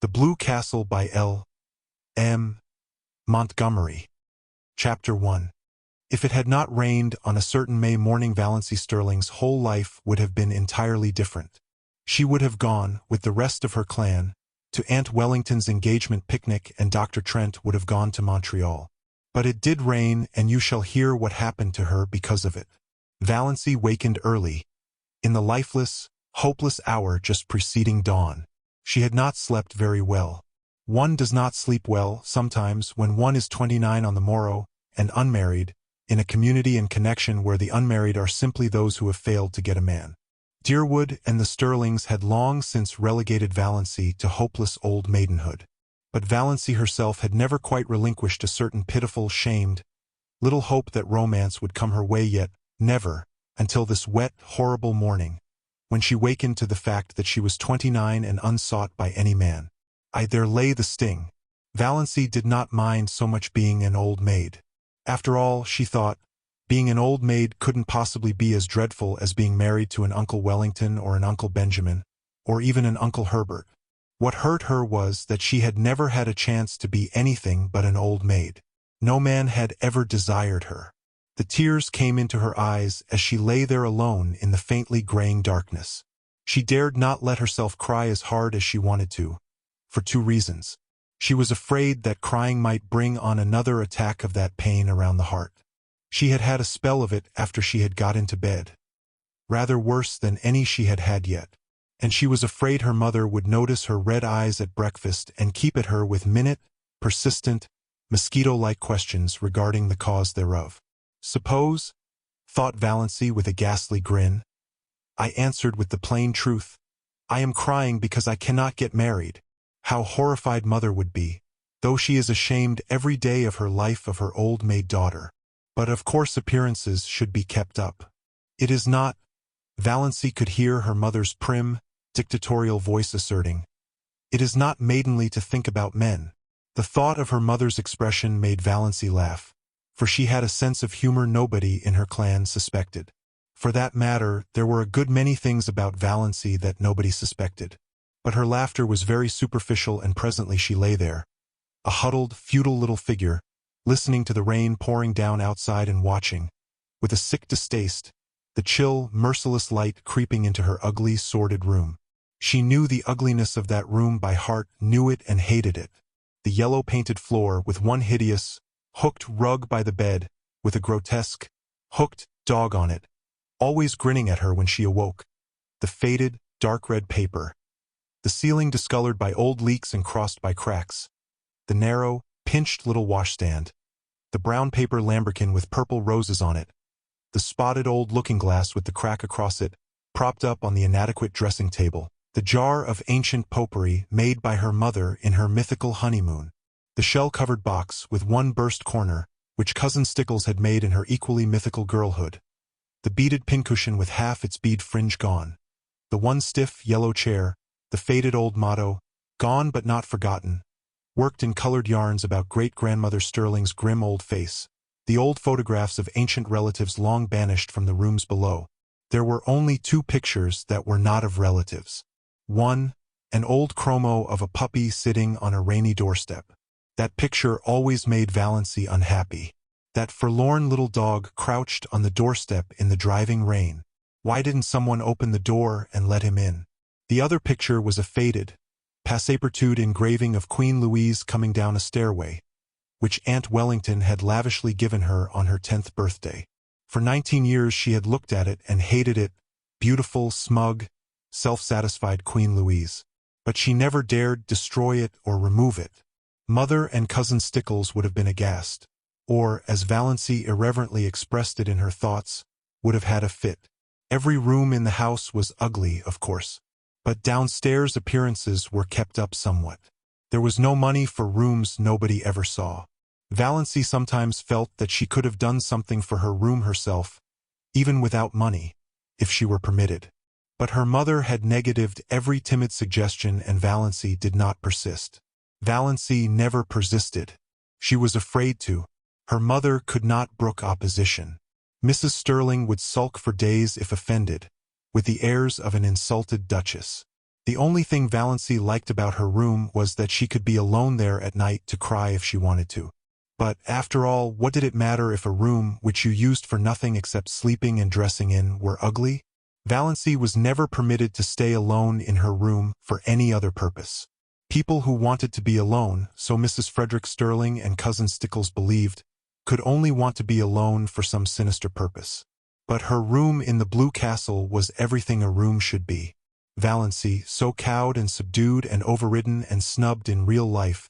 The Blue Castle by L. M. Montgomery. Chapter 1. If it had not rained on a certain May morning, Valancy Stirling's whole life would have been entirely different. She would have gone, with the rest of her clan, to Aunt Wellington's engagement picnic, and Dr. Trent would have gone to Montreal. But it did rain, and you shall hear what happened to her because of it. Valancy wakened early, in the lifeless, hopeless hour just preceding dawn. She had not slept very well. One does not sleep well, sometimes, when one is 29 on the morrow, and unmarried, in a community and connection where the unmarried are simply those who have failed to get a man. Deerwood and the Stirlings had long since relegated Valancy to hopeless old maidenhood. But Valancy herself had never quite relinquished a certain pitiful, shamed, little hope that romance would come her way yet, never, until this wet, horrible morning, when she wakened to the fact that she was 29 and unsought by any man. There lay the sting. Valancy did not mind so much being an old maid. After all, she thought, being an old maid couldn't possibly be as dreadful as being married to an Uncle Wellington or an Uncle Benjamin, or even an Uncle Herbert. What hurt her was that she had never had a chance to be anything but an old maid. No man had ever desired her. The tears came into her eyes as she lay there alone in the faintly graying darkness. She dared not let herself cry as hard as she wanted to, for two reasons. She was afraid that crying might bring on another attack of that pain around the heart. She had had a spell of it after she had got into bed, rather worse than any she had had yet, and she was afraid her mother would notice her red eyes at breakfast and keep at her with persistent, mosquito-like questions regarding the cause thereof. Suppose, thought Valancy with a ghastly grin. I answered with the plain truth. I am crying because I cannot get married. How horrified mother would be, though she is ashamed every day of her life of her old maid daughter. But of course appearances should be kept up. It is not, Valancy could hear her mother's prim, dictatorial voice asserting. It is not maidenly to think about men. The thought of her mother's expression made Valancy laugh, for she had a sense of humor nobody in her clan suspected. For that matter, there were a good many things about Valancy that nobody suspected. But her laughter was very superficial, and presently she lay there, a huddled, futile little figure, listening to the rain pouring down outside and watching, with a sick distaste, the chill, merciless light creeping into her ugly, sordid room. She knew the ugliness of that room by heart, knew it and hated it. The yellow-painted floor, with one hideous, hooked rug by the bed, with a grotesque, hooked dog on it, always grinning at her when she awoke. The faded, dark-red paper. The ceiling discolored by old leaks and crossed by cracks. The narrow, pinched little washstand. The brown paper lambrequin with purple roses on it. The spotted old looking-glass with the crack across it, propped up on the inadequate dressing table. The jar of ancient potpourri made by her mother in her mythical honeymoon. The shell-covered box with one burst corner, which Cousin Stickles had made in her equally mythical girlhood. The beaded pincushion with half its bead fringe gone. The one stiff, yellow chair, the faded old motto, gone but not forgotten, worked in colored yarns about great-grandmother Stirling's grim old face. The old photographs of ancient relatives long banished from the rooms below. There were only two pictures that were not of relatives. One, an old chromo of a puppy sitting on a rainy doorstep. That picture always made Valancy unhappy. That forlorn little dog crouched on the doorstep in the driving rain. Why didn't someone open the door and let him in? The other picture was a faded, passepartout engraving of Queen Louise coming down a stairway, which Aunt Wellington had lavishly given her on her 10th birthday. For 19 years she had looked at it and hated it, beautiful, smug, self-satisfied Queen Louise. But she never dared destroy it or remove it. Mother and Cousin Stickles would have been aghast, or, as Valancy irreverently expressed it in her thoughts, would have had a fit. Every room in the house was ugly, of course, but downstairs appearances were kept up somewhat. There was no money for rooms nobody ever saw. Valancy sometimes felt that she could have done something for her room herself, even without money, if she were permitted. But her mother had negatived every timid suggestion, and Valancy did not persist. Valancy never persisted. She was afraid to. Her mother could not brook opposition. Mrs. Stirling would sulk for days if offended, with the airs of an insulted duchess. The only thing Valancy liked about her room was that she could be alone there at night to cry if she wanted to. But, after all, what did it matter if a room, which you used for nothing except sleeping and dressing in, were ugly? Valancy was never permitted to stay alone in her room for any other purpose. People who wanted to be alone, so Mrs. Frederick Stirling and Cousin Stickles believed, could only want to be alone for some sinister purpose. But her room in the Blue Castle was everything a room should be. Valancy, so cowed and subdued and overridden and snubbed in real life,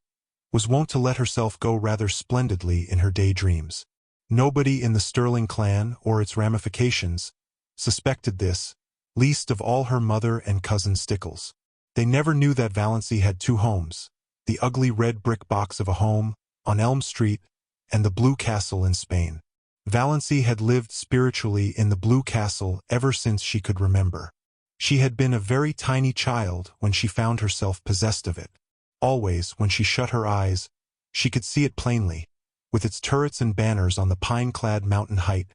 was wont to let herself go rather splendidly in her daydreams. Nobody in the Stirling clan, or its ramifications, suspected this, least of all her mother and Cousin Stickles. They never knew that Valancy had two homes, the ugly red brick box of a home, on Elm Street, and the Blue Castle in Spain. Valancy had lived spiritually in the Blue Castle ever since she could remember. She had been a very tiny child when she found herself possessed of it. Always, when she shut her eyes, she could see it plainly, with its turrets and banners on the pine-clad mountain height,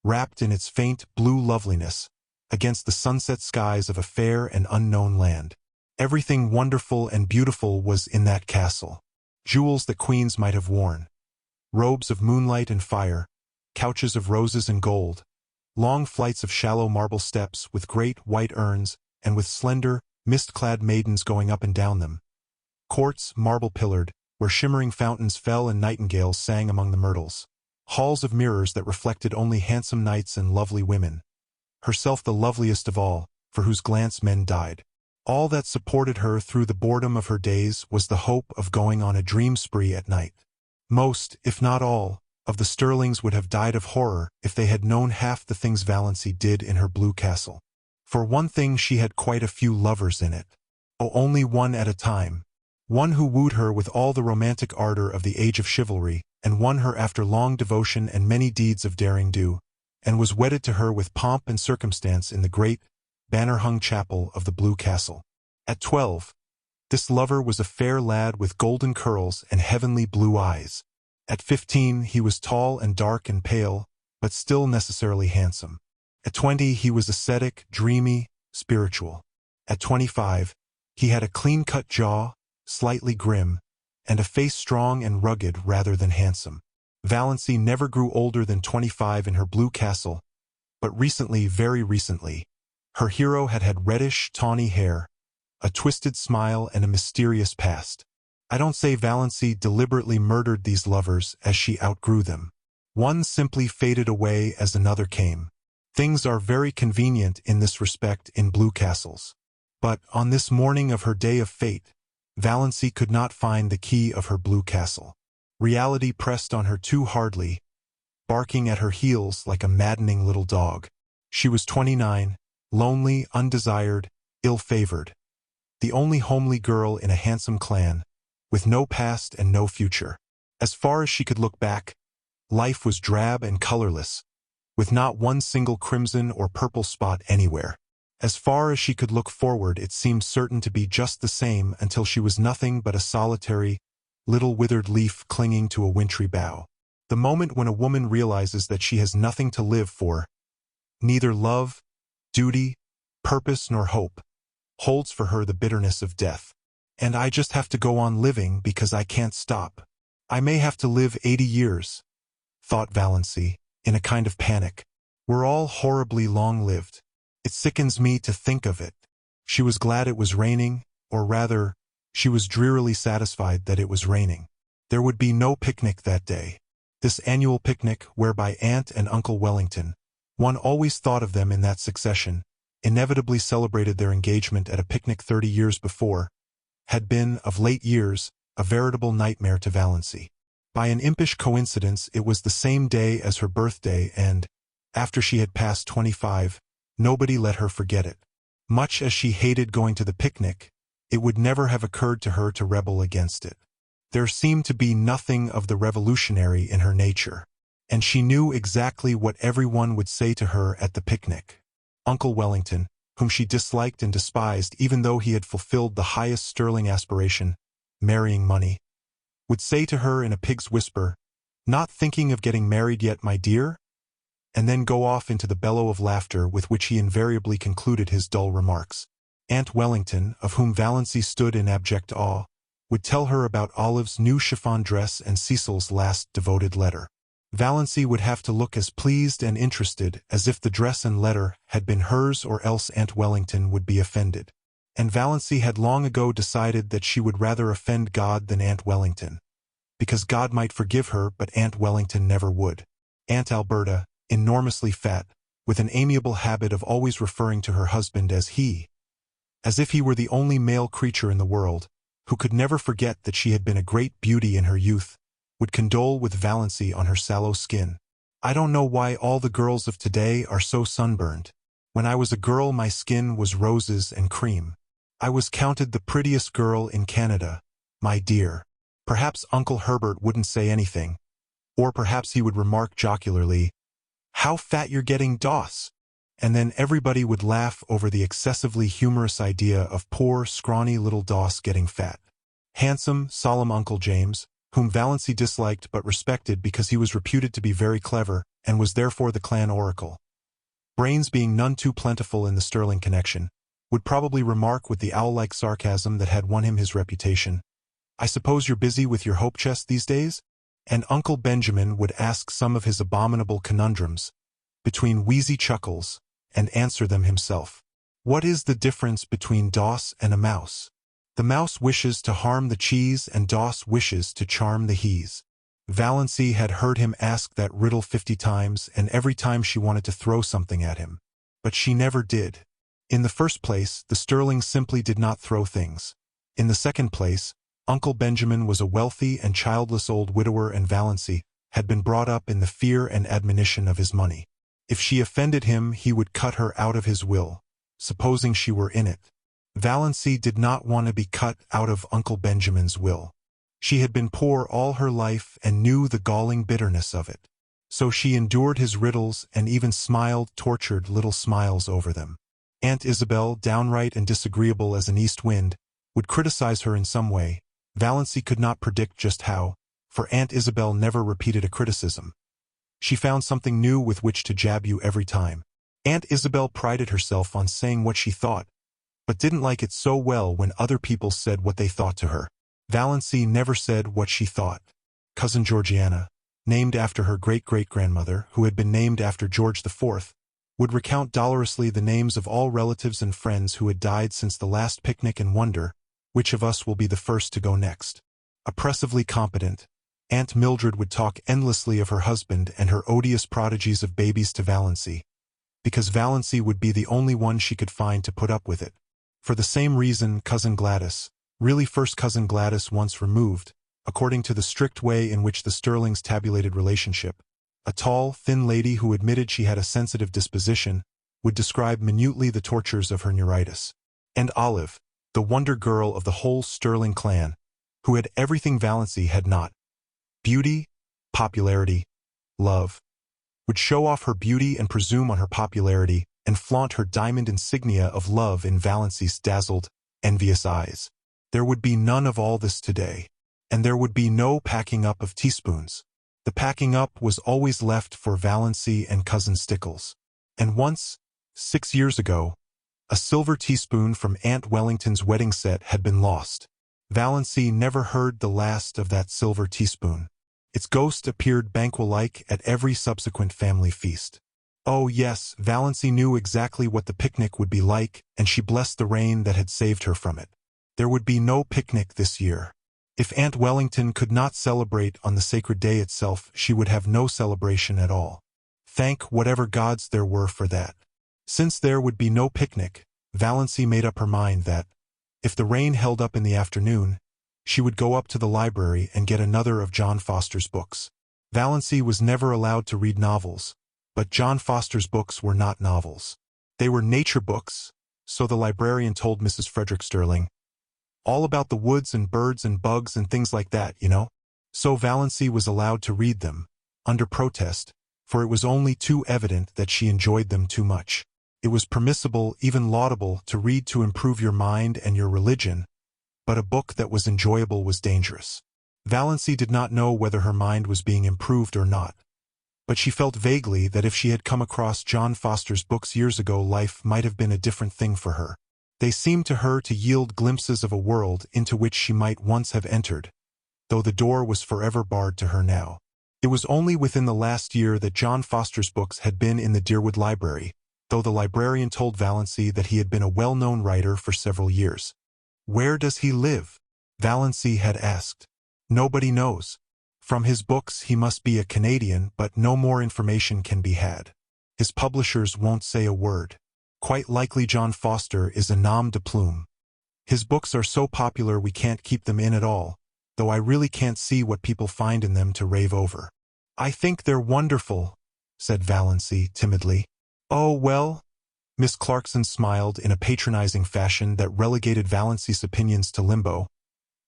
wrapped in its faint blue loveliness, against the sunset skies of a fair and unknown land. Everything wonderful and beautiful was in that castle. Jewels that queens might have worn, robes of moonlight and fire, couches of roses and gold, long flights of shallow marble steps with great white urns and with slender, mist-clad maidens going up and down them, courts marble-pillared, where shimmering fountains fell and nightingales sang among the myrtles, halls of mirrors that reflected only handsome knights and lovely women, herself the loveliest of all, for whose glance men died. All that supported her through the boredom of her days was the hope of going on a dream spree at night. Most, if not all, of the Stirlings would have died of horror if they had known half the things Valancy did in her Blue Castle. For one thing, she had quite a few lovers in it. Oh, only one at a time. One who wooed her with all the romantic ardor of the age of chivalry, and won her after long devotion and many deeds of daring-do, and was wedded to her with pomp and circumstance in the great, banner-hung chapel of the Blue Castle. At 12, this lover was a fair lad with golden curls and heavenly blue eyes. At 15, he was tall and dark and pale, but still necessarily handsome. At 20, he was ascetic, dreamy, spiritual. At 25, he had a clean-cut jaw, slightly grim, and a face strong and rugged rather than handsome. Valancy never grew older than 25 in her Blue Castle, but recently, very recently, her hero had had reddish, tawny hair, a twisted smile, and a mysterious past. I don't say Valancy deliberately murdered these lovers as she outgrew them. One simply faded away as another came. Things are very convenient in this respect in Blue Castles. But on this morning of her day of fate, Valancy could not find the key of her Blue Castle. Reality pressed on her too hardly, barking at her heels like a maddening little dog. She was 29, lonely, undesired, ill-favored, the only homely girl in a handsome clan, with no past and no future. As far as she could look back, life was drab and colorless, with not one single crimson or purple spot anywhere. As far as she could look forward, it seemed certain to be just the same until she was nothing but a solitary, little withered leaf clinging to a wintry bough. The moment when a woman realizes that she has nothing to live for, neither love, duty, purpose, nor hope, holds for her the bitterness of death. And I just have to go on living because I can't stop. I may have to live 80 years, thought Valancy, in a kind of panic. We're all horribly long-lived. It sickens me to think of it. She was glad it was raining, or rather, she was drearily satisfied that it was raining. There would be no picnic that day. This annual picnic, whereby Aunt and Uncle Wellington, one always thought of them in that succession, inevitably celebrated their engagement at a picnic 30 years before, had been, of late years, a veritable nightmare to Valancy. By an impish coincidence, it was the same day as her birthday, and, after she had passed 25, nobody let her forget it. Much as she hated going to the picnic, it would never have occurred to her to rebel against it. There seemed to be nothing of the revolutionary in her nature, and she knew exactly what everyone would say to her at the picnic. Uncle Wellington, whom she disliked and despised even though he had fulfilled the highest Stirling aspiration, marrying money, would say to her in a pig's whisper, "Not thinking of getting married yet, my dear?" and then go off into the bellow of laughter with which he invariably concluded his dull remarks. Aunt Wellington, of whom Valancy stood in abject awe, would tell her about Olive's new chiffon dress and Cecil's last devoted letter. Valancy would have to look as pleased and interested as if the dress and letter had been hers, or else Aunt Wellington would be offended. And Valancy had long ago decided that she would rather offend God than Aunt Wellington, because God might forgive her but Aunt Wellington never would. Aunt Alberta, enormously fat, with an amiable habit of always referring to her husband as he, as if he were the only male creature in the world, who could never forget that she had been a great beauty in her youth, would condole with Valancy on her sallow skin. "I don't know why all the girls of today are so sunburned. When I was a girl my skin was roses and cream. I was counted the prettiest girl in Canada, my dear." Perhaps Uncle Herbert wouldn't say anything, or perhaps he would remark jocularly, "How fat you're getting, Doss!" And then everybody would laugh over the excessively humorous idea of poor, scrawny little Doss getting fat. Handsome, solemn Uncle James, whom Valancy disliked but respected because he was reputed to be very clever and was therefore the clan oracle, brains being none too plentiful in the Stirling connection, would probably remark with the owl-like sarcasm that had won him his reputation, "I suppose you're busy with your hope chest these days?" And Uncle Benjamin would ask some of his abominable conundrums, between wheezy chuckles, and answer them himself. What is the difference between Doss and a mouse? The mouse wishes to harm the cheese and Doss wishes to charm the he's. Valancy had heard him ask that riddle 50 times, and every time she wanted to throw something at him. But she never did. In the first place, the Stirlings simply did not throw things. In the second place, Uncle Benjamin was a wealthy and childless old widower, and Valancy had been brought up in the fear and admonition of his money. If she offended him, he would cut her out of his will, supposing she were in it. Valancy did not want to be cut out of Uncle Benjamin's will. She had been poor all her life and knew the galling bitterness of it. So she endured his riddles and even smiled tortured little smiles over them. Aunt Isabel, downright and disagreeable as an east wind, would criticize her in some way. Valancy could not predict just how, for Aunt Isabel never repeated a criticism. She found something new with which to jab you every time. Aunt Isabel prided herself on saying what she thought, but didn't like it so well when other people said what they thought to her. Valancy never said what she thought. Cousin Georgiana, named after her great-great-grandmother, who had been named after George IV, would recount dolorously the names of all relatives and friends who had died since the last picnic and wonder which of us will be the first to go next. Oppressively competent, Aunt Mildred would talk endlessly of her husband and her odious prodigies of babies to Valancy, because Valancy would be the only one she could find to put up with it. For the same reason, Cousin Gladys, really First Cousin Gladys once removed, according to the strict way in which the Stirlings tabulated relationship, a tall, thin lady who admitted she had a sensitive disposition, would describe minutely the tortures of her neuritis. And Olive, the wonder girl of the whole Stirling clan, who had everything Valancy had not, beauty, popularity, love, would show off her beauty and presume on her popularity and flaunt her diamond insignia of love in Valancy's dazzled, envious eyes. There would be none of all this today, and there would be no packing up of teaspoons. The packing up was always left for Valancy and Cousin Stickles. And once, 6 years ago, a silver teaspoon from Aunt Wellington's wedding set had been lost. Valancy never heard the last of that silver teaspoon. Its ghost appeared Banquo-like at every subsequent family feast. Oh yes, Valancy knew exactly what the picnic would be like, and she blessed the rain that had saved her from it. There would be no picnic this year. If Aunt Wellington could not celebrate on the sacred day itself, she would have no celebration at all. Thank whatever gods there were for that. Since there would be no picnic, Valancy made up her mind that, if the rain held up in the afternoon, she would go up to the library and get another of John Foster's books. Valancy was never allowed to read novels, but John Foster's books were not novels. They were nature books, so the librarian told Mrs. Frederick Stirling. All about the woods and birds and bugs and things like that, you know? So Valancy was allowed to read them, under protest, for it was only too evident that she enjoyed them too much. It was permissible, even laudable, to read to improve your mind and your religion, but a book that was enjoyable was dangerous. Valancy did not know whether her mind was being improved or not, but she felt vaguely that if she had come across John Foster's books years ago, life might have been a different thing for her. They seemed to her to yield glimpses of a world into which she might once have entered, though the door was forever barred to her now. It was only within the last year that John Foster's books had been in the Deerwood Library, though the librarian told Valancy that he had been a well-known writer for several years. "Where does he live?" Valancy had asked. "Nobody knows. From his books he must be a Canadian, but no more information can be had. His publishers won't say a word. Quite likely John Foster is a nom de plume. His books are so popular we can't keep them in at all, though I really can't see what people find in them to rave over." "I think they're wonderful," said Valancy timidly. "Oh, well." Miss Clarkson smiled in a patronizing fashion that relegated Valancy's opinions to limbo.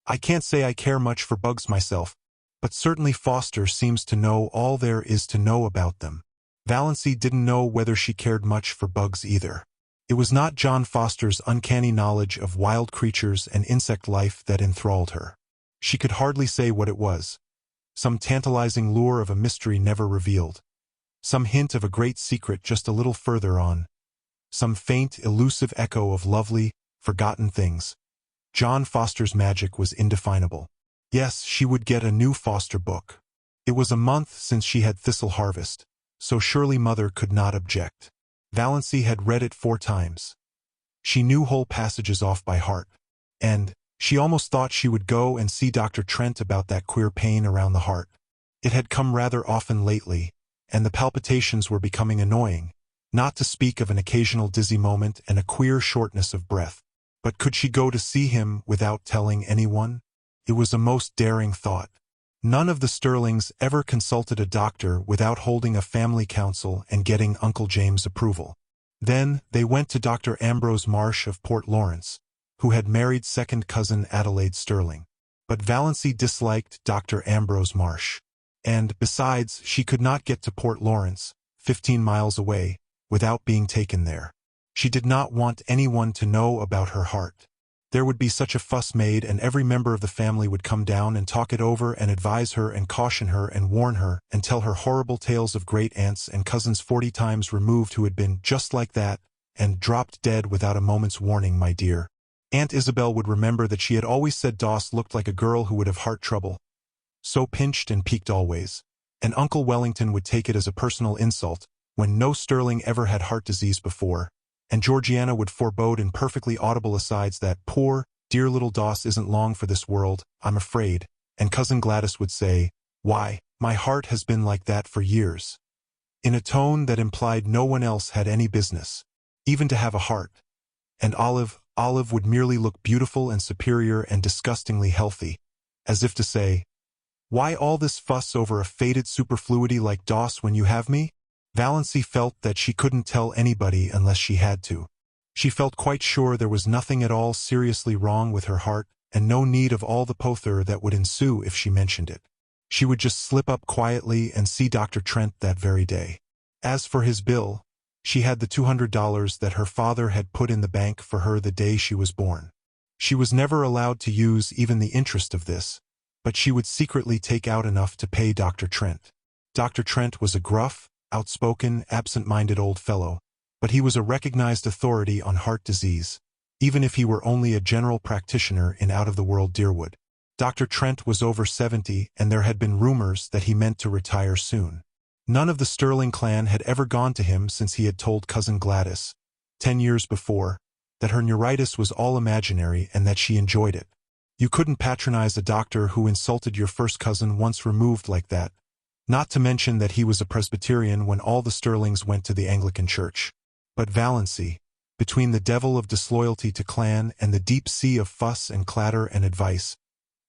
"I can't say I care much for bugs myself, but certainly Foster seems to know all there is to know about them." Valancy didn't know whether she cared much for bugs either. It was not John Foster's uncanny knowledge of wild creatures and insect life that enthralled her. She could hardly say what it was. Some tantalizing lure of a mystery never revealed. Some hint of a great secret just a little further on. Some faint, elusive echo of lovely, forgotten things. John Foster's magic was indefinable. Yes, she would get a new Foster book. It was a month since she had Thistle Harvest, so surely Mother could not object. Valancy had read it 4 times. She knew whole passages off by heart. And she almost thought she would go and see Dr. Trent about that queer pain around the heart. It had come rather often lately, and the palpitations were becoming annoying, not to speak of an occasional dizzy moment and a queer shortness of breath. But could she go to see him without telling anyone? It was a most daring thought. None of the Stirlings ever consulted a doctor without holding a family council and getting Uncle James' approval. Then they went to Dr. Ambrose Marsh of Port Lawrence, who had married second cousin Adelaide Stirling. But Valancy disliked Dr. Ambrose Marsh. And, besides, she could not get to Port Lawrence, 15 miles away, without being taken there. She did not want anyone to know about her heart. There would be such a fuss made, and every member of the family would come down and talk it over and advise her and caution her and warn her and tell her horrible tales of great-aunts and cousins 40 times removed who had been just like that and dropped dead without a moment's warning, my dear. Aunt Isabel would remember that she had always said Doss looked like a girl who would have heart trouble. So pinched and peaked always. And Uncle Wellington would take it as a personal insult, when no Stirling ever had heart disease before, and Georgiana would forebode in perfectly audible asides that poor, dear little Doss isn't long for this world, I'm afraid, and Cousin Gladys would say, "Why, my heart has been like that for years," in a tone that implied no one else had any business, even to have a heart. And Olive would merely look beautiful and superior and disgustingly healthy, as if to say, "Why all this fuss over a faded superfluity like Doss when you have me?" Valancy felt that she couldn't tell anybody unless she had to. She felt quite sure there was nothing at all seriously wrong with her heart, and no need of all the pother that would ensue if she mentioned it. She would just slip up quietly and see Dr. Trent that very day. As for his bill, she had the $200 that her father had put in the bank for her the day she was born. She was never allowed to use even the interest of this, but she would secretly take out enough to pay Dr. Trent. Dr. Trent was a gruff, outspoken, absent-minded old fellow, but he was a recognized authority on heart disease, even if he were only a general practitioner in out-of-the-world Deerwood. Dr. Trent was over 70, and there had been rumors that he meant to retire soon. None of the Stirling clan had ever gone to him since he had told Cousin Gladys, 10 years before, that her neuritis was all imaginary and that she enjoyed it. You couldn't patronize a doctor who insulted your first cousin once removed like that, not to mention that he was a Presbyterian when all the Stirlings went to the Anglican Church. But Valancy, between the devil of disloyalty to clan and the deep sea of fuss and clatter and advice,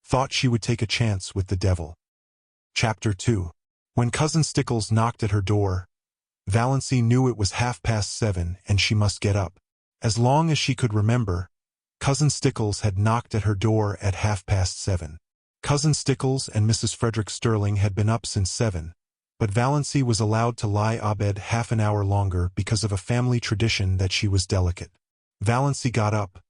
thought she would take a chance with the devil. Chapter 2. When Cousin Stickles knocked at her door, Valancy knew it was 7:30 and she must get up. As long as she could remember, Cousin Stickles had knocked at her door at 7:30. Cousin Stickles and Mrs. Frederick Stirling had been up since 7, but Valancy was allowed to lie abed half an hour longer because of a family tradition that she was delicate. Valancy got up,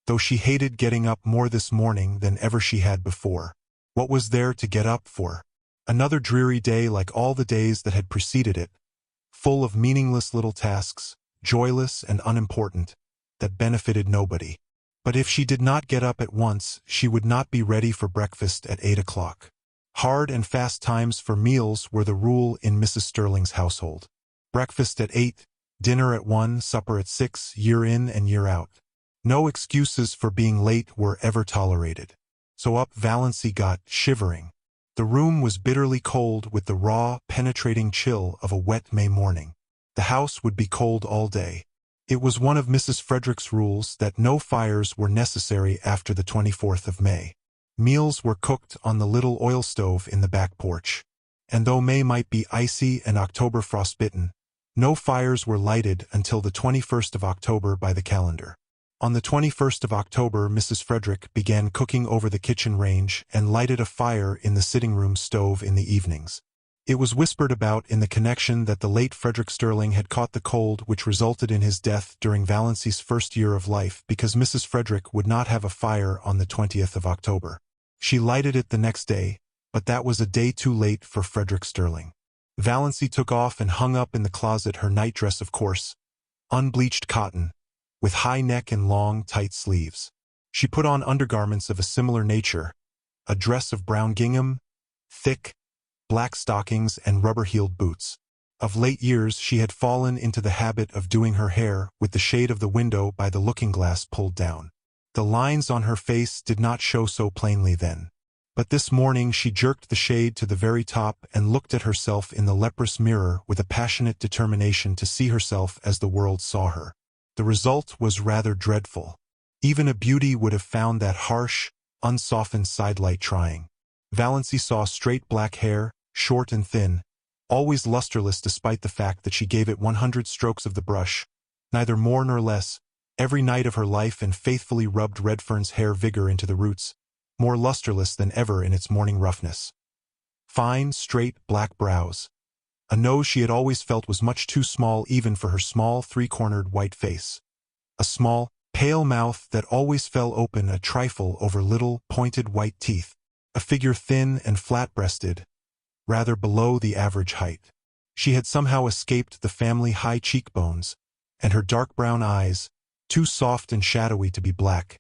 though she hated getting up more this morning than ever she had before. What was there to get up for? Another dreary day like all the days that had preceded it, full of meaningless little tasks, joyless and unimportant, that benefited nobody. But if she did not get up at once, she would not be ready for breakfast at 8 o'clock. Hard and fast times for meals were the rule in Mrs. Stirling's household. Breakfast at 8, dinner at 1, supper at 6, year in and year out. No excuses for being late were ever tolerated. So up Valancy got, shivering. The room was bitterly cold with the raw, penetrating chill of a wet May morning. The house would be cold all day. It was one of Mrs. Frederick's rules that no fires were necessary after the 24th of May. Meals were cooked on the little oil stove in the back porch. And though May might be icy and October frostbitten, no fires were lighted until the 21st of October by the calendar. On the 21st of October, Mrs. Frederick began cooking over the kitchen range and lighted a fire in the sitting room stove in the evenings. It was whispered about in the connection that the late Frederick Stirling had caught the cold which resulted in his death during Valancy's first year of life because Mrs. Frederick would not have a fire on the 20th of October. She lighted it the next day, but that was a day too late for Frederick Stirling. Valancy took off and hung up in the closet her nightdress, of course, unbleached cotton, with high neck and long, tight sleeves. She put on undergarments of a similar nature, a dress of brown gingham, thick, black stockings and rubber-heeled boots. Of late years she had fallen into the habit of doing her hair with the shade of the window by the looking-glass pulled down. The lines on her face did not show so plainly then. But this morning she jerked the shade to the very top and looked at herself in the leprous mirror with a passionate determination to see herself as the world saw her. The result was rather dreadful. Even a beauty would have found that harsh, unsoftened sidelight trying. Valancy saw straight black hair, short and thin, always lusterless despite the fact that she gave it 100 strokes of the brush, neither more nor less, every night of her life and faithfully rubbed Redfern's hair vigor into the roots, more lusterless than ever in its morning roughness. Fine, straight, black brows. A nose she had always felt was much too small even for her small, three-cornered white face. A small, pale mouth that always fell open a trifle over little, pointed white teeth. A figure thin and flat-breasted, rather below the average height. She had somehow escaped the family high cheekbones, and her dark brown eyes, too soft and shadowy to be black,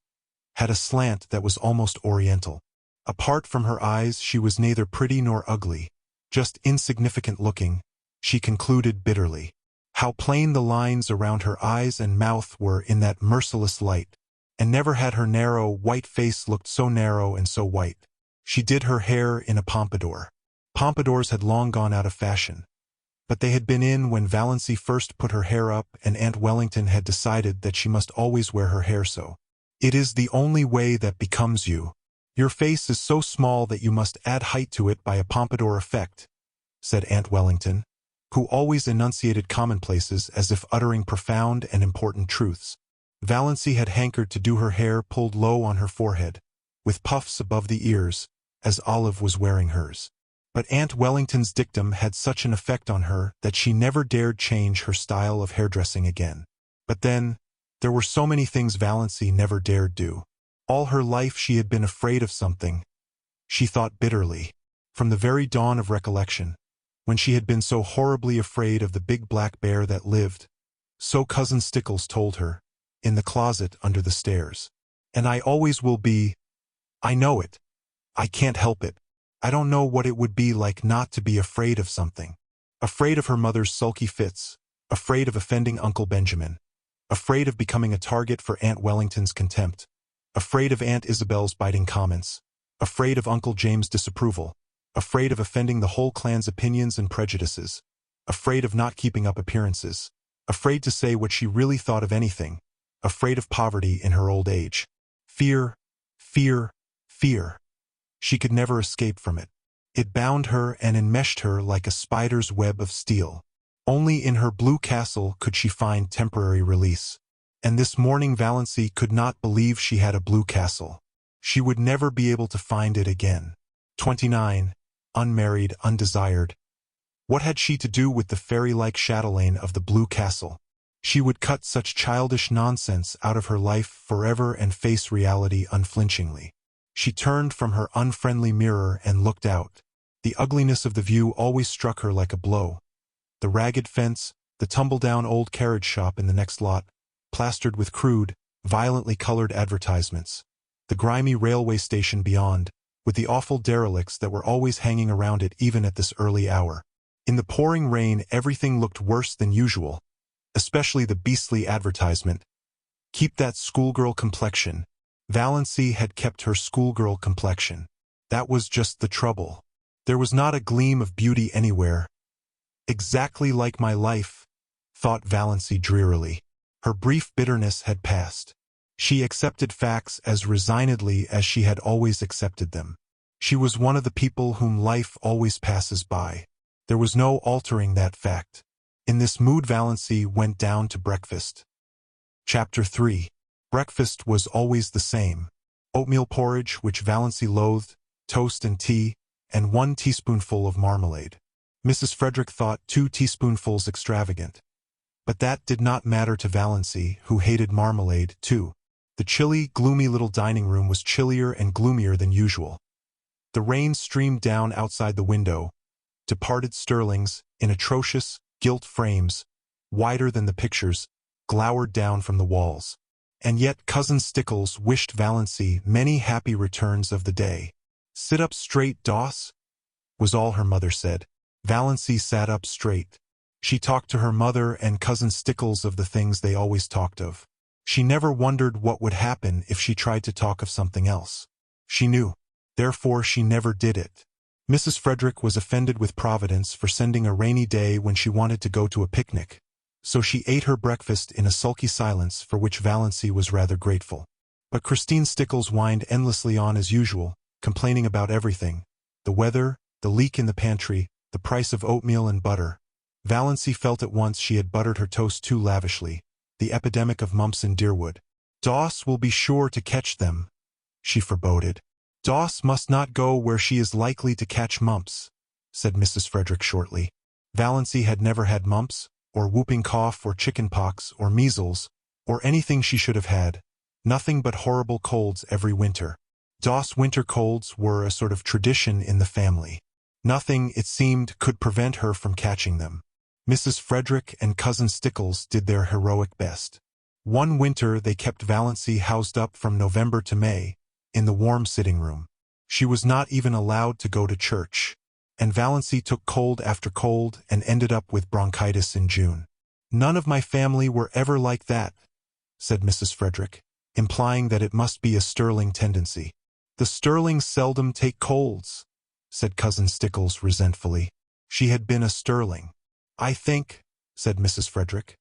had a slant that was almost oriental. Apart from her eyes she was neither pretty nor ugly, just insignificant looking, she concluded bitterly. How plain the lines around her eyes and mouth were in that merciless light, and never had her narrow, white face looked so narrow and so white. She did her hair in a pompadour. Pompadours had long gone out of fashion, but they had been in when Valancy first put her hair up and Aunt Wellington had decided that she must always wear her hair so. It is the only way that becomes you. Your face is so small that you must add height to it by a pompadour effect, said Aunt Wellington, who always enunciated commonplaces as if uttering profound and important truths. Valancy had hankered to do her hair pulled low on her forehead, with puffs above the ears, as Olive was wearing hers. But Aunt Wellington's dictum had such an effect on her that she never dared change her style of hairdressing again. But then, there were so many things Valancy never dared do. All her life she had been afraid of something, she thought bitterly, from the very dawn of recollection, when she had been so horribly afraid of the big black bear that lived, so Cousin Stickles told her, in the closet under the stairs. And I always will be. I know it. I can't help it. I don't know what it would be like not to be afraid of something. Afraid of her mother's sulky fits, afraid of offending Uncle Benjamin, afraid of becoming a target for Aunt Wellington's contempt, afraid of Aunt Isabel's biting comments, afraid of Uncle James' disapproval, afraid of offending the whole clan's opinions and prejudices, afraid of not keeping up appearances, afraid to say what she really thought of anything, afraid of poverty in her old age. Fear, fear, fear. She could never escape from it. It bound her and enmeshed her like a spider's web of steel. Only in her blue castle could she find temporary release. And this morning Valancy could not believe she had a blue castle. She would never be able to find it again. 29, unmarried, undesired. What had she to do with the fairy-like chatelaine of the blue castle? She would cut such childish nonsense out of her life forever and face reality unflinchingly. She turned from her unfriendly mirror and looked out. The ugliness of the view always struck her like a blow. The ragged fence, the tumble-down old carriage shop in the next lot, plastered with crude, violently colored advertisements. The grimy railway station beyond, with the awful derelicts that were always hanging around it even at this early hour. In the pouring rain, everything looked worse than usual, especially the beastly advertisement. Keep that schoolgirl complexion. Valancy had kept her schoolgirl complexion. That was just the trouble. There was not a gleam of beauty anywhere. Exactly like my life, thought Valancy drearily. Her brief bitterness had passed. She accepted facts as resignedly as she had always accepted them. She was one of the people whom life always passes by. There was no altering that fact. In this mood, Valancy went down to breakfast. Chapter 3. Breakfast was always the same. Oatmeal porridge, which Valancy loathed, toast and tea, and 1 teaspoonful of marmalade. Mrs. Frederick thought 2 teaspoonfuls extravagant. But that did not matter to Valancy, who hated marmalade, too. The chilly, gloomy little dining room was chillier and gloomier than usual. The rain streamed down outside the window. Departed Stirlings, in atrocious, gilt frames, wider than the pictures, glowered down from the walls. And yet Cousin Stickles wished Valancy many happy returns of the day. "Sit up straight, Doss," was all her mother said. Valancy sat up straight. She talked to her mother and Cousin Stickles of the things they always talked of. She never wondered what would happen if she tried to talk of something else. She knew. Therefore she never did it. Mrs. Frederick was offended with Providence for sending a rainy day when she wanted to go to a picnic. So she ate her breakfast in a sulky silence for which Valancy was rather grateful. But Christine Stickles whined endlessly on as usual, complaining about everything. The weather, the leak in the pantry, the price of oatmeal and butter. Valancy felt at once she had buttered her toast too lavishly. The epidemic of mumps in Deerwood. "Doss will be sure to catch them," she foreboded. "Doss must not go where she is likely to catch mumps," said Mrs. Frederick shortly. Valancy had never had mumps, or whooping cough, or chicken pox, or measles, or anything she should have had. Nothing but horrible colds every winter. Doss winter colds were a sort of tradition in the family. Nothing, it seemed, could prevent her from catching them. Mrs. Frederick and Cousin Stickles did their heroic best. One winter they kept Valancy housed up from November to May, in the warm sitting room. She was not even allowed to go to church. And Valancy took cold after cold and ended up with bronchitis in June. "None of my family were ever like that," said Mrs. Frederick, implying that it must be a Stirling tendency. "The Stirlings seldom take colds," said Cousin Stickles resentfully. She had been a Stirling. "I think," said Mrs. Frederick,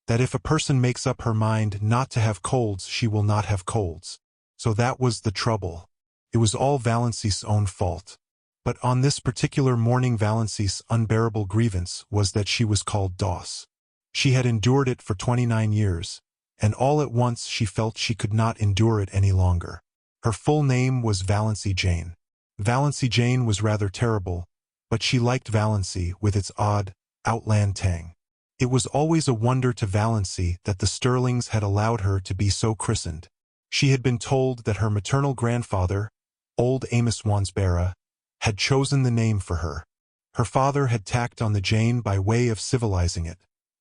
"that if a person makes up her mind not to have colds, she will not have colds." So that was the trouble. It was all Valancy's own fault. But on this particular morning Valancy's unbearable grievance was that she was called Doss. She had endured it for 29 years, and all at once she felt she could not endure it any longer. Her full name was Valancy Jane. Valancy Jane was rather terrible, but she liked Valancy with its odd, outland tang. It was always a wonder to Valancy that the Stirlings had allowed her to be so christened. She had been told that her maternal grandfather, old Amos Wansbara, had chosen the name for her. Her father had tacked on the Jane by way of civilizing it,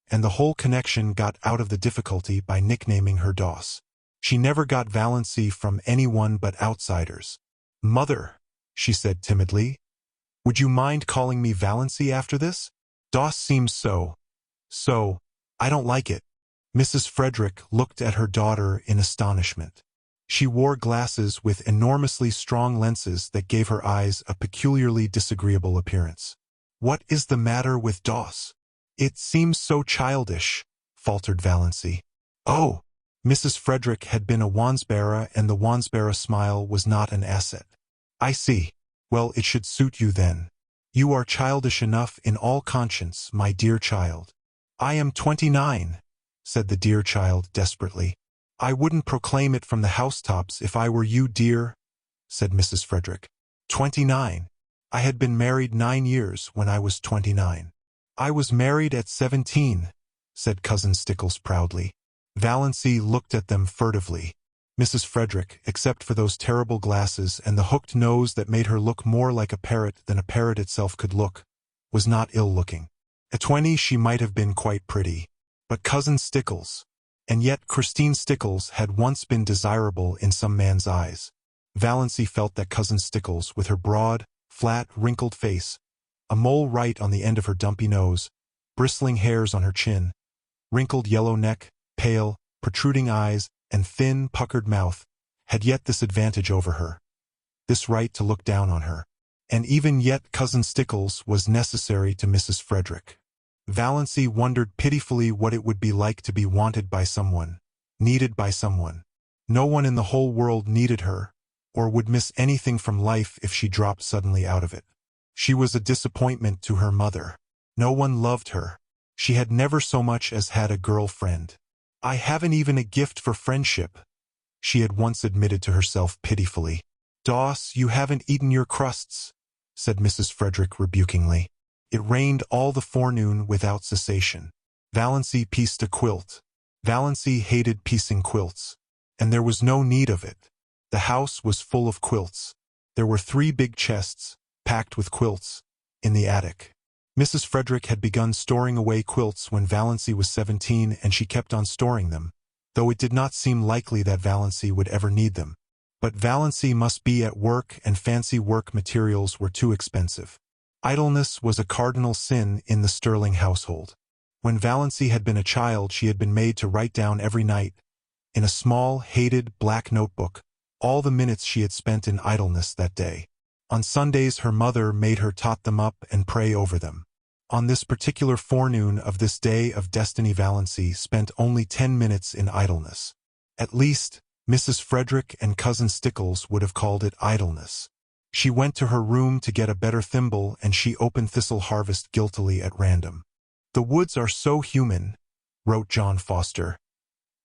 and the whole connection got out of the difficulty by nicknaming her Doss. She never got Valancy from anyone but outsiders. "Mother," she said timidly, "would you mind calling me Valancy after this? Doss seems so, I don't like it." Mrs. Frederick looked at her daughter in astonishment. She wore glasses with enormously strong lenses that gave her eyes a peculiarly disagreeable appearance. "What is the matter with Doss? It seems so childish," faltered Valancy. "Oh!" Mrs. Frederick had been a Wansbara, and the Wansbara smile was not an asset. "I see. Well, it should suit you then. You are childish enough in all conscience, my dear child." "I am 29, said the dear child desperately. "I wouldn't proclaim it from the housetops if I were you, dear," said Mrs. Frederick. 29. I had been married 9 years when I was 29. "I was married at 17, said Cousin Stickles proudly. Valancy looked at them furtively. Mrs. Frederick, except for those terrible glasses and the hooked nose that made her look more like a parrot than a parrot itself could look, was not ill-looking. At 20 she might have been quite pretty. But Cousin Stickles, And yet Christine Stickles had once been desirable in some man's eyes. Valancy felt that Cousin Stickles, with her broad, flat, wrinkled face, a mole right on the end of her dumpy nose, bristling hairs on her chin, wrinkled yellow neck, pale, protruding eyes, and thin, puckered mouth, had yet this advantage over her, this right to look down on her. And even yet Cousin Stickles was necessary to Mrs. Frederick. Valancy wondered pitifully what it would be like to be wanted by someone, needed by someone. No one in the whole world needed her, or would miss anything from life if she dropped suddenly out of it. She was a disappointment to her mother. No one loved her. She had never so much as had a girl-friend. "I haven't even a gift for friendship," she had once admitted to herself pitifully. "Doss, you haven't eaten your crusts," said Mrs. Frederick rebukingly. It rained all the forenoon without cessation. Valancy pieced a quilt. Valancy hated piecing quilts. And there was no need of it. The house was full of quilts. There were 3 big chests, packed with quilts, in the attic. Mrs. Frederick had begun storing away quilts when Valancy was 17, and she kept on storing them, though it did not seem likely that Valancy would ever need them. But Valancy must be at work, and fancy work materials were too expensive. Idleness was a cardinal sin in the Stirling household. When Valancy had been a child, she had been made to write down every night, in a small, hated, black notebook, all the minutes she had spent in idleness that day. On Sundays her mother made her tot them up and pray over them. On this particular forenoon of this day of destiny Valancy spent only 10 minutes in idleness. At least, Mrs. Frederick and Cousin Stickles would have called it idleness. She went to her room to get a better thimble, and she opened Thistle Harvest guiltily at random. "The woods are so human," wrote John Foster,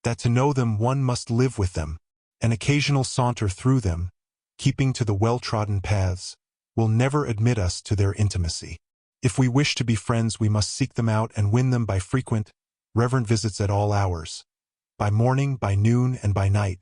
"that to know them one must live with them. An occasional saunter through them, keeping to the well-trodden paths, will never admit us to their intimacy. If we wish to be friends we must seek them out and win them by frequent, reverent visits at all hours, by morning, by noon, and by night,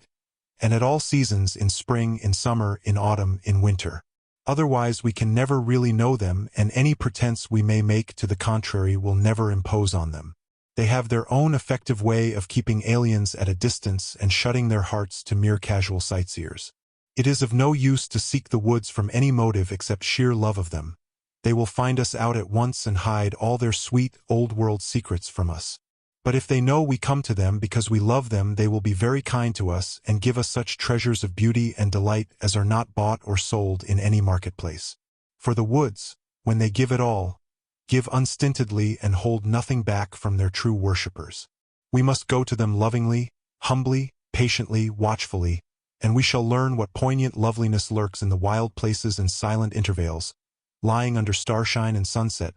and at all seasons, in spring, in summer, in autumn, in winter. Otherwise we can never really know them, and any pretense we may make to the contrary will never impose on them. They have their own effective way of keeping aliens at a distance and shutting their hearts to mere casual sightseers. It is of no use to seek the woods from any motive except sheer love of them. They will find us out at once and hide all their sweet, old-world secrets from us. But if they know we come to them because we love them, they will be very kind to us and give us such treasures of beauty and delight as are not bought or sold in any marketplace. For the woods, when they give it all, give unstintedly and hold nothing back from their true worshippers. We must go to them lovingly, humbly, patiently, watchfully, and we shall learn what poignant loveliness lurks in the wild places and silent intervales, lying under starshine and sunset,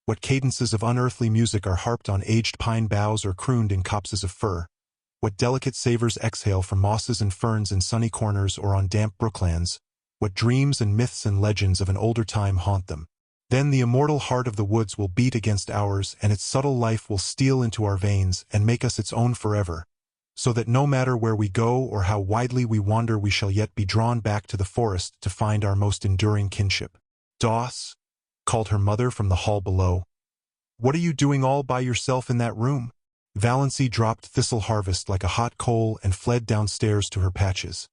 what cadences of unearthly music are harped on aged pine boughs or crooned in copses of fir, what delicate savors exhale from mosses and ferns in sunny corners or on damp brooklands, what dreams and myths and legends of an older time haunt them. Then the immortal heart of the woods will beat against ours, and its subtle life will steal into our veins and make us its own forever, so that no matter where we go or how widely we wander we shall yet be drawn back to the forest to find our most enduring kinship. "Doss," called her mother from the hall below. "What are you doing all by yourself in that room?" Valancy dropped Thistle Harvest like a hot coal and fled downstairs to her patches.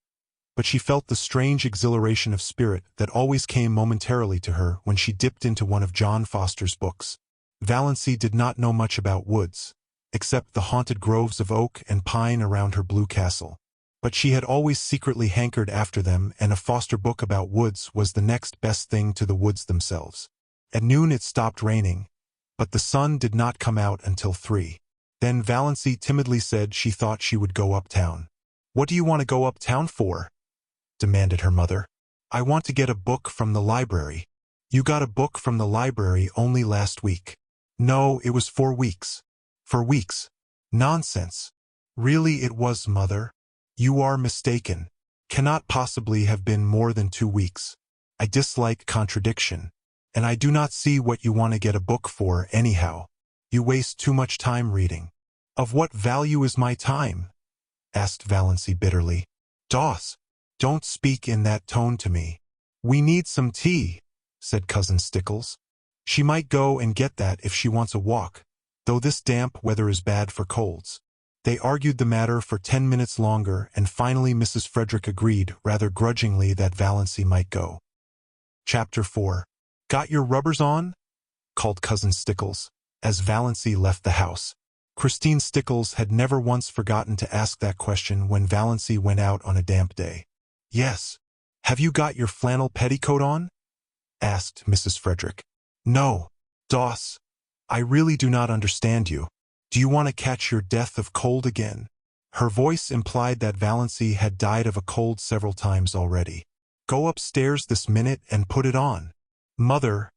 But she felt the strange exhilaration of spirit that always came momentarily to her when she dipped into one of John Foster's books. Valancy did not know much about woods, except the haunted groves of oak and pine around her blue castle. But she had always secretly hankered after them, and a Foster book about woods was the next best thing to the woods themselves. At noon it stopped raining, but the sun did not come out until 3. Then Valancy timidly said she thought she would go uptown. "What do you want to go uptown for?" demanded her mother. "I want to get a book from the library." "You got a book from the library only last week." "No, it was 4 weeks. 4 weeks. Nonsense." "Really it was, mother." "You are mistaken. Cannot possibly have been more than 2 weeks. I dislike contradiction. And I do not see what you want to get a book for anyhow. You waste too much time reading." "Of what value is my time?" asked Valancy bitterly. "Doss, don't speak in that tone to me." "We need some tea," said Cousin Stickles. "She might go and get that if she wants a walk, though this damp weather is bad for colds." They argued the matter for 10 minutes longer, and finally Mrs. Frederick agreed, rather grudgingly, that Valancy might go. Chapter 4. "Got your rubbers on?" called Cousin Stickles, as Valancy left the house. Christine Stickles had never once forgotten to ask that question when Valancy went out on a damp day. "Yes. Have you got your flannel petticoat on?" asked Mrs. Frederick. "No, Doss. I really do not understand you. Do you want to catch your death of cold again?" Her voice implied that Valancy had died of a cold several times already. "Go upstairs this minute and put it on." "Mother,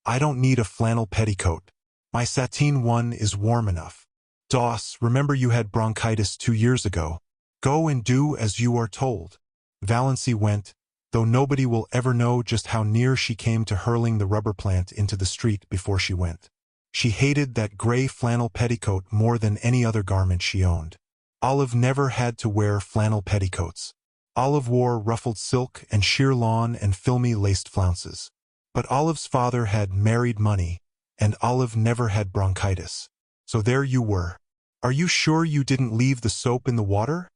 I don't need a flannel petticoat. My sateen one is warm enough." "Doss, remember you had bronchitis 2 years ago. Go and do as you are told." Valancy went, though nobody will ever know just how near she came to hurling the rubber plant into the street before she went. She hated that gray flannel petticoat more than any other garment she owned. Olive never had to wear flannel petticoats. Olive wore ruffled silk and sheer lawn and filmy laced flounces. But Olive's father had married money, and Olive never had bronchitis. So there you were. "Are you sure you didn't leave the soap in the water?"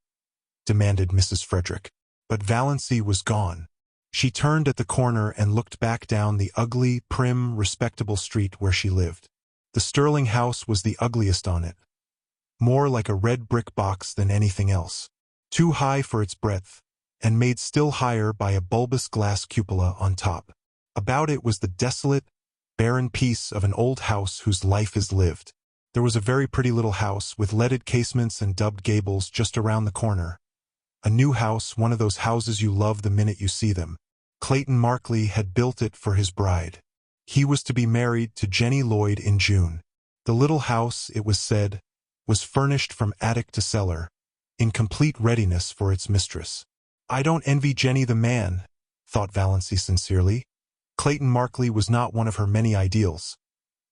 demanded Mrs. Frederick. But Valancy was gone. She turned at the corner and looked back down the ugly, prim, respectable street where she lived. The Stirling house was the ugliest on it, more like a red brick box than anything else, too high for its breadth, and made still higher by a bulbous glass cupola on top. About it was the desolate, barren piece of an old house whose life is lived. There was a very pretty little house with leaded casements and dubbed gables just around the corner. A new house, one of those houses you love the minute you see them. Clayton Markley had built it for his bride. He was to be married to Jenny Lloyd in June. The little house, it was said, was furnished from attic to cellar, in complete readiness for its mistress. "I don't envy Jenny the man," thought Valancy sincerely. Clayton Markley was not one of her many ideals.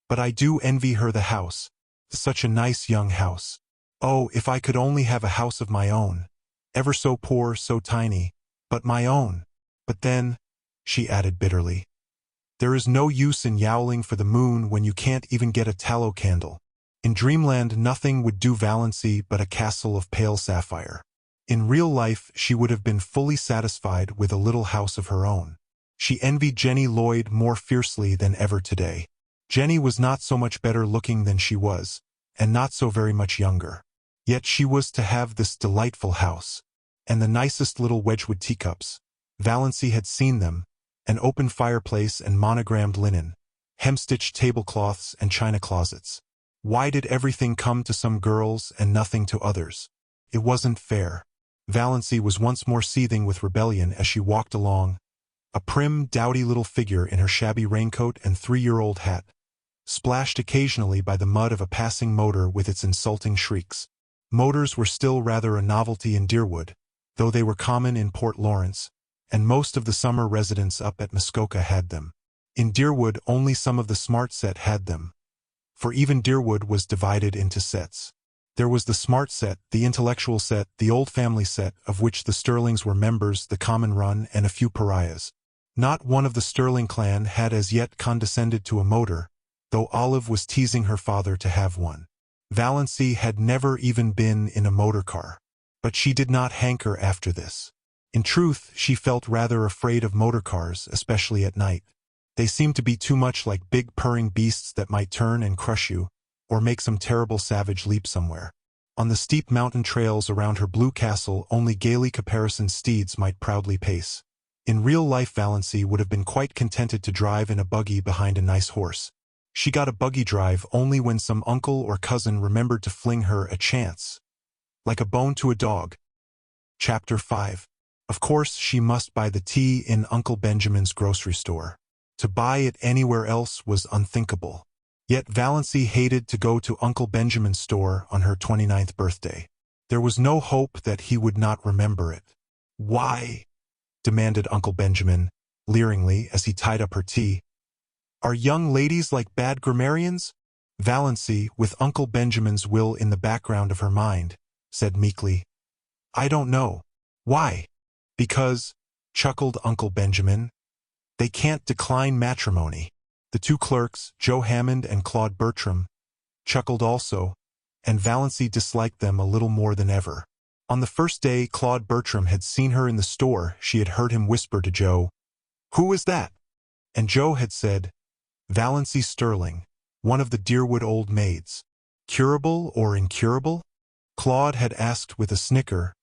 "But I do envy her the house. Such a nice young house. Oh, if I could only have a house of my own. Ever so poor, so tiny, but my own. But then," she added bitterly, "there is no use in yowling for the moon when you can't even get a tallow candle." In dreamland nothing would do Valancy but a castle of pale sapphire. In real life she would have been fully satisfied with a little house of her own. She envied Jenny Lloyd more fiercely than ever today. Jenny was not so much better looking than she was, and not so very much younger. Yet she was to have this delightful house, and the nicest little Wedgwood teacups. Valancy had seen them, an open fireplace and monogrammed linen, hem-stitched tablecloths and china closets. Why did everything come to some girls and nothing to others? It wasn't fair. Valancy was once more seething with rebellion as she walked along, a prim, dowdy little figure in her shabby raincoat and 3-year-old hat, splashed occasionally by the mud of a passing motor with its insulting shrieks. Motors were still rather a novelty in Deerwood, though they were common in Port Lawrence, and most of the summer residents up at Muskoka had them. In Deerwood only some of the smart set had them, for even Deerwood was divided into sets. There was the smart set, the intellectual set, the old family set, of which the Stirlings were members, the common run, and a few pariahs. Not one of the Stirling clan had as yet condescended to a motor, though Olive was teasing her father to have one. Valancy had never even been in a motor car. But she did not hanker after this. In truth, she felt rather afraid of motor cars, especially at night. They seemed to be too much like big purring beasts that might turn and crush you, or make some terrible savage leap somewhere. On the steep mountain trails around her blue castle only gaily caparisoned steeds might proudly pace. In real life Valancy would have been quite contented to drive in a buggy behind a nice horse. She got a buggy drive only when some uncle or cousin remembered to fling her a chance, like a bone to a dog. Chapter 5. Of course she must buy the tea in Uncle Benjamin's grocery store. To buy it anywhere else was unthinkable. Yet Valancy hated to go to Uncle Benjamin's store on her 29th birthday. There was no hope that he would not remember it. "Why?" demanded Uncle Benjamin, leeringly, as he tied up her tea. "Are young ladies like bad grammarians?" Valancy, with Uncle Benjamin's will in the background of her mind, said meekly, "I don't know." "Why?" "Because," chuckled Uncle Benjamin, "they can't decline matrimony." The two clerks, Joe Hammond and Claude Bertram, chuckled also, and Valancy disliked them a little more than ever. On the first day Claude Bertram had seen her in the store, she had heard him whisper to Joe, "Who is that?" And Joe had said, "Valancy Stirling, one of the Deerwood old maids." Curable or incurable? Claude had asked with a snicker,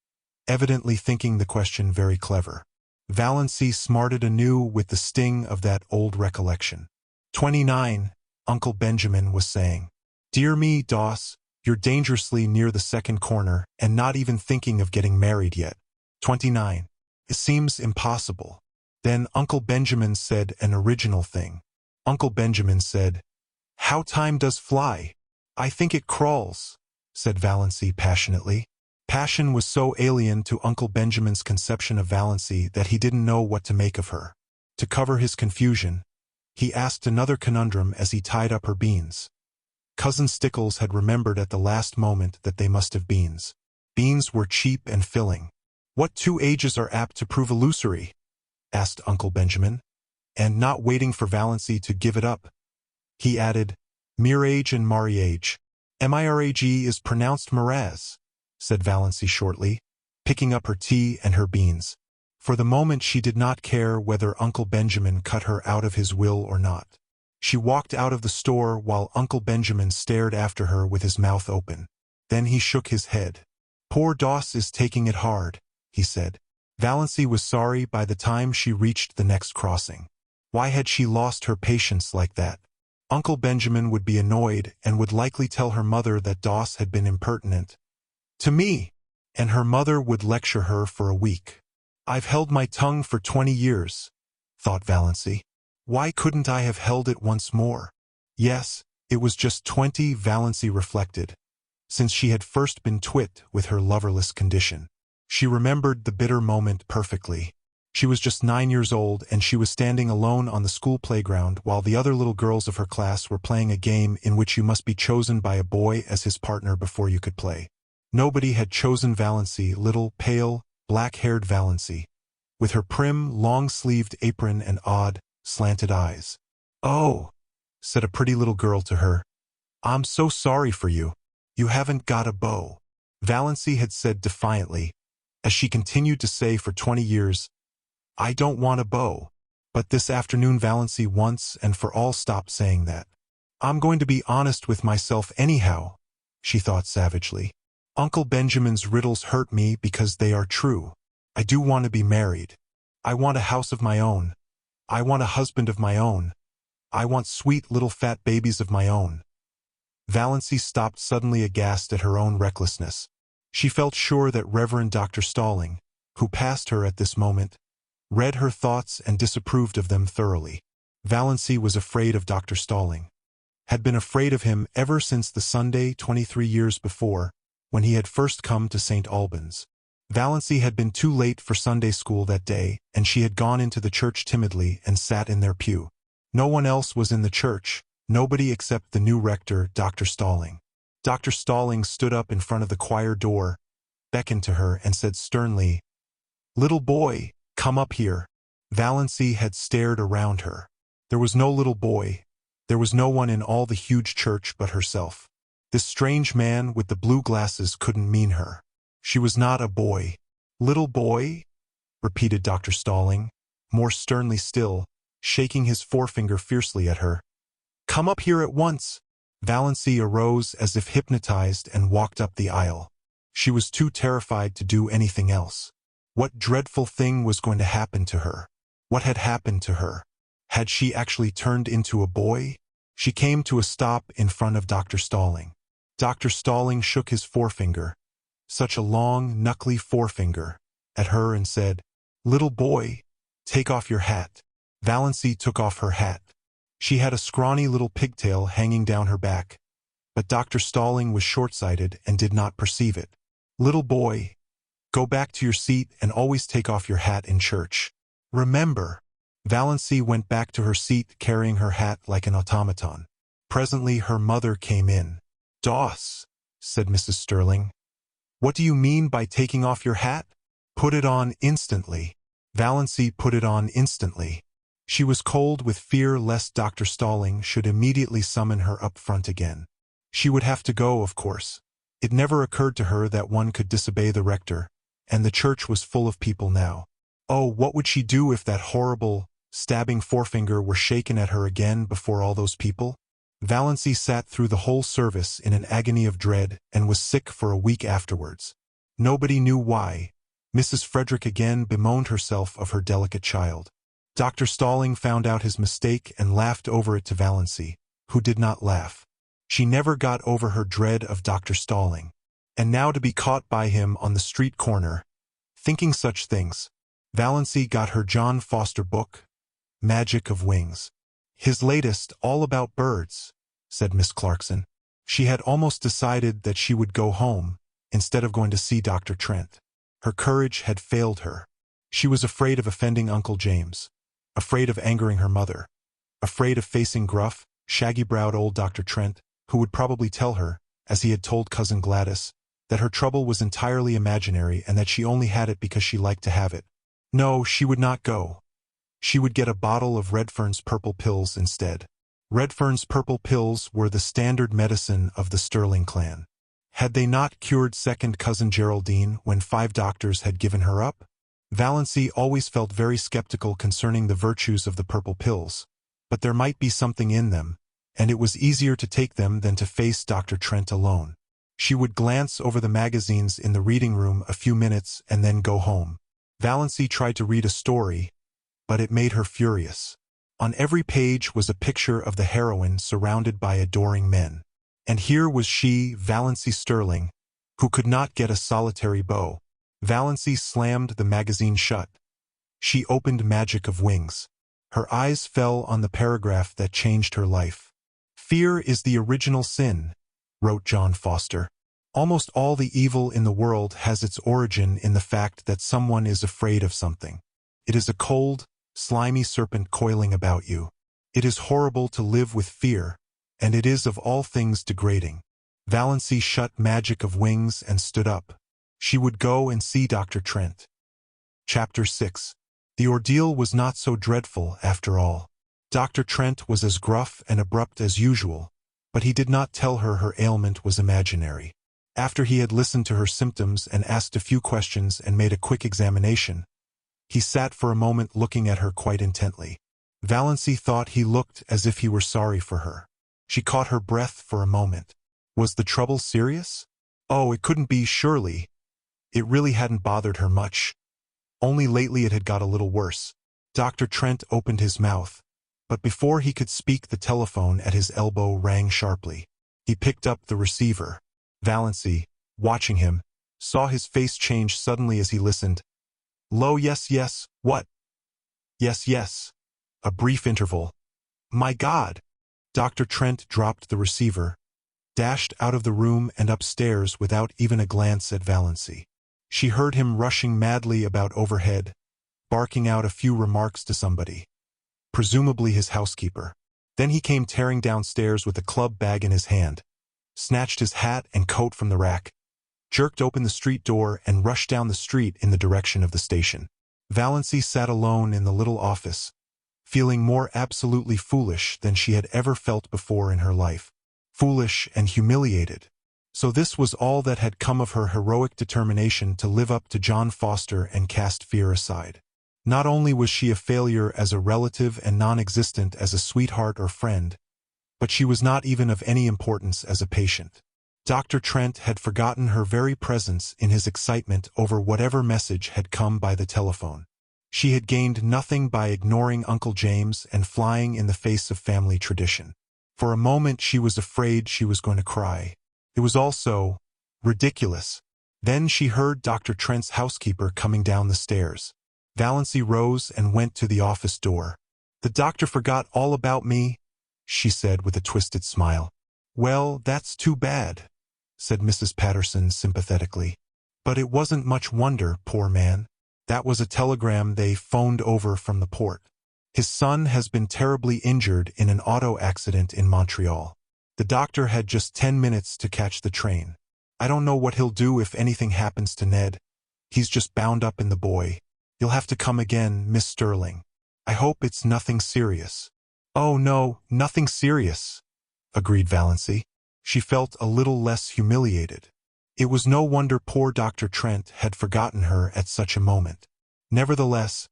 evidently thinking the question very clever. Valancy smarted anew with the sting of that old recollection. 29, Uncle Benjamin was saying. "Dear me, Doss, you're dangerously near the second corner and not even thinking of getting married yet." 29. It seems impossible. Then Uncle Benjamin said an original thing. Uncle Benjamin said, "How time does fly. I think it crawls," said Valancy passionately. Passion was so alien to Uncle Benjamin's conception of Valancy that he didn't know what to make of her. To cover his confusion, he asked another conundrum as he tied up her beans. Cousin Stickles had remembered at the last moment that they must have beans. Beans were cheap and filling. "What two ages are apt to prove illusory?" asked Uncle Benjamin. And not waiting for Valancy to give it up, he added, "Mirage and mariage." "Mirage is pronounced miraz," said Valancy shortly, picking up her tea and her beans. For the moment she did not care whether Uncle Benjamin cut her out of his will or not. She walked out of the store while Uncle Benjamin stared after her with his mouth open. Then he shook his head. "Poor Doss is taking it hard," he said. Valancy was sorry by the time she reached the next crossing. Why had she lost her patience like that? Uncle Benjamin would be annoyed and would likely tell her mother that Doss had been impertinent. "To me!" And her mother would lecture her for a week. "I've held my tongue for 20 years, thought Valancy. Why couldn't I have held it once more? Yes, it was just 20, Valancy reflected, since she had first been twit with her loverless condition. She remembered the bitter moment perfectly. She was just 9 years old, and she was standing alone on the school playground while the other little girls of her class were playing a game in which you must be chosen by a boy as his partner before you could play. Nobody had chosen Valancy, little, pale, black-haired Valancy, with her prim, long-sleeved apron and odd, slanted eyes. "Oh," said a pretty little girl to her, "I'm so sorry for you. You haven't got a beau." Valancy had said defiantly, as she continued to say for 20 years, "I don't want a beau." But this afternoon Valancy once and for all stopped saying that. "I'm going to be honest with myself anyhow," she thought savagely. "Uncle Benjamin's riddles hurt me because they are true. I do want to be married. I want a house of my own. I want a husband of my own. I want sweet little fat babies of my own." Valancy stopped suddenly aghast at her own recklessness. She felt sure that Reverend Dr. Stirling, who passed her at this moment, read her thoughts and disapproved of them thoroughly. Valancy was afraid of Dr. Stirling, had been afraid of him ever since the Sunday 23 years before, when he had first come to St. Albans. Valancy had been too late for Sunday school that day, and she had gone into the church timidly and sat in their pew. No one else was in the church, nobody except the new rector, Dr. Stirling. Dr. Stirling stood up in front of the choir door, beckoned to her, and said sternly, "Little boy, come up here." Valancy had stared around her. There was no little boy. There was no one in all the huge church but herself. This strange man with the blue glasses couldn't mean her. She was not a boy. "Little boy?" repeated Dr. Stirling, more sternly still, shaking his forefinger fiercely at her. "Come up here at once." Valancy arose as if hypnotized and walked up the aisle. She was too terrified to do anything else. What dreadful thing was going to happen to her? What had happened to her? Had she actually turned into a boy? She came to a stop in front of Dr. Stirling. Dr. Stirling shook his forefinger, such a long, knuckly forefinger, at her and said, "Little boy, take off your hat." Valancy took off her hat. She had a scrawny little pigtail hanging down her back, but Dr. Stirling was short-sighted and did not perceive it. "Little boy, go back to your seat and always take off your hat in church. Remember." Valancy went back to her seat carrying her hat like an automaton. Presently her mother came in. "Doss," said Mrs. Stirling, "what do you mean by taking off your hat?" "Put it on instantly." Valancy put it on instantly. She was cold with fear lest Dr. Stirling should immediately summon her up front again. She would have to go, of course. It never occurred to her that one could disobey the rector, and the church was full of people now. Oh, what would she do if that horrible, stabbing forefinger were shaken at her again before all those people? Valancy sat through the whole service in an agony of dread and was sick for a week afterwards. Nobody knew why. Mrs. Frederick again bemoaned herself of her delicate child. Dr. Stirling found out his mistake and laughed over it to Valancy, who did not laugh. She never got over her dread of Dr. Stirling. And now to be caught by him on the street corner, thinking such things. Valancy got her John Foster book, Magic of Wings. His latest, all about birds, said Miss Clarkson. She had almost decided that she would go home, instead of going to see Dr. Trent. Her courage had failed her. She was afraid of offending Uncle James, afraid of angering her mother, afraid of facing gruff, shaggy-browed old Dr. Trent, who would probably tell her, as he had told Cousin Gladys, that her trouble was entirely imaginary and that she only had it because she liked to have it. No, she would not go. She would get a bottle of Redfern's purple pills instead. Redfern's purple pills were the standard medicine of the Stirling clan. Had they not cured second cousin Geraldine when 5 doctors had given her up? Valancy always felt very skeptical concerning the virtues of the purple pills, but there might be something in them, and it was easier to take them than to face Dr. Trent alone. She would glance over the magazines in the reading room a few minutes and then go home. Valancy tried to read a story, but it made her furious. On every page was a picture of the heroine surrounded by adoring men. And here was she, Valancy Stirling, who could not get a solitary beau. Valancy slammed the magazine shut. She opened Magic of Wings. Her eyes fell on the paragraph that changed her life. "Fear is the original sin," wrote John Foster. "Almost all the evil in the world has its origin in the fact that someone is afraid of something. It is a cold, slimy serpent coiling about you. It is horrible to live with fear, and it is of all things degrading." Valancy shut Magic of Wings and stood up. She would go and see Dr. Trent. Chapter 6. The ordeal was not so dreadful after all. Dr. Trent was as gruff and abrupt as usual, but he did not tell her her ailment was imaginary. After he had listened to her symptoms and asked a few questions and made a quick examination, he sat for a moment looking at her quite intently. Valancy thought he looked as if he were sorry for her. She caught her breath for a moment. Was the trouble serious? Oh, it couldn't be, surely. It really hadn't bothered her much. Only lately it had got a little worse. Dr. Trent opened his mouth, but before he could speak the telephone at his elbow rang sharply. He picked up the receiver. Valancy, watching him, saw his face change suddenly as he listened. "Lo, yes, yes, what?" "Yes, yes." A brief interval. "My God!" Dr. Trent dropped the receiver, dashed out of the room and upstairs without even a glance at Valancy. She heard him rushing madly about overhead, barking out a few remarks to somebody, presumably his housekeeper. Then he came tearing downstairs with a club bag in his hand, snatched his hat and coat from the rack, jerked open the street door and rushed down the street in the direction of the station. Valancy sat alone in the little office, feeling more absolutely foolish than she had ever felt before in her life. Foolish and humiliated. So this was all that had come of her heroic determination to live up to John Foster and cast fear aside. Not only was she a failure as a relative and non-existent as a sweetheart or friend, but she was not even of any importance as a patient. Dr. Trent had forgotten her very presence in his excitement over whatever message had come by the telephone. She had gained nothing by ignoring Uncle James and flying in the face of family tradition. For a moment she was afraid she was going to cry. It was all so ridiculous. Then she heard Dr. Trent's housekeeper coming down the stairs. Valancy rose and went to the office door. "The doctor forgot all about me," she said with a twisted smile. "Well, that's too bad," said Mrs. Patterson sympathetically. "But it wasn't much wonder, poor man. That was a telegram they phoned over from the port. His son has been terribly injured in an auto accident in Montreal. The doctor had just 10 minutes to catch the train. I don't know what he'll do if anything happens to Ned. He's just bound up in the boy. You'll have to come again, Miss Stirling. I hope it's nothing serious." "Oh no, nothing serious," agreed Valancy. She felt a little less humiliated. It was no wonder poor Dr. Trent had forgotten her at such a moment. Nevertheless,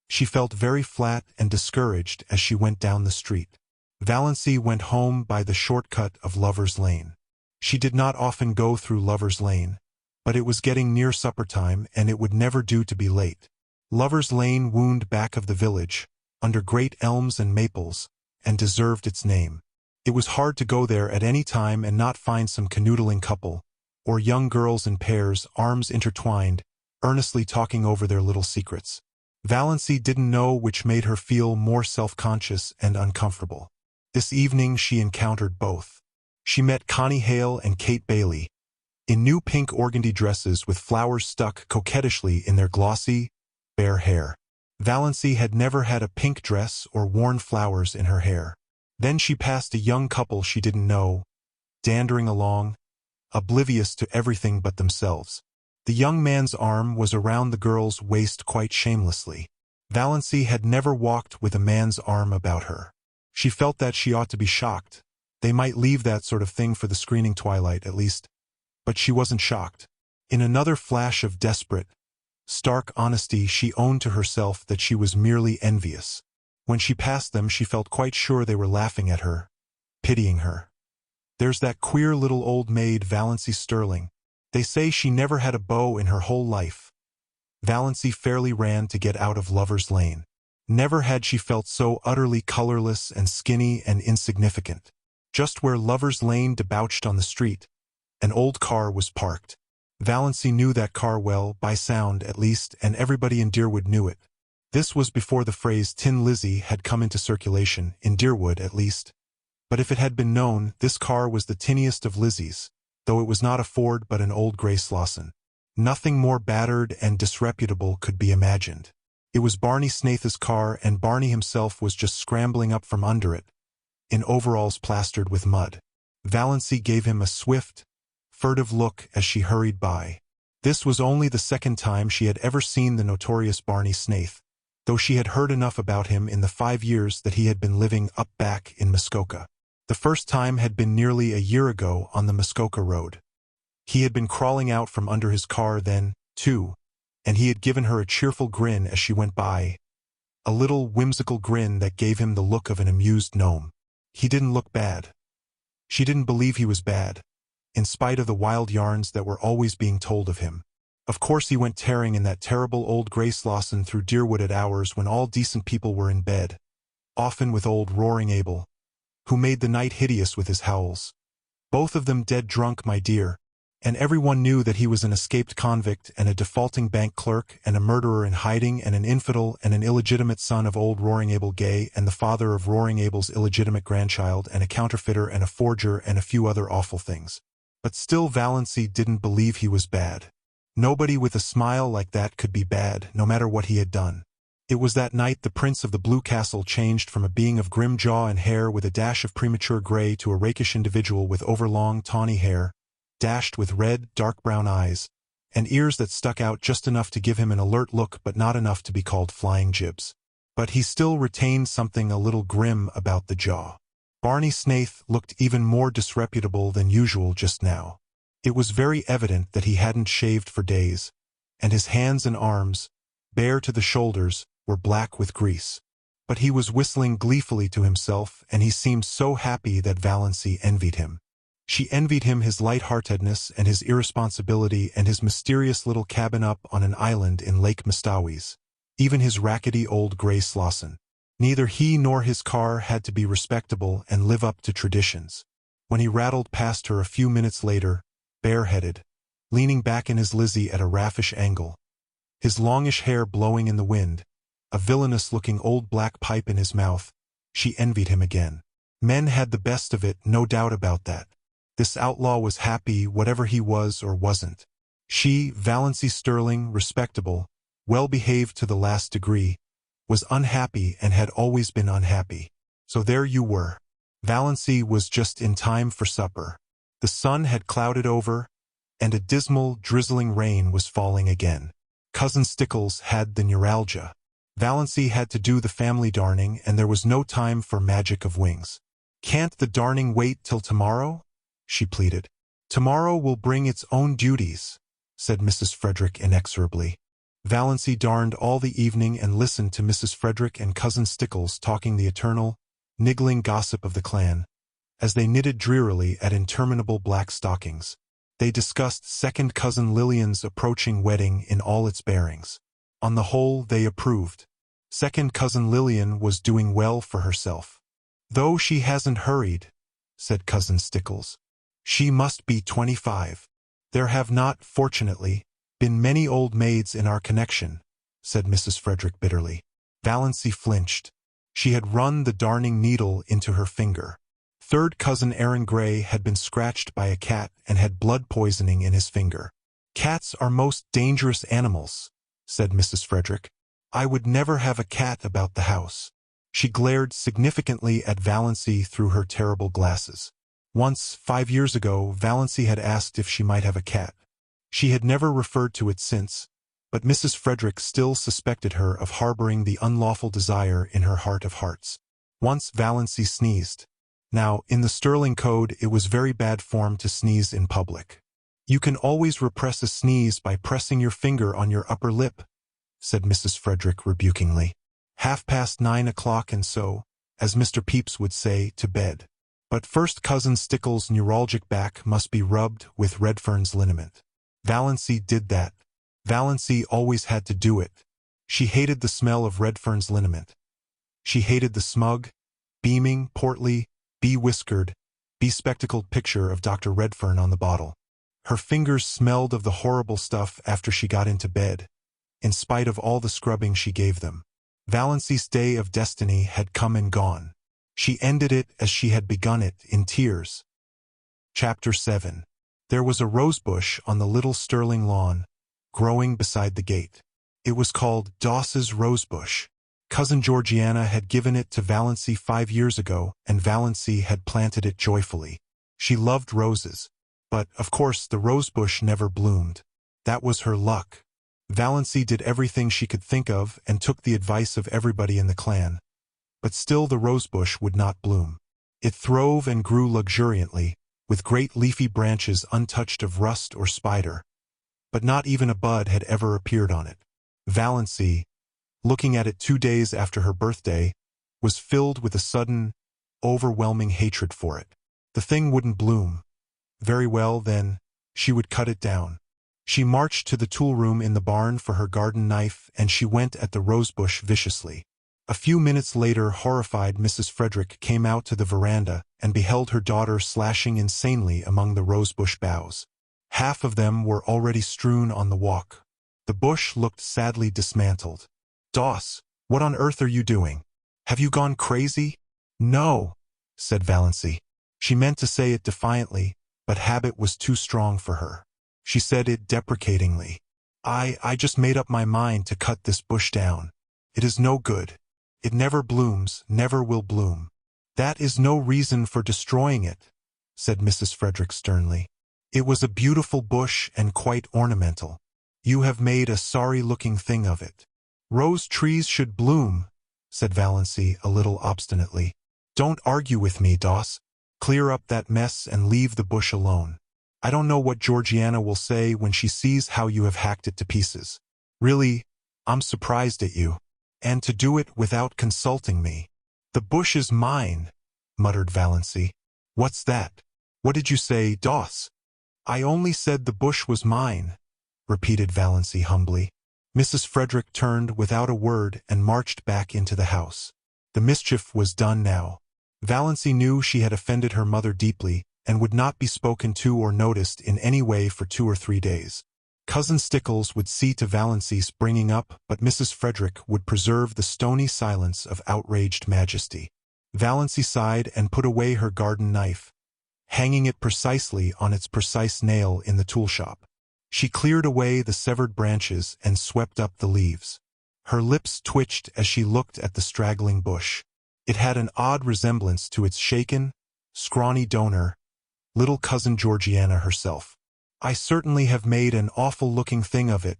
she felt very flat and discouraged as she went down the street. Valancy went home by the shortcut of Lover's Lane. She did not often go through Lover's Lane, but it was getting near supper time and it would never do to be late. Lover's Lane wound back of the village, under great elms and maples, and deserved its name. It was hard to go there at any time and not find some canoodling couple, or young girls in pairs, arms intertwined, earnestly talking over their little secrets. Valancy didn't know which made her feel more self-conscious and uncomfortable. This evening she encountered both. She met Connie Hale and Kate Bailey, in new pink organdy dresses with flowers stuck coquettishly in their glossy, bare hair. Valancy had never had a pink dress or worn flowers in her hair. Then she passed a young couple she didn't know, dandering along, oblivious to everything but themselves. The young man's arm was around the girl's waist quite shamelessly. Valancy had never walked with a man's arm about her. She felt that she ought to be shocked. They might leave that sort of thing for the screening twilight, at least. But she wasn't shocked. In another flash of desperate, stark honesty, she owned to herself that she was merely envious. When she passed them, she felt quite sure they were laughing at her, pitying her. There's that queer little old maid, Valancy Stirling. They say she never had a beau in her whole life. Valancy fairly ran to get out of Lover's Lane. Never had she felt so utterly colorless and skinny and insignificant. Just where Lover's Lane debouched on the street, an old car was parked. Valancy knew that car well, by sound at least, and everybody in Deerwood knew it. This was before the phrase Tin Lizzie had come into circulation, in Deerwood at least. But if it had been known, this car was the tinniest of Lizzies, though it was not a Ford but an old gray Slauson. Nothing more battered and disreputable could be imagined. It was Barney Snaith's car, and Barney himself was just scrambling up from under it, in overalls plastered with mud. Valancy gave him a swift, furtive look as she hurried by. This was only the second time she had ever seen the notorious Barney Snaith, though she had heard enough about him in the 5 years that he had been living up back in Muskoka. The first time had been nearly a year ago on the Muskoka Road. He had been crawling out from under his car then, too, and he had given her a cheerful grin as she went by, a little whimsical grin that gave him the look of an amused gnome. He didn't look bad. She didn't believe he was bad, in spite of the wild yarns that were always being told of him. Of course he went tearing in that terrible old gray Slauson through Deerwood at hours when all decent people were in bed, often with old Roaring Abel, who made the night hideous with his howls. Both of them dead drunk, my dear, and everyone knew that he was an escaped convict and a defaulting bank clerk and a murderer in hiding and an infidel and an illegitimate son of old Roaring Abel Gay and the father of Roaring Abel's illegitimate grandchild and a counterfeiter and a forger and a few other awful things. But still Valancy didn't believe he was bad. Nobody with a smile like that could be bad, no matter what he had done. It was that night the Prince of the Blue Castle changed from a being of grim jaw and hair with a dash of premature gray to a rakish individual with overlong, tawny hair, dashed with red, dark brown eyes, and ears that stuck out just enough to give him an alert look but not enough to be called flying jibs. But he still retained something a little grim about the jaw. Barney Snaith looked even more disreputable than usual just now. It was very evident that he hadn't shaved for days, and his hands and arms, bare to the shoulders, were black with grease. But he was whistling gleefully to himself, and he seemed so happy that Valancy envied him. She envied him his light-heartedness and his irresponsibility and his mysterious little cabin up on an island in Lake Mistawis, even his rackety old gray Slauson. Neither he nor his car had to be respectable and live up to traditions. When he rattled past her a few minutes later, bareheaded, leaning back in his Lizzie at a raffish angle, his longish hair blowing in the wind, a villainous-looking old black pipe in his mouth, she envied him again. Men had the best of it, no doubt about that. This outlaw was happy, whatever he was or wasn't. She, Valancy Stirling, respectable, well-behaved to the last degree, was unhappy and had always been unhappy. So there you were. Valancy was just in time for supper. The sun had clouded over, and a dismal, drizzling rain was falling again. Cousin Stickles had the neuralgia. Valancy had to do the family darning, and there was no time for magic of wings. "Can't the darning wait till tomorrow?" she pleaded. "Tomorrow will bring its own duties," said Mrs. Frederick inexorably. Valancy darned all the evening and listened to Mrs. Frederick and Cousin Stickles talking the eternal, niggling gossip of the clan, as they knitted drearily at interminable black stockings. They discussed second cousin Lillian's approaching wedding in all its bearings. On the whole, they approved. Second cousin Lillian was doing well for herself. "Though she hasn't hurried," said Cousin Stickles. "She must be 25. There have not, fortunately, been many old maids in our connection," said Mrs. Frederick bitterly. Valancy flinched. She had run the darning needle into her finger. Third cousin Aaron Gray had been scratched by a cat and had blood poisoning in his finger. "Cats are most dangerous animals," said Mrs. Frederick. "I would never have a cat about the house." She glared significantly at Valancy through her terrible glasses. Once, 5 years ago, Valancy had asked if she might have a cat. She had never referred to it since, but Mrs. Frederick still suspected her of harboring the unlawful desire in her heart of hearts. Once Valancy sneezed. Now, in the Stirling Code, it was very bad form to sneeze in public. "You can always repress a sneeze by pressing your finger on your upper lip," said Mrs. Frederick rebukingly. 9:30 and so, as Mr. Pepys would say, to bed. But first cousin Stickles' neuralgic back must be rubbed with Redfern's liniment. Valancy did that. Valancy always had to do it. She hated the smell of Redfern's liniment. She hated the smug, beaming, portly, be-whiskered, be-spectacled picture of Dr. Redfern on the bottle. Her fingers smelled of the horrible stuff after she got into bed, in spite of all the scrubbing she gave them. Valancy's day of destiny had come and gone. She ended it as she had begun it, in tears. Chapter 7. There was a rosebush on the little Stirling lawn, growing beside the gate. It was called Doss's rosebush. Cousin Georgiana had given it to Valancy 5 years ago, and Valancy had planted it joyfully. She loved roses, but, of course, the rosebush never bloomed. That was her luck. Valancy did everything she could think of and took the advice of everybody in the clan. But still the rosebush would not bloom. It throve and grew luxuriantly, with great leafy branches untouched of rust or spider, but not even a bud had ever appeared on it. Valancy, looking at it 2 days after her birthday, was filled with a sudden, overwhelming hatred for it. The thing wouldn't bloom. Very well, then, she would cut it down. She marched to the tool-room in the barn for her garden knife, and she went at the rosebush viciously. A few minutes later, horrified Mrs. Frederick came out to the veranda and beheld her daughter slashing insanely among the rosebush boughs. Half of them were already strewn on the walk. The bush looked sadly dismantled. "Doss, what on earth are you doing? Have you gone crazy?" "No," said Valancy. She meant to say it defiantly, but habit was too strong for her. She said it deprecatingly. I just made up my mind to cut this bush down. It is no good. It never blooms, never will bloom." "That is no reason for destroying it," said Mrs. Frederick sternly. "It was a beautiful bush and quite ornamental. You have made a sorry-looking thing of it." "Rose trees should bloom," said Valancy a little obstinately. "Don't argue with me, Doss. Clear up that mess and leave the bush alone. I don't know what Georgiana will say when she sees how you have hacked it to pieces. Really, I'm surprised at you. And to do it without consulting me." "The bush is mine," muttered Valancy. "What's that? What did you say, Doss?" "I only said the bush was mine," repeated Valancy humbly. Mrs. Frederick turned without a word and marched back into the house. The mischief was done now. Valancy knew she had offended her mother deeply and would not be spoken to or noticed in any way for 2 or 3 days. Cousin Stickles would see to Valancy's bringing up, but Mrs. Frederick would preserve the stony silence of outraged majesty. Valancy sighed and put away her garden knife, hanging it precisely on its precise nail in the tool shop. She cleared away the severed branches and swept up the leaves. Her lips twitched as she looked at the straggling bush. It had an odd resemblance to its shaken, scrawny donor, little cousin Georgiana herself. "I certainly have made an awful-looking thing of it,"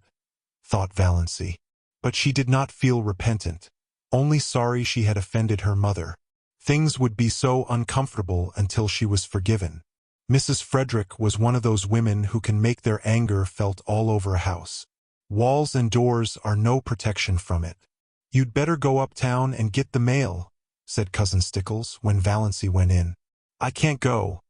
thought Valancy. But she did not feel repentant, only sorry she had offended her mother. Things would be so uncomfortable until she was forgiven. Mrs. Frederick was one of those women who can make their anger felt all over a house. Walls and doors are no protection from it. "You'd better go uptown and get the mail," said Cousin Stickles when Valancy went in. "I can't go.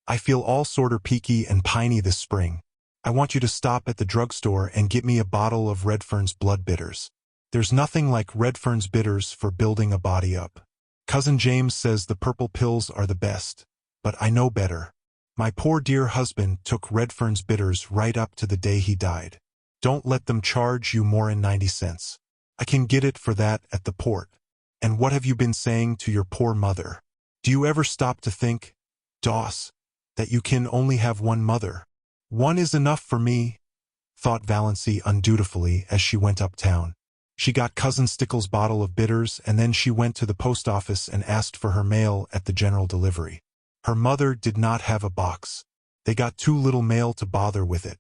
I feel all sorter peaky and piney this spring. I want you to stop at the drugstore and get me a bottle of Redfern's blood bitters. There's nothing like Redfern's bitters for building a body up. Cousin James says the purple pills are the best, but I know better. My poor dear husband took Redfern's bitters right up to the day he died. Don't let them charge you more'n 90 cents. I can get it for that at the port. And what have you been saying to your poor mother? Do you ever stop to think, Doss, that you can only have one mother?" "One is enough for me," thought Valancy undutifully as she went uptown. She got Cousin Stickles' bottle of bitters, and then she went to the post office and asked for her mail at the general delivery. Her mother did not have a box. They got too little mail to bother with it.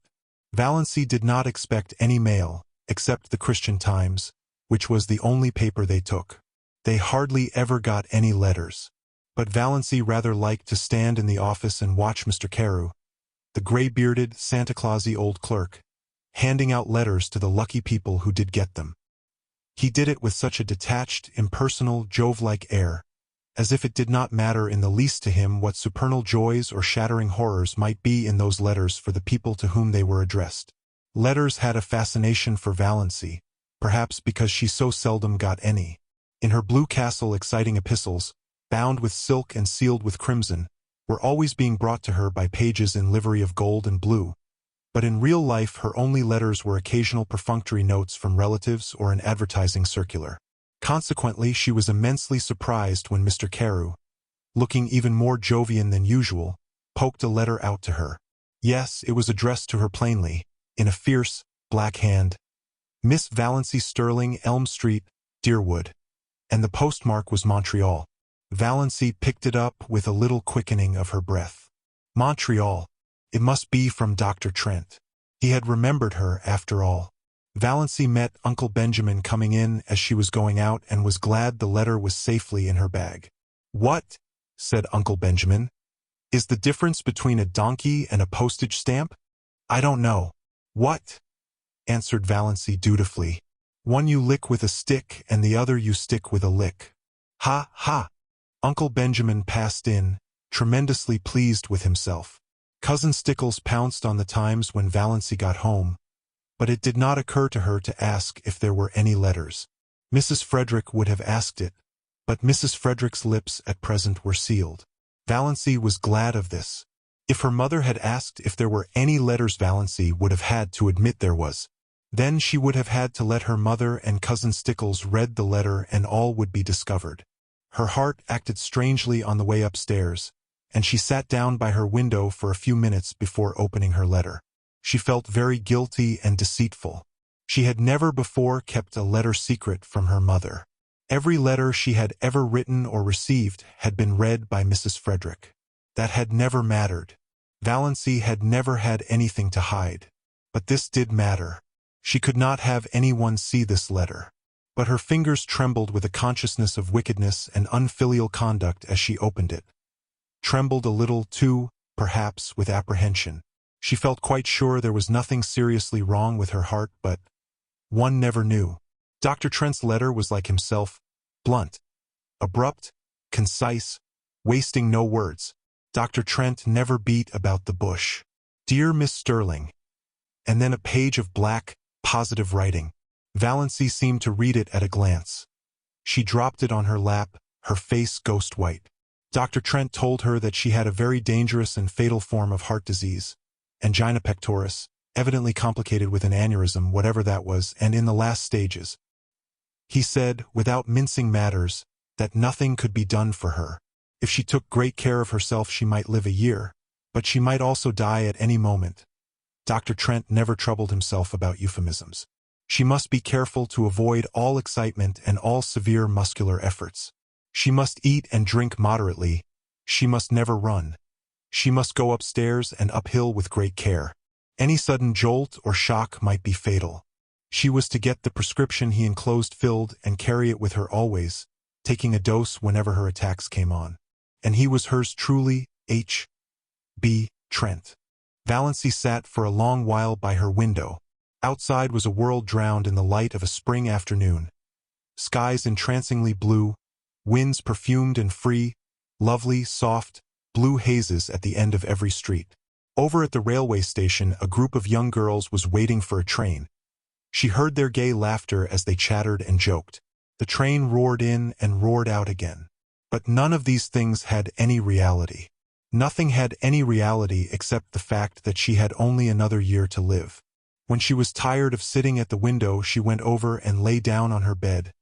Valancy did not expect any mail, except the Christian Times, which was the only paper they took. They hardly ever got any letters. But Valancy rather liked to stand in the office and watch Mr. Carew, the gray-bearded, Santa Clausy old clerk, handing out letters to the lucky people who did get them. He did it with such a detached, impersonal, Jove-like air, as if it did not matter in the least to him what supernal joys or shattering horrors might be in those letters for the people to whom they were addressed. Letters had a fascination for Valancy, perhaps because she so seldom got any. In her Blue Castle exciting epistles, bound with silk and sealed with crimson, were always being brought to her by pages in livery of gold and blue. But in real life her only letters were occasional perfunctory notes from relatives or an advertising circular. Consequently, she was immensely surprised when Mr. Carew, looking even more Jovian than usual, poked a letter out to her. Yes, it was addressed to her plainly, in a fierce, black hand. Miss Valancy Stirling, Elm Street, Deerwood. And the postmark was Montreal. Valancy picked it up with a little quickening of her breath. Montreal. It must be from Dr. Trent. He had remembered her, after all. Valancy met Uncle Benjamin coming in as she was going out and was glad the letter was safely in her bag. "What," said Uncle Benjamin, "is the difference between a donkey and a postage stamp?" "I don't know." "What?" answered Valancy dutifully. "One you lick with a stick and the other you stick with a lick." "Ha, ha!" Uncle Benjamin passed in, tremendously pleased with himself. Cousin Stickles pounced on the Times when Valancy got home, but it did not occur to her to ask if there were any letters. Mrs. Frederick would have asked it, but Mrs. Frederick's lips at present were sealed. Valancy was glad of this. If her mother had asked if there were any letters, Valancy would have had to admit there was. Then she would have had to let her mother and Cousin Stickles read the letter and all would be discovered. Her heart acted strangely on the way upstairs, and she sat down by her window for a few minutes before opening her letter. She felt very guilty and deceitful. She had never before kept a letter secret from her mother. Every letter she had ever written or received had been read by Mrs. Frederick. That had never mattered. Valancy had never had anything to hide. But this did matter. She could not have anyone see this letter. But her fingers trembled with a consciousness of wickedness and unfilial conduct as she opened it. Trembled a little, too, perhaps, with apprehension. She felt quite sure there was nothing seriously wrong with her heart, but one never knew. Dr. Trent's letter was like himself, blunt, abrupt, concise, wasting no words. Dr. Trent never beat about the bush. "Dear Miss Stirling," and then a page of black, positive writing. Valancy seemed to read it at a glance. She dropped it on her lap, her face ghost-white. Dr. Trent told her that she had a very dangerous and fatal form of heart disease, angina pectoris, evidently complicated with an aneurysm, whatever that was, and in the last stages. He said, without mincing matters, that nothing could be done for her. If she took great care of herself she might live a year, but she might also die at any moment. Dr. Trent never troubled himself about euphemisms. She must be careful to avoid all excitement and all severe muscular efforts. She must eat and drink moderately. She must never run. She must go upstairs and uphill with great care. Any sudden jolt or shock might be fatal. She was to get the prescription he enclosed filled and carry it with her always, taking a dose whenever her attacks came on. And he was hers truly, H. B. Trent. Valancy sat for a long while by her window. Outside was a world drowned in the light of a spring afternoon. Skies entrancingly blue, winds perfumed and free, lovely, soft, blue hazes at the end of every street. Over at the railway station, a group of young girls was waiting for a train. She heard their gay laughter as they chattered and joked. The train roared in and roared out again. But none of these things had any reality. Nothing had any reality except the fact that she had only another year to live. When she was tired of sitting at the window, she went over and lay down on her bed,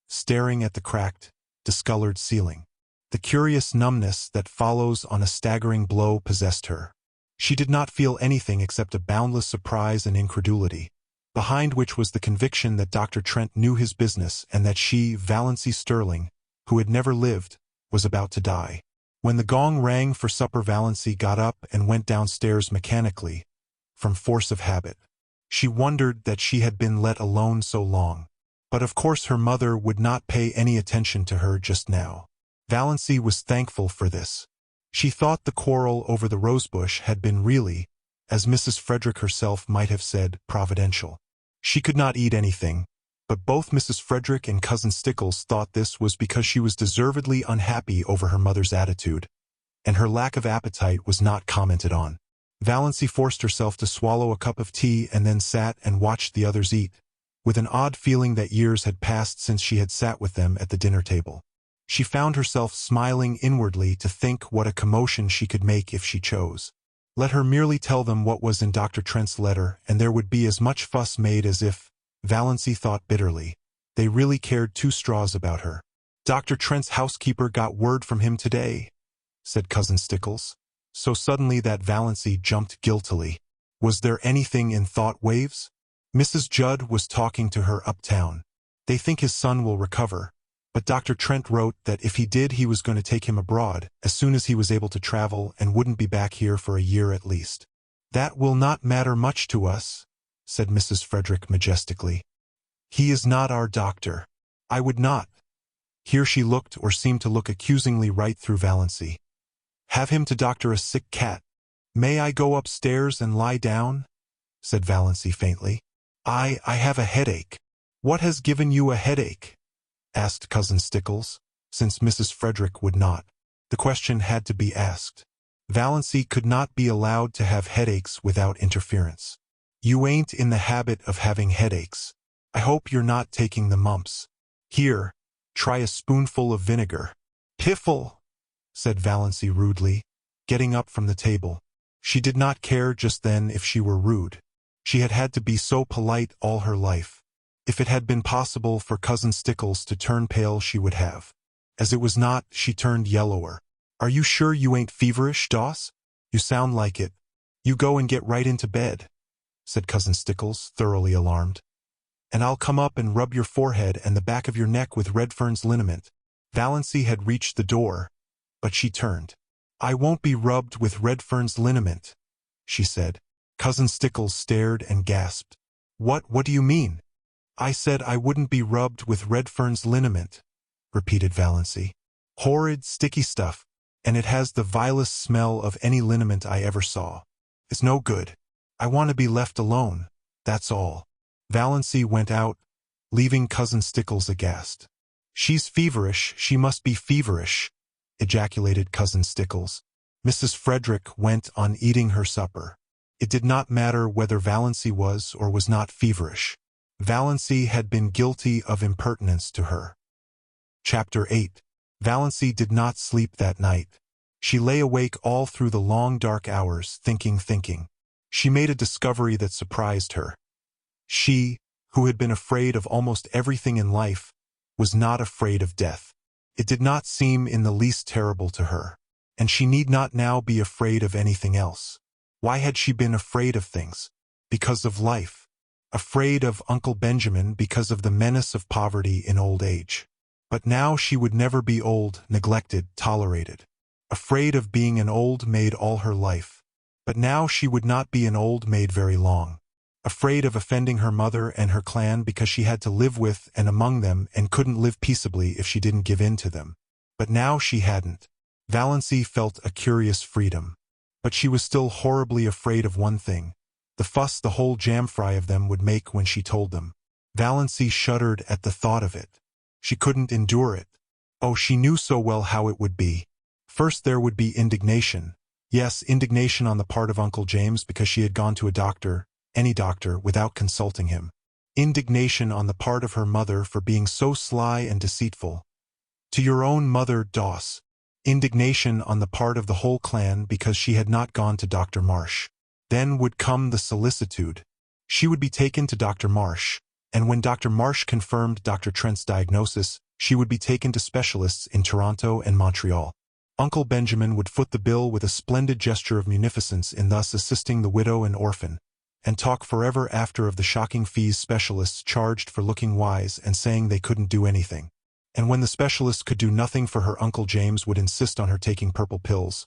staring at the cracked, discolored ceiling. The curious numbness that follows on a staggering blow possessed her. She did not feel anything except a boundless surprise and incredulity, behind which was the conviction that Dr. Trent knew his business and that she, Valancy Stirling, who had never lived, was about to die. When the gong rang for supper, Valancy got up and went downstairs mechanically, from force of habit. She wondered that she had been let alone so long. But of course her mother would not pay any attention to her just now. Valancy was thankful for this. She thought the quarrel over the rosebush had been really, as Mrs. Frederick herself might have said, providential. She could not eat anything, but both Mrs. Frederick and Cousin Stickles thought this was because she was deservedly unhappy over her mother's attitude, and her lack of appetite was not commented on. Valancy forced herself to swallow a cup of tea and then sat and watched the others eat, with an odd feeling that years had passed since she had sat with them at the dinner table. She found herself smiling inwardly to think what a commotion she could make if she chose. Let her merely tell them what was in Dr. Trent's letter, and there would be as much fuss made as if, Valancy thought bitterly, they really cared two straws about her. Dr. Trent's housekeeper got word from him today, said Cousin Stickles, so suddenly that Valancy jumped guiltily. Was there anything in thought waves? Mrs. Judd was talking to her uptown. They think his son will recover, but Dr. Trent wrote that if he did, he was going to take him abroad as soon as he was able to travel and wouldn't be back here for a year at least. That will not matter much to us, said Mrs. Frederick majestically. He is not our doctor. I would not. Here she looked or seemed to look accusingly right through Valancy. Have him to doctor a sick cat. May I go upstairs and lie down? Said Valancy faintly. I have a headache. What has given you a headache? Asked Cousin Stickles, since Mrs. Frederick would not. The question had to be asked. Valancy could not be allowed to have headaches without interference. You ain't in the habit of having headaches. I hope you're not taking the mumps. Here, try a spoonful of vinegar. Piffle, said Valancy rudely, getting up from the table. She did not care just then if she were rude. She had had to be so polite all her life. If it had been possible for Cousin Stickles to turn pale, she would have. As it was not, she turned yellower. Are you sure you ain't feverish, Doss? You sound like it. You go and get right into bed, said Cousin Stickles, thoroughly alarmed. And I'll come up and rub your forehead and the back of your neck with Redfern's liniment. Valancy had reached the door, but she turned. I won't be rubbed with Redfern's liniment, she said. Cousin Stickles stared and gasped. What do you mean? I said I wouldn't be rubbed with Redfern's liniment, repeated Valancy. Horrid, sticky stuff, and it has the vilest smell of any liniment I ever saw. It's no good. I want to be left alone, that's all. Valancy went out, leaving Cousin Stickles aghast. She's feverish, she must be feverish, ejaculated Cousin Stickles. Mrs. Frederick went on eating her supper. It did not matter whether Valancy was or was not feverish. Valancy had been guilty of impertinence to her. Chapter 8. Valancy did not sleep that night. She lay awake all through the long dark hours, thinking. She made a discovery that surprised her. She, who had been afraid of almost everything in life, was not afraid of death. It did not seem in the least terrible to her, and she need not now be afraid of anything else. Why had she been afraid of things? Because of life. Afraid of Uncle Benjamin because of the menace of poverty in old age. But now she would never be old, neglected, tolerated. Afraid of being an old maid all her life. But now she would not be an old maid very long. Afraid of offending her mother and her clan because she had to live with and among them and couldn't live peaceably if she didn't give in to them. But now she hadn't. Valancy felt a curious freedom. But she was still horribly afraid of one thing: the fuss the whole jam-fry of them would make when she told them. Valancy shuddered at the thought of it. She couldn't endure it. Oh, she knew so well how it would be. First there would be indignation. Yes, indignation on the part of Uncle James because she had gone to a doctor, any doctor, without consulting him. Indignation on the part of her mother for being so sly and deceitful. To your own mother, Doss. Indignation on the part of the whole clan because she had not gone to Dr. Marsh. Then would come the solicitude. She would be taken to Dr. Marsh, and when Dr. Marsh confirmed Dr. Trent's diagnosis, she would be taken to specialists in Toronto and Montreal. Uncle Benjamin would foot the bill with a splendid gesture of munificence in thus assisting the widow and orphan, and talk forever after of the shocking fees specialists charged for looking wise and saying they couldn't do anything. And when the specialists could do nothing for her, Uncle James would insist on her taking purple pills.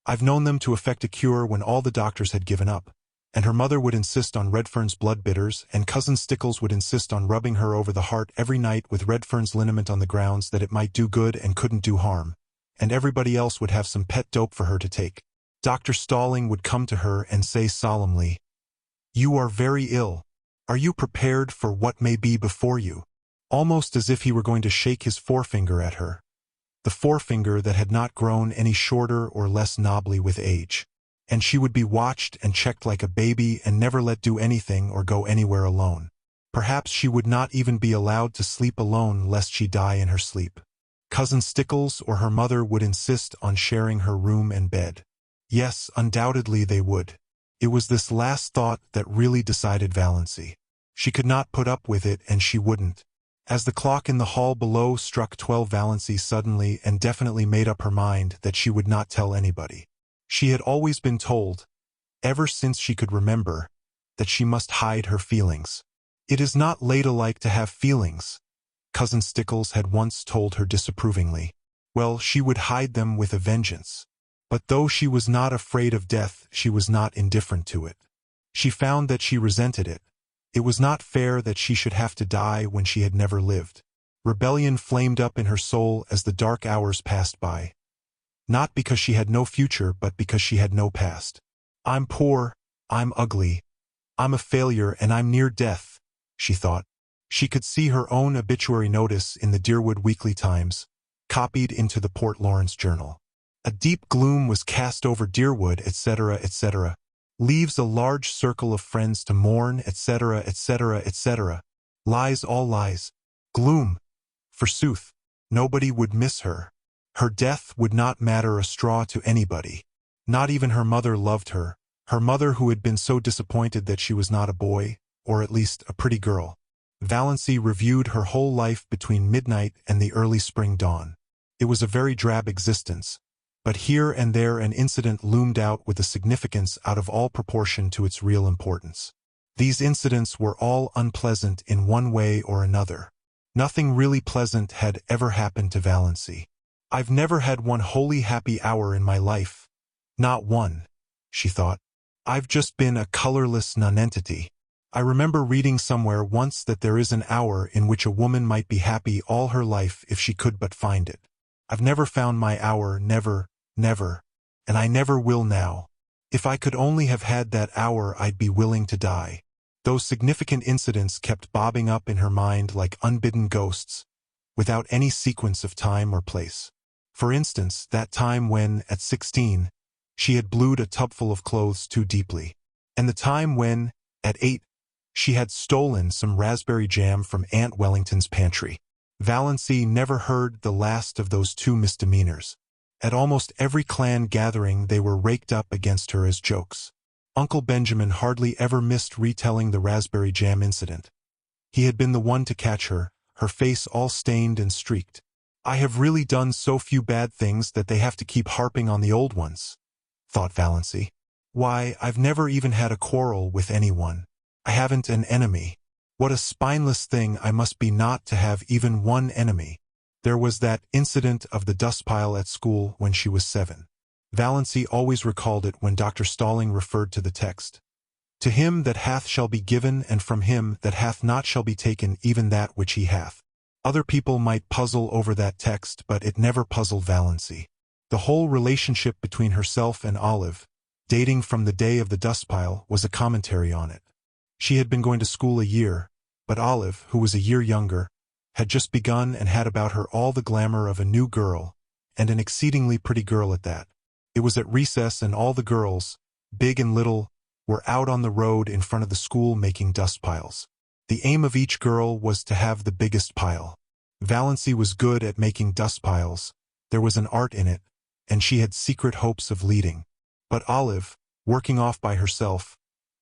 I've known them to effect a cure when all the doctors had given up. And her mother would insist on Redfern's blood bitters, and Cousin Stickles would insist on rubbing her over the heart every night with Redfern's liniment on the grounds that it might do good and couldn't do harm. And everybody else would have some pet dope for her to take. Dr. Stirling would come to her and say solemnly, "You are very ill. Are you prepared for what may be before you?" Almost as if he were going to shake his forefinger at her. The forefinger that had not grown any shorter or less knobbly with age. And she would be watched and checked like a baby and never let do anything or go anywhere alone. Perhaps she would not even be allowed to sleep alone lest she die in her sleep. Cousin Stickles or her mother would insist on sharing her room and bed. Yes, undoubtedly they would. It was this last thought that really decided Valancy. She could not put up with it, and she wouldn't. As the clock in the hall below struck 12, Valancy suddenly and definitely made up her mind that she would not tell anybody. She had always been told, ever since she could remember, that she must hide her feelings. "It is not ladylike to have feelings," Cousin Stickles had once told her disapprovingly. Well, she would hide them with a vengeance. But though she was not afraid of death, she was not indifferent to it. She found that she resented it. It was not fair that she should have to die when she had never lived. Rebellion flamed up in her soul as the dark hours passed by. Not because she had no future, but because she had no past. "I'm poor, I'm ugly, I'm a failure, and I'm near death," she thought. She could see her own obituary notice in the Deerwood Weekly Times, copied into the Port Lawrence Journal. A deep gloom was cast over Deerwood, etc., etc. Leaves a large circle of friends to mourn, etc., etc., etc. Lies, all lies. Gloom. Forsooth, nobody would miss her. Her death would not matter a straw to anybody. Not even her mother loved her mother who had been so disappointed that she was not a boy, or at least a pretty girl. Valancy reviewed her whole life between midnight and the early spring dawn. It was a very drab existence, but here and there an incident loomed out with a significance out of all proportion to its real importance. These incidents were all unpleasant in one way or another. Nothing really pleasant had ever happened to Valancy. "I've never had one wholly happy hour in my life. Not one," she thought. "I've just been a colorless nonentity. I remember reading somewhere once that there is an hour in which a woman might be happy all her life if she could but find it. I've never found my hour, never, never, and I never will now. If I could only have had that hour, I'd be willing to die." Those significant incidents kept bobbing up in her mind like unbidden ghosts, without any sequence of time or place. For instance, that time when, at 16, she had blued a tubful of clothes too deeply. And the time when, at 8, she had stolen some raspberry jam from Aunt Wellington's pantry. Valancy never heard the last of those two misdemeanors. At almost every clan gathering they were raked up against her as jokes. Uncle Benjamin hardly ever missed retelling the raspberry jam incident. He had been the one to catch her face all stained and streaked. "I have really done so few bad things that they have to keep harping on the old ones," thought Valancy. "Why, I've never even had a quarrel with anyone. I haven't an enemy. What a spineless thing I must be not to have even one enemy." There was that incident of the dust pile at school when she was 7. Valancy always recalled it when Dr. Stirling referred to the text. "To him that hath shall be given, and from him that hath not shall be taken even that which he hath." Other people might puzzle over that text, but it never puzzled Valancy. The whole relationship between herself and Olive, dating from the day of the dust pile, was a commentary on it. She had been going to school a year, but Olive, who was a year younger, had just begun and had about her all the glamour of a new girl, and an exceedingly pretty girl at that. It was at recess and all the girls, big and little, were out on the road in front of the school making dust piles. The aim of each girl was to have the biggest pile. Valancy was good at making dust piles, there was an art in it, and she had secret hopes of leading. But Olive, working off by herself,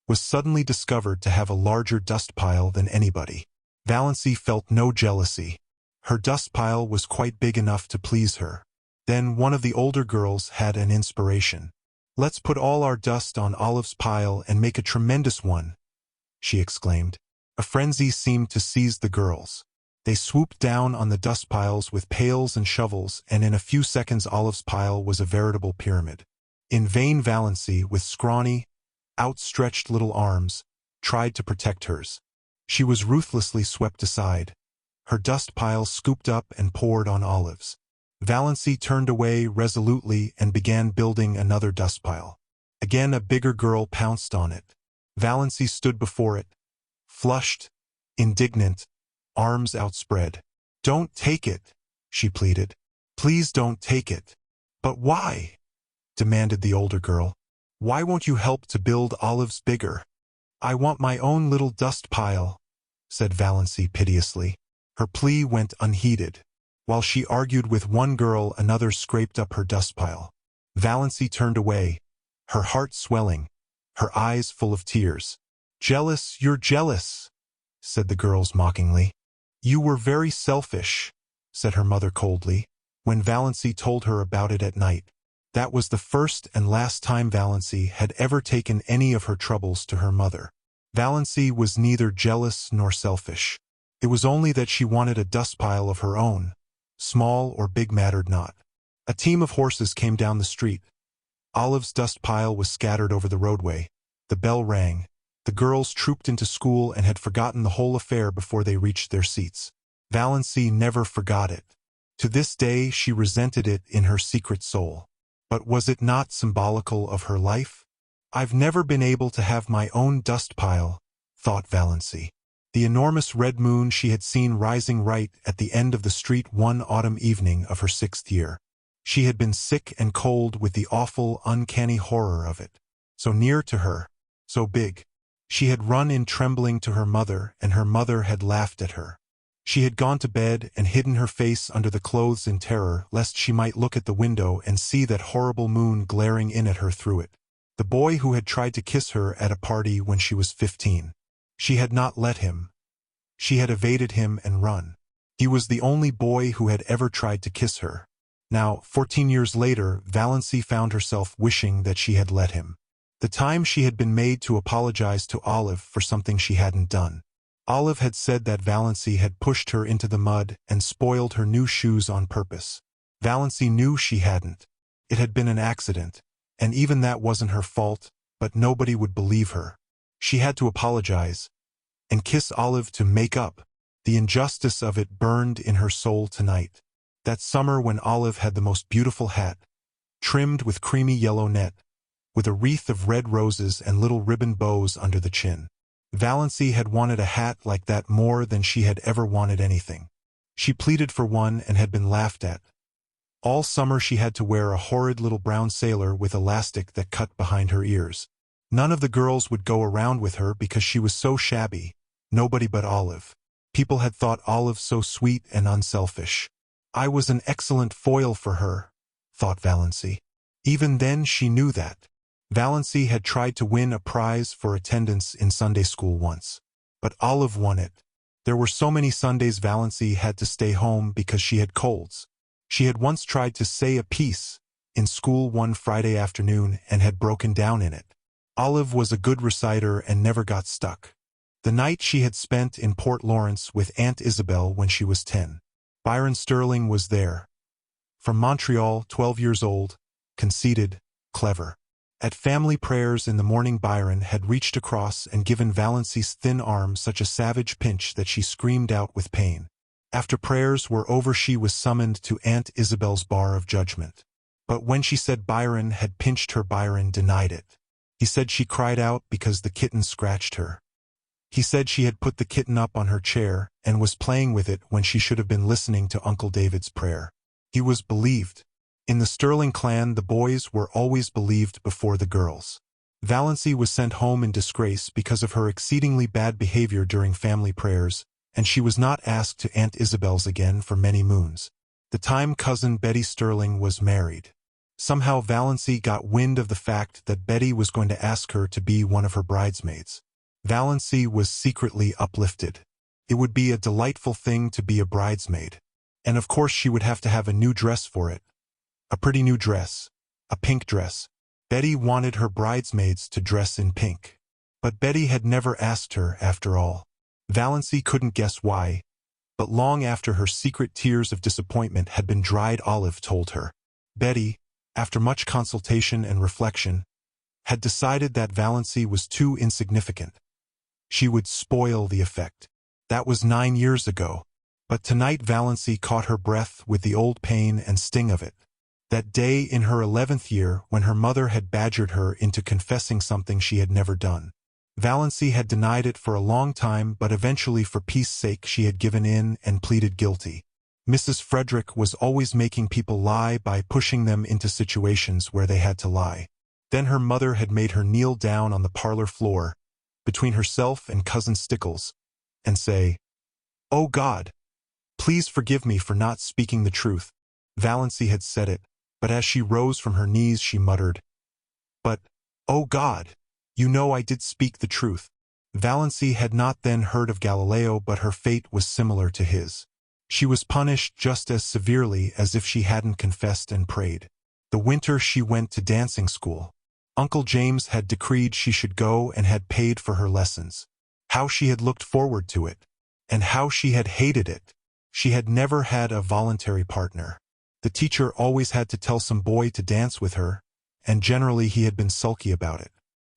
was suddenly discovered to have a larger dust pile than anybody. Valancy felt no jealousy. Her dust pile was quite big enough to please her. Then one of the older girls had an inspiration. "Let's put all our dust on Olive's pile and make a tremendous one," she exclaimed. A frenzy seemed to seize the girls. They swooped down on the dust piles with pails and shovels, and in a few seconds Olive's pile was a veritable pyramid. In vain Valancy, with scrawny, outstretched little arms, tried to protect hers. She was ruthlessly swept aside. Her dust pile scooped up and poured on Olive's. Valancy turned away resolutely and began building another dust pile. Again a bigger girl pounced on it. Valancy stood before it, flushed, indignant, arms outspread. "Don't take it," she pleaded. "Please don't take it." "But why?" demanded the older girl. "Why won't you help to build Olive's bigger?" "I want my own little dust pile," said Valancy piteously. Her plea went unheeded. While she argued with one girl, another scraped up her dust pile. Valancy turned away, her heart swelling, her eyes full of tears. "Jealous, you're jealous," said the girls mockingly. "You were very selfish," said her mother coldly, when Valancy told her about it at night. That was the first and last time Valancy had ever taken any of her troubles to her mother. Valancy was neither jealous nor selfish. It was only that she wanted a dust pile of her own. Small or big mattered not. A team of horses came down the street. Olive's dust pile was scattered over the roadway. The bell rang. The girls trooped into school and had forgotten the whole affair before they reached their seats. Valancy never forgot it. To this day she resented it in her secret soul. But was it not symbolical of her life? "I've never been able to have my own dust pile," thought Valancy. The enormous red moon she had seen rising right at the end of the street one autumn evening of her 6th year. She had been sick and cold with the awful, uncanny horror of it. So near to her, so big. She had run in trembling to her mother, and her mother had laughed at her. She had gone to bed and hidden her face under the clothes in terror lest she might look at the window and see that horrible moon glaring in at her through it. The boy who had tried to kiss her at a party when she was 15. She had not let him. She had evaded him and run. He was the only boy who had ever tried to kiss her. Now, 14 years later, Valancy found herself wishing that she had let him. The time she had been made to apologize to Olive for something she hadn't done. Olive had said that Valancy had pushed her into the mud and spoiled her new shoes on purpose. Valancy knew she hadn't. It had been an accident, and even that wasn't her fault, but nobody would believe her. She had to apologize and kiss Olive to make up. The injustice of it burned in her soul tonight. That summer when Olive had the most beautiful hat, trimmed with creamy yellow net, with a wreath of red roses and little ribbon bows under the chin. Valancy had wanted a hat like that more than she had ever wanted anything. She pleaded for one and had been laughed at. All summer she had to wear a horrid little brown sailor with elastic that cut behind her ears. None of the girls would go around with her because she was so shabby, nobody but Olive. People had thought Olive so sweet and unselfish. I was an excellent foil for her, thought Valancy. Even then she knew that. Valancy had tried to win a prize for attendance in Sunday school once. But Olive won it. There were so many Sundays Valancy had to stay home because she had colds. She had once tried to say a piece in school one Friday afternoon and had broken down in it. Olive was a good reciter and never got stuck. The night she had spent in Port Lawrence with Aunt Isabel when she was 10. Byron Stirling was there. From Montreal, 12 years old, conceited, clever. At family prayers in the morning Byron had reached across and given Valancy's thin arm such a savage pinch that she screamed out with pain. After prayers were over she was summoned to Aunt Isabel's bar of judgment. But when she said Byron had pinched her, Byron denied it. He said she cried out because the kitten scratched her. He said she had put the kitten up on her chair and was playing with it when she should have been listening to Uncle David's prayer. He was believed. In the Stirling clan, the boys were always believed before the girls. Valancy was sent home in disgrace because of her exceedingly bad behavior during family prayers, and she was not asked to Aunt Isabel's again for many moons. The time cousin Betty Stirling was married. Somehow Valancy got wind of the fact that Betty was going to ask her to be one of her bridesmaids. Valancy was secretly uplifted. It would be a delightful thing to be a bridesmaid. And of course she would have to have a new dress for it. A pretty new dress. A pink dress. Betty wanted her bridesmaids to dress in pink. But Betty had never asked her, after all. Valancy couldn't guess why, but long after her secret tears of disappointment had been dried, Olive told her. Betty, after much consultation and reflection, had decided that Valancy was too insignificant. She would spoil the effect. That was 9 years ago. But tonight Valancy caught her breath with the old pain and sting of it. That day in her 11th year when her mother had badgered her into confessing something she had never done. Valancy had denied it for a long time, but eventually for peace sake she had given in and pleaded guilty. Mrs. Frederick was always making people lie by pushing them into situations where they had to lie. Then her mother had made her kneel down on the parlor floor, between herself and Cousin Stickles, and say, "Oh God, please forgive me for not speaking the truth." Valancy had said it, but as she rose from her knees she muttered, "But, oh God, you know I did speak the truth." Valancy had not then heard of Galileo, but her fate was similar to his. She was punished just as severely as if she hadn't confessed and prayed. The winter she went to dancing school. Uncle James had decreed she should go and had paid for her lessons. How she had looked forward to it, and how she had hated it. She had never had a voluntary partner. The teacher always had to tell some boy to dance with her, and generally he had been sulky about it.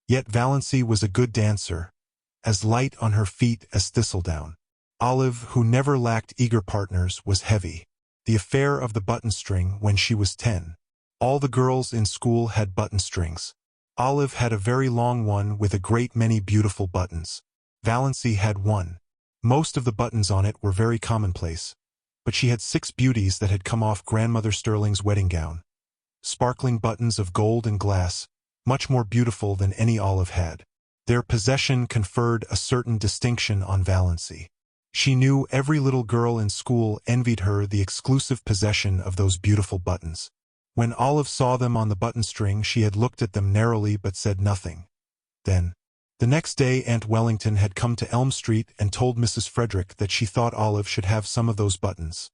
Yet Valancy was a good dancer, as light on her feet as thistledown. Olive, who never lacked eager partners, was heavy. The affair of the button string when she was 10. All the girls in school had button strings. Olive had a very long one with a great many beautiful buttons. Valancy had one. Most of the buttons on it were very commonplace, but she had 6 beauties that had come off Grandmother Stirling's wedding gown. Sparkling buttons of gold and glass, much more beautiful than any Olive had. Their possession conferred a certain distinction on Valancy. She knew every little girl in school envied her the exclusive possession of those beautiful buttons. When Olive saw them on the button string, she had looked at them narrowly but said nothing. Then, the next day Aunt Wellington had come to Elm Street and told Mrs. Frederick that she thought Olive should have some of those buttons.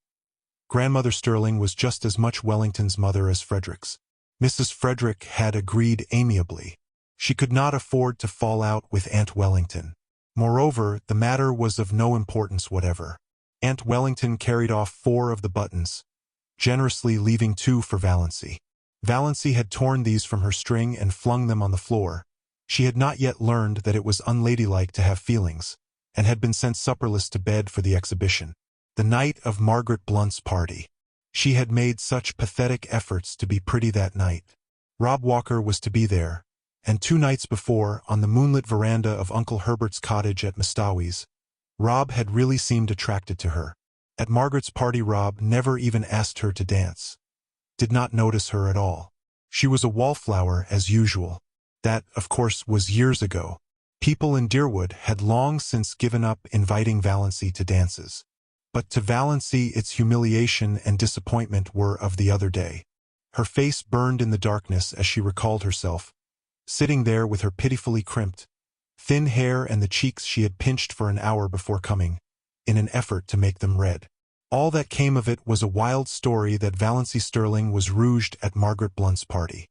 Grandmother Stirling was just as much Wellington's mother as Frederick's. Mrs. Frederick had agreed amiably. She could not afford to fall out with Aunt Wellington. Moreover, the matter was of no importance whatever. Aunt Wellington carried off 4 of the buttons, generously leaving 2 for Valancy. Valancy had torn these from her string and flung them on the floor. She had not yet learned that it was unladylike to have feelings, and had been sent supperless to bed for the exhibition. The night of Margaret Blunt's party. She had made such pathetic efforts to be pretty that night. Rob Walker was to be there, and 2 nights before, on the moonlit veranda of Uncle Herbert's cottage at Mistawey's, Rob had really seemed attracted to her. At Margaret's party Rob never even asked her to dance. Did not notice her at all. She was a wallflower as usual. That, of course, was years ago. People in Deerwood had long since given up inviting Valancy to dances. But to Valancy its humiliation and disappointment were of the other day. Her face burned in the darkness as she recalled herself, sitting there with her pitifully crimped, thin hair and the cheeks she had pinched for an hour before coming, in an effort to make them red. All that came of it was a wild story that Valancy Stirling was rouged at Margaret Blunt's party.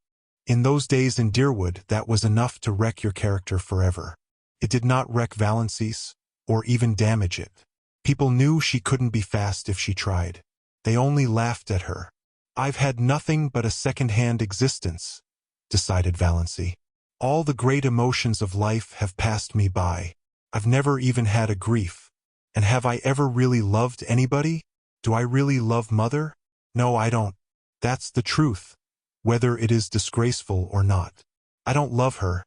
In those days in Deerwood, that was enough to wreck your character forever. It did not wreck Valancy's, or even damage it. People knew she couldn't be fast if she tried. They only laughed at her. "I've had nothing but a second-hand existence," decided Valancy. "All the great emotions of life have passed me by. I've never even had a grief. And have I ever really loved anybody? Do I really love Mother? No, I don't. That's the truth. whether it is disgraceful or not. I don't love her.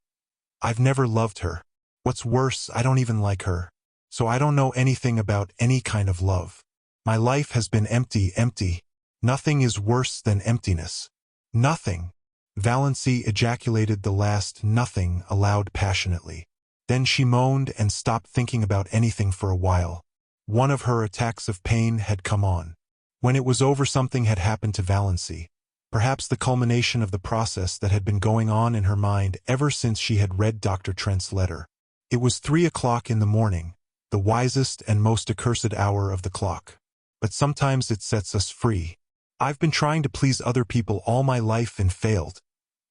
I've never loved her. What's worse, I don't even like her. So I don't know anything about any kind of love. My life has been empty. Nothing is worse than emptiness. Nothing. Valancy ejaculated the last nothing aloud passionately. Then she moaned and stopped thinking about anything for a while. One of her attacks of pain had come on. When it was over, something had happened to Valancy. Perhaps the culmination of the process that had been going on in her mind ever since she had read Dr. Trent's letter. It was 3 o'clock in the morning, the wisest and most accursed hour of the clock. But sometimes it sets us free. I've been trying to please other people all my life and failed,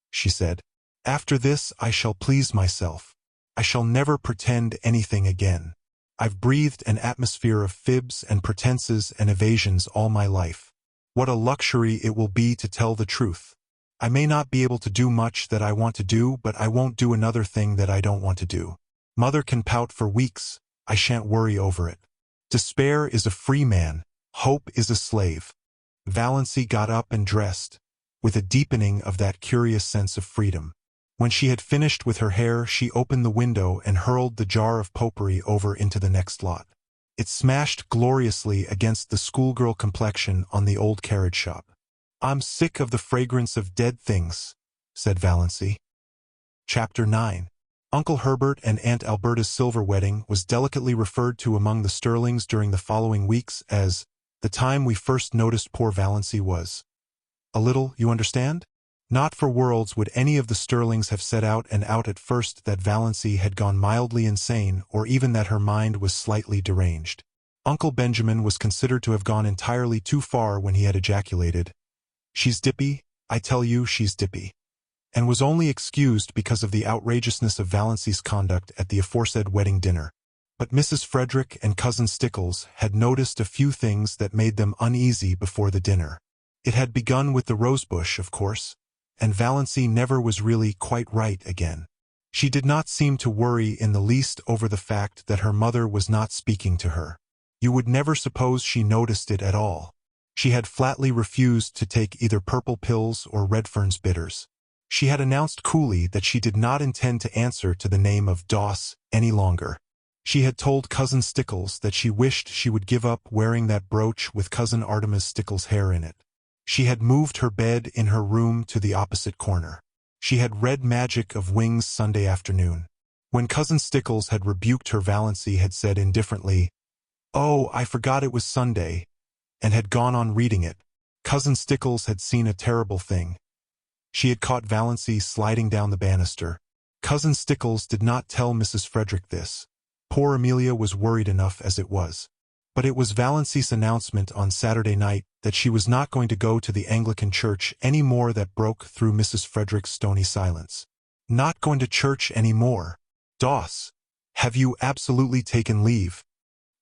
she said. After this I shall please myself. I shall never pretend anything again. I've breathed an atmosphere of fibs and pretenses and evasions all my life. What a luxury it will be to tell the truth. I may not be able to do much that I want to do, but I won't do another thing that I don't want to do. Mother can pout for weeks. I shan't worry over it. Despair is a free man. Hope is a slave. Valancy got up and dressed, with a deepening of that curious sense of freedom. When she had finished with her hair, she opened the window and hurled the jar of potpourri over into the next lot. It smashed gloriously against the schoolgirl complexion on the old carriage shop. I'm sick of the fragrance of dead things, said Valancy. Chapter 9. Uncle Herbert and Aunt Alberta's silver wedding was delicately referred to among the Stirlings during the following weeks as the time we first noticed poor Valancy was. A little, you understand? Not for worlds would any of the Stirlings have set out at first that Valancy had gone mildly insane or even that her mind was slightly deranged. Uncle Benjamin was considered to have gone entirely too far when he had ejaculated, "She's dippy, I tell you she's dippy," and was only excused because of the outrageousness of Valancy's conduct at the aforesaid wedding dinner. But Mrs. Frederick and Cousin Stickles had noticed a few things that made them uneasy before the dinner. It had begun with the rosebush, of course, and Valancy never was really quite right again. She did not seem to worry in the least over the fact that her mother was not speaking to her. You would never suppose she noticed it at all. She had flatly refused to take either purple pills or Redfern's bitters. She had announced coolly that she did not intend to answer to the name of Doss any longer. She had told Cousin Stickles that she wished she would give up wearing that brooch with Cousin Artemis Stickles' hair in it. She had moved her bed in her room to the opposite corner. She had read Magic of Wings Sunday afternoon. When Cousin Stickles had rebuked her, Valancy had said indifferently, "Oh, I forgot it was Sunday," and had gone on reading it. Cousin Stickles had seen a terrible thing. She had caught Valancy sliding down the banister. Cousin Stickles did not tell Mrs. Frederick this. Poor Amelia was worried enough as it was. But it was Valancy's announcement on Saturday night that she was not going to go to the Anglican church any more that broke through Mrs. Frederick's stony silence. Not going to church any more? Doss, have you absolutely taken leave?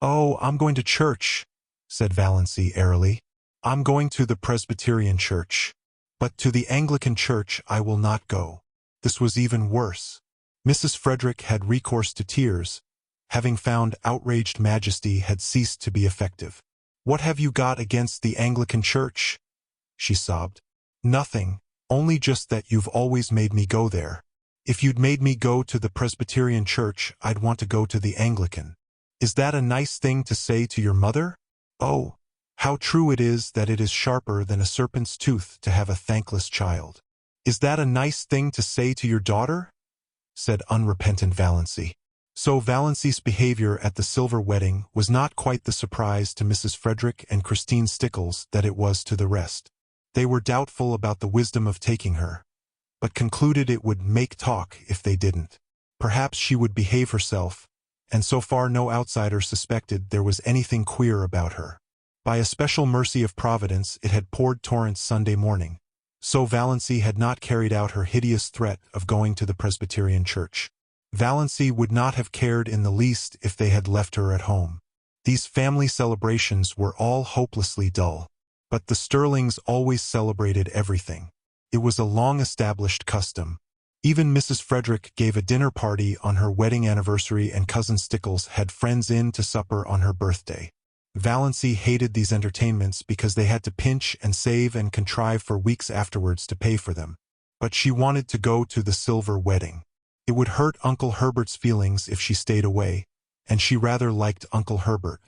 "Oh, I'm going to church," said Valancy airily. "I'm going to the Presbyterian church. But to the Anglican church I will not go." This was even worse. Mrs. Frederick had recourse to tears, having found outraged majesty had ceased to be effective. "What have you got against the Anglican church?" she sobbed. "Nothing, only just that you've always made me go there. If you'd made me go to the Presbyterian church, I'd want to go to the Anglican. Is that a nice thing to say to your mother? Oh, how true it is that it is sharper than a serpent's tooth to have a thankless child. Is that a nice thing to say to your daughter?" said unrepentant Valancy. So Valancy's behavior at the silver wedding was not quite the surprise to Mrs. Frederick and Christine Stickles that it was to the rest. They were doubtful about the wisdom of taking her, but concluded it would make talk if they didn't. Perhaps she would behave herself, and so far no outsider suspected there was anything queer about her. By a special mercy of Providence it had poured torrents Sunday morning, so Valancy had not carried out her hideous threat of going to the Presbyterian church. Valancy would not have cared in the least if they had left her at home. These family celebrations were all hopelessly dull. But the Stirlings always celebrated everything. It was a long-established custom. Even Mrs. Frederick gave a dinner party on her wedding anniversary, and Cousin Stickles had friends in to supper on her birthday. Valancy hated these entertainments because they had to pinch and save and contrive for weeks afterwards to pay for them. But she wanted to go to the silver wedding. It would hurt Uncle Herbert's feelings if she stayed away, and she rather liked Uncle Herbert.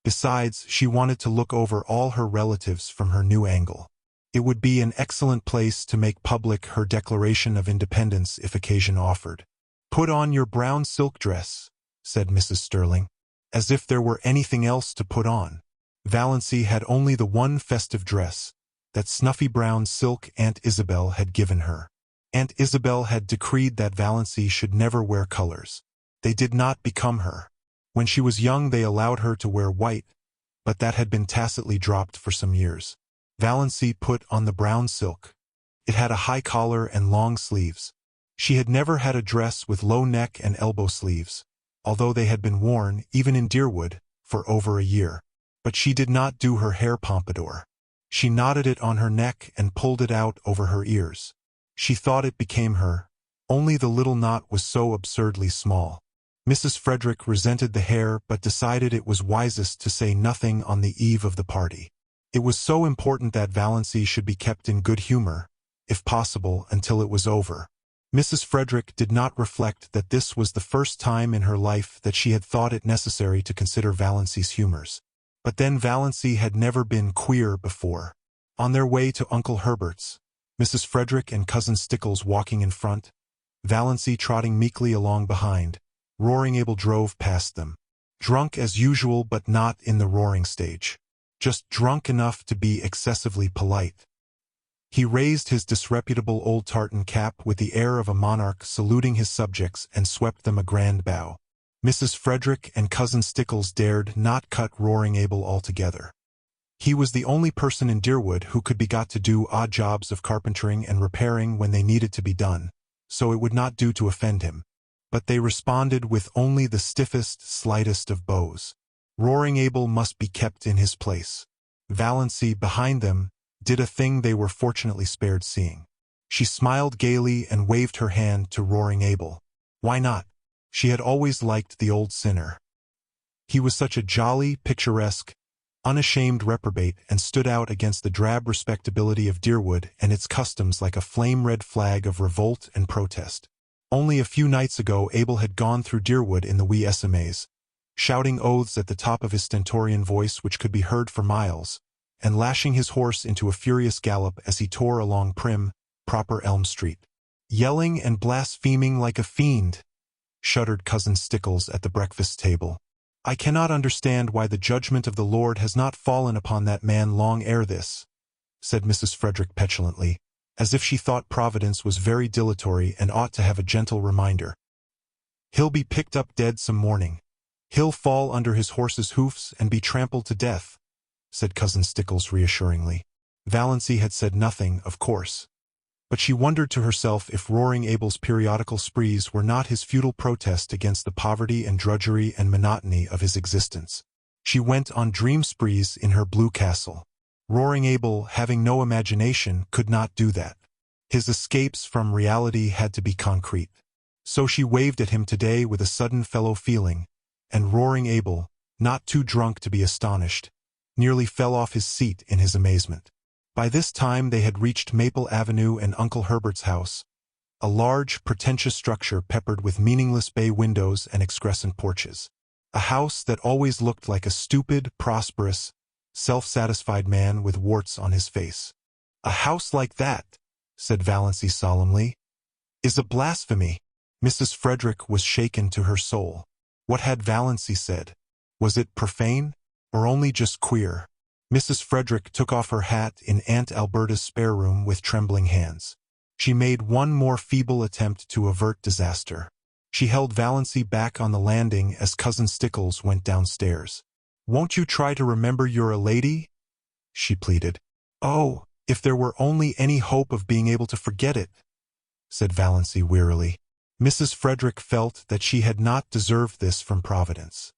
Besides, she wanted to look over all her relatives from her new angle. It would be an excellent place to make public her Declaration of Independence if occasion offered. "Put on your brown silk dress," said Mrs. Stirling. As if there were anything else to put on. Valancy had only the one festive dress, that snuffy brown silk Aunt Isabel had given her. Aunt Isabel had decreed that Valancy should never wear colors. They did not become her. When she was young they allowed her to wear white, but that had been tacitly dropped for some years. Valancy put on the brown silk. It had a high collar and long sleeves. She had never had a dress with low neck and elbow sleeves, although they had been worn, even in Deerwood, for over a year. But she did not do her hair pompadour. She knotted it on her neck and pulled it out over her ears. She thought it became her, only the little knot was so absurdly small. Mrs. Frederick resented the hair but decided it was wisest to say nothing on the eve of the party. It was so important that Valancy should be kept in good humor, if possible, until it was over. Mrs. Frederick did not reflect that this was the first time in her life that she had thought it necessary to consider Valancy's humors. But then Valancy had never been queer before. On their way to Uncle Herbert's, Mrs. Frederick and Cousin Stickles walking in front, Valancy trotting meekly along behind, Roaring Abel drove past them. Drunk as usual but not in the roaring stage. Just drunk enough to be excessively polite. He raised his disreputable old tartan cap with the air of a monarch saluting his subjects and swept them a grand bow. Mrs. Frederick and Cousin Stickles dared not cut Roaring Abel altogether. He was the only person in Deerwood who could be got to do odd jobs of carpentering and repairing when they needed to be done, so it would not do to offend him. But they responded with only the stiffest, slightest of bows. Roaring Abel must be kept in his place. Valancy, behind them, did a thing they were fortunately spared seeing. She smiled gaily and waved her hand to Roaring Abel. Why not? She had always liked the old sinner. He was such a jolly, picturesque, unashamed reprobate and stood out against the drab respectability of Deerwood and its customs like a flame-red flag of revolt and protest. Only a few nights ago Abel had gone through Deerwood in the wee SMAs, shouting oaths at the top of his stentorian voice which could be heard for miles, and lashing his horse into a furious gallop as he tore along prim, proper Elm Street. Yelling and blaspheming like a fiend, shuddered Cousin Stickles at the breakfast table. I cannot understand why the judgment of the Lord has not fallen upon that man long ere this, said Mrs. Frederick petulantly, as if she thought Providence was very dilatory and ought to have a gentle reminder. He'll be picked up dead some morning. He'll fall under his horse's hoofs and be trampled to death, said Cousin Stickles reassuringly. Valancy had said nothing, of course, but she wondered to herself if Roaring Abel's periodical sprees were not his futile protest against the poverty and drudgery and monotony of his existence. She went on dream sprees in her blue castle. Roaring Abel, having no imagination, could not do that. His escapes from reality had to be concrete. So she waved at him today with a sudden fellow feeling, and Roaring Abel, not too drunk to be astonished, nearly fell off his seat in his amazement. By this time they had reached Maple Avenue and Uncle Herbert's house, a large, pretentious structure peppered with meaningless bay windows and excrescent porches. A house that always looked like a stupid, prosperous, self-satisfied man with warts on his face. A house like that, said Valancy solemnly, is a blasphemy. Mrs. Frederick was shaken to her soul. What had Valancy said? Was it profane, or only just queer? Mrs. Frederick took off her hat in Aunt Alberta's spare room with trembling hands. She made one more feeble attempt to avert disaster. She held Valancy back on the landing as Cousin Stickles went downstairs. "Won't you try to remember you're a lady?" she pleaded. "Oh, if there were only any hope of being able to forget it," said Valancy wearily. Mrs. Frederick felt that she had not deserved this from Providence.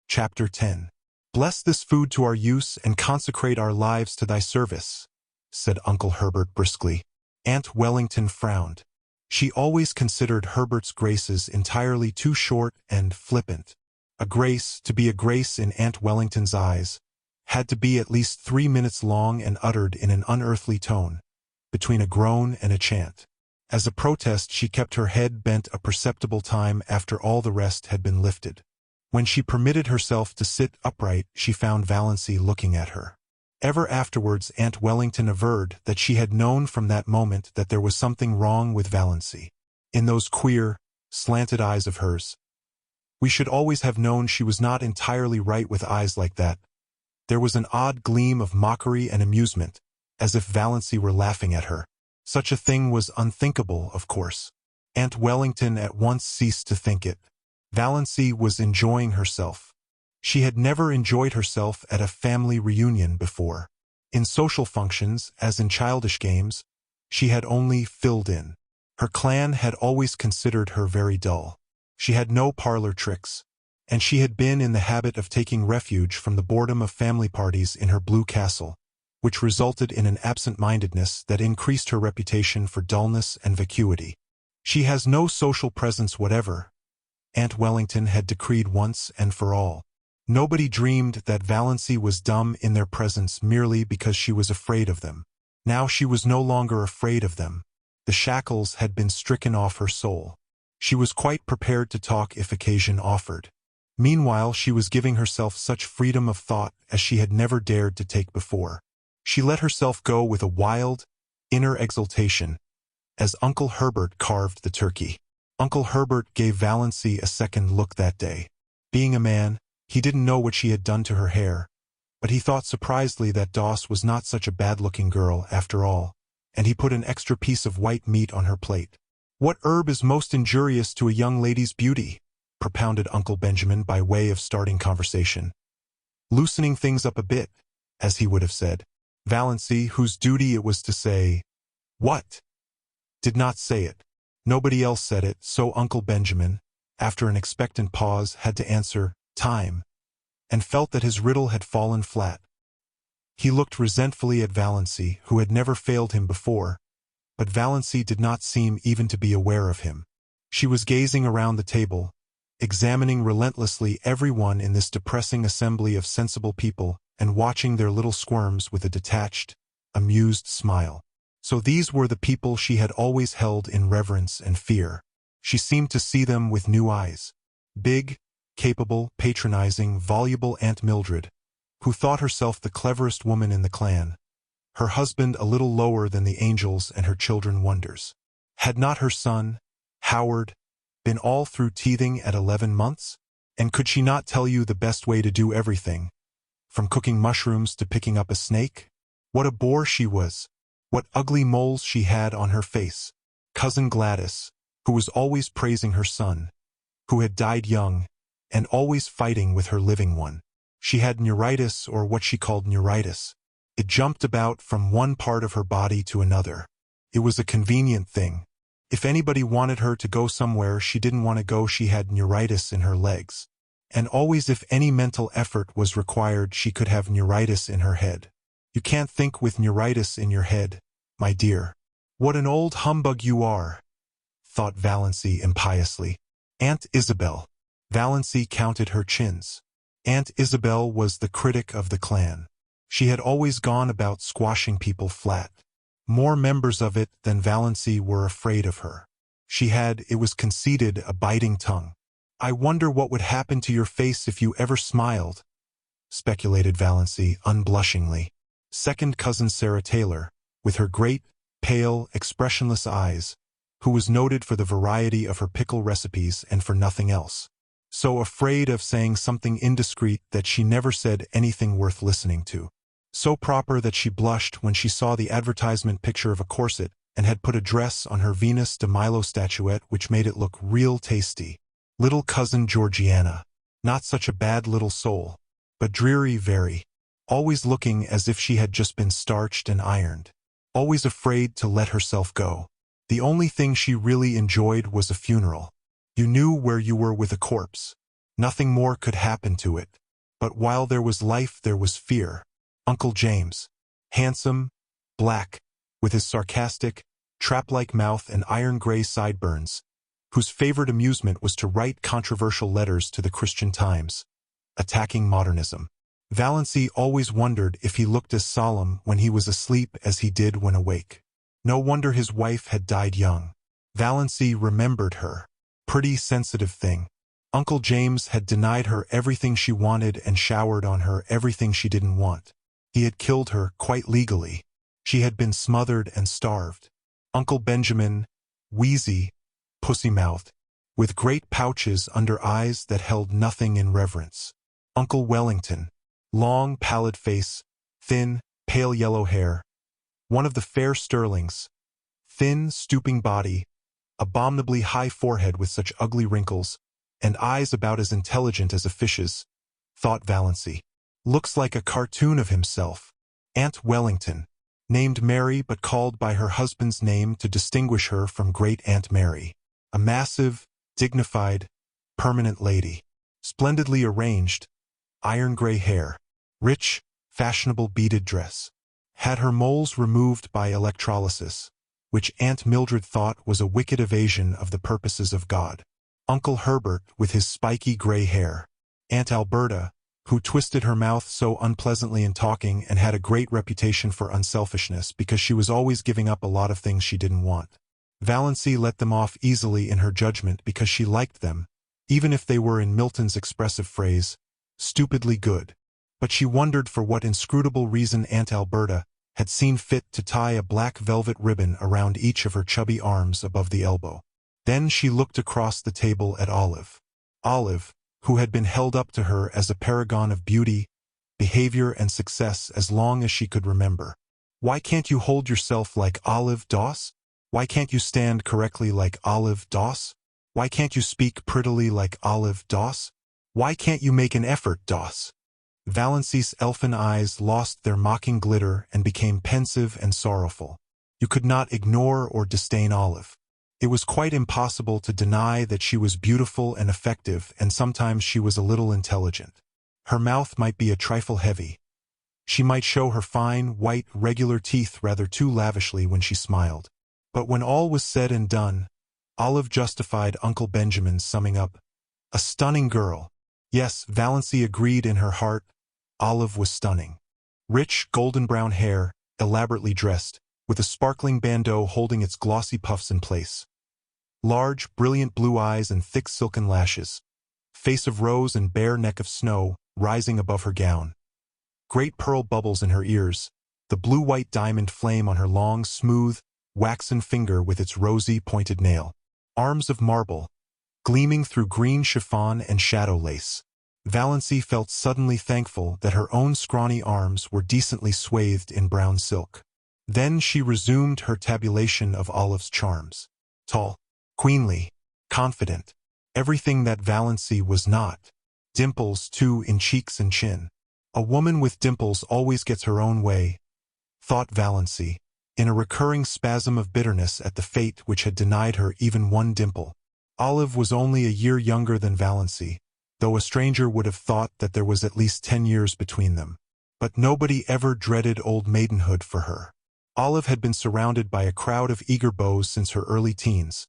Chapter 10. "Bless this food to our use and consecrate our lives to thy service," said Uncle Herbert briskly. Aunt Wellington frowned. She always considered Herbert's graces entirely too short and flippant. A grace, to be a grace in Aunt Wellington's eyes, had to be at least 3 minutes long and uttered in an unearthly tone, between a groan and a chant. As a protest, she kept her head bent a perceptible time after all the rest had been lifted. When she permitted herself to sit upright, she found Valancy looking at her. Ever afterwards, Aunt Wellington averred that she had known from that moment that there was something wrong with Valancy. In those queer, slanted eyes of hers, we should always have known she was not entirely right with eyes like that. There was an odd gleam of mockery and amusement, as if Valancy were laughing at her. Such a thing was unthinkable, of course. Aunt Wellington at once ceased to think it. Valancy was enjoying herself. She had never enjoyed herself at a family reunion before. In social functions, as in childish games, she had only filled in. Her clan had always considered her very dull. She had no parlor tricks, and she had been in the habit of taking refuge from the boredom of family parties in her blue castle, which resulted in an absent-mindedness that increased her reputation for dullness and vacuity. She has no social presence whatever, Aunt Wellington had decreed once and for all. Nobody dreamed that Valancy was dumb in their presence merely because she was afraid of them. Now she was no longer afraid of them. The shackles had been stricken off her soul. She was quite prepared to talk if occasion offered. Meanwhile, she was giving herself such freedom of thought as she had never dared to take before. She let herself go with a wild, inner exultation, as Uncle Herbert carved the turkey. Uncle Herbert gave Valancy a second look that day. Being a man, he didn't know what she had done to her hair, but he thought surprisedly that Doss was not such a bad-looking girl after all, and he put an extra piece of white meat on her plate. "What herb is most injurious to a young lady's beauty?" propounded Uncle Benjamin by way of starting conversation. Loosening things up a bit, as he would have said. Valancy, whose duty it was to say, "What?" did not say it. Nobody else said it, so Uncle Benjamin, after an expectant pause, had to answer, "Time," and felt that his riddle had fallen flat. He looked resentfully at Valancy, who had never failed him before, but Valancy did not seem even to be aware of him. She was gazing around the table, examining relentlessly everyone in this depressing assembly of sensible people and watching their little squirms with a detached, amused smile. So these were the people she had always held in reverence and fear. She seemed to see them with new eyes. Big, capable, patronizing, voluble Aunt Mildred, who thought herself the cleverest woman in the clan. Her husband a little lower than the angels and her children wonders. Had not her son, Howard, been all through teething at 11 months? And could she not tell you the best way to do everything, from cooking mushrooms to picking up a snake? What a bore she was! What ugly moles she had on her face! Cousin Gladys, who was always praising her son, who had died young, and always fighting with her living one. She had neuritis, or what she called neuritis. It jumped about from one part of her body to another. It was a convenient thing. If anybody wanted her to go somewhere she didn't want to go, she had neuritis in her legs. And always if any mental effort was required she could have neuritis in her head. You can't think with neuritis in your head, my dear. What an old humbug you are, thought Valancy impiously. Aunt Isabel. Valancy counted her chins. Aunt Isabel was the critic of the clan. She had always gone about squashing people flat. More members of it than Valancy were afraid of her. She had, it was conceded, a biting tongue. "I wonder what would happen to your face if you ever smiled," speculated Valancy unblushingly. Second cousin Sarah Taylor, with her great, pale, expressionless eyes, who was noted for the variety of her pickle recipes and for nothing else. So afraid of saying something indiscreet that she never said anything worth listening to. So proper that she blushed when she saw the advertisement picture of a corset and had put a dress on her Venus de Milo statuette which made it look real tasty. Little cousin Georgiana. Not such a bad little soul, but dreary very. Always looking as if she had just been starched and ironed. Always afraid to let herself go. The only thing she really enjoyed was a funeral. You knew where you were with a corpse. Nothing more could happen to it. But while there was life there was fear. Uncle James, handsome, black, with his sarcastic, trap-like mouth and iron-gray sideburns, whose favorite amusement was to write controversial letters to the Christian Times, attacking modernism. Valancy always wondered if he looked as solemn when he was asleep as he did when awake. No wonder his wife had died young. Valancy remembered her. Pretty sensitive thing. Uncle James had denied her everything she wanted and showered on her everything she didn't want. He had killed her quite legally. She had been smothered and starved. Uncle Benjamin, wheezy, pussy-mouthed, with great pouches under eyes that held nothing in reverence. Uncle Wellington, long, pallid face, thin, pale yellow hair, one of the fair Stirlings, thin, stooping body, abominably high forehead with such ugly wrinkles, and eyes about as intelligent as a fish's, thought Valancy. Looks like a cartoon of himself. Aunt Wellington, named Mary but called by her husband's name to distinguish her from Great Aunt Mary. A massive, dignified, permanent lady. Splendidly arranged, iron-gray hair, rich, fashionable beaded dress. Had her moles removed by electrolysis, which Aunt Mildred thought was a wicked evasion of the purposes of God. Uncle Herbert with his spiky gray hair. Aunt Alberta, who twisted her mouth so unpleasantly in talking and had a great reputation for unselfishness because she was always giving up a lot of things she didn't want. Valancy let them off easily in her judgment because she liked them, even if they were, in Milton's expressive phrase, stupidly good. But she wondered for what inscrutable reason Aunt Alberta had seen fit to tie a black velvet ribbon around each of her chubby arms above the elbow. Then she looked across the table at Olive. Olive, who had been held up to her as a paragon of beauty, behavior, and success as long as she could remember. Why can't you hold yourself like Olive Doss? Why can't you stand correctly like Olive Doss? Why can't you speak prettily like Olive Doss? Why can't you make an effort, Doss? Valancy's elfin eyes lost their mocking glitter and became pensive and sorrowful. You could not ignore or disdain Olive. It was quite impossible to deny that she was beautiful and effective, and sometimes she was a little intelligent. Her mouth might be a trifle heavy. She might show her fine, white, regular teeth rather too lavishly when she smiled. But when all was said and done, Olive justified Uncle Benjamin's summing up. A stunning girl. Yes, Valancy agreed in her heart, Olive was stunning. Rich, golden-brown hair, elaborately dressed, with a sparkling bandeau holding its glossy puffs in place. Large, brilliant blue eyes and thick silken lashes. Face of rose and bare neck of snow, rising above her gown. Great pearl bubbles in her ears, the blue-white diamond flame on her long, smooth, waxen finger with its rosy, pointed nail. Arms of marble, gleaming through green chiffon and shadow lace. Valancy felt suddenly thankful that her own scrawny arms were decently swathed in brown silk. Then she resumed her tabulation of Olive's charms. Tall, queenly, confident, everything that Valancy was not. Dimples, too, in cheeks and chin. A woman with dimples always gets her own way, thought Valancy, in a recurring spasm of bitterness at the fate which had denied her even one dimple. Olive was only a year younger than Valancy, though a stranger would have thought that there was at least 10 years between them. But nobody ever dreaded old maidenhood for her. Olive had been surrounded by a crowd of eager beaux since her early teens,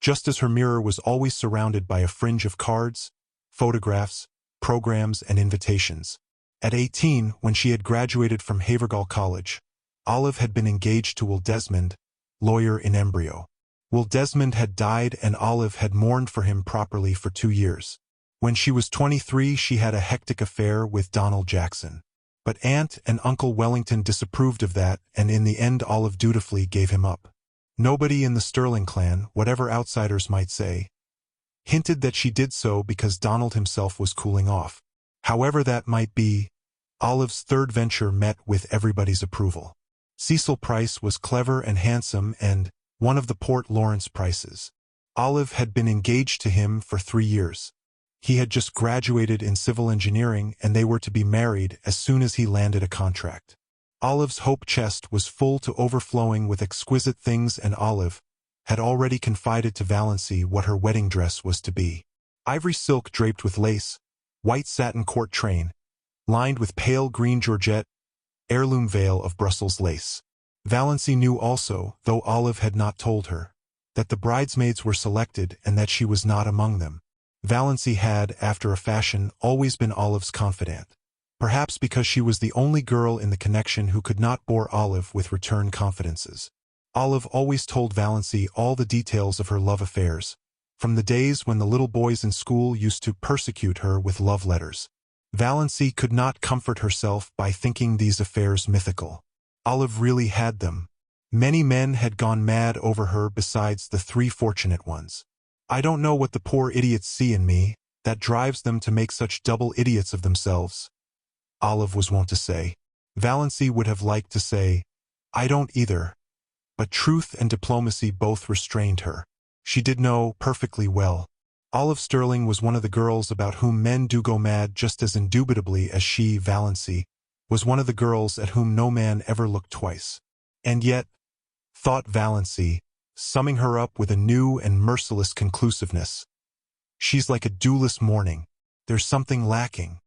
just as her mirror was always surrounded by a fringe of cards, photographs, programs, and invitations. At 18, when she had graduated from Havergal College, Olive had been engaged to Will Desmond, lawyer in embryo. Will Desmond had died and Olive had mourned for him properly for 2 years. When she was 23, she had a hectic affair with Donald Jackson. But Aunt and Uncle Wellington disapproved of that, and in the end Olive dutifully gave him up. Nobody in the Stirling clan, whatever outsiders might say, hinted that she did so because Donald himself was cooling off. However that might be, Olive's third venture met with everybody's approval. Cecil Price was clever and handsome and one of the Port Lawrence Prices. Olive had been engaged to him for 3 years. He had just graduated in civil engineering and they were to be married as soon as he landed a contract. Olive's hope chest was full to overflowing with exquisite things, and Olive had already confided to Valancy what her wedding dress was to be. Ivory silk draped with lace, white satin court train, lined with pale green georgette, heirloom veil of Brussels lace. Valancy knew also, though Olive had not told her, that the bridesmaids were selected and that she was not among them. Valancy had, after a fashion, always been Olive's confidant. Perhaps because she was the only girl in the connection who could not bore Olive with return confidences. Olive always told Valancy all the details of her love affairs, from the days when the little boys in school used to persecute her with love letters. Valancy could not comfort herself by thinking these affairs mythical. Olive really had them. Many men had gone mad over her besides the 3 fortunate ones. I don't know what the poor idiots see in me that drives them to make such double idiots of themselves, Olive was wont to say. Valancy would have liked to say, I don't either, but truth and diplomacy both restrained her. She did know perfectly well. Olive Stirling was one of the girls about whom men do go mad just as indubitably as she, Valancy, was one of the girls at whom no man ever looked twice. And yet, thought Valancy, summing her up with a new and merciless conclusiveness, she's like a dewless morning. There's something lacking.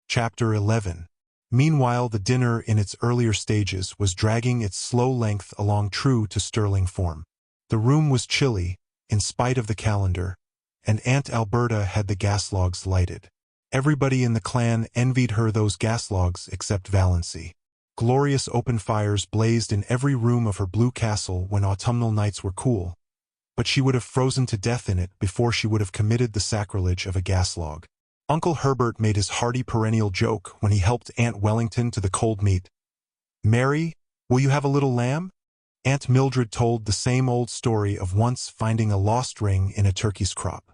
Chapter 11. Meanwhile, the dinner in its earlier stages was dragging its slow length along true to Stirling form. The room was chilly, in spite of the calendar, and Aunt Alberta had the gas logs lighted. Everybody in the clan envied her those gas logs except Valancy. Glorious open fires blazed in every room of her blue castle when autumnal nights were cool, but she would have frozen to death in it before she would have committed the sacrilege of a gas log. Uncle Herbert made his hearty perennial joke when he helped Aunt Wellington to the cold meat. Mary, will you have a little lamb? Aunt Mildred told the same old story of once finding a lost ring in a turkey's crop.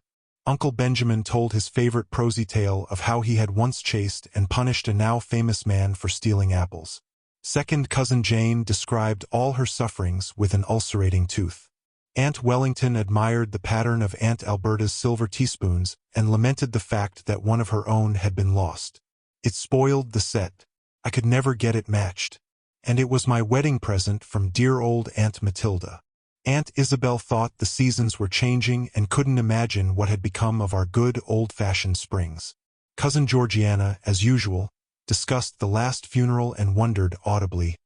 Uncle Benjamin told his favorite prosy tale of how he had once chased and punished a now famous man for stealing apples. Second cousin Jane described all her sufferings with an ulcerating tooth. Aunt Wellington admired the pattern of Aunt Alberta's silver teaspoons and lamented the fact that one of her own had been lost. It spoiled the set. I could never get it matched. And it was my wedding present from dear old Aunt Matilda. Aunt Isabel thought the seasons were changing and couldn't imagine what had become of our good old-fashioned springs. Cousin Georgiana, as usual, discussed the last funeral and wondered audibly,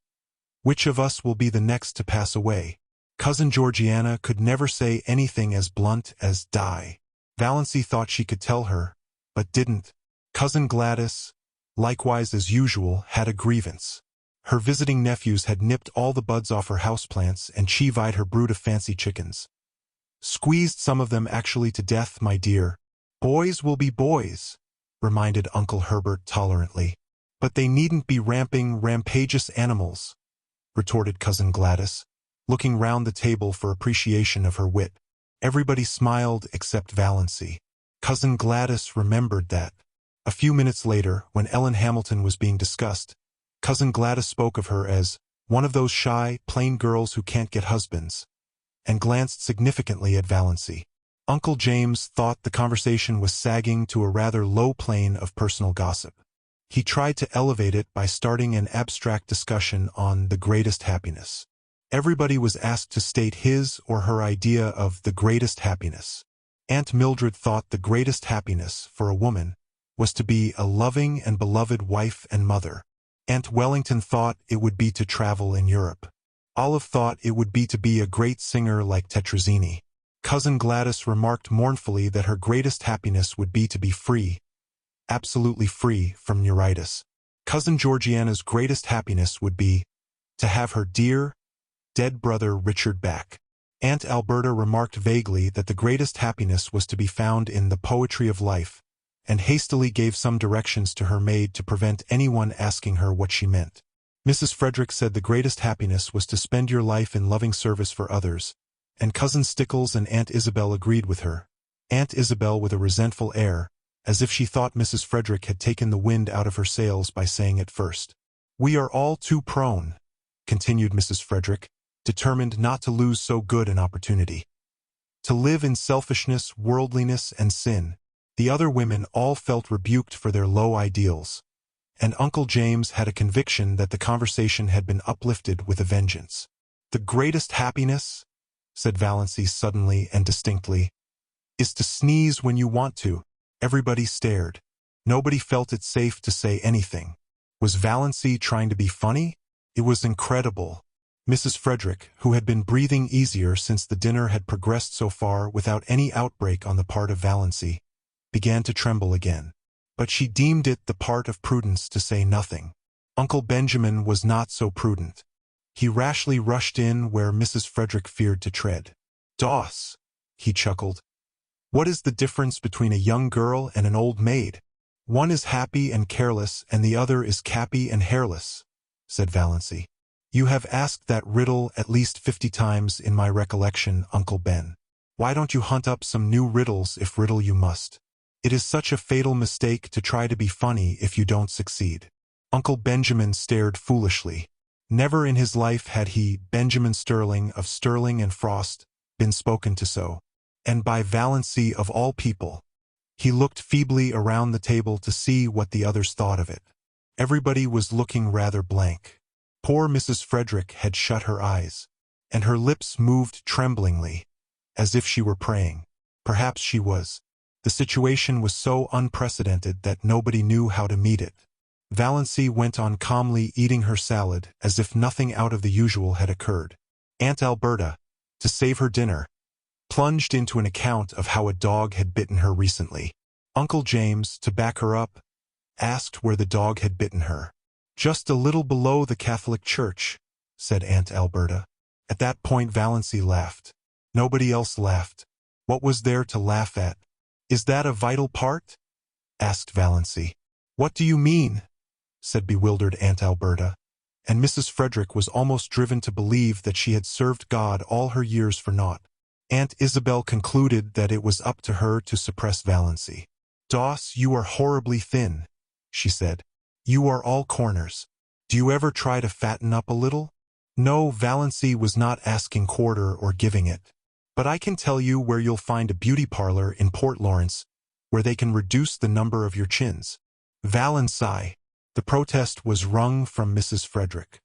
which of us will be the next to pass away? Cousin Georgiana could never say anything as blunt as die. Valancy thought she could tell her, but didn't. Cousin Gladys, likewise as usual, had a grievance. Her visiting nephews had nipped all the buds off her houseplants and chivied her brood of fancy chickens. Squeezed some of them actually to death, my dear. Boys will be boys, reminded Uncle Herbert tolerantly. But they needn't be ramping, rampageous animals, retorted Cousin Gladys, looking round the table for appreciation of her wit. Everybody smiled except Valancy. Cousin Gladys remembered that. A few minutes later, when Ellen Hamilton was being discussed, Cousin Gladys spoke of her as one of those shy, plain girls who can't get husbands, and glanced significantly at Valancy. Uncle James thought the conversation was sagging to a rather low plane of personal gossip. He tried to elevate it by starting an abstract discussion on the greatest happiness. Everybody was asked to state his or her idea of the greatest happiness. Aunt Mildred thought the greatest happiness, for a woman, was to be a loving and beloved wife and mother. Aunt Wellington thought it would be to travel in Europe. Olive thought it would be to be a great singer like Tetrazzini. Cousin Gladys remarked mournfully that her greatest happiness would be to be free, absolutely free from neuritis. Cousin Georgiana's greatest happiness would be to have her dear, dead brother Richard back. Aunt Alberta remarked vaguely that the greatest happiness was to be found in the poetry of life, and hastily gave some directions to her maid to prevent anyone asking her what she meant. Mrs. Frederick said the greatest happiness was to spend your life in loving service for others, and Cousin Stickles and Aunt Isabel agreed with her. Aunt Isabel with a resentful air, as if she thought Mrs. Frederick had taken the wind out of her sails by saying it first. We are all too prone, continued Mrs. Frederick, determined not to lose so good an opportunity, to live in selfishness, worldliness, and sin. The other women all felt rebuked for their low ideals, and Uncle James had a conviction that the conversation had been uplifted with a vengeance. The greatest happiness, said Valancy suddenly and distinctly, is to sneeze when you want to. Everybody stared. Nobody felt it safe to say anything. Was Valancy trying to be funny? It was incredible. Mrs. Frederick, who had been breathing easier since the dinner had progressed so far without any outbreak on the part of Valancy, began to tremble again. But she deemed it the part of prudence to say nothing. Uncle Benjamin was not so prudent. He rashly rushed in where Mrs. Frederick feared to tread. "Doss," he chuckled. "What is the difference between a young girl and an old maid? One is happy and careless, and the other is cappy and hairless," said Valancy. "You have asked that riddle at least 50 times in my recollection, Uncle Ben. Why don't you hunt up some new riddles if riddle you must? It is such a fatal mistake to try to be funny if you don't succeed." Uncle Benjamin stared foolishly. Never in his life had he, Benjamin Stirling of Stirling and Frost, been spoken to so. And by Valancy of all people. He looked feebly around the table to see what the others thought of it. Everybody was looking rather blank. Poor Mrs. Frederick had shut her eyes, and her lips moved tremblingly, as if she were praying. Perhaps she was. The situation was so unprecedented that nobody knew how to meet it. Valancy went on calmly eating her salad as if nothing out of the usual had occurred. Aunt Alberta, to save her dinner, plunged into an account of how a dog had bitten her recently. Uncle James, to back her up, asked where the dog had bitten her. "Just a little below the Catholic Church," said Aunt Alberta. At that point Valancy laughed. Nobody else laughed. What was there to laugh at? "Is that a vital part?" asked Valancy. "What do you mean?" said bewildered Aunt Alberta, and Mrs. Frederick was almost driven to believe that she had served God all her years for naught. Aunt Isabel concluded that it was up to her to suppress Valancy. "Doss, you are horribly thin," she said. "You are all corners. Do you ever try to fatten up a little?" No, Valancy was not asking quarter or giving it. "But I can tell you where you'll find a beauty parlor in Port Lawrence, where they can reduce the number of your chins." "Valancy." The protest was wrung from Mrs. Frederick.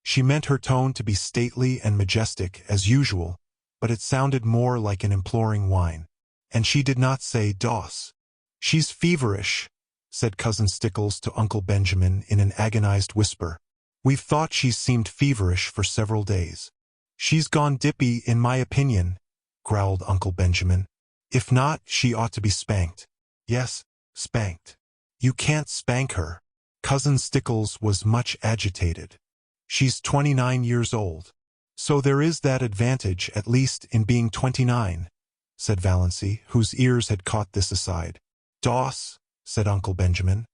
She meant her tone to be stately and majestic as usual, but it sounded more like an imploring whine. And she did not say "Doss." "She's feverish," said Cousin Stickles to Uncle Benjamin in an agonized whisper. "We've thought she's seemed feverish for several days." "She's gone dippy, in my opinion," growled Uncle Benjamin. "If not, she ought to be spanked." "Yes, spanked." "You can't spank her." Cousin Stickles was much agitated. "She's 29 years old. So there is that advantage, at least, in being 29, said Valancy, whose ears had caught this aside. "Doss," said Uncle Benjamin,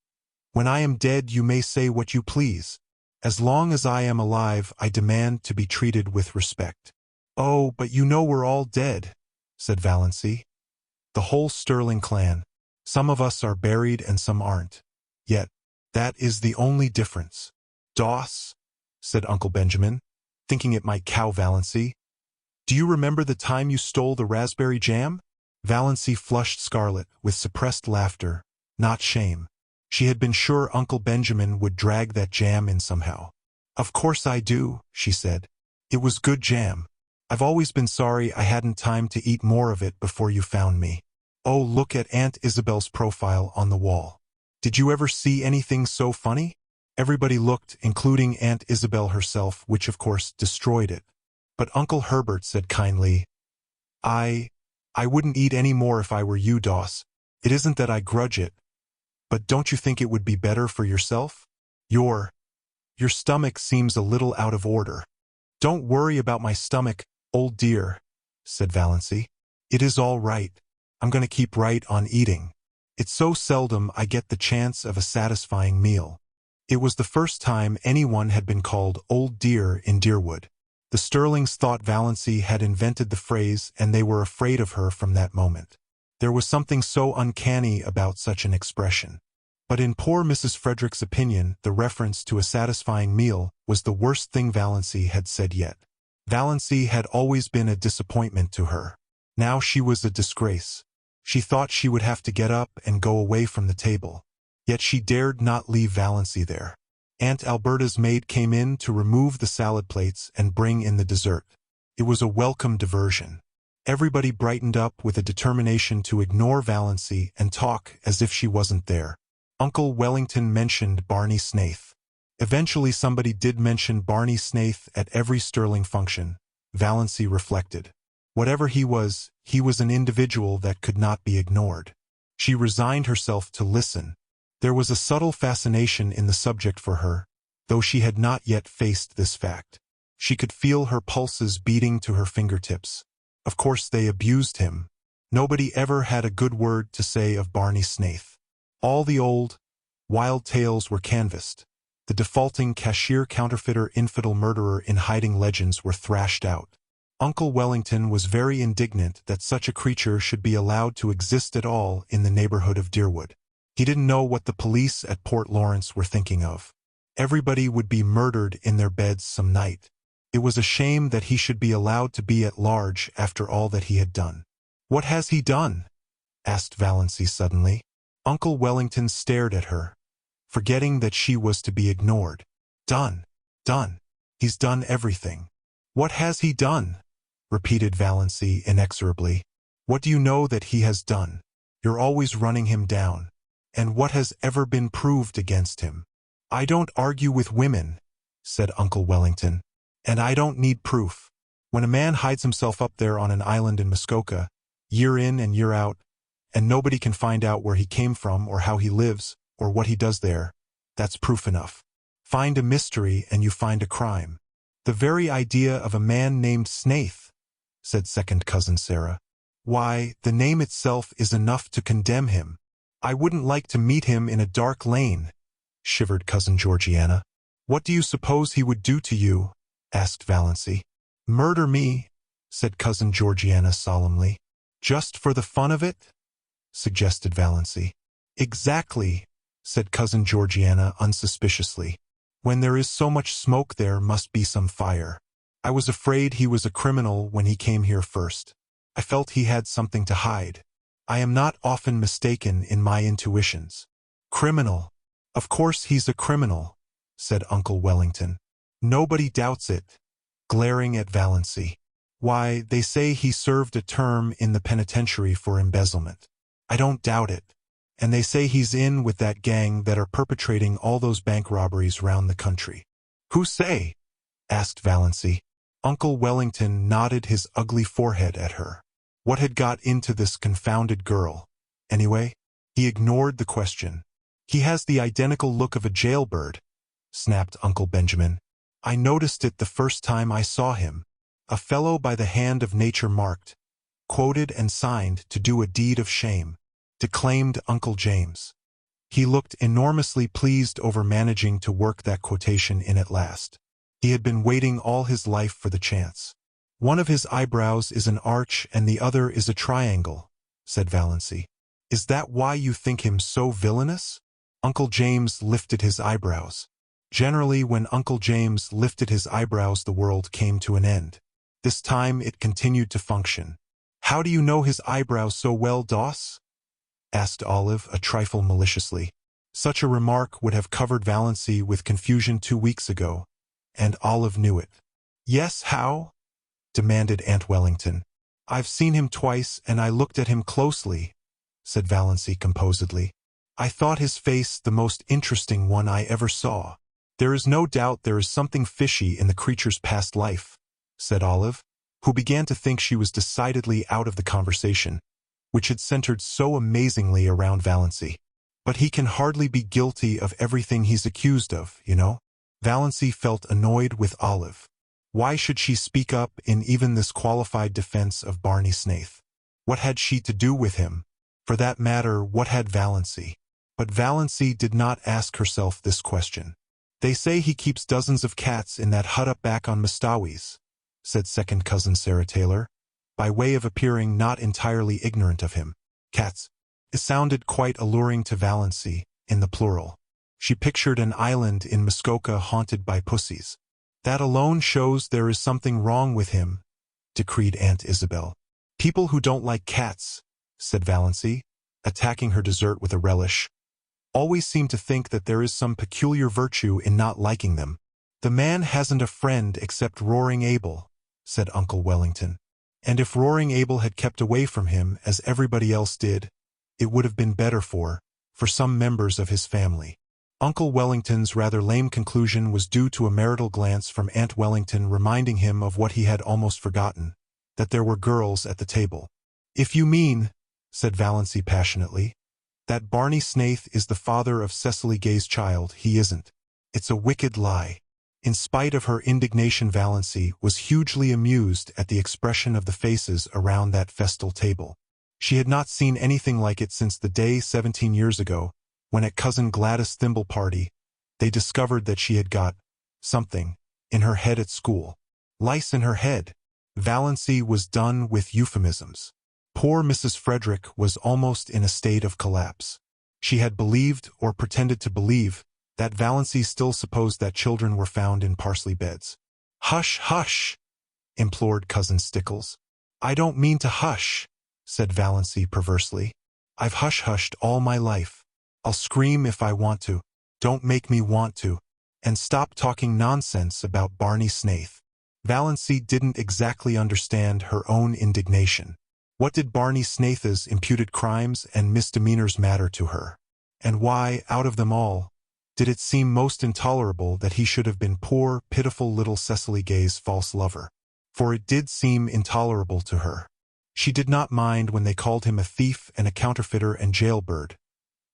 "when I am dead you may say what you please. As long as I am alive I demand to be treated with respect." "Oh, but you know we're all dead," said Valancy. "The whole Stirling clan. Some of us are buried and some aren't. Yet, that is the only difference." "Doss," said Uncle Benjamin, thinking it might cow Valancy, "do you remember the time you stole the raspberry jam?" Valancy flushed scarlet with suppressed laughter, not shame. She had been sure Uncle Benjamin would drag that jam in somehow. "Of course I do," she said. "It was good jam. I've always been sorry I hadn't time to eat more of it before you found me. Oh, look at Aunt Isabel's profile on the wall. Did you ever see anything so funny?" Everybody looked, including Aunt Isabel herself, which of course destroyed it. But Uncle Herbert said kindly, I wouldn't eat any more if I were you, Doss. It isn't that I grudge it. But don't you think it would be better for yourself? Your stomach seems a little out of order." "Don't worry about my stomach, old dear," said Valancy. "It is all right. I'm going to keep right on eating. It's so seldom I get the chance of a satisfying meal." It was the first time anyone had been called old dear in Deerwood. The Stirlings thought Valancy had invented the phrase, and they were afraid of her from that moment. There was something so uncanny about such an expression. But in poor Mrs. Frederick's opinion, the reference to a satisfying meal was the worst thing Valancy had said yet. Valancy had always been a disappointment to her. Now she was a disgrace. She thought she would have to get up and go away from the table. Yet she dared not leave Valancy there. Aunt Alberta's maid came in to remove the salad plates and bring in the dessert. It was a welcome diversion. Everybody brightened up with a determination to ignore Valancy and talk as if she wasn't there. Uncle Wellington mentioned Barney Snaith. Eventually somebody did mention Barney Snaith at every Stirling function, Valancy reflected. Whatever he was an individual that could not be ignored. She resigned herself to listen. There was a subtle fascination in the subject for her, though she had not yet faced this fact. She could feel her pulses beating to her fingertips. Of course they abused him. Nobody ever had a good word to say of Barney Snaith. All the old, wild tales were canvassed. The defaulting cashier counterfeiter infidel murderer in hiding legends were thrashed out. Uncle Wellington was very indignant that such a creature should be allowed to exist at all in the neighborhood of Deerwood. He didn't know what the police at Port Lawrence were thinking of. Everybody would be murdered in their beds some night. It was a shame that he should be allowed to be at large after all that he had done. "What has he done?" asked Valancy suddenly. Uncle Wellington stared at her, forgetting that she was to be ignored. "Done. Done. He's done everything." "What has he done?" repeated Valancy inexorably. "What do you know that he has done? You're always running him down. And what has ever been proved against him?" "I don't argue with women," said Uncle Wellington. "And I don't need proof. When a man hides himself up there on an island in Muskoka, year in and year out, and nobody can find out where he came from or how he lives or what he does there, that's proof enough. Find a mystery and you find a crime." "The very idea of a man named Snaith," said second cousin Sarah. "Why, the name itself is enough to condemn him. I wouldn't like to meet him in a dark lane," shivered cousin Georgiana. "What do you suppose he would do to you?" asked Valancy. "Murder me," said cousin Georgiana solemnly. "Just for the fun of it?" suggested Valancy. "Exactly," said cousin Georgiana unsuspiciously. "When there is so much smoke there must be some fire. I was afraid he was a criminal when he came here first. I felt he had something to hide. I am not often mistaken in my intuitions." "Criminal. Of course he's a criminal," said Uncle Wellington. "Nobody doubts it," glaring at Valancy. "Why, they say he served a term in the penitentiary for embezzlement. I don't doubt it. And they say he's in with that gang that are perpetrating all those bank robberies round the country." "Who say?" asked Valancy. Uncle Wellington nodded his ugly forehead at her. What had got into this confounded girl? Anyway, he ignored the question. "He has the identical look of a jailbird," snapped Uncle Benjamin. "I noticed it the first time I saw him. A fellow by the hand of nature marked, quoted and signed to do a deed of shame," declaimed Uncle James. He looked enormously pleased over managing to work that quotation in at last. He had been waiting all his life for the chance. "One of his eyebrows is an arch and the other is a triangle," said Valancy. "Is that why you think him so villainous?" Uncle James lifted his eyebrows. Generally, when Uncle James lifted his eyebrows, the world came to an end. This time it continued to function. "How do you know his eyebrows so well, Doss?" asked Olive, a trifle maliciously. Such a remark would have covered Valancy with confusion 2 weeks ago, and Olive knew it. "Yes, how?" demanded Aunt Wellington. "I've seen him twice, and I looked at him closely," said Valancy composedly. "I thought his face the most interesting one I ever saw." "There is no doubt there is something fishy in the creature's past life," said Olive, who began to think she was decidedly out of the conversation, which had centered so amazingly around Valancy. "But he can hardly be guilty of everything he's accused of, you know." Valancy felt annoyed with Olive. Why should she speak up in even this qualified defense of Barney Snaith? What had she to do with him? For that matter, what had Valancy? But Valancy did not ask herself this question. "They say he keeps dozens of cats in that hut up back on Mistawis," said second cousin Sarah Taylor, by way of appearing not entirely ignorant of him. Cats. It sounded quite alluring to Valancy, in the plural. She pictured an island in Muskoka haunted by pussies. "That alone shows there is something wrong with him," decreed Aunt Isabel. "People who don't like cats," said Valancy, attacking her dessert with a relish, "always seem to think that there is some peculiar virtue in not liking them." "The man hasn't a friend except Roaring Abel," said Uncle Wellington. "And if Roaring Abel had kept away from him as everybody else did, it would have been better for some members of his family." Uncle Wellington's rather lame conclusion was due to a marital glance from Aunt Wellington reminding him of what he had almost forgotten, that there were girls at the table. "If you mean," said Valancy passionately, "that Barney Snaith is the father of Cecily Gay's child, he isn't. It's a wicked lie." In spite of her indignation, Valancy was hugely amused at the expression of the faces around that festal table. She had not seen anything like it since the day 17 years ago, when at Cousin Gladys' thimble party, they discovered that she had got something in her head at school. Lice in her head. Valancy was done with euphemisms. Poor Mrs. Frederick was almost in a state of collapse. She had believed, or pretended to believe, that Valancy still supposed that children were found in parsley beds. "Hush, hush!" implored Cousin Stickles. "I don't mean to hush," said Valancy perversely. "I've hush-hushed all my life. I'll scream if I want to. Don't make me want to. And stop talking nonsense about Barney Snaith." Valancy didn't exactly understand her own indignation. What did Barney Snaith's imputed crimes and misdemeanors matter to her? And why, out of them all, did it seem most intolerable that he should have been poor, pitiful little Cecily Gay's false lover? For it did seem intolerable to her. She did not mind when they called him a thief and a counterfeiter and jailbird,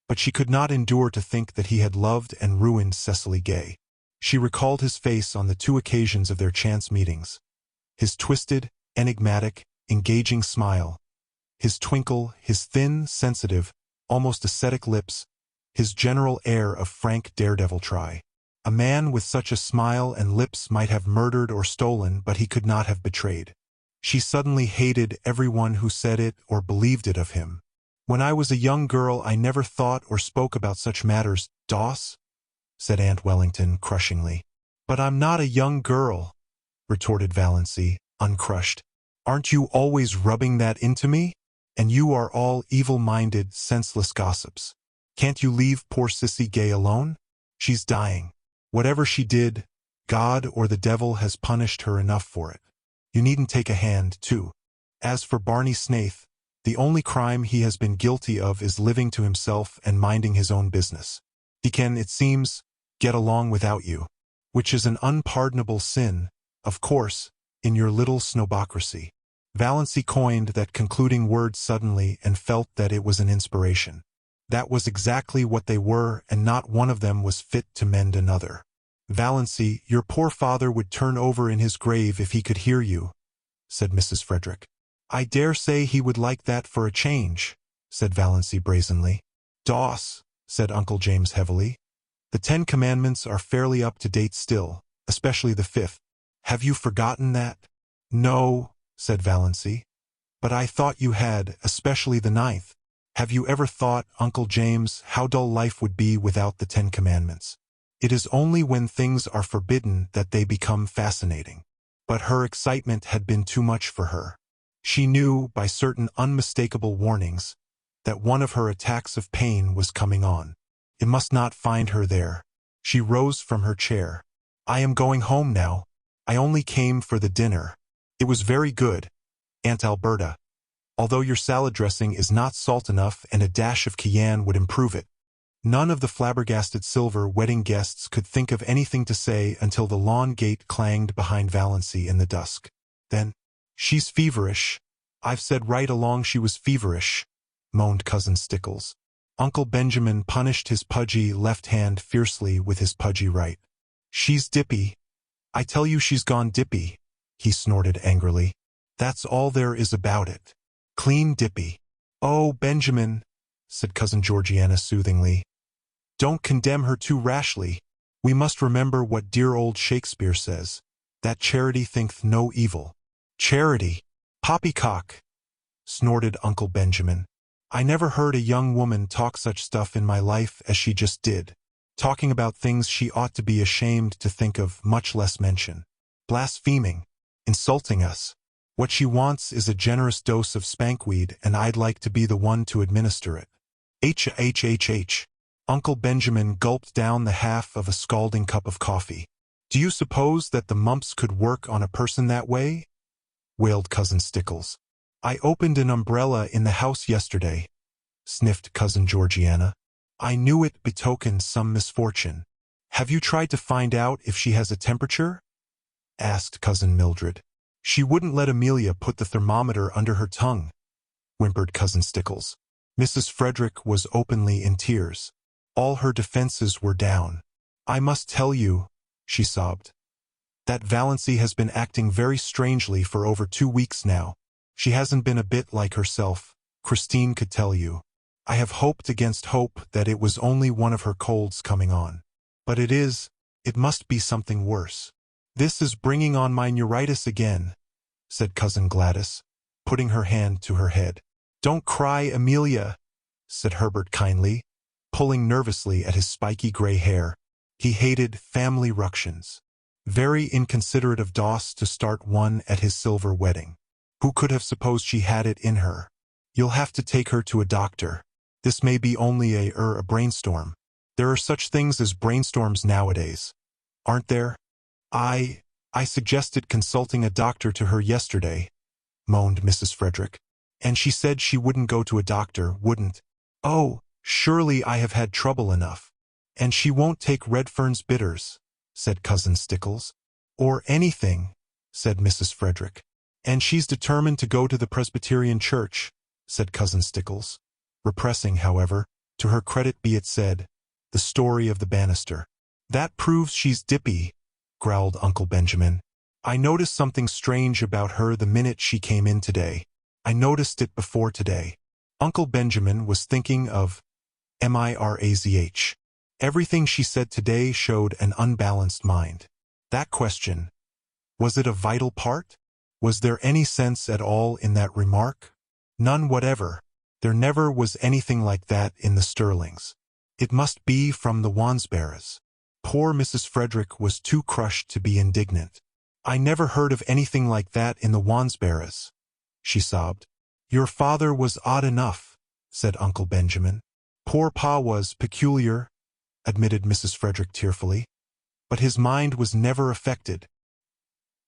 but she could not endure to think that he had loved and ruined Cecily Gay. She recalled his face on the 2 occasions of their chance meetings. His twisted, enigmatic, engaging smile. His twinkle, his thin, sensitive, almost ascetic lips, his general air of frank daredevil-try. A man with such a smile and lips might have murdered or stolen, but he could not have betrayed. She suddenly hated everyone who said it or believed it of him. "When I was a young girl I never thought or spoke about such matters, Doss," said Aunt Wellington crushingly. "But I'm not a young girl," retorted Valancy, uncrushed. "Aren't you always rubbing that into me? And you are all evil-minded, senseless gossips. Can't you leave poor Cissy Gay alone? She's dying. Whatever she did, God or the devil has punished her enough for it. You needn't take a hand, too. As for Barney Snaith, the only crime he has been guilty of is living to himself and minding his own business. He can, it seems, get along without you, which is an unpardonable sin, of course, in your little snobocracy." Valancy coined that concluding word suddenly and felt that it was an inspiration. That was exactly what they were, and not one of them was fit to mend another. "Valancy, your poor father would turn over in his grave if he could hear you," said Mrs. Frederick. "I dare say he would like that for a change," said Valancy brazenly. "Doss," said Uncle James heavily, "the 10 Commandments are fairly up to date still, especially the 5th. Have you forgotten that?" "No," said Valancy, "but I thought you had, especially the 9th. Have you ever thought, Uncle James, how dull life would be without the 10 Commandments? It is only when things are forbidden that they become fascinating." But her excitement had been too much for her. She knew, by certain unmistakable warnings, that one of her attacks of pain was coming on. It must not find her there. She rose from her chair. "I am going home now. I only came for the dinner. It was very good, Aunt Alberta, although your salad dressing is not salt enough and a dash of cayenne would improve it." None of the flabbergasted Silver wedding guests could think of anything to say until the lawn gate clanged behind Valancy in the dusk. Then, "She's feverish. I've said right along she was feverish," moaned Cousin Stickles. Uncle Benjamin punished his pudgy left hand fiercely with his pudgy right. "She's dippy. I tell you she's gone dippy," he snorted angrily. "That's all there is about it. Clean dippy." "Oh, Benjamin," said Cousin Georgiana soothingly, "don't condemn her too rashly. We must remember what dear old Shakespeare says, that charity thinketh no evil." "Charity! Poppycock!" snorted Uncle Benjamin. "I never heard a young woman talk such stuff in my life as she just did. Talking about things she ought to be ashamed to think of, much less mention. Blaspheming. Insulting us. What she wants is a generous dose of spankweed, and I'd like to be the one to administer it." H. Uncle Benjamin gulped down the half of a scalding cup of coffee. "Do you suppose that the mumps could work on a person that way?" wailed Cousin Stickles. "I opened an umbrella in the house yesterday," sniffed Cousin Georgiana. I knew it betokened some misfortune. Have you tried to find out if she has a temperature? Asked Cousin Mildred. She wouldn't let Amelia put the thermometer under her tongue, whimpered Cousin Stickles. Mrs. Frederick was openly in tears. All her defenses were down. I must tell you, she sobbed, that Valancy has been acting very strangely for over 2 weeks now. She hasn't been a bit like herself. Christine could tell you. I have hoped against hope that it was only one of her colds coming on. But it must be something worse. This is bringing on my neuritis again, said Cousin Gladys, putting her hand to her head. Don't cry, Amelia, said Herbert kindly, pulling nervously at his spiky gray hair. He hated family ructions. Very inconsiderate of Doss to start one at his silver wedding. Who could have supposed she had it in her? You'll have to take her to a doctor. This may be only a brainstorm. There are such things as brainstorms nowadays, aren't there? I suggested consulting a doctor to her yesterday, moaned Mrs. Frederick. And she said she wouldn't go to a doctor, wouldn't. Oh, surely I have had trouble enough. And she won't take Redfern's bitters, said Cousin Stickles. Or anything, said Mrs. Frederick. And she's determined to go to the Presbyterian church, said Cousin Stickles, repressing, however, to her credit be it said, the story of the banister. That proves she's dippy, growled Uncle Benjamin. I noticed something strange about her the minute she came in today. I noticed it before today. Uncle Benjamin was thinking of Mirazh. Everything she said today showed an unbalanced mind. That question, was it a vital part? Was there any sense at all in that remark? None whatever. There never was anything like that in the Stirlings. It must be from the Wansbarras. Poor Mrs. Frederick was too crushed to be indignant. I never heard of anything like that in the Wansbarras, she sobbed. Your father was odd enough, said Uncle Benjamin. Poor Pa was peculiar, admitted Mrs. Frederick tearfully, but his mind was never affected.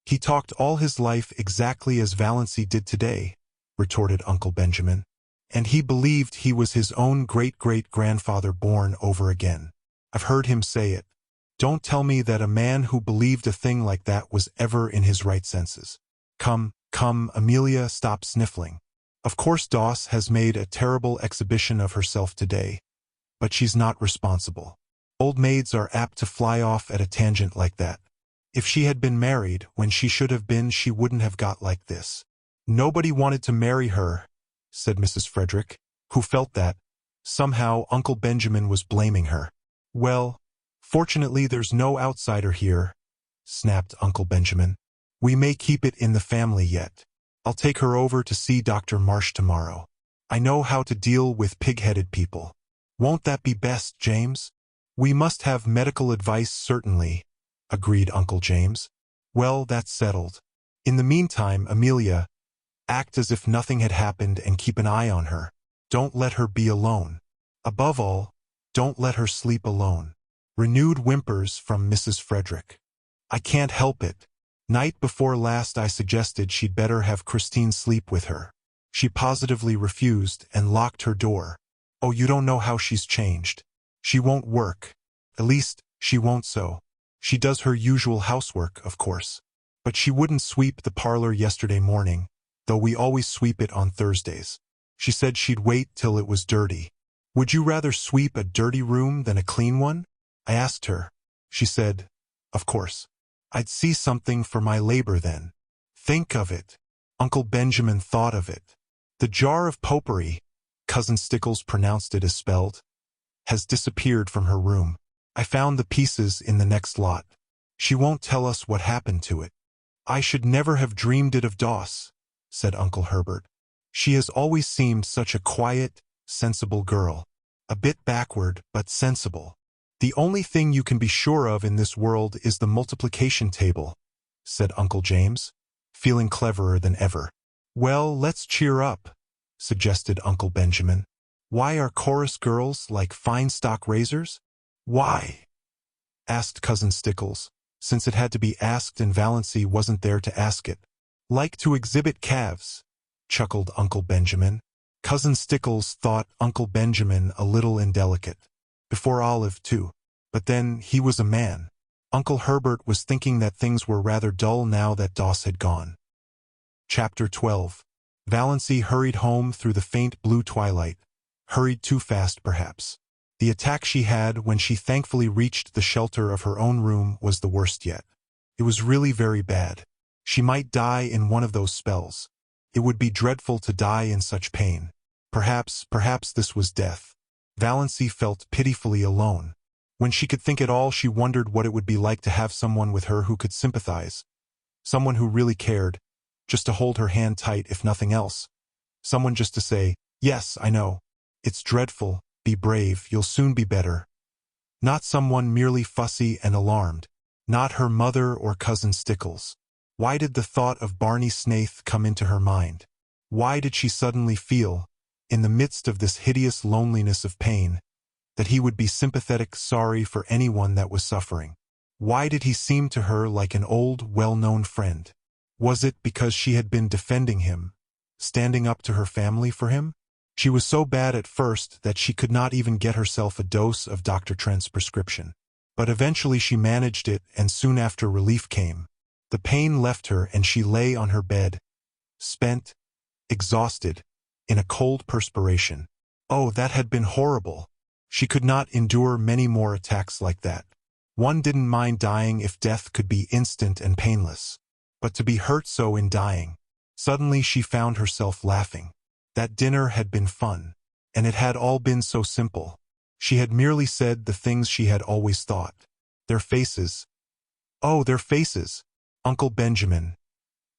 He talked all his life exactly as Valancy did today, retorted Uncle Benjamin, and he believed he was his own great-great-grandfather born over again. I've heard him say it. Don't tell me that a man who believed a thing like that was ever in his right senses. Come, Amelia, stop sniffling. Of course Doss has made a terrible exhibition of herself today, but she's not responsible. Old maids are apt to fly off at a tangent like that. If she had been married when she should have been, she wouldn't have got like this. Nobody wanted to marry her, said Mrs. Frederick, who felt that, somehow, Uncle Benjamin was blaming her. Well, fortunately there's no outsider here, snapped Uncle Benjamin. We may keep it in the family yet. I'll take her over to see Dr. Marsh tomorrow. I know how to deal with pig-headed people. Won't that be best, James? We must have medical advice, certainly, agreed Uncle James. Well, that's settled. In the meantime, Amelia, act as if nothing had happened and keep an eye on her. Don't let her be alone. Above all, don't let her sleep alone. Renewed whimpers from Mrs. Frederick. I can't help it. Night before last I suggested she'd better have Christine sleep with her. She positively refused and locked her door. Oh, you don't know how she's changed. She won't work. At least, she won't sew. She does her usual housework, of course. But she wouldn't sweep the parlor yesterday morning, though we always sweep it on Thursdays. She said she'd wait till it was dirty. Would you rather sweep a dirty room than a clean one? I asked her. She said, of course. I'd see something for my labor then. Think of it. Uncle Benjamin thought of it. The jar of potpourri, Cousin Stickles pronounced it as spelled, has disappeared from her room. I found the pieces in the next lot. She won't tell us what happened to it. I should never have dreamed it of Doss, said Uncle Herbert. She has always seemed such a quiet, sensible girl. A bit backward, but sensible. The only thing you can be sure of in this world is the multiplication table, said Uncle James, feeling cleverer than ever. Well, let's cheer up, suggested Uncle Benjamin. Why are chorus girls like fine stock razors? Why? Asked Cousin Stickles, since it had to be asked and Valancy wasn't there to ask it. Like to exhibit calves, chuckled Uncle Benjamin. Cousin Stickles thought Uncle Benjamin a little indelicate. Before Olive, too. But then, he was a man. Uncle Herbert was thinking that things were rather dull now that Doss had gone. Chapter 12. Valancy hurried home through the faint blue twilight. Hurried too fast, perhaps. The attack she had when she thankfully reached the shelter of her own room was the worst yet. It was really very bad. She might die in one of those spells. It would be dreadful to die in such pain. Perhaps this was death. Valancy felt pitifully alone. When she could think at all, she wondered what it would be like to have someone with her who could sympathize. Someone who really cared, just to hold her hand tight if nothing else. Someone just to say, "Yes, I know. It's dreadful, be brave, you'll soon be better." Not someone merely fussy and alarmed. Not her mother or cousin Stickles. Why did the thought of Barney Snaith come into her mind? Why did she suddenly feel, in the midst of this hideous loneliness of pain, that he would be sympathetic, sorry for anyone that was suffering? Why did he seem to her like an old, well-known friend? Was it because she had been defending him, standing up to her family for him? She was so bad at first that she could not even get herself a dose of Dr. Trent's prescription. But eventually she managed it, and soon after relief came. The pain left her and she lay on her bed, spent, exhausted, in a cold perspiration. Oh, that had been horrible. She could not endure many more attacks like that. One didn't mind dying if death could be instant and painless. But to be hurt so in dying. Suddenly she found herself laughing. That dinner had been fun. And it had all been so simple. She had merely said the things she had always thought. Their faces. Oh, their faces. Uncle Benjamin.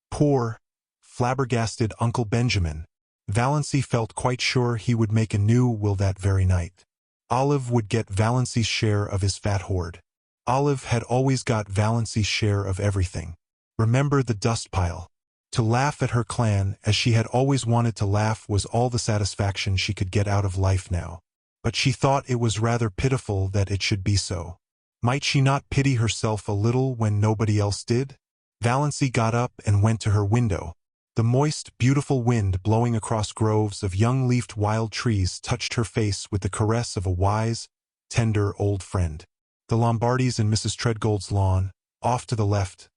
Poor, flabbergasted Uncle Benjamin. Valancy felt quite sure he would make a new will that very night. Olive would get Valancy's share of his fat hoard. Olive had always got Valancy's share of everything. Remember the dust pile. To laugh at her clan as she had always wanted to laugh was all the satisfaction she could get out of life now. But she thought it was rather pitiful that it should be so. Might she not pity herself a little when nobody else did? Valancy got up and went to her window. The moist, beautiful wind blowing across groves of young-leafed wild trees touched her face with the caress of a wise, tender old friend. The Lombardys and Mrs. Treadgold's lawn, off to the left,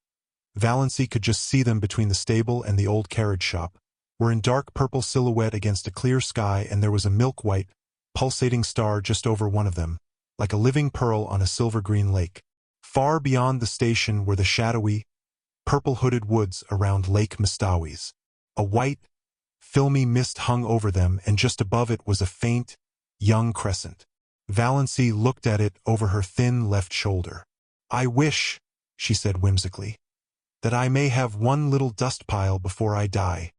Valancy could just see them between the stable and the old carriage shop, were in dark purple silhouette against a clear sky, and there was a milk-white, pulsating star just over one of them, like a living pearl on a silver-green lake. Far beyond the station were the shadowy, purple-hooded woods around Lake Mistawis. A white, filmy mist hung over them, and just above it was a faint, young crescent. Valancy looked at it over her thin left shoulder. "I wish," she said whimsically, "that I may have one little dust pile before I die."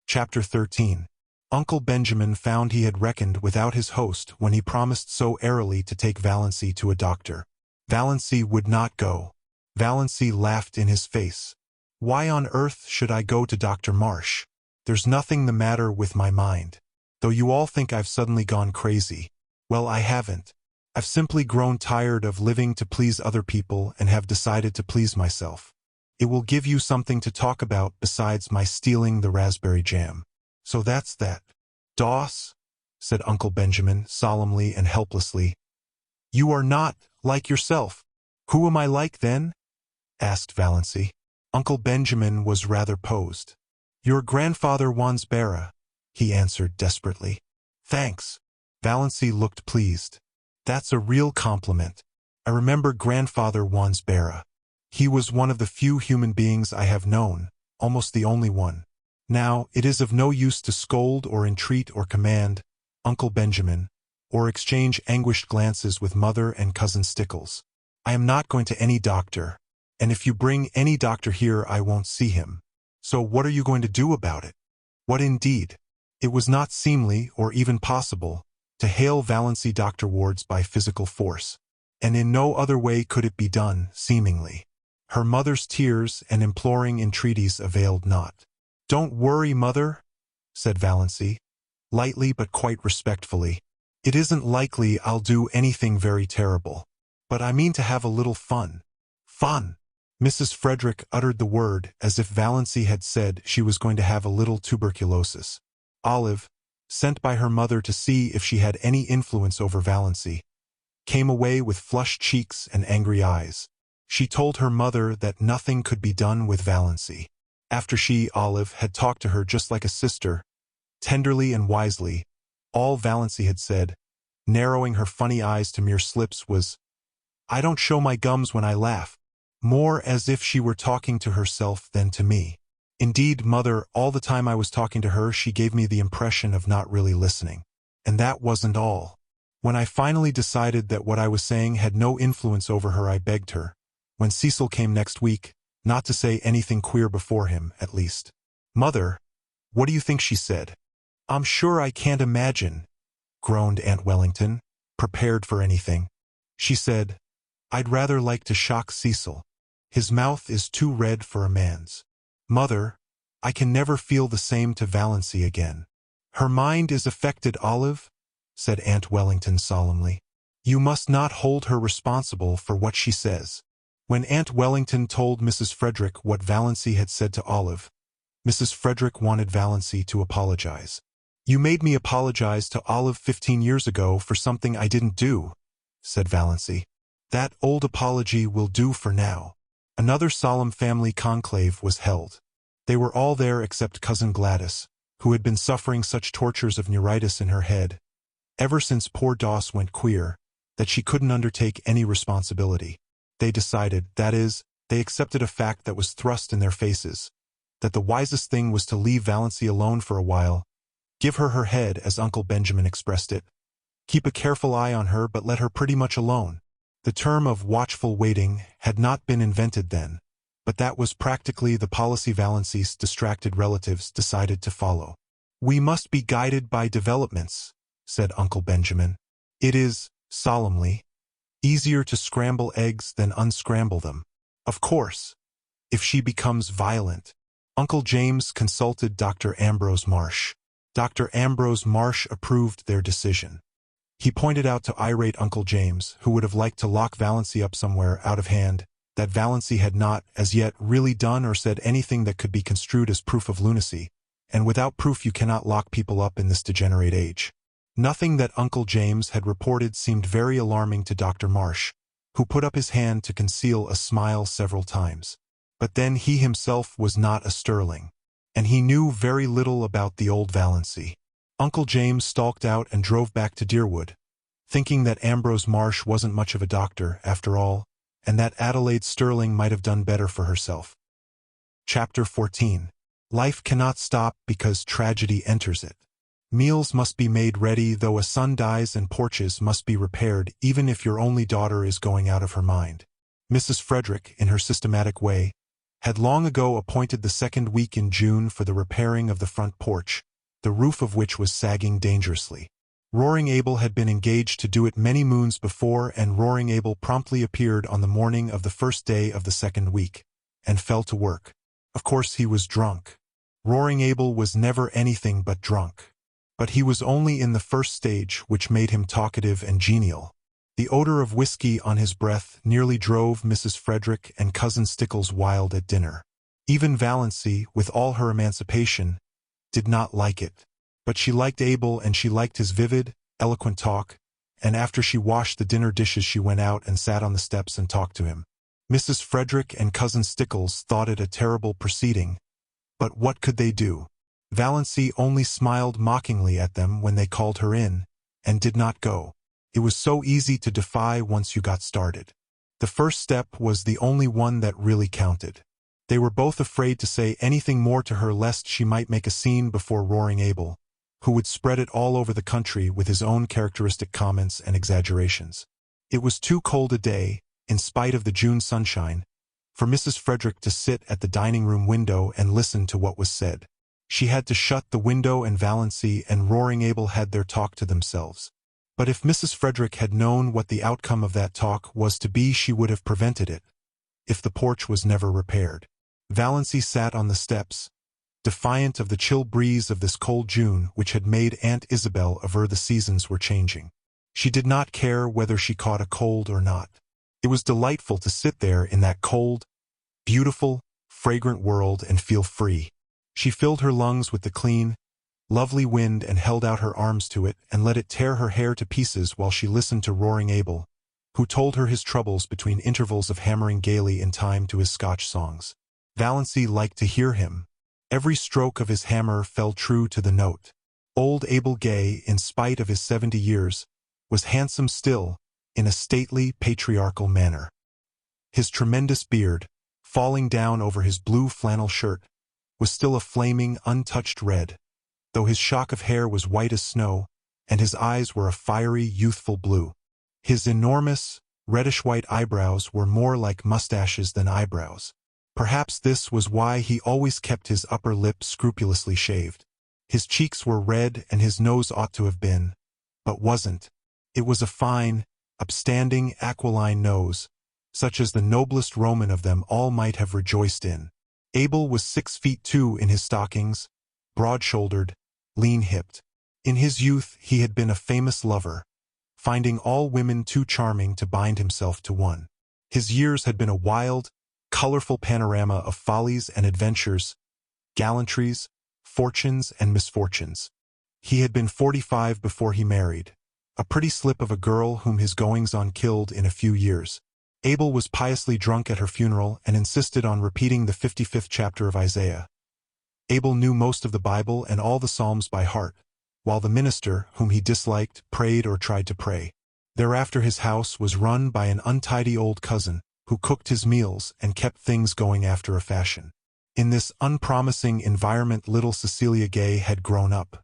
Chapter 13. Uncle Benjamin found he had reckoned without his host when he promised so airily to take Valancy to a doctor. Valancy would not go. Valancy laughed in his face. "Why on earth should I go to Dr. Marsh? There's nothing the matter with my mind. Though you all think I've suddenly gone crazy. Well, I haven't. I've simply grown tired of living to please other people and have decided to please myself. It will give you something to talk about besides my stealing the raspberry jam. So that's that." "Doss," said Uncle Benjamin solemnly and helplessly, "you are not like yourself." "Who am I like then?" asked Valancy. Uncle Benjamin was rather posed. "Your grandfather Wansbera," he answered desperately. "Thanks." Valancy looked pleased. "That's a real compliment. I remember Grandfather Wansbera. He was one of the few human beings I have known, almost the only one. Now, it is of no use to scold or entreat or command, Uncle Benjamin, or exchange anguished glances with Mother and Cousin Stickles. I am not going to any doctor, and if you bring any doctor here I won't see him. So what are you going to do about it?" What indeed? It was not seemly or even possible to hail Valancy Dr. Wards by physical force, and in no other way could it be done, seemingly. Her mother's tears and imploring entreaties availed not. "Don't worry, Mother," said Valancy, lightly but quite respectfully. "It isn't likely I'll do anything very terrible. But I mean to have a little fun." "Fun!" Mrs. Frederick uttered the word as if Valancy had said she was going to have a little tuberculosis. Olive, sent by her mother to see if she had any influence over Valancy, came away with flushed cheeks and angry eyes. She told her mother that nothing could be done with Valancy. After she, Olive, had talked to her just like a sister, tenderly and wisely, all Valancy had said, narrowing her funny eyes to mere slips, was, "I don't show my gums when I laugh," more as if she were talking to herself than to me. Indeed, Mother, all the time I was talking to her she gave me the impression of not really listening. And that wasn't all. When I finally decided that what I was saying had no influence over her, I begged her, when Cecil came next week, not to say anything queer before him, at least. "Mother, what do you think she said?" "I'm sure I can't imagine," groaned Aunt Wellington, prepared for anything. "She said, 'I'd rather like to shock Cecil. His mouth is too red for a man's.' Mother, I can never feel the same to Valancy again." "Her mind is affected, Olive," said Aunt Wellington solemnly. "You must not hold her responsible for what she says." When Aunt Wellington told Mrs. Frederick what Valancy had said to Olive, Mrs. Frederick wanted Valancy to apologize. "You made me apologize to Olive 15 years ago for something I didn't do," said Valancy. "That old apology will do for now." Another solemn family conclave was held. They were all there except Cousin Gladys, who had been suffering such tortures of neuritis in her head, ever since poor Doss went queer, that she couldn't undertake any responsibility. They decided, that is, they accepted a fact that was thrust in their faces, that the wisest thing was to leave Valancy alone for a while, give her her head, as Uncle Benjamin expressed it, keep a careful eye on her but let her pretty much alone. The term of watchful waiting had not been invented then, but that was practically the policy Valancy's distracted relatives decided to follow. "We must be guided by developments," said Uncle Benjamin. "It is," solemnly, "easier to scramble eggs than unscramble them. Of course, if she becomes violent." Uncle James consulted Dr. Ambrose Marsh. Dr. Ambrose Marsh approved their decision. He pointed out to irate Uncle James, who would have liked to lock Valancy up somewhere out of hand, that Valancy had not, as yet, really done or said anything that could be construed as proof of lunacy, and without proof you cannot lock people up in this degenerate age. Nothing that Uncle James had reported seemed very alarming to Dr. Marsh, who put up his hand to conceal a smile several times. But then he himself was not a Stirling, and he knew very little about the old Valancy. Uncle James stalked out and drove back to Deerwood, thinking that Ambrose Marsh wasn't much of a doctor, after all, and that Adelaide Stirling might have done better for herself. Chapter 14. Life cannot stop because tragedy enters it. Meals must be made ready, though a son dies, and porches must be repaired, even if your only daughter is going out of her mind. Mrs. Frederick, in her systematic way, had long ago appointed the second week in June for the repairing of the front porch, the roof of which was sagging dangerously. Roaring Abel had been engaged to do it many moons before, and Roaring Abel promptly appeared on the morning of the first day of the second week, and fell to work. Of course he was drunk. Roaring Abel was never anything but drunk. But he was only in the first stage, which made him talkative and genial. The odor of whiskey on his breath nearly drove Mrs. Frederick and Cousin Stickles wild at dinner. Even Valancy, with all her emancipation, did not like it. But she liked Abel, and she liked his vivid, eloquent talk, and after she washed the dinner dishes she went out and sat on the steps and talked to him. Mrs. Frederick and Cousin Stickles thought it a terrible proceeding, but what could they do? Valancy only smiled mockingly at them when they called her in, and did not go. It was so easy to defy once you got started. The first step was the only one that really counted. They were both afraid to say anything more to her lest she might make a scene before Roaring Abel, who would spread it all over the country with his own characteristic comments and exaggerations. It was too cold a day, in spite of the June sunshine, for Mrs. Frederick to sit at the dining-room window and listen to what was said. She had to shut the window, and Valancy and Roaring Abel had their talk to themselves. But if Mrs. Frederick had known what the outcome of that talk was to be, she would have prevented it, if the porch was never repaired. Valancy sat on the steps, defiant of the chill breeze of this cold June which had made Aunt Isabel aver the seasons were changing. She did not care whether she caught a cold or not. It was delightful to sit there in that cold, beautiful, fragrant world and feel free. She filled her lungs with the clean, lovely wind and held out her arms to it and let it tear her hair to pieces while she listened to Roaring Abel, who told her his troubles between intervals of hammering gaily in time to his Scotch songs. Valancy liked to hear him. Every stroke of his hammer fell true to the note. Old Abel Gay, in spite of his 70 years, was handsome still, in a stately, patriarchal manner. His tremendous beard, falling down over his blue flannel shirt, was still a flaming, untouched red, though his shock of hair was white as snow, and his eyes were a fiery, youthful blue. His enormous, reddish-white eyebrows were more like mustaches than eyebrows. Perhaps this was why he always kept his upper lip scrupulously shaved. His cheeks were red and his nose ought to have been, but wasn't. It was a fine, upstanding, aquiline nose, such as the noblest Roman of them all might have rejoiced in. Abel was 6'2" in his stockings, broad-shouldered, lean-hipped. In his youth he had been a famous lover, finding all women too charming to bind himself to one. His years had been a wild, colorful panorama of follies and adventures, gallantries, fortunes and misfortunes. He had been 45 before he married, a pretty slip of a girl whom his goings-on killed in a few years. Abel was piously drunk at her funeral and insisted on repeating the 55th chapter of Isaiah. Abel knew most of the Bible and all the Psalms by heart, while the minister, whom he disliked, prayed or tried to pray. Thereafter his house was run by an untidy old cousin, who cooked his meals and kept things going after a fashion. In this unpromising environment little Cecilia Gay had grown up.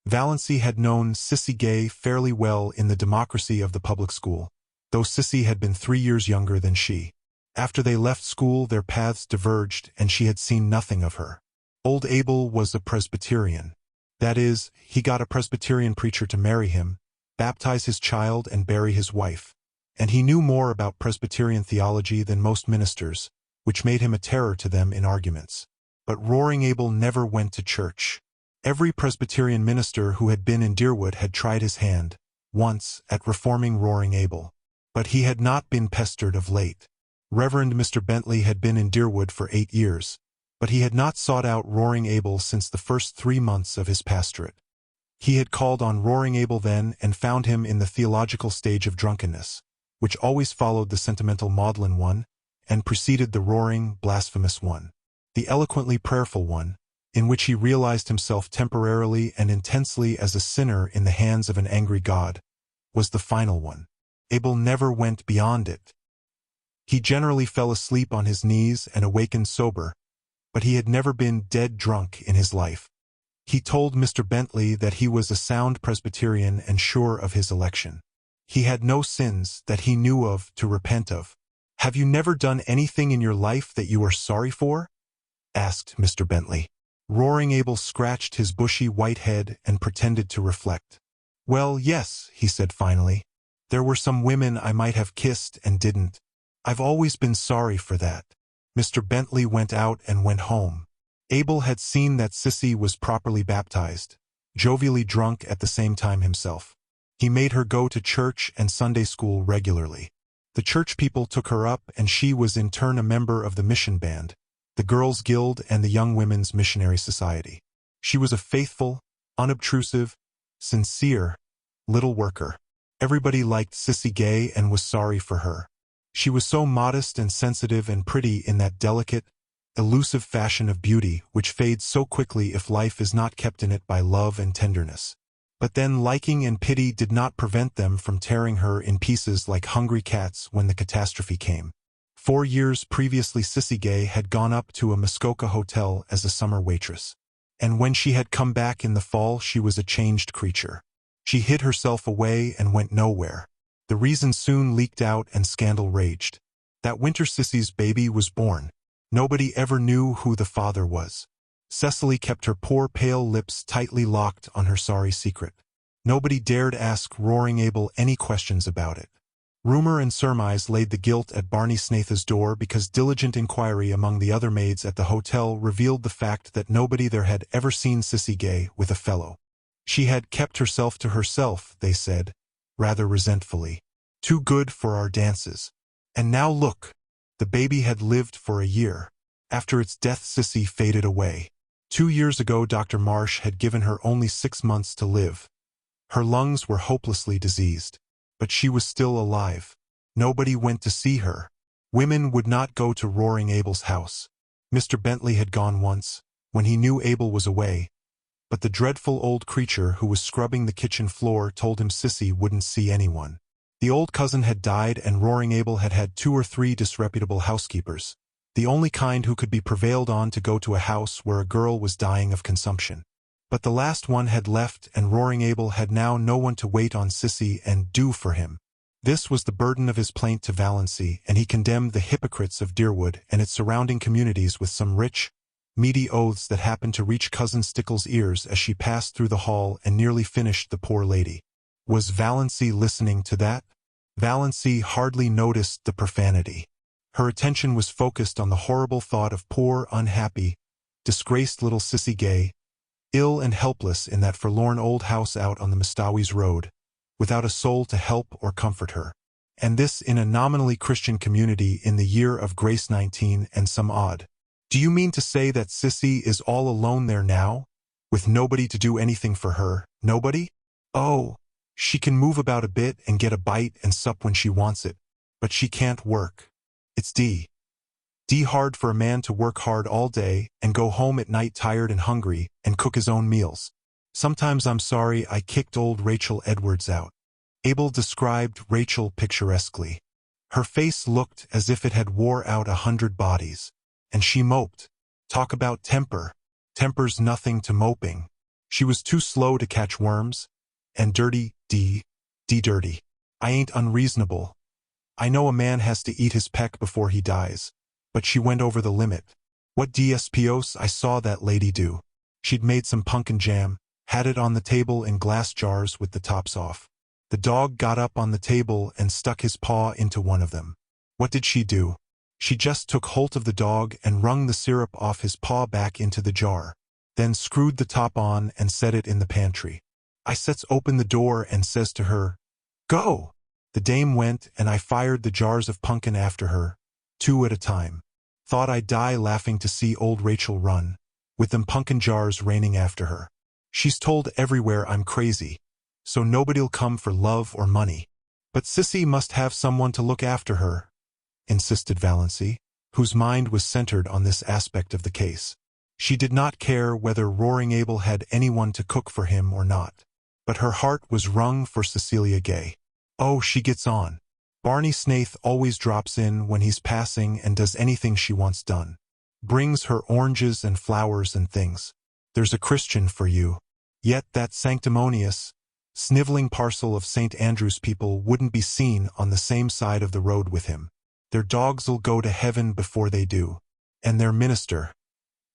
Valancy had known Sissy Gay fairly well in the democracy of the public school, though Sissy had been 3 years younger than she. After they left school their paths diverged and she had seen nothing of her. Old Abel was a Presbyterian. That is, he got a Presbyterian preacher to marry him, baptize his child and bury his wife, and he knew more about Presbyterian theology than most ministers, which made him a terror to them in arguments. But Roaring Abel never went to church. Every Presbyterian minister who had been in Deerwood had tried his hand, once, at reforming Roaring Abel. But he had not been pestered of late. Reverend Mr. Bentley had been in Deerwood for 8 years, but he had not sought out Roaring Abel since the first 3 months of his pastorate. He had called on Roaring Abel then and found him in the theological stage of drunkenness, which always followed the sentimental maudlin one, and preceded the roaring, blasphemous one. The eloquently prayerful one, in which he realized himself temporarily and intensely as a sinner in the hands of an angry God, was the final one. Abel never went beyond it. He generally fell asleep on his knees and awakened sober, but he had never been dead drunk in his life. He told Mr. Bentley that he was a sound Presbyterian and sure of his election. He had no sins that he knew of to repent of. "Have you never done anything in your life that you are sorry for?" asked Mr. Bentley. Roaring Abel scratched his bushy white head and pretended to reflect. "Well, yes," he said finally. "There were some women I might have kissed and didn't. I've always been sorry for that." Mr. Bentley went out and went home. Abel had seen that Sissy was properly baptized, jovially drunk at the same time himself. He made her go to church and Sunday school regularly. The church people took her up and she was in turn a member of the mission band, the Girls' Guild and the Young Women's Missionary Society. She was a faithful, unobtrusive, sincere, little worker. Everybody liked Sissy Gay and was sorry for her. She was so modest and sensitive and pretty in that delicate, elusive fashion of beauty which fades so quickly if life is not kept in it by love and tenderness. But then liking and pity did not prevent them from tearing her in pieces like hungry cats when the catastrophe came. 4 years previously Sissy Gay had gone up to a Muskoka hotel as a summer waitress. And when she had come back in the fall she was a changed creature. She hid herself away and went nowhere. The reason soon leaked out and scandal raged. That winter Sissy's baby was born. Nobody ever knew who the father was. Cecily kept her poor pale lips tightly locked on her sorry secret. Nobody dared ask Roaring Abel any questions about it. Rumor and surmise laid the guilt at Barney Snaith's door because diligent inquiry among the other maids at the hotel revealed the fact that nobody there had ever seen Sissy Gay with a fellow. She had kept herself to herself, they said, rather resentfully. Too good for our dances. And now look, the baby had lived for a year. After its death Sissy faded away. 2 years ago Dr. Marsh had given her only 6 months to live. Her lungs were hopelessly diseased. But she was still alive. Nobody went to see her. Women would not go to Roaring Abel's house. Mr. Bentley had gone once, when he knew Abel was away, but the dreadful old creature who was scrubbing the kitchen floor told him Sissy wouldn't see anyone. The old cousin had died and Roaring Abel had had 2 or 3 disreputable housekeepers, the only kind who could be prevailed on to go to a house where a girl was dying of consumption. But the last one had left and Roaring Abel had now no one to wait on Sissy and do for him. This was the burden of his plaint to Valancy, and he condemned the hypocrites of Deerwood and its surrounding communities with some rich, meaty oaths that happened to reach Cousin Stickle's ears as she passed through the hall and nearly finished the poor lady. Was Valancy listening to that? Valancy hardly noticed the profanity. Her attention was focused on the horrible thought of poor, unhappy, disgraced little Sissy Gay, ill and helpless in that forlorn old house out on the Mistawis Road, without a soul to help or comfort her. And this in a nominally Christian community in the year of grace 19 and some odd. Do you mean to say that Sissy is all alone there now, with nobody to do anything for her? Nobody? Oh, she can move about a bit and get a bite and sup when she wants it, but she can't work. It's D hard for a man to work hard all day and go home at night tired and hungry and cook his own meals. Sometimes I'm sorry I kicked old Rachel Edwards out. Abel described Rachel picturesquely. Her face looked as if it had wore out 100 bodies. And she moped. Talk about temper. Temper's nothing to moping. She was too slow to catch worms. And dirty, dirty. I ain't unreasonable. I know a man has to eat his peck before he dies. But she went over the limit. What DSPOS I saw that lady do. She'd made some pumpkin jam, had it on the table in glass jars with the tops off. The dog got up on the table and stuck his paw into one of them. What did she do? She just took hold of the dog and wrung the syrup off his paw back into the jar, then screwed the top on and set it in the pantry. I sets open the door and says to her, "Go!" The dame went and I fired the jars of pumpkin after her, 2 at a time. Thought I'd die laughing to see old Rachel run, with them pumpkin jars raining after her. She's told everywhere I'm crazy, so nobody'll come for love or money. But Sissy must have someone to look after her, insisted Valancy, whose mind was centered on this aspect of the case. She did not care whether Roaring Abel had anyone to cook for him or not, but her heart was wrung for Cecilia Gay. Oh, she gets on. Barney Snaith always drops in when he's passing and does anything she wants done. Brings her oranges and flowers and things. There's a Christian for you. Yet that sanctimonious, sniveling parcel of St. Andrew's people wouldn't be seen on the same side of the road with him. Their dogs'll go to heaven before they do. And their minister,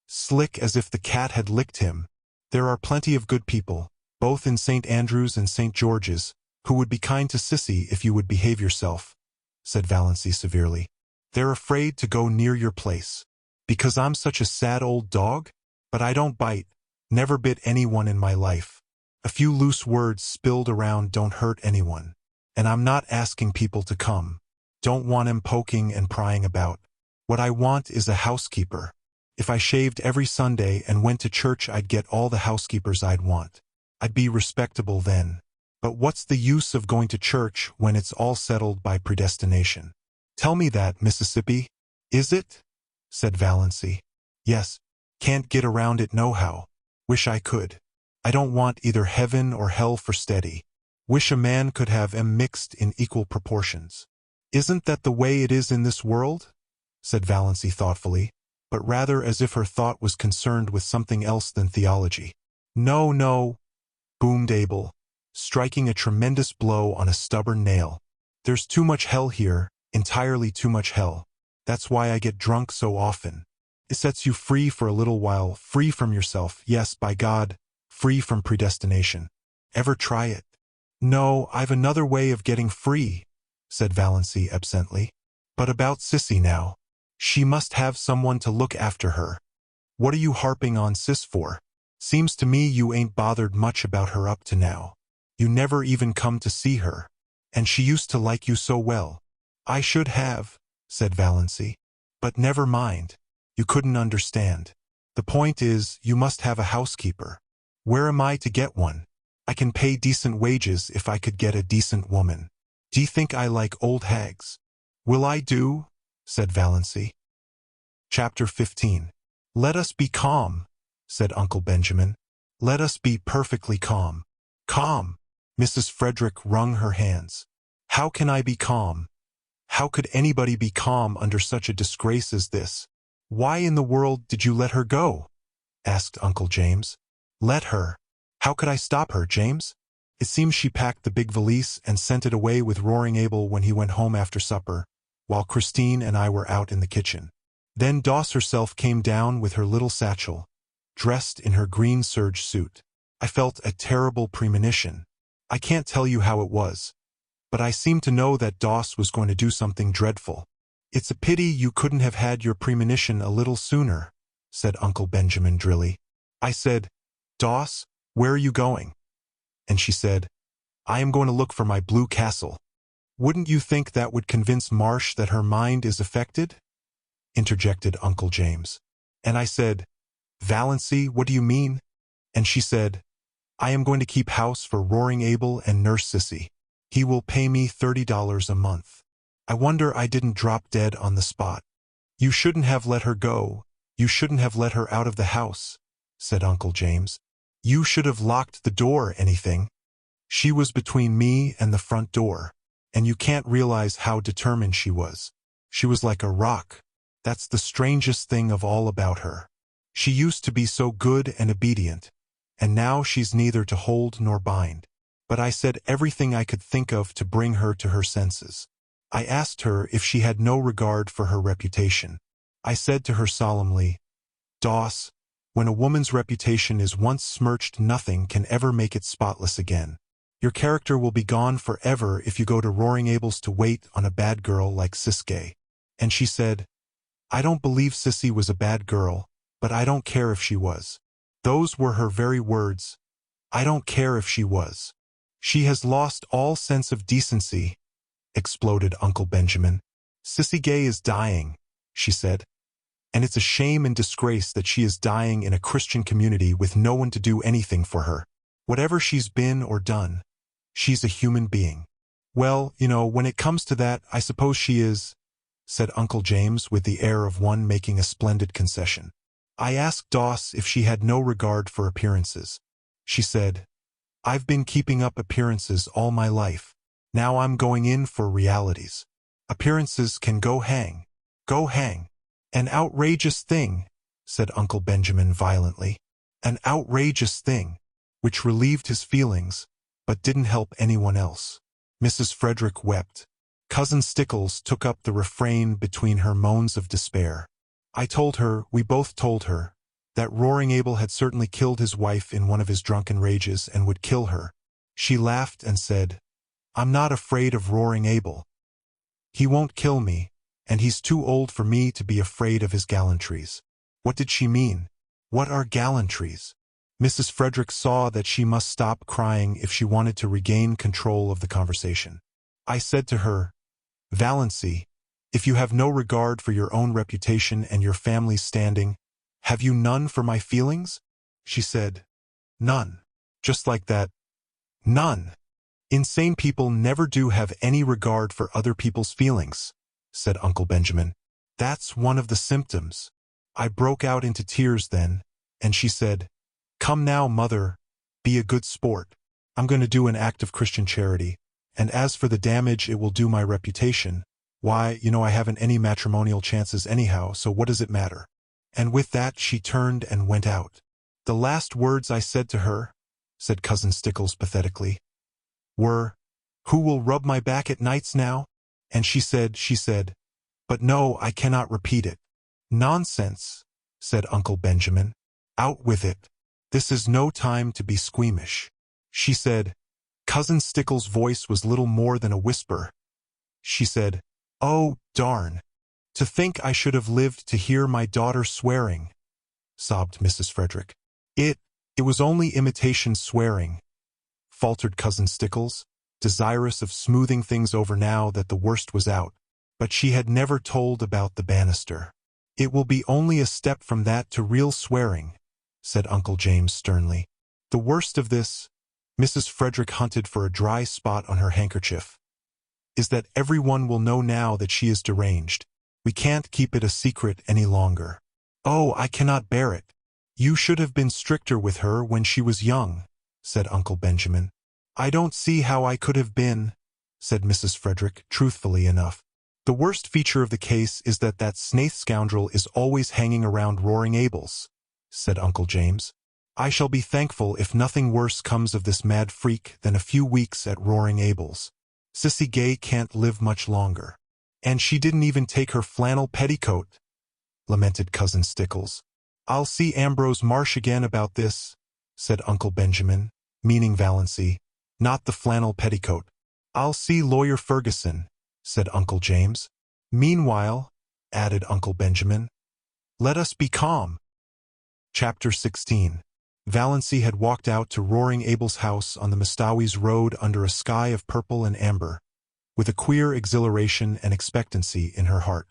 slick as if the cat had licked him. There are plenty of good people, both in St. Andrew's and St. George's, who would be kind to Sissy if you would behave yourself, said Valancy severely. They're afraid to go near your place. Because I'm such a sad old dog? But I don't bite, never bit anyone in my life. A few loose words spilled around don't hurt anyone. And I'm not asking people to come. Don't want 'em poking and prying about. What I want is a housekeeper. If I shaved every Sunday and went to church, I'd get all the housekeepers I'd want. I'd be respectable then. But what's the use of going to church when it's all settled by predestination? Tell me that, Mississippi. Is it? Said Valancy. Yes. Can't get around it nohow. Wish I could. I don't want either heaven or hell for steady. Wish a man could have 'em mixed in equal proportions. Isn't that the way it is in this world? Said Valancy thoughtfully, but rather as if her thought was concerned with something else than theology. No, boomed Abel, striking a tremendous blow on a stubborn nail. There's too much hell here, entirely too much hell. That's why I get drunk so often. It sets you free for a little while, free from yourself, yes, by God, free from predestination. Ever try it? No, I've another way of getting free, said Valancy absently. But about Sissy now. She must have someone to look after her. What are you harping on Sis for? Seems to me you ain't bothered much about her up to now. You never even come to see her. And she used to like you so well. I should have, said Valancy. But never mind. You couldn't understand. The point is, you must have a housekeeper. Where am I to get one? I can pay decent wages if I could get a decent woman. "D'ye think I like old hags?" "Will I do?" said Valancy. Chapter 15. "Let us be calm," said Uncle Benjamin. "Let us be perfectly calm." "Calm!" Mrs. Frederick wrung her hands. "How can I be calm? How could anybody be calm under such a disgrace as this?" "Why in the world did you let her go?" asked Uncle James. "Let her? How could I stop her, James? It seems she packed the big valise and sent it away with Roaring Abel when he went home after supper, while Christine and I were out in the kitchen. Then Doss herself came down with her little satchel, dressed in her green serge suit. I felt a terrible premonition. I can't tell you how it was, but I seemed to know that Doss was going to do something dreadful. "It's a pity you couldn't have had your premonition a little sooner," said Uncle Benjamin drily. I said, "Doss, where are you going?" And she said, "I am going to look for my blue castle." "Wouldn't you think that would convince Marsh that her mind is affected?" interjected Uncle James. And I said, "Valancy, what do you mean?" And she said, "I am going to keep house for Roaring Abel and Nurse Sissy. He will pay me $30 a month." I wonder I didn't drop dead on the spot. "You shouldn't have let her go. You shouldn't have let her out of the house," said Uncle James. "You should have locked the door, anything. She was between me and the front door, and you can't realize how determined she was. She was like a rock. That's the strangest thing of all about her. She used to be so good and obedient, and now she's neither to hold nor bind. But I said everything I could think of to bring her to her senses. I asked her if she had no regard for her reputation. I said to her solemnly, 'Doss, when a woman's reputation is once smirched, nothing can ever make it spotless again. Your character will be gone forever if you go to Roaring Abel's to wait on a bad girl like Siskay.' And she said, 'I don't believe Sissy was a bad girl, but I don't care if she was.' Those were her very words. 'I don't care if she was.' She has lost all sense of decency," exploded Uncle Benjamin. "Sissy Gay is dying," she said. "And it's a shame and disgrace that she is dying in a Christian community with no one to do anything for her. Whatever she's been or done, she's a human being." "Well, when it comes to that, I suppose she is," said Uncle James with the air of one making a splendid concession. I asked Doss if she had no regard for appearances. She said, "I've been keeping up appearances all my life. Now I'm going in for realities. Appearances can go hang. Go hang." "An outrageous thing," said Uncle Benjamin violently. "An outrageous thing," which relieved his feelings, but didn't help anyone else. Mrs. Frederick wept. Cousin Stickles took up the refrain between her moans of despair. We both told her, that Roaring Abel had certainly killed his wife in one of his drunken rages and would kill her. She laughed and said, "I'm not afraid of Roaring Abel. He won't kill me, and he's too old for me to be afraid of his gallantries." What did she mean? What are gallantries? Mrs. Frederick saw that she must stop crying if she wanted to regain control of the conversation. I said to her, "Valancy, if you have no regard for your own reputation and your family's standing, have you none for my feelings?" She said, "None." Just like that. "None. Insane people never do have any regard for other people's feelings," said Uncle Benjamin. "That's one of the symptoms." I broke out into tears then, and she said, "Come now, Mother, be a good sport. I'm going to do an act of Christian charity, and as for the damage it will do my reputation, why, I haven't any matrimonial chances anyhow, so what does it matter?" And with that she turned and went out. "The last words I said to her," said Cousin Stickles pathetically, "were, 'Who will rub my back at nights now?' And she said, but no, I cannot repeat it." "Nonsense," said Uncle Benjamin. "Out with it. This is no time to be squeamish." She said, Cousin Stickles' voice was little more than a whisper. She said, "Oh, darn. To think I should have lived to hear my daughter swearing," sobbed Mrs. Frederick. It was only imitation swearing," faltered Cousin Stickles, desirous of smoothing things over now that the worst was out. But she had never told about the banister. "It will be only a step from that to real swearing," said Uncle James sternly. "The worst of this," Mrs. Frederick hunted for a dry spot on her handkerchief. is that everyone will know now that she is deranged. We can't keep it a secret any longer. Oh, I cannot bear it. You should have been stricter with her when she was young, said Uncle Benjamin. I don't see how I could have been, said Mrs. Frederick, truthfully enough. The worst feature of the case is that Snaith scoundrel is always hanging around Roaring Abel's, said Uncle James. I shall be thankful if nothing worse comes of this mad freak than a few weeks at Roaring Abel's. Sissy Gay can't live much longer. And she didn't even take her flannel petticoat, lamented Cousin Stickles. I'll see Ambrose Marsh again about this, said Uncle Benjamin, meaning Valancy, not the flannel petticoat. I'll see Lawyer Ferguson, said Uncle James. Meanwhile, added Uncle Benjamin, let us be calm. Chapter 16. Valancy had walked out to Roaring Abel's house on the Mistawis Road under a sky of purple and amber, with a queer exhilaration and expectancy in her heart.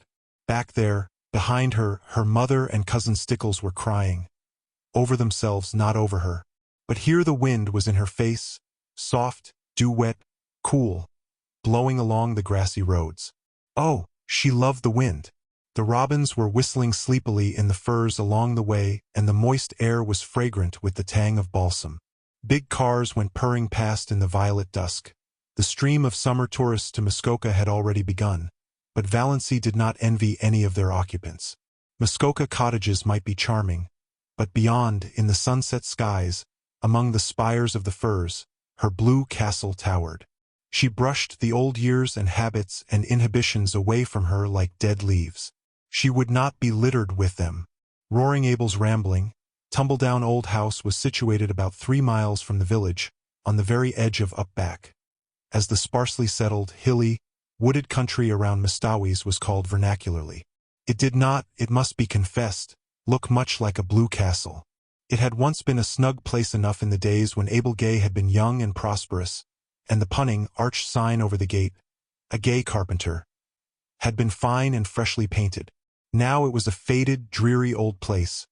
Back there, behind her, her mother and Cousin Stickles were crying. Over themselves, not over her. But here the wind was in her face, soft, dew-wet, cool, blowing along the grassy roads. Oh, she loved the wind. The robins were whistling sleepily in the firs along the way, and the moist air was fragrant with the tang of balsam. Big cars went purring past in the violet dusk. The stream of summer tourists to Muskoka had already begun, but Valancy did not envy any of their occupants. Muskoka cottages might be charming, but beyond, in the sunset skies, among the spires of the firs, her blue castle towered. She brushed the old years and habits and inhibitions away from her like dead leaves. She would not be littered with them. Roaring Abel's rambling, tumble-down old house was situated about 3 miles from the village, on the very edge of Upback, as the sparsely settled, hilly, wooded country around Mistawis was called vernacularly. It did not, it must be confessed, look much like a blue castle. It had once been a snug place enough in the days when Abel Gay had been young and prosperous, and the punning, arched sign over the gate, a Gay carpenter, had been fine and freshly painted. Now it was a faded, dreary old place,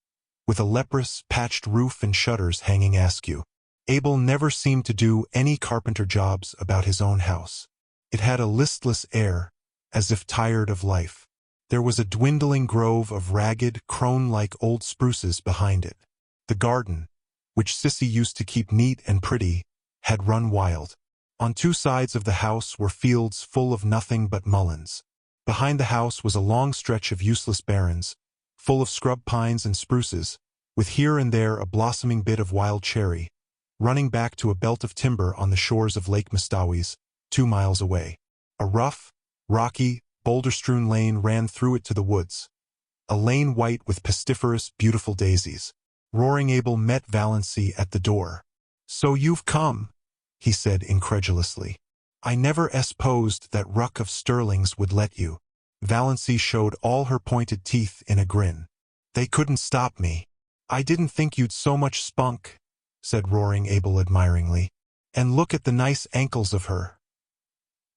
with a leprous, patched roof and shutters hanging askew. Abel never seemed to do any carpenter jobs about his own house. It had a listless air, as if tired of life. There was a dwindling grove of ragged, crone-like old spruces behind it. The garden, which Sissy used to keep neat and pretty, had run wild. On 2 sides of the house were fields full of nothing but mulleins. Behind the house was a long stretch of useless barrens, full of scrub pines and spruces, with here and there a blossoming bit of wild cherry, running back to a belt of timber on the shores of Lake Mistawis, 2 miles away. A rough, rocky, boulder-strewn lane ran through it to the woods, a lane white with pestiferous, beautiful daisies. Roaring Abel met Valancy at the door. "So you've come," he said incredulously. "I never supposed that ruck of Stirlings would let you." Valancy showed all her pointed teeth in a grin. "They couldn't stop me." "I didn't think you'd so much spunk," said Roaring Abel admiringly. "And look at the nice ankles of her,"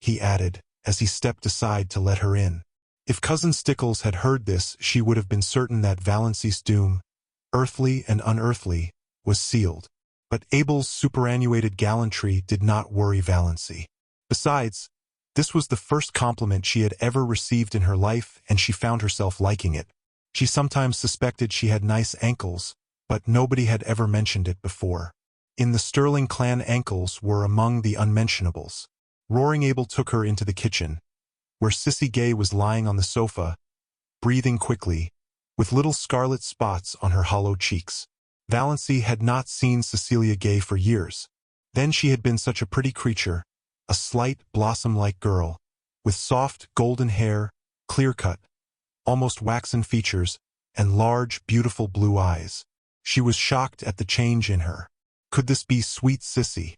he added, as he stepped aside to let her in. If Cousin Stickles had heard this, she would have been certain that Valancy's doom, earthly and unearthly, was sealed. But Abel's superannuated gallantry did not worry Valancy. Besides, this was the first compliment she had ever received in her life, and she found herself liking it. She sometimes suspected she had nice ankles, but nobody had ever mentioned it before. In the Stirling clan, ankles were among the unmentionables. Roaring Abel took her into the kitchen, where Sissy Gay was lying on the sofa, breathing quickly, with little scarlet spots on her hollow cheeks. Valancy had not seen Cecilia Gay for years. Then she had been such a pretty creature, a slight, blossom-like girl, with soft, golden hair, clear-cut, almost waxen features, and large, beautiful blue eyes. She was shocked at the change in her. Could this be sweet Sissy?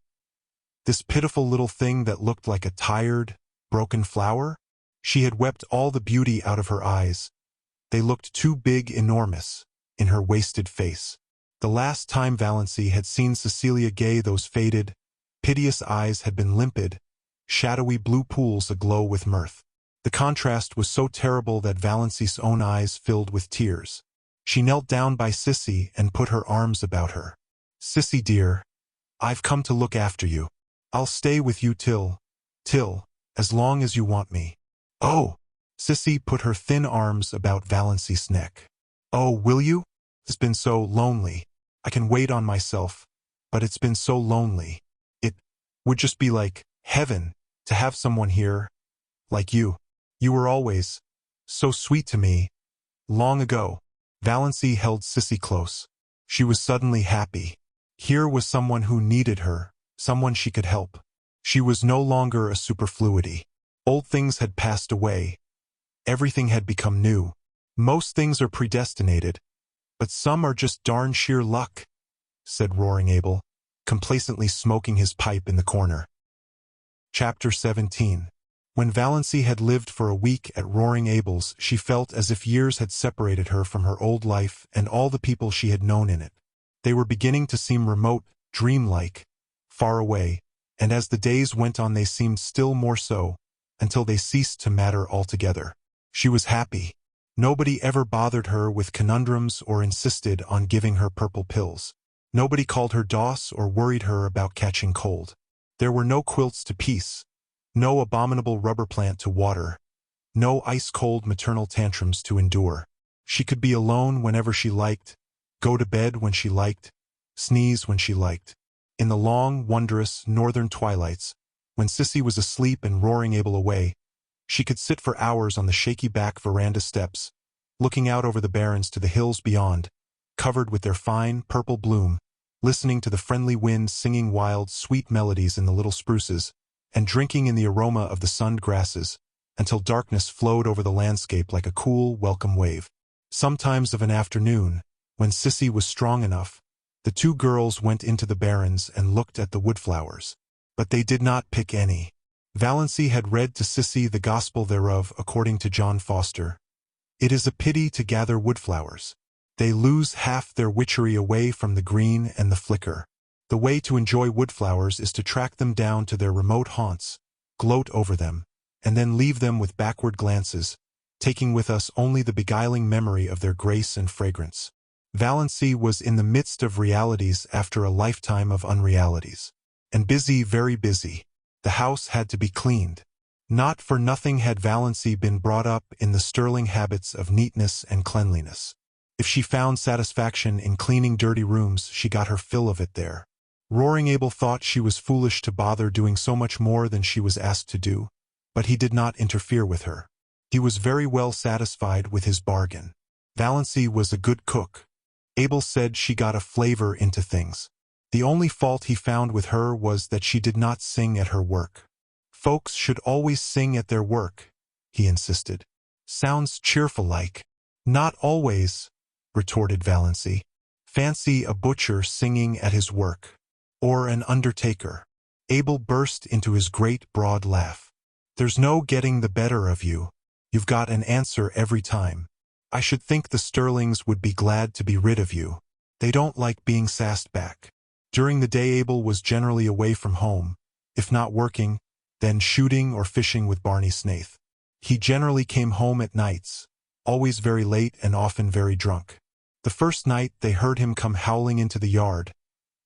This pitiful little thing that looked like a tired, broken flower? She had wept all the beauty out of her eyes. They looked too big, enormous, in her wasted face. The last time Valancy had seen Cecilia Gay, those faded, piteous eyes had been limpid, shadowy blue pools aglow with mirth. The contrast was so terrible that Valancy's own eyes filled with tears. She knelt down by Sissy and put her arms about her. "Sissy dear, I've come to look after you. I'll stay with you till..." as long as you want me. Oh! Sissy put her thin arms about Valancy's neck. Oh, will you? It's been so lonely. I can wait on myself, but it's been so lonely. It would just be like heaven to have someone here, like you. You were always so sweet to me. Long ago. Valancy held Sissy close. She was suddenly happy. Here was someone who needed her, someone she could help. She was no longer a superfluity. Old things had passed away. Everything had become new. Most things are predestinated, but some are just darn sheer luck, said Roaring Abel, complacently smoking his pipe in the corner. Chapter 17. When Valancy had lived for a week at Roaring Abel's, she felt as if years had separated her from her old life and all the people she had known in it. They were beginning to seem remote, dreamlike, far away, and as the days went on they seemed still more so, until they ceased to matter altogether. She was happy. Nobody ever bothered her with conundrums or insisted on giving her purple pills. Nobody called her Doss or worried her about catching cold. There were no quilts to piece, no abominable rubber plant to water, no ice-cold maternal tantrums to endure. She could be alone whenever she liked, go to bed when she liked, sneeze when she liked. In the long, wondrous northern twilights, when Sissy was asleep and Roaring Abel away, she could sit for hours on the shaky back veranda steps, looking out over the barrens to the hills beyond, covered with their fine, purple bloom, listening to the friendly wind singing wild, sweet melodies in the little spruces, and drinking in the aroma of the sunned grasses, until darkness flowed over the landscape like a cool, welcome wave. Sometimes of an afternoon, when Sissy was strong enough, the two girls went into the barrens and looked at the woodflowers. But they did not pick any. Valancy had read to Sissy the gospel thereof according to John Foster. It is a pity to gather woodflowers. They lose half their witchery away from the green and the flicker. The way to enjoy woodflowers is to track them down to their remote haunts, gloat over them, and then leave them with backward glances, taking with us only the beguiling memory of their grace and fragrance. Valancy was in the midst of realities after a lifetime of unrealities. And busy, very busy. The house had to be cleaned. Not for nothing had Valancy been brought up in the Stirling habits of neatness and cleanliness. If she found satisfaction in cleaning dirty rooms, she got her fill of it there. Roaring Abel thought she was foolish to bother doing so much more than she was asked to do, but he did not interfere with her. He was very well satisfied with his bargain. Valancy was a good cook. Abel said she got a flavor into things. The only fault he found with her was that she did not sing at her work. Folks should always sing at their work, he insisted. Sounds cheerful-like. Not always, retorted Valancy. Fancy a butcher singing at his work. Or an undertaker. Abel burst into his great broad laugh. There's no getting the better of you. You've got an answer every time. I should think the Stirlings would be glad to be rid of you. They don't like being sassed back. During the day Abel was generally away from home, if not working, then shooting or fishing with Barney Snaith. He generally came home at nights, always very late and often very drunk. The first night they heard him come howling into the yard.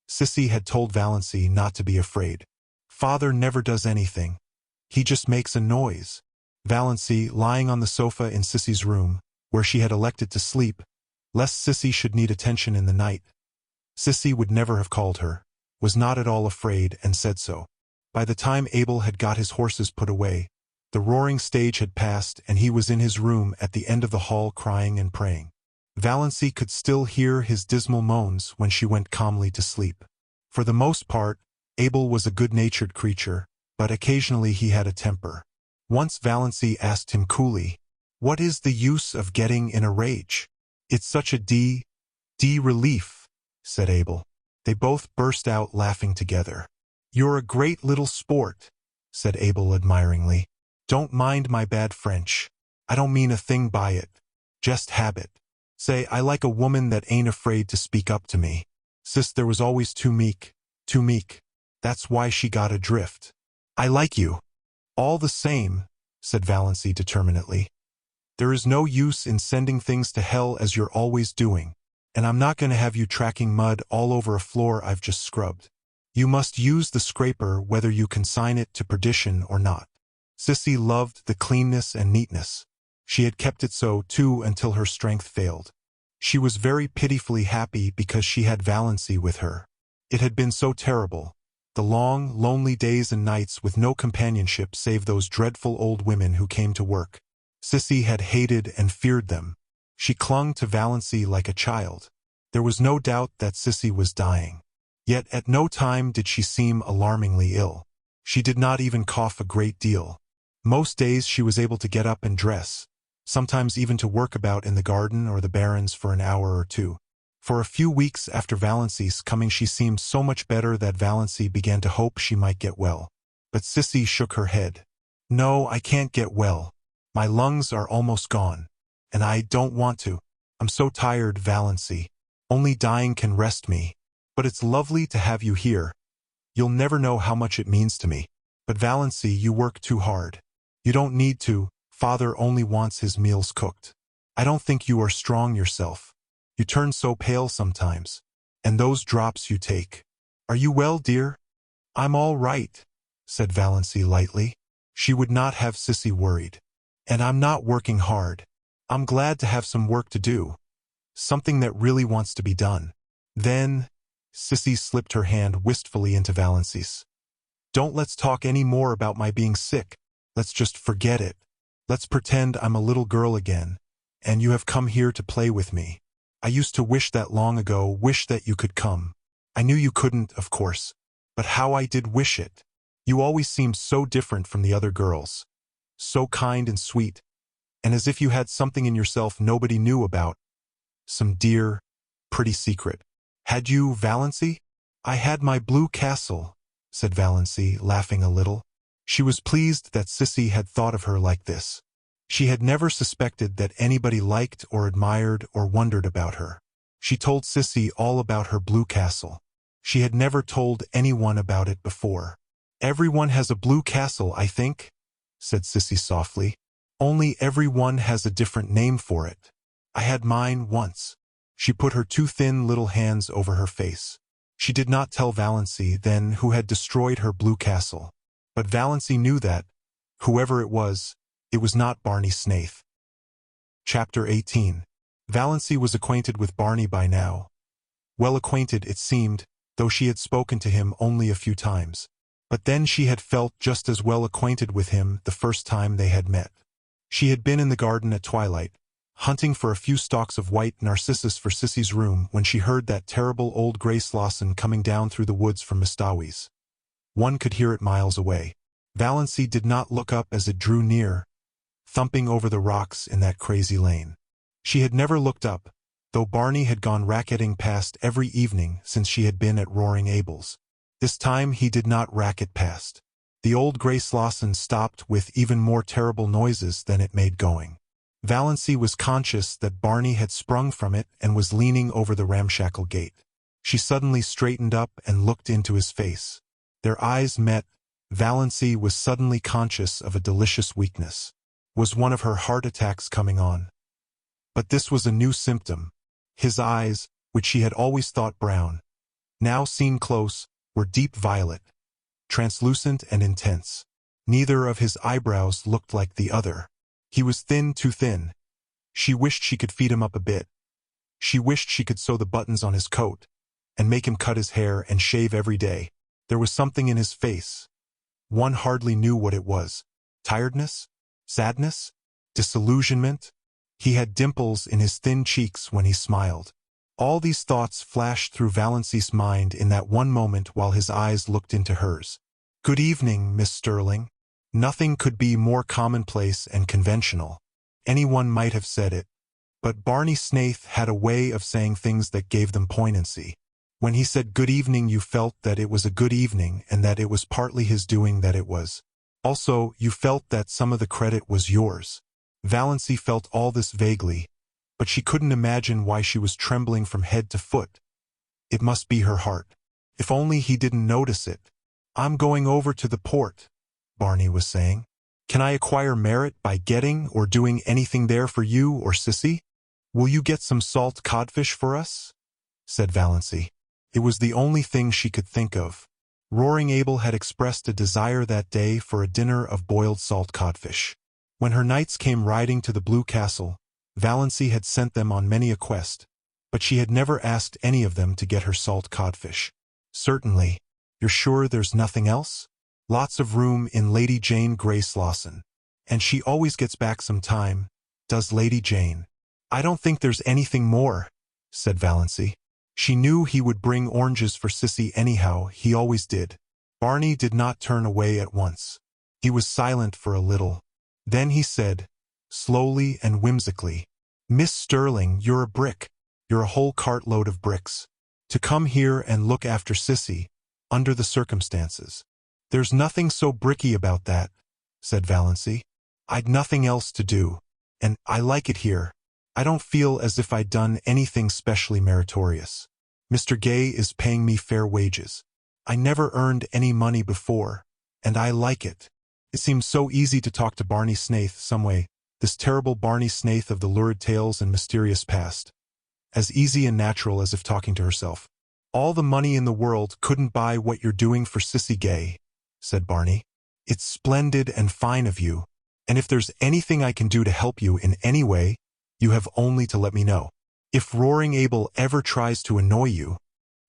Sissy had told Valancy not to be afraid. Father never does anything. He just makes a noise. Valancy, lying on the sofa in Sissy's room, where she had elected to sleep, lest Sissy should need attention in the night. Sissy would never have called her, was not at all afraid, and said so. By the time Abel had got his horses put away, the roaring stage had passed and he was in his room at the end of the hall crying and praying. Valancy could still hear his dismal moans when she went calmly to sleep. For the most part, Abel was a good-natured creature, but occasionally he had a temper. Once Valancy asked him coolly, "What is the use of getting in a rage? It's such a relief," said Abel. They both burst out laughing together. "You're a great little sport," said Abel admiringly. "Don't mind my bad French. I don't mean a thing by it. Just habit. Say, I like a woman that ain't afraid to speak up to me. Sis there was always too meek. That's why she got adrift. I like you." "All the same," said Valancy determinedly. "There is no use in sending things to hell as you're always doing, and I'm not going to have you tracking mud all over a floor I've just scrubbed. You must use the scraper whether you consign it to perdition or not." Sissy loved the cleanness and neatness. She had kept it so, too, until her strength failed. She was very pitifully happy because she had Valancy with her. It had been so terrible. The long, lonely days and nights with no companionship save those dreadful old women who came to work. Sissy had hated and feared them. She clung to Valancy like a child. There was no doubt that Sissy was dying. Yet at no time did she seem alarmingly ill. She did not even cough a great deal. Most days she was able to get up and dress, sometimes even to work about in the garden or the barrens for an hour or two. For a few weeks after Valancy's coming she seemed so much better that Valancy began to hope she might get well. But Sissy shook her head. "No, I can't get well. My lungs are almost gone. And I don't want to. I'm so tired, Valancy. Only dying can rest me. But it's lovely to have you here. You'll never know how much it means to me. But Valancy, you work too hard. You don't need to. Father only wants his meals cooked. I don't think you are strong yourself. You turn so pale sometimes. And those drops you take. Are you well, dear?" "I'm all right," said Valancy lightly. She would not have Sissy worried. "And I'm not working hard. I'm glad to have some work to do. Something that really wants to be done." Then Sissy slipped her hand wistfully into Valancy's. "Don't let's talk any more about my being sick. Let's just forget it. Let's pretend I'm a little girl again, and you have come here to play with me. I used to wish that long ago, wish that you could come. I knew you couldn't, of course, but how I did wish it. You always seemed so different from the other girls. So kind and sweet, and as if you had something in yourself nobody knew about. Some dear, pretty secret. Had you, Valancy?" "I had my blue castle," said Valancy, laughing a little. She was pleased that Sissy had thought of her like this. She had never suspected that anybody liked or admired or wondered about her. She told Sissy all about her blue castle. She had never told anyone about it before. "Everyone has a blue castle, I think," said Sissy softly. "Only everyone has a different name for it. I had mine once." She put her two thin little hands over her face. She did not tell Valancy then who had destroyed her blue castle. But Valancy knew that, whoever it was not Barney Snaith. Chapter 18. Valancy was acquainted with Barney by now. Well acquainted, it seemed, though she had spoken to him only a few times. But then she had felt just as well acquainted with him the first time they had met. She had been in the garden at twilight, hunting for a few stalks of white narcissus for Sissy's room when she heard that terrible old grey Slosson coming down through the woods from Mistawi's. One could hear it miles away. Valancy did not look up as it drew near, thumping over the rocks in that crazy lane. She had never looked up, though Barney had gone racketing past every evening since she had been at Roaring Abel's. This time he did not racket past. The old grey Slosson stopped with even more terrible noises than it made going. Valancy was conscious that Barney had sprung from it and was leaning over the ramshackle gate. She suddenly straightened up and looked into his face. Their eyes met. Valancy was suddenly conscious of a delicious weakness. Was one of her heart attacks coming on? But this was a new symptom. His eyes, which she had always thought brown, now seen close, were deep violet, translucent and intense. Neither of his eyebrows looked like the other. He was thin, too thin. She wished she could feed him up a bit. She wished she could sew the buttons on his coat, and make him cut his hair and shave every day. There was something in his face. One hardly knew what it was. Tiredness? Sadness? Disillusionment? He had dimples in his thin cheeks when he smiled. All these thoughts flashed through Valancy's mind in that one moment while his eyes looked into hers. "Good evening, Miss Stirling." Nothing could be more commonplace and conventional. Anyone might have said it. But Barney Snaith had a way of saying things that gave them poignancy. When he said good evening, you felt that it was a good evening and that it was partly his doing that it was. Also, you felt that some of the credit was yours. Valancy felt all this vaguely, but she couldn't imagine why she was trembling from head to foot. It must be her heart. If only he didn't notice it. "I'm going over to the port," Barney was saying. "Can I acquire merit by getting or doing anything there for you or Sissy? Will you get some salt codfish for us?" said Valancy. It was the only thing she could think of. Roaring Abel had expressed a desire that day for a dinner of boiled salt codfish. When her knights came riding to the Blue Castle, Valancy had sent them on many a quest, but she had never asked any of them to get her salt codfish. "Certainly. You're sure there's nothing else?" "Lots of room in Lady Jane Grace Lawson. And she always gets back some time, does Lady Jane." "I don't think there's anything more," said Valancy. She knew he would bring oranges for Sissy anyhow, he always did. Barney did not turn away at once. He was silent for a little. Then he said, slowly and whimsically, "Miss Stirling, you're a brick. You're a whole cartload of bricks. To come here and look after Sissy, under the circumstances." "There's nothing so bricky about that," said Valancy. "I'd nothing else to do. And I like it here. I don't feel as if I'd done anything specially meritorious. Mr. Gay is paying me fair wages. I never earned any money before, and I like it." It seemed so easy to talk to Barney Snaith someway, this terrible Barney Snaith of the lurid tales and mysterious past. As easy and natural as if talking to herself. "All the money in the world couldn't buy what you're doing for Sissy Gay," said Barney. "It's splendid and fine of you, and if there's anything I can do to help you in any way, you have only to let me know. If Roaring Abel ever tries to annoy you—"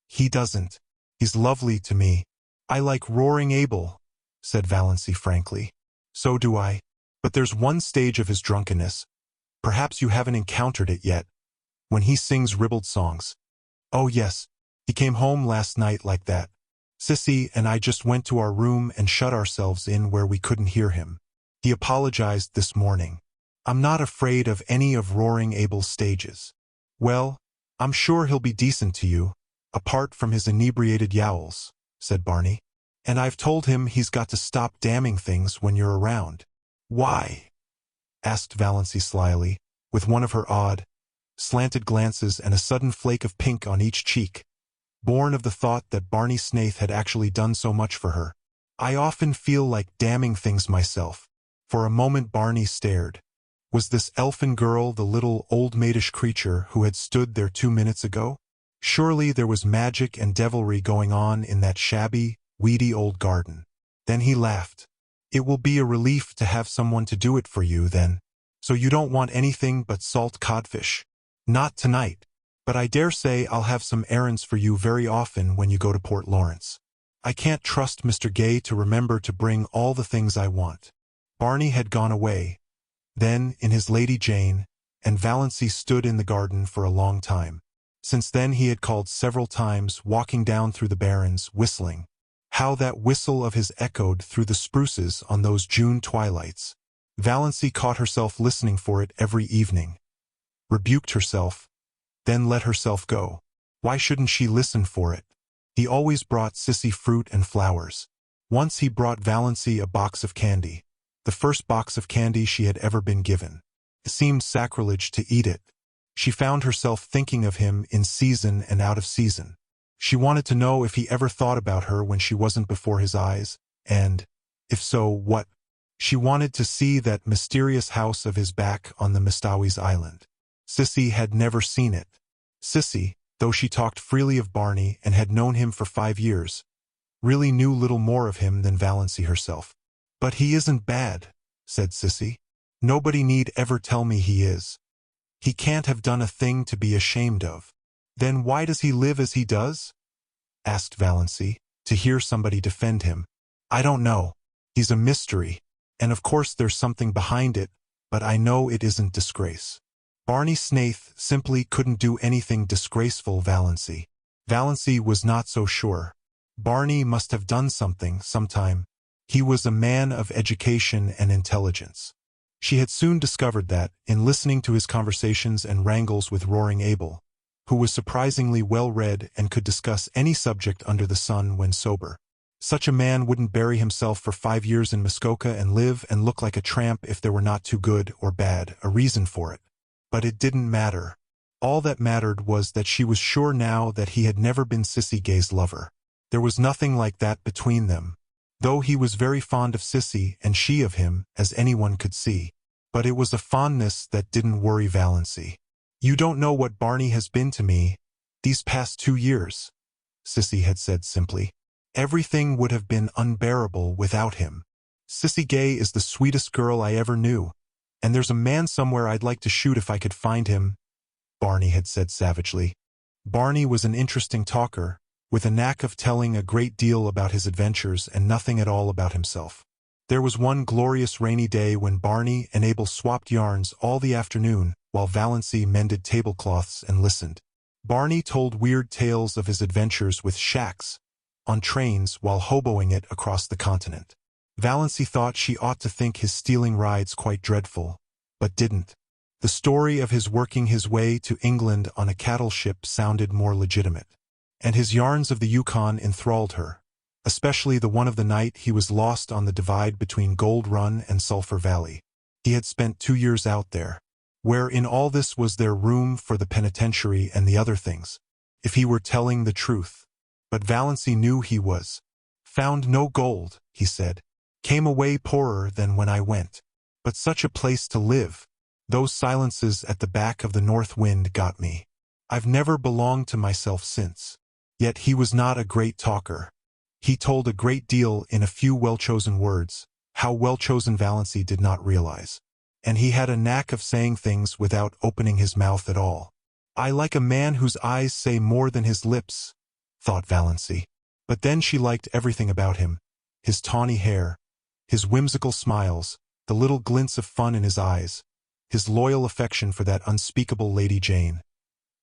"He doesn't. He's lovely to me." "I like Roaring Abel," said Valancy frankly. "So do I. But there's one stage of his drunkenness. Perhaps you haven't encountered it yet. When he sings ribald songs." "Oh yes. He came home last night like that. Sissy and I just went to our room and shut ourselves in where we couldn't hear him. He apologized this morning. I'm not afraid of any of Roaring Abel's stages." "Well, I'm sure he'll be decent to you, apart from his inebriated yowls," said Barney. "And I've told him he's got to stop damning things when you're around." "Why?" asked Valancy slyly, with one of her odd, slanted glances and a sudden flake of pink on each cheek, born of the thought that Barney Snaith had actually done so much for her. "I often feel like damning things myself." For a moment Barney stared. Was this elfin girl the little old-maidish creature who had stood there 2 minutes ago? Surely there was magic and devilry going on in that shabby, weedy old garden. Then he laughed. "It will be a relief to have someone to do it for you, then. So you don't want anything but salt codfish?" "Not tonight. But I dare say I'll have some errands for you very often when you go to Port Lawrence. I can't trust Mr. Gay to remember to bring all the things I want." Barney had gone away. Then, in his Lady Jane, and Valancy stood in the garden for a long time. Since then he had called several times, walking down through the barrens, whistling. How that whistle of his echoed through the spruces on those June twilights. Valancy caught herself listening for it every evening, rebuked herself, then let herself go. Why shouldn't she listen for it? He always brought Sissy fruit and flowers. Once he brought Valancy a box of candy. The first box of candy she had ever been given. It seemed sacrilege to eat it. She found herself thinking of him in season and out of season. She wanted to know if he ever thought about her when she wasn't before his eyes, and, if so, what? She wanted to see that mysterious house of his back on the Mistawis Island. Sissy had never seen it. Sissy, though she talked freely of Barney and had known him for 5 years, really knew little more of him than Valancy herself. "But he isn't bad," said Sissy. "Nobody need ever tell me he is. He can't have done a thing to be ashamed of." "Then why does he live as he does?" asked Valancy, to hear somebody defend him. "I don't know. He's a mystery, and of course there's something behind it, but I know it isn't disgrace." Barney Snaith simply couldn't do anything disgraceful, Valancy. Valancy was not so sure. Barney must have done something sometime. He was a man of education and intelligence. She had soon discovered that, in listening to his conversations and wrangles with Roaring Abel, who was surprisingly well-read and could discuss any subject under the sun when sober. Such a man wouldn't bury himself for 5 years in Muskoka and live and look like a tramp if there were not too good or bad a reason for it. But it didn't matter. All that mattered was that she was sure now that he had never been Sissy Gay's lover. There was nothing like that between them, though he was very fond of Sissy and she of him, as anyone could see. But it was a fondness that didn't worry Valancy. "You don't know what Barney has been to me these past 2 years," Sissy had said simply. Everything would have been unbearable without him. Sissy Gay is the sweetest girl I ever knew, and there's a man somewhere I'd like to shoot if I could find him, Barney had said savagely. Barney was an interesting talker, with a knack of telling a great deal about his adventures and nothing at all about himself. There was one glorious rainy day when Barney and Abel swapped yarns all the afternoon while Valancy mended tablecloths and listened. Barney told weird tales of his adventures with shacks on trains while hoboing it across the continent. Valancy thought she ought to think his stealing rides quite dreadful, but didn't. The story of his working his way to England on a cattle ship sounded more legitimate. And his yarns of the Yukon enthralled her, especially the one of the night he was lost on the divide between Gold Run and Sulphur Valley. He had spent 2 years out there. Where in all this was there room for the penitentiary and the other things, if he were telling the truth? But Valancy knew he was. Found no gold, he said. Came away poorer than when I went. But such a place to live. Those silences at the back of the north wind got me. I've never belonged to myself since. Yet he was not a great talker. He told a great deal in a few well-chosen words, how well-chosen Valancy did not realize. And he had a knack of saying things without opening his mouth at all. I like a man whose eyes say more than his lips, thought Valancy. But then she liked everything about him, his tawny hair, his whimsical smiles, the little glints of fun in his eyes, his loyal affection for that unspeakable Lady Jane,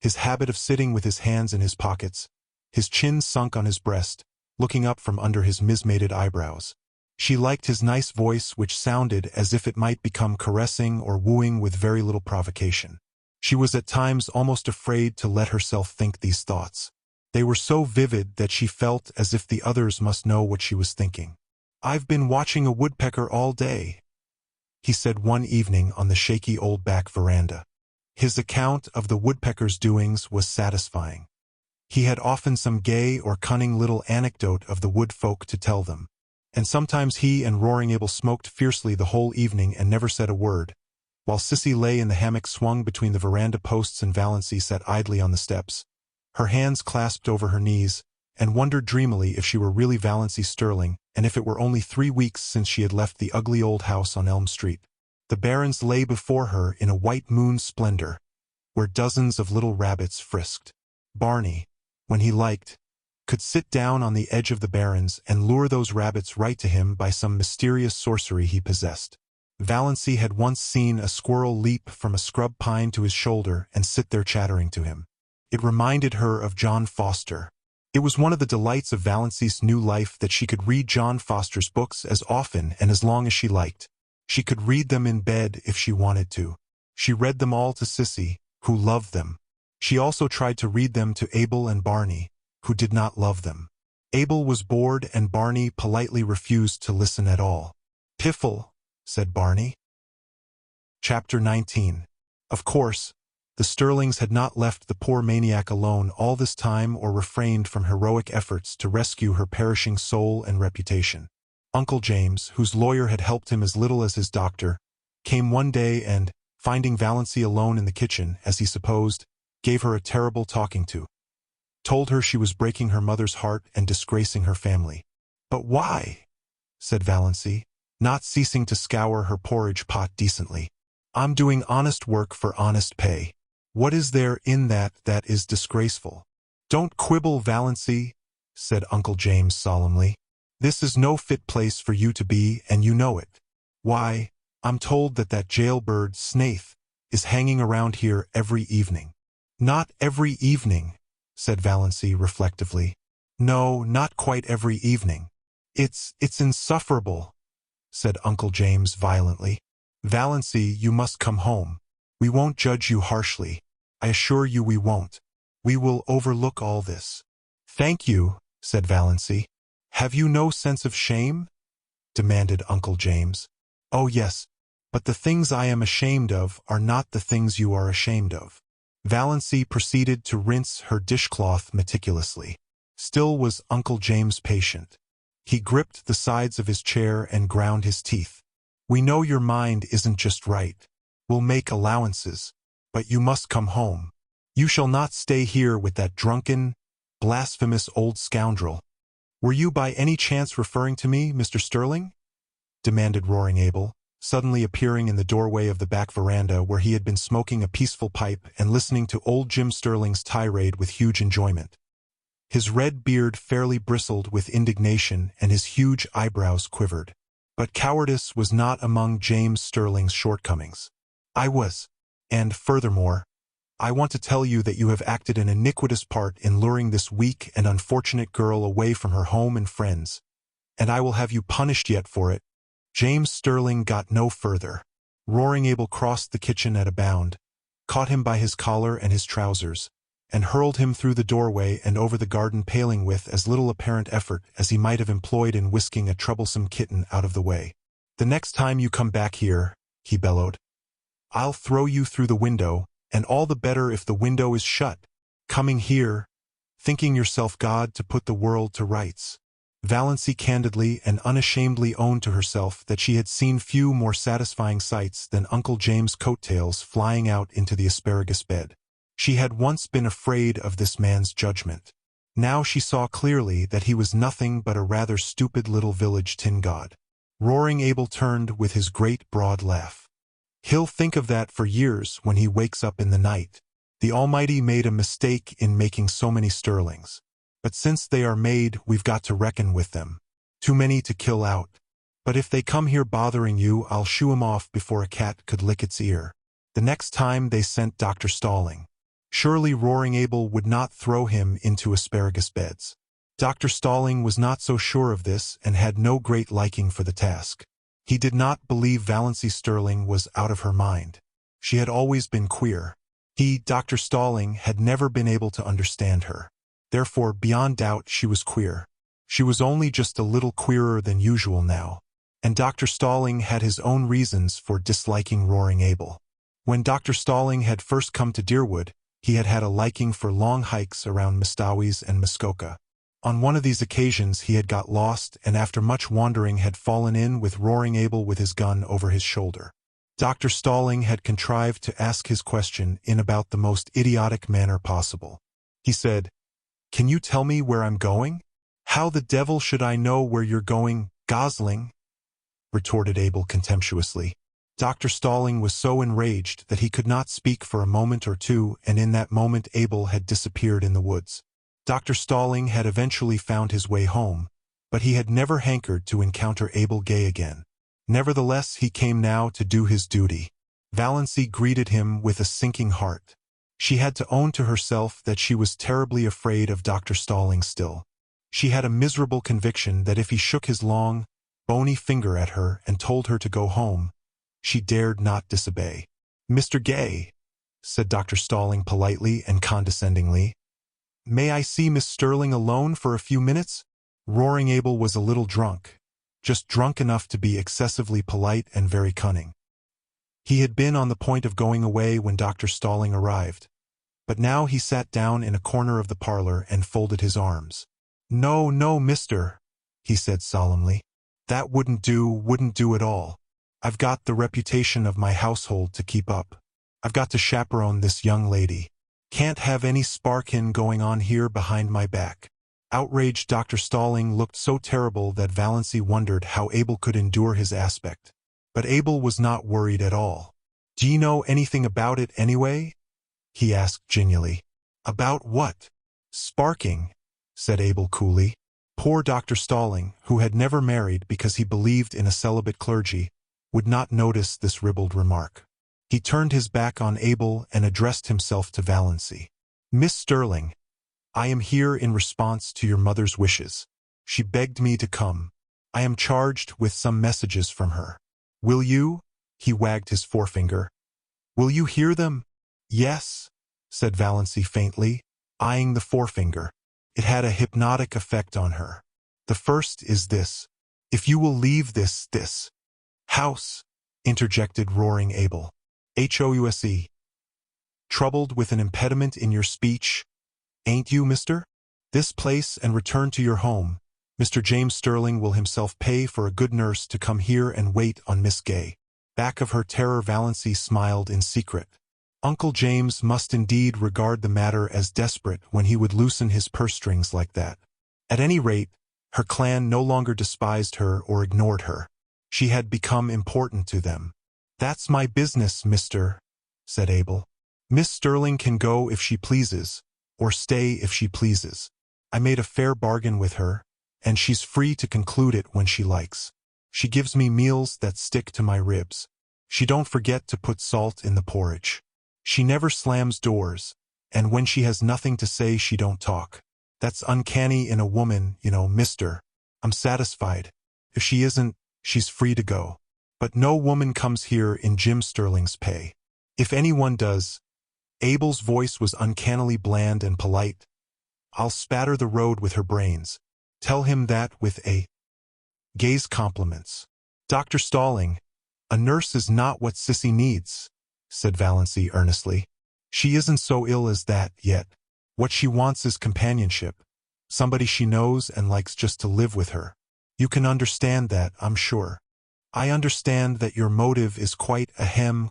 his habit of sitting with his hands in his pockets, his chin sunk on his breast, looking up from under his mismated eyebrows. She liked his nice voice, which sounded as if it might become caressing or wooing with very little provocation. She was at times almost afraid to let herself think these thoughts. They were so vivid that she felt as if the others must know what she was thinking. I've been watching a woodpecker all day, he said one evening on the shaky old back veranda. His account of the woodpecker's doings was satisfying. He had often some gay or cunning little anecdote of the wood folk to tell them. And sometimes he and Roaring Abel smoked fiercely the whole evening and never said a word, while Sissy lay in the hammock swung between the veranda posts and Valancy sat idly on the steps, her hands clasped over her knees, and wondered dreamily if she were really Valancy Stirling, and if it were only 3 weeks since she had left the ugly old house on Elm Street. The barrens lay before her in a white moon splendor, where dozens of little rabbits frisked. Barney, when he liked, could sit down on the edge of the barrens and lure those rabbits right to him by some mysterious sorcery he possessed. Valancy had once seen a squirrel leap from a scrub pine to his shoulder and sit there chattering to him. It reminded her of John Foster. It was one of the delights of Valancy's new life that she could read John Foster's books as often and as long as she liked. She could read them in bed if she wanted to. She read them all to Sissy, who loved them. She also tried to read them to Abel and Barney, who did not love them. Abel was bored and Barney politely refused to listen at all. Piffle, said Barney. Chapter 19. Of course, the Stirlings had not left the poor maniac alone all this time or refrained from heroic efforts to rescue her perishing soul and reputation. Uncle James, whose lawyer had helped him as little as his doctor, came one day and, finding Valancy alone in the kitchen, as he supposed, gave her a terrible talking to. Told her she was breaking her mother's heart and disgracing her family. But why? Said Valancy, not ceasing to scour her porridge pot decently. I'm doing honest work for honest pay. What is there in that is disgraceful? Don't quibble, Valancy, said Uncle James solemnly. This is no fit place for you to be, and you know it. Why, I'm told that jailbird Snaith is hanging around here every evening. Not every evening, said Valancy reflectively. No, not quite every evening. It's insufferable, said Uncle James violently. Valancy, you must come home. We won't judge you harshly. I assure you we won't. We will overlook all this. Thank you, said Valancy. Have you no sense of shame? Demanded Uncle James. Oh yes, but the things I am ashamed of are not the things you are ashamed of. Valancy proceeded to rinse her dishcloth meticulously. Still was Uncle James patient. He gripped the sides of his chair and ground his teeth. We know your mind isn't just right. We'll make allowances. But you must come home. You shall not stay here with that drunken, blasphemous old scoundrel. "Were you by any chance referring to me, Mr. Stirling?" demanded Roaring Abel, suddenly appearing in the doorway of the back veranda where he had been smoking a peaceful pipe and listening to old Jim Stirling's tirade with huge enjoyment. His red beard fairly bristled with indignation and his huge eyebrows quivered. But cowardice was not among James Stirling's shortcomings. "I was. And, furthermore, I want to tell you that you have acted an iniquitous part in luring this weak and unfortunate girl away from her home and friends, and I will have you punished yet for it." James Stirling got no further. Roaring Abel crossed the kitchen at a bound, caught him by his collar and his trousers, and hurled him through the doorway and over the garden paling with as little apparent effort as he might have employed in whisking a troublesome kitten out of the way. "The next time you come back here," he bellowed, "I'll throw you through the window, and all the better if the window is shut. Coming here, thinking yourself God to put the world to rights." Valancy candidly and unashamedly owned to herself that she had seen few more satisfying sights than Uncle James' coattails flying out into the asparagus bed. She had once been afraid of this man's judgment. Now she saw clearly that he was nothing but a rather stupid little village tin god. Roaring Abel turned with his great broad laugh. "He'll think of that for years when he wakes up in the night. The Almighty made a mistake in making so many Stirlings. But since they are made, we've got to reckon with them. Too many to kill out. But if they come here bothering you, I'll shoo 'em off before a cat could lick its ear." The next time they sent Dr. Stirling. Surely Roaring Abel would not throw him into asparagus beds. Dr. Stirling was not so sure of this and had no great liking for the task. He did not believe Valancy Stirling was out of her mind. She had always been queer. He, Dr. Stirling, had never been able to understand her. Therefore, beyond doubt, she was queer. She was only just a little queerer than usual now. And Dr. Stirling had his own reasons for disliking Roaring Abel. When Dr. Stirling had first come to Deerwood, he had had a liking for long hikes around Mistawis and Muskoka. On one of these occasions he had got lost and after much wandering had fallen in with Roaring Abel with his gun over his shoulder. Dr. Stirling had contrived to ask his question in about the most idiotic manner possible. He said, "Can you tell me where I'm going?" "How the devil should I know where you're going, gosling?" retorted Abel contemptuously. Dr. Stirling was so enraged that he could not speak for a moment or two, and in that moment Abel had disappeared in the woods. Dr. Stirling had eventually found his way home, but he had never hankered to encounter Abel Gay again. Nevertheless, he came now to do his duty. Valancy greeted him with a sinking heart. She had to own to herself that she was terribly afraid of Dr. Stirling still. She had a miserable conviction that if he shook his long, bony finger at her and told her to go home, she dared not disobey. "Mr. Gay," said Dr. Stirling politely and condescendingly, "may I see Miss Stirling alone for a few minutes?" Roaring Abel was a little drunk, just drunk enough to be excessively polite and very cunning. He had been on the point of going away when Dr. Stirling arrived, but now he sat down in a corner of the parlor and folded his arms. "No, no, mister," he said solemnly. "That wouldn't do at all. I've got the reputation of my household to keep up. I've got to chaperone this young lady. Can't have any sparkin going on here behind my back." Outraged Dr. Stirling looked so terrible that Valancy wondered how Abel could endure his aspect. But Abel was not worried at all. "Do you know anything about it anyway?" he asked genially. "About what?" "Sparking," said Abel coolly. Poor Dr. Stirling, who had never married because he believed in a celibate clergy, would not notice this ribald remark. He turned his back on Abel and addressed himself to Valancy. "Miss Stirling, I am here in response to your mother's wishes. She begged me to come. I am charged with some messages from her. Will you?" He wagged his forefinger. "Will you hear them?" "Yes," said Valancy faintly, eyeing the forefinger. It had a hypnotic effect on her. "The first is this. If you will leave this house," interjected Roaring Abel. "House. Troubled with an impediment in your speech, ain't you, mister? This place and return to your home. Mr. James Stirling will himself pay for a good nurse to come here and wait on Miss Gay." Back of her terror Valancy smiled in secret. Uncle James must indeed regard the matter as desperate when he would loosen his purse strings like that. At any rate, Her clan no longer despised her or ignored her. She had become important to them. "That's my business, mister," said Abel. "Miss Stirling can go if she pleases, or stay if she pleases. I made a fair bargain with her, and she's free to conclude it when she likes. She gives me meals that stick to my ribs. She don't forget to put salt in the porridge. She never slams doors, and when she has nothing to say she don't talk. That's uncanny in a woman, you know, mister. I'm satisfied. If she isn't, she's free to go. But no woman comes here in Jim Stirling's pay. If anyone does," Abel's voice was uncannily bland and polite, "I'll spatter the road with her brains. Tell him that with a gaze compliments." "Dr. Stirling, a nurse is not what Sissy needs," said Valancy earnestly. "She isn't so ill as that yet. What she wants is companionship, somebody she knows and likes just to live with her. You can understand that, I'm sure. I understand that your motive is quite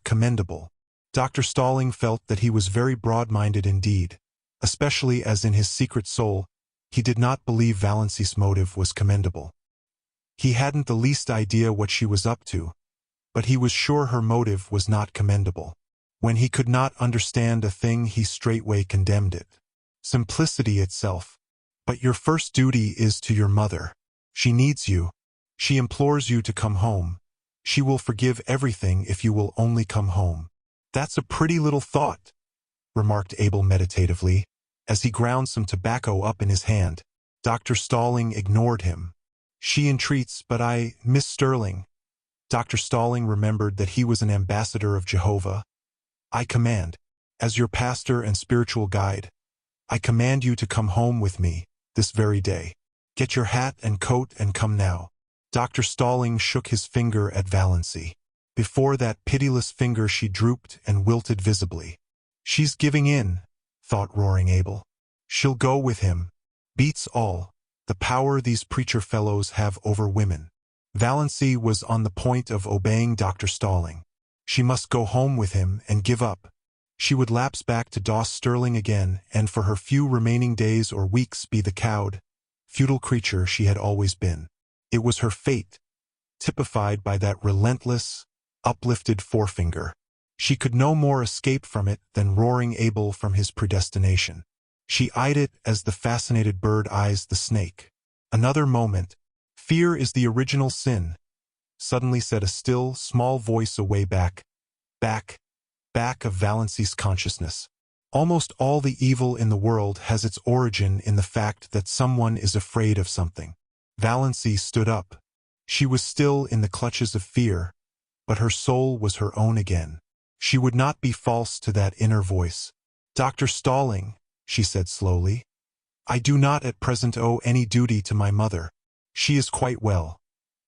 commendable." Dr. Stirling felt that he was very broad-minded indeed, especially as in his secret soul he did not believe Valancy's motive was commendable. He hadn't the least idea what she was up to, but he was sure her motive was not commendable. When he could not understand a thing, he straightway condemned it. Simplicity itself. "But your first duty is to your mother. She needs you. She implores you to come home. She will forgive everything if you will only come home." "That's a pretty little thought," remarked Abel meditatively, as he ground some tobacco up in his hand. Dr. Stirling ignored him. "She entreats, but Miss Stirling." Dr. Stirling remembered that he was an ambassador of Jehovah. "I command, as your pastor and spiritual guide, I command you to come home with me, this very day. Get your hat and coat and come now." Dr. Stirling shook his finger at Valancy. Before that pitiless finger she drooped and wilted visibly. "She's giving in," thought roaring Abel. "She'll go with him. Beats all, the power these preacher fellows have over women." Valancy was on the point of obeying Dr. Stirling. She must go home with him and give up. She would lapse back to Doss Stirling again, and for her few remaining days or weeks be the cowed, futile creature she had always been. It was her fate, typified by that relentless, uplifted forefinger. She could no more escape from it than roaring Abel from his predestination. She eyed it as the fascinated bird eyes the snake. Another moment. "Fear is the original sin," suddenly said a still, small voice away back of Valancy's consciousness. "Almost all the evil in the world has its origin in the fact that someone is afraid of something." Valancy stood up. She was still in the clutches of fear, but her soul was her own again. She would not be false to that inner voice. "Dr. Stirling," she said slowly, "I do not at present owe any duty to my mother. She is quite well.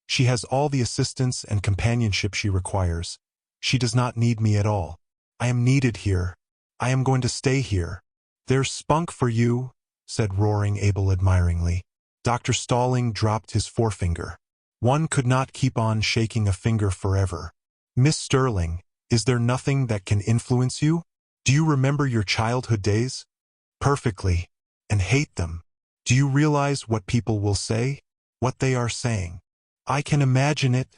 She has all the assistance and companionship she requires. She does not need me at all. I am needed here. I am going to stay here." "There's spunk for you," said roaring Abel admiringly. Dr. Stirling dropped his forefinger. One could not keep on shaking a finger forever. "Miss Stirling, is there nothing that can influence you? Do you remember your childhood days?" "Perfectly. And hate them. Do you realize what people will say? What they are saying?" "I can imagine it,"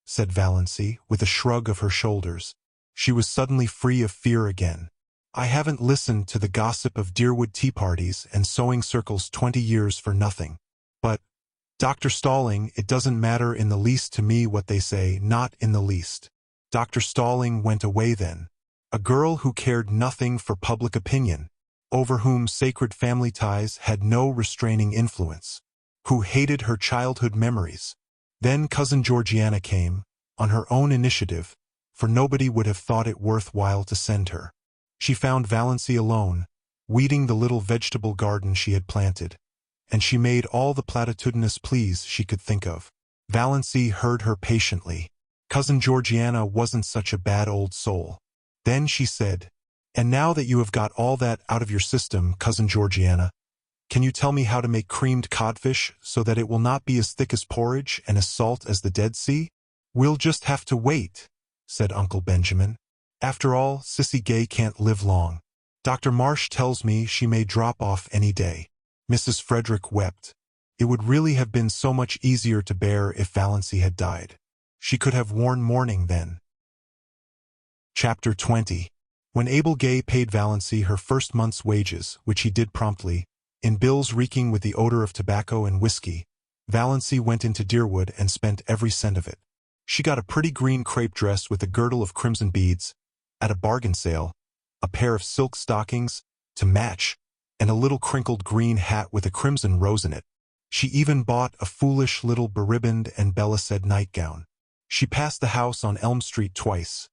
said Valancy, with a shrug of her shoulders. She was suddenly free of fear again. "I haven't listened to the gossip of Deerwood tea parties and sewing circles 20 years for nothing. But, Dr. Stirling, it doesn't matter in the least to me what they say, not in the least." Dr. Stirling went away then. A girl who cared nothing for public opinion, over whom sacred family ties had no restraining influence, who hated her childhood memories. Then Cousin Georgiana came, on her own initiative, for nobody would have thought it worth while to send her. She found Valancy alone, weeding the little vegetable garden she had planted, and she made all the platitudinous pleas she could think of. Valancy heard her patiently. Cousin Georgiana wasn't such a bad old soul. Then she said, "And now that you have got all that out of your system, Cousin Georgiana, can you tell me how to make creamed codfish so that it will not be as thick as porridge and as salt as the Dead Sea?" "We'll just have to wait," said Uncle Benjamin. "After all, Sissy Gay can't live long. Dr. Marsh tells me she may drop off any day." Mrs. Frederick wept. It would really have been so much easier to bear if Valancy had died. She could have worn mourning then. Chapter 20. When Abel Gay paid Valancy her first month's wages, which he did promptly, in bills reeking with the odor of tobacco and whiskey, Valancy went into Deerwood and spent every cent of it. She got a pretty green crepe dress with a girdle of crimson beads, at a bargain sale, a pair of silk stockings, to match, and a little crinkled green hat with a crimson rose in it. She even bought a foolish little beribboned and belliced nightgown. She passed the house on Elm Street twice.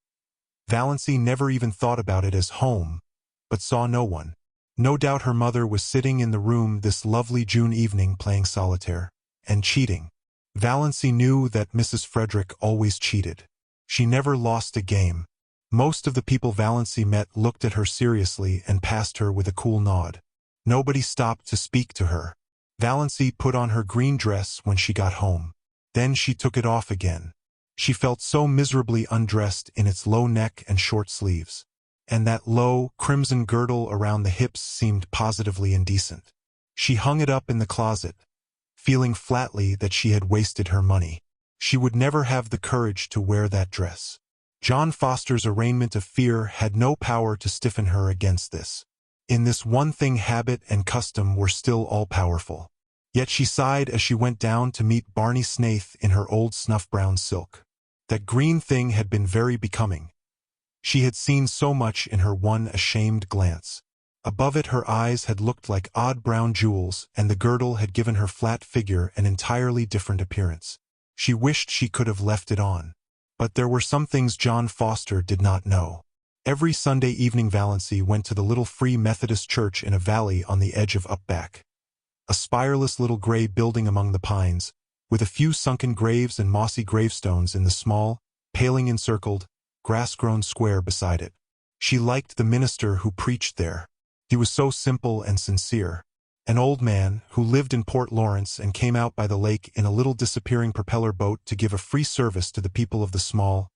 Valancy never even thought about it as home, but saw no one. No doubt her mother was sitting in the room this lovely June evening playing solitaire, and cheating. Valancy knew that Mrs. Frederick always cheated. She never lost a game. Most of the people Valancy met looked at her seriously and passed her with a cool nod. Nobody stopped to speak to her. Valancy put on her green dress when she got home. Then she took it off again. She felt so miserably undressed in its low neck and short sleeves. And that low, crimson girdle around the hips seemed positively indecent. She hung it up in the closet, feeling flatly that she had wasted her money. She would never have the courage to wear that dress. John Foster's arraignment of fear had no power to stiffen her against this. In this one thing habit and custom were still all-powerful. Yet she sighed as she went down to meet Barney Snaith in her old snuff-brown silk. That green thing had been very becoming. She had seen so much in her one ashamed glance. Above it her eyes had looked like odd brown jewels, and the girdle had given her flat figure an entirely different appearance. She wished she could have left it on. But there were some things John Foster did not know. Every Sunday evening Valancy went to the little Free Methodist church in a valley on the edge of Upback. A spireless little gray building among the pines, with a few sunken graves and mossy gravestones in the small, paling-encircled, grass-grown square beside it. She liked the minister who preached there. He was so simple and sincere. An old man who lived in Port Lawrence and came out by the lake in a little disappearing propeller boat to give a free service to the people of the small,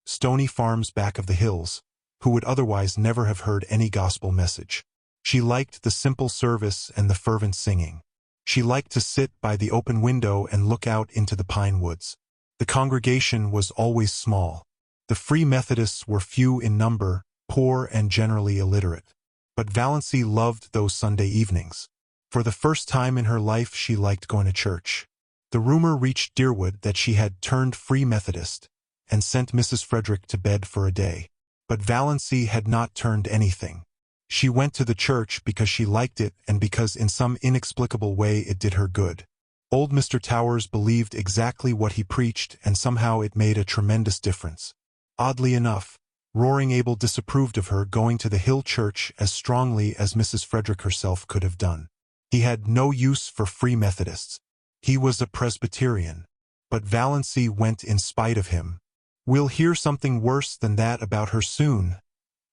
stony farms back of the hills, who would otherwise never have heard any gospel message. She liked the simple service and the fervent singing. She liked to sit by the open window and look out into the pine woods. The congregation was always small. The Free Methodists were few in number, poor and generally illiterate. But Valancy loved those Sunday evenings. For the first time in her life she liked going to church. The rumor reached Deerwood that she had turned Free Methodist, and sent Mrs. Frederick to bed for a day. But Valancy had not turned anything. She went to the church because she liked it and because in some inexplicable way it did her good. Old Mr. Towers believed exactly what he preached, and somehow it made a tremendous difference. Oddly enough, Roaring Abel disapproved of her going to the Hill Church as strongly as Mrs. Frederick herself could have done. He had no use for Free Methodists. He was a Presbyterian. But Valancy went in spite of him. "We'll hear something worse than that about her soon,"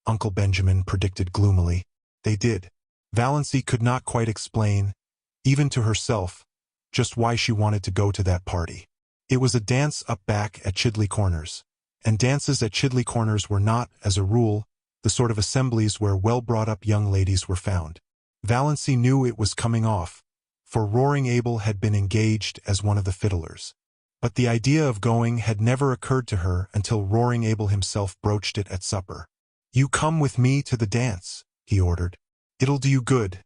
Uncle Benjamin predicted gloomily. They did. Valancy could not quite explain, even to herself, just why she wanted to go to that party. It was a dance up back at Chidley Corners. And dances at Chidley Corners were not, as a rule, the sort of assemblies where well-brought-up young ladies were found. Valancy knew it was coming off, for Roaring Abel had been engaged as one of the fiddlers. But the idea of going had never occurred to her until Roaring Abel himself broached it at supper. "You come with me to the dance," he ordered. "It'll do you good.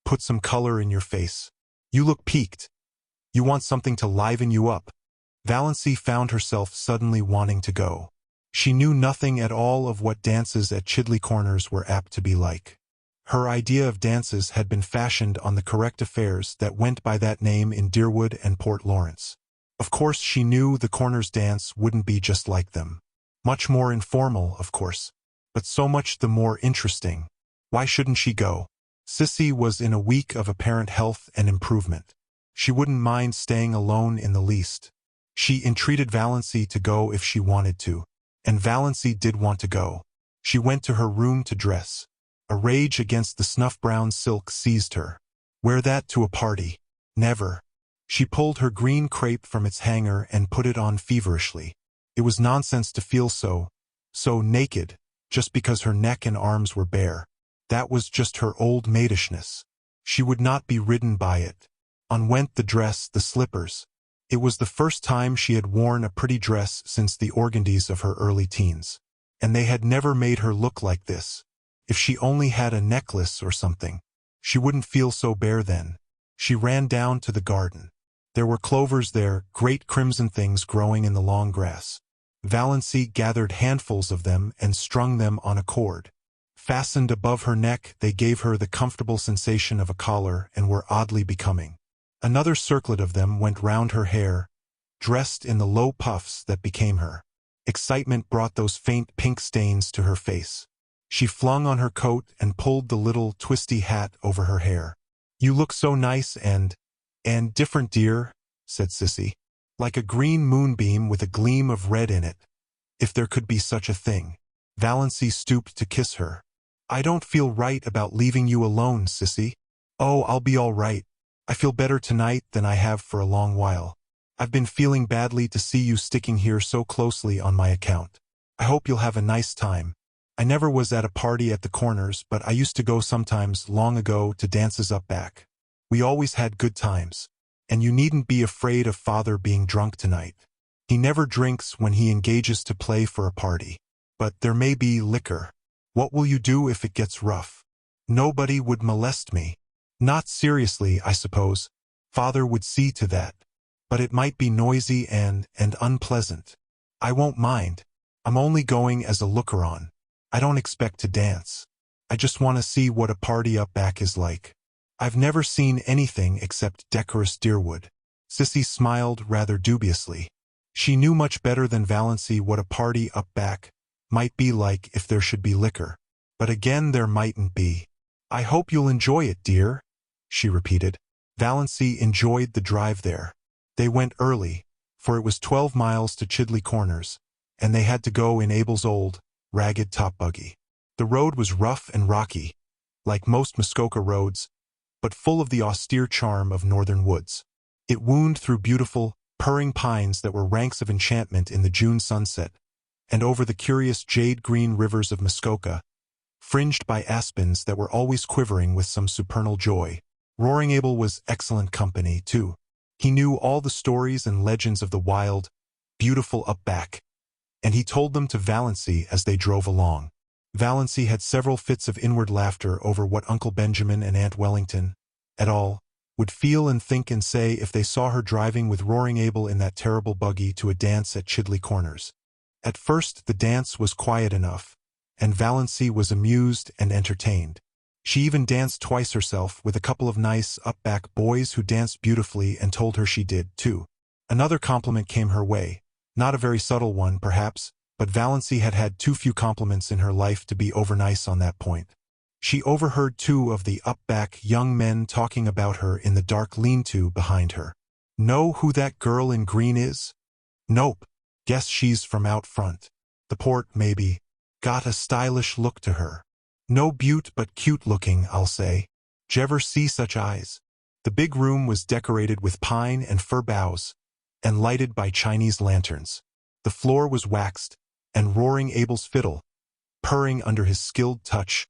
Put some color in your face. You look peaked. You want something to liven you up." Valancy found herself suddenly wanting to go. She knew nothing at all of what dances at Chidley Corners were apt to be like. Her idea of dances had been fashioned on the correct affairs that went by that name in Deerwood and Port Lawrence. Of course she knew the Corners dance wouldn't be just like them. Much more informal, of course, but so much the more interesting. Why shouldn't she go? Sissy was in a week of apparent health and improvement. She wouldn't mind staying alone in the least. She entreated Valancy to go if she wanted to, and Valancy did want to go. She went to her room to dress. A rage against the snuff-brown silk seized her. Wear that to a party? Never. She pulled her green crepe from its hanger and put it on feverishly. It was nonsense to feel so naked, just because her neck and arms were bare. That was just her old maidishness. She would not be ridden by it. On went the dress, the slippers. It was the first time she had worn a pretty dress since the organdies of her early teens. And they had never made her look like this. If she only had a necklace or something, she wouldn't feel so bare then. She ran down to the garden. There were clovers there, great crimson things growing in the long grass. Valancy gathered handfuls of them and strung them on a cord. Fastened above her neck, they gave her the comfortable sensation of a collar and were oddly becoming. Another circlet of them went round her hair, dressed in the low puffs that became her. Excitement brought those faint pink stains to her face. She flung on her coat and pulled the little twisty hat over her hair. "You look so nice and different, dear," said Sissy. "Like a green moonbeam with a gleam of red in it, if there could be such a thing." Valancy stooped to kiss her. "I don't feel right about leaving you alone, Sissy." "Oh, I'll be all right. I feel better tonight than I have for a long while. I've been feeling badly to see you sticking here so closely on my account. I hope you'll have a nice time. I never was at a party at the Corners, but I used to go sometimes long ago to dances up back. We always had good times. And you needn't be afraid of Father being drunk tonight. He never drinks when he engages to play for a party. But there may be liquor. What will you do if it gets rough?" "Nobody would molest me." "Not seriously, I suppose. Father would see to that. But it might be noisy and unpleasant." "I won't mind. I'm only going as a looker-on. I don't expect to dance. I just want to see what a party up back is like. I've never seen anything except decorous Deerwood." Sissy smiled rather dubiously. She knew much better than Valancy what a party up back might be like if there should be liquor. But again there mightn't be. "I hope you'll enjoy it, dear," she repeated. Valancy enjoyed the drive there. They went early, for it was 12 miles to Chidley Corners, and they had to go in Abel's old, ragged top buggy. The road was rough and rocky, like most Muskoka roads, but full of the austere charm of northern woods. It wound through beautiful, purring pines that were ranks of enchantment in the June sunset, and over the curious jade-green rivers of Muskoka, fringed by aspens that were always quivering with some supernal joy. Roaring Abel was excellent company, too. He knew all the stories and legends of the wild, beautiful up-back, and he told them to Valancy as they drove along. Valancy had several fits of inward laughter over what Uncle Benjamin and Aunt Wellington, et al., would feel and think and say if they saw her driving with Roaring Abel in that terrible buggy to a dance at Chidley Corners. At first the dance was quiet enough, and Valancy was amused and entertained. She even danced twice herself with a couple of nice, up-back boys who danced beautifully and told her she did, too. Another compliment came her way, not a very subtle one, perhaps, but Valancy had had too few compliments in her life to be overnice on that point. She overheard 2 of the up-back young men talking about her in the dark lean-to behind her. "Know who that girl in green is?" "Nope. Guess she's from out front. The port, maybe. Got a stylish look to her. No beaut but cute-looking, I'll say. J'ever see such eyes?" The big room was decorated with pine and fir boughs, and lighted by Chinese lanterns. The floor was waxed, and Roaring Abel's fiddle, purring under his skilled touch,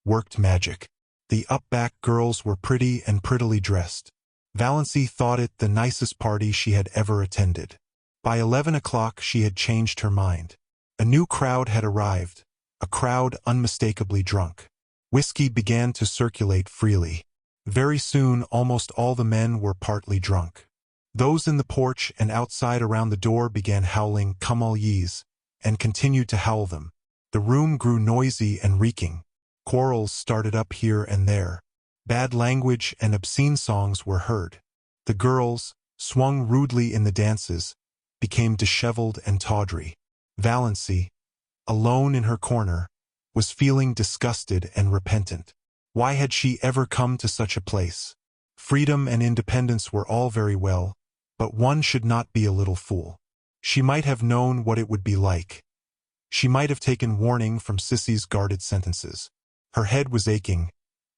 worked magic. The up-back girls were pretty and prettily dressed. Valancy thought it the nicest party she had ever attended. By 11 o'clock she had changed her mind. A new crowd had arrived, a crowd unmistakably drunk. Whiskey began to circulate freely. Very soon almost all the men were partly drunk. Those in the porch and outside around the door began howling "Come all ye's," and continued to howl them. The room grew noisy and reeking. Quarrels started up here and there. Bad language and obscene songs were heard. The girls, swung rudely in the dances, became disheveled and tawdry. Valancy, alone in her corner, was feeling disgusted and repentant. Why had she ever come to such a place? Freedom and independence were all very well, but one should not be a little fool. She might have known what it would be like. She might have taken warning from Sissy's guarded sentences. Her head was aching.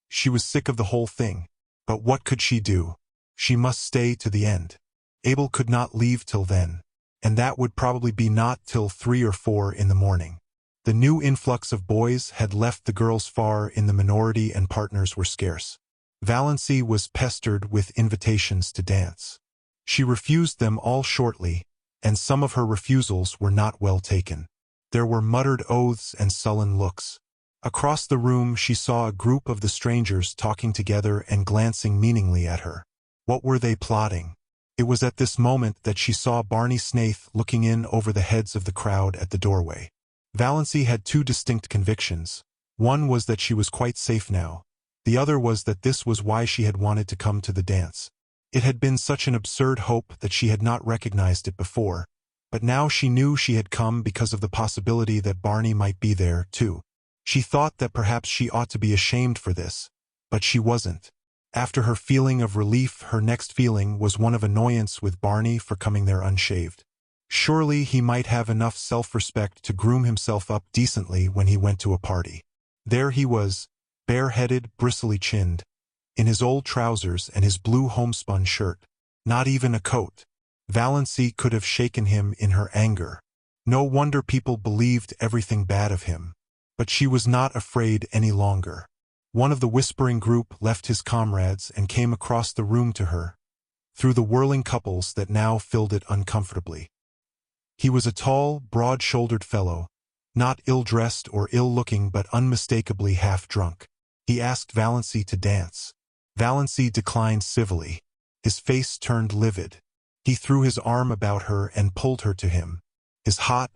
She was sick of the whole thing. But what could she do? She must stay to the end. Abel could not leave till then, and that would probably be not till 3 or 4 in the morning. The new influx of boys had left the girls far in the minority and partners were scarce. Valancy was pestered with invitations to dance. She refused them all shortly, and some of her refusals were not well taken. There were muttered oaths and sullen looks. Across the room she saw a group of the strangers talking together and glancing meaningly at her. What were they plotting? It was at this moment that she saw Barney Snaith looking in over the heads of the crowd at the doorway. Valancy had two distinct convictions. One was that she was quite safe now. The other was that this was why she had wanted to come to the dance. It had been such an absurd hope that she had not recognized it before, but now she knew she had come because of the possibility that Barney might be there, too. She thought that perhaps she ought to be ashamed for this, but she wasn't. After her feeling of relief, her next feeling was one of annoyance with Barney for coming there unshaved. Surely he might have enough self-respect to groom himself up decently when he went to a party. There he was, bare-headed, bristly-chinned, in his old trousers and his blue homespun shirt. Not even a coat. Valancy could have shaken him in her anger. No wonder people believed everything bad of him. But she was not afraid any longer. One of the whispering group left his comrades and came across the room to her, through the whirling couples that now filled it uncomfortably. He was a tall, broad-shouldered fellow, not ill-dressed or ill-looking but unmistakably half-drunk. He asked Valancy to dance. Valancy declined civilly. His face turned livid. He threw his arm about her and pulled her to him. His hot,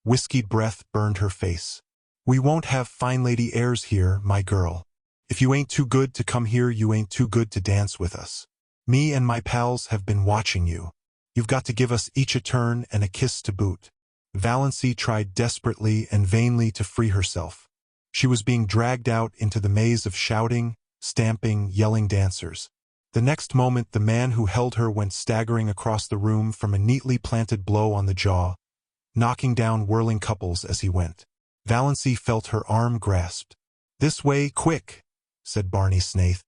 whiskied breath burned her face. "We won't have fine lady airs here, my girl. If you ain't too good to come here, you ain't too good to dance with us. Me and my pals have been watching you. You've got to give us each a turn and a kiss to boot." Valancy tried desperately and vainly to free herself. She was being dragged out into the maze of shouting, stamping, yelling dancers. The next moment the man who held her went staggering across the room from a neatly planted blow on the jaw, knocking down whirling couples as he went. Valancy felt her arm grasped. "This way, quick," said Barney Snaith.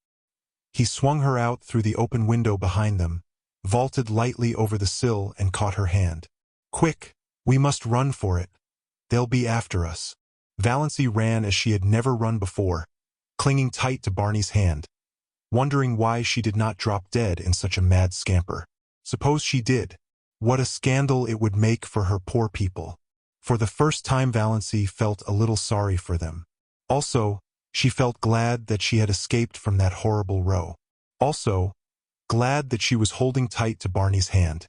He swung her out through the open window behind them, vaulted lightly over the sill and caught her hand. "Quick, we must run for it. They'll be after us." Valancy ran as she had never run before, clinging tight to Barney's hand, wondering why she did not drop dead in such a mad scamper. Suppose she did. What a scandal it would make for her poor people. For the first time Valancy felt a little sorry for them. Also, she felt glad that she had escaped from that horrible row. Also, glad that she was holding tight to Barney's hand.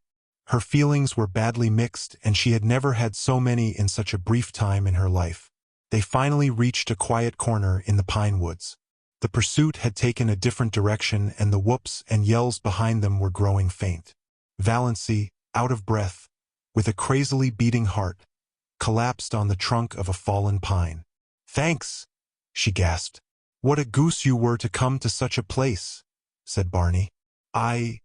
Her feelings were badly mixed, and she had never had so many in such a brief time in her life. They finally reached a quiet corner in the pine woods. The pursuit had taken a different direction, and the whoops and yells behind them were growing faint. Valancy, out of breath, with a crazily beating heart, collapsed on the trunk of a fallen pine. "Thanks," she gasped. "What a goose you were to come to such a place," said Barney. "I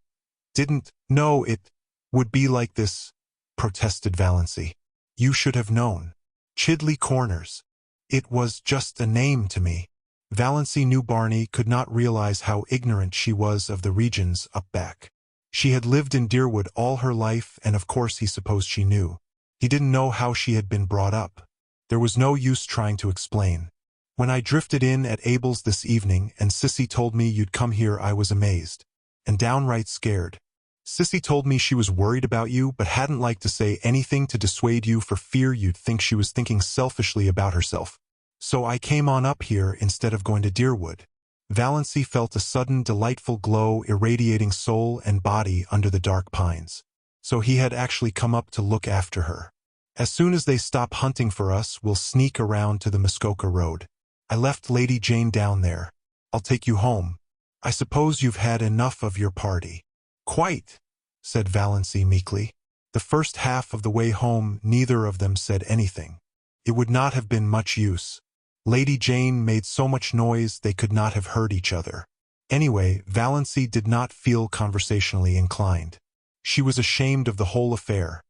didn't know it would be like this," protested Valancy. "You should have known. Chidley Corners. It was just a name to me." Valancy knew Barney could not realize how ignorant she was of the regions up back. She had lived in Deerwood all her life, and of course he supposed she knew. He didn't know how she had been brought up. There was no use trying to explain. "When I drifted in at Abel's this evening and Sissy told me you'd come here, I was amazed. And downright scared. Sissy told me she was worried about you but hadn't liked to say anything to dissuade you for fear you'd think she was thinking selfishly about herself. So I came on up here instead of going to Deerwood." Valancy felt a sudden delightful glow irradiating soul and body under the dark pines. So he had actually come up to look after her. "As soon as they stop hunting for us, we'll sneak around to the Muskoka Road. I left Lady Jane down there. I'll take you home. I suppose you've had enough of your party." "Quite," said Valancy meekly. The first half of the way home neither of them said anything. It would not have been much use. Lady Jane made so much noise they could not have heard each other. Anyway, Valancy did not feel conversationally inclined. She was ashamed of the whole affair.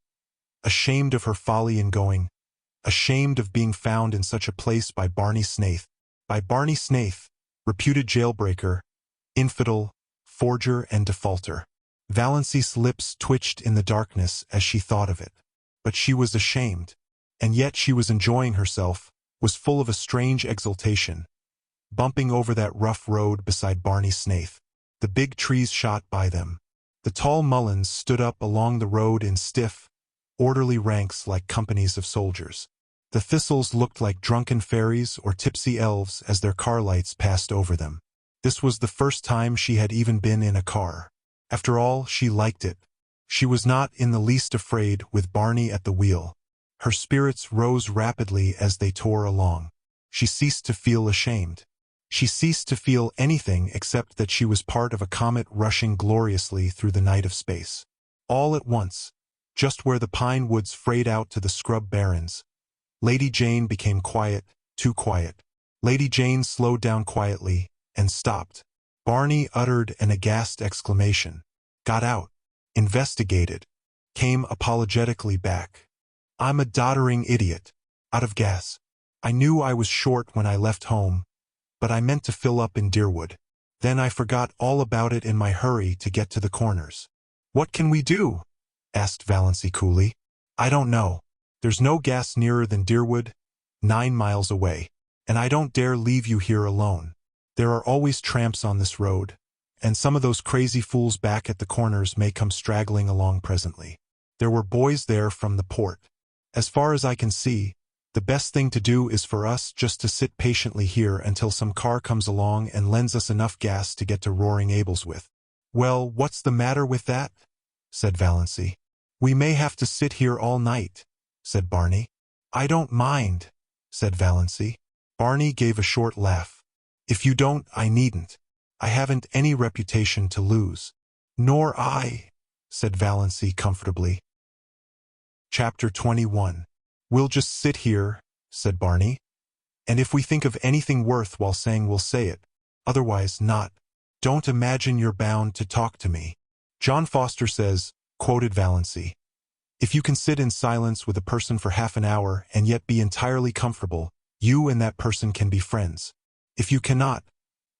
Ashamed of her folly in going. Ashamed of being found in such a place by Barney Snaith. By Barney Snaith, reputed jailbreaker, infidel, forger, and defaulter. Valancy's lips twitched in the darkness as she thought of it. But she was ashamed. And yet she was enjoying herself, was full of a strange exultation. bumping over that rough road beside Barney Snaith. The big trees shot by them. The tall mulleins stood up along the road in stiff, orderly ranks like companies of soldiers. The thistles looked like drunken fairies or tipsy elves as their car lights passed over them. This was the first time she had even been in a car. After all, she liked it. She was not in the least afraid with Barney at the wheel. Her spirits rose rapidly as they tore along. She ceased to feel ashamed. She ceased to feel anything except that she was part of a comet rushing gloriously through the night of space. All at once, just where the pine woods frayed out to the scrub barrens, Lady Jane became quiet, too quiet. Lady Jane slowed down quietly and stopped. Barney uttered an aghast exclamation, got out, investigated, came apologetically back. I'm a doddering idiot, out of gas. I knew I was short when I left home, but I meant to fill up in Deerwood. Then I forgot all about it in my hurry to get to the corners. What can we do? Asked Valancy coolly. I don't know. There's no gas nearer than Deerwood, 9 miles away, and I don't dare leave you here alone. There are always tramps on this road, and some of those crazy fools back at the corners may come straggling along presently. There were boys there from the port. As far as I can see, the best thing to do is for us just to sit patiently here until some car comes along and lends us enough gas to get to Roaring Abels with. Well, what's the matter with that? Said Valancy. We may have to sit here all night, said Barney. I don't mind, said Valancy. Barney gave a short laugh. If you don't, I needn't. I haven't any reputation to lose. Nor I, said Valancy comfortably. Chapter 21. We'll just sit here, said Barney. And if we think of anything worthwhile saying, we'll say it. Otherwise, not. Don't imagine you're bound to talk to me. John Foster says, quoted Valancy, if you can sit in silence with a person for half an hour and yet be entirely comfortable, you and that person can be friends. If you cannot,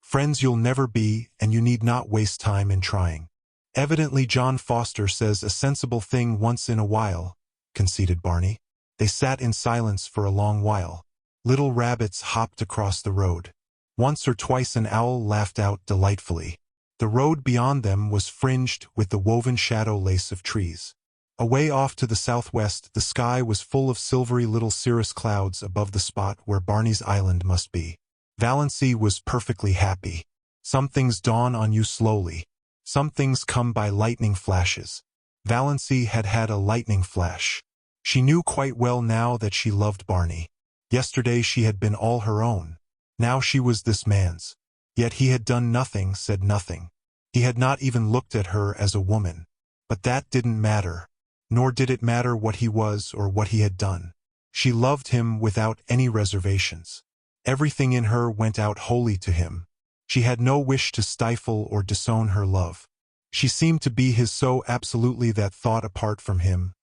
friends you'll never be, and you need not waste time in trying. Evidently John Foster says a sensible thing once in a while, conceded Barney. They sat in silence for a long while. Little rabbits hopped across the road. Once or twice an owl laughed out delightfully. The road beyond them was fringed with the woven shadow lace of trees. Away off to the southwest, the sky was full of silvery little cirrus clouds above the spot where Barney's island must be. Valancy was perfectly happy. Some things dawn on you slowly. Some things come by lightning flashes. Valancy had had a lightning flash. She knew quite well now that she loved Barney. Yesterday she had been all her own. Now she was this man's. Yet he had done nothing, said nothing. He had not even looked at her as a woman. But that didn't matter. Nor did it matter what he was or what he had done. She loved him without any reservations. Everything in her went out wholly to him. She had no wish to stifle or disown her love. She seemed to be his so absolutely that thought apart from him,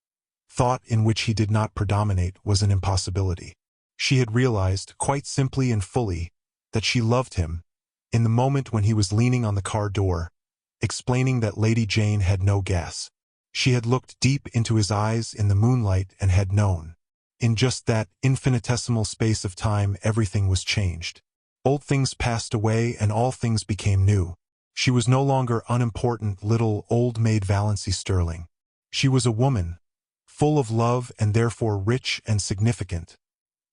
thought in which he did not predominate, was an impossibility. She had realized, quite simply and fully, that she loved him, in the moment when he was leaning on the car door, explaining that Lady Jane had no gas. She had looked deep into his eyes in the moonlight and had known. In just that infinitesimal space of time, everything was changed. Old things passed away and all things became new. She was no longer unimportant little old-maid Valancy Stirling. She was a woman, full of love and therefore rich and significant,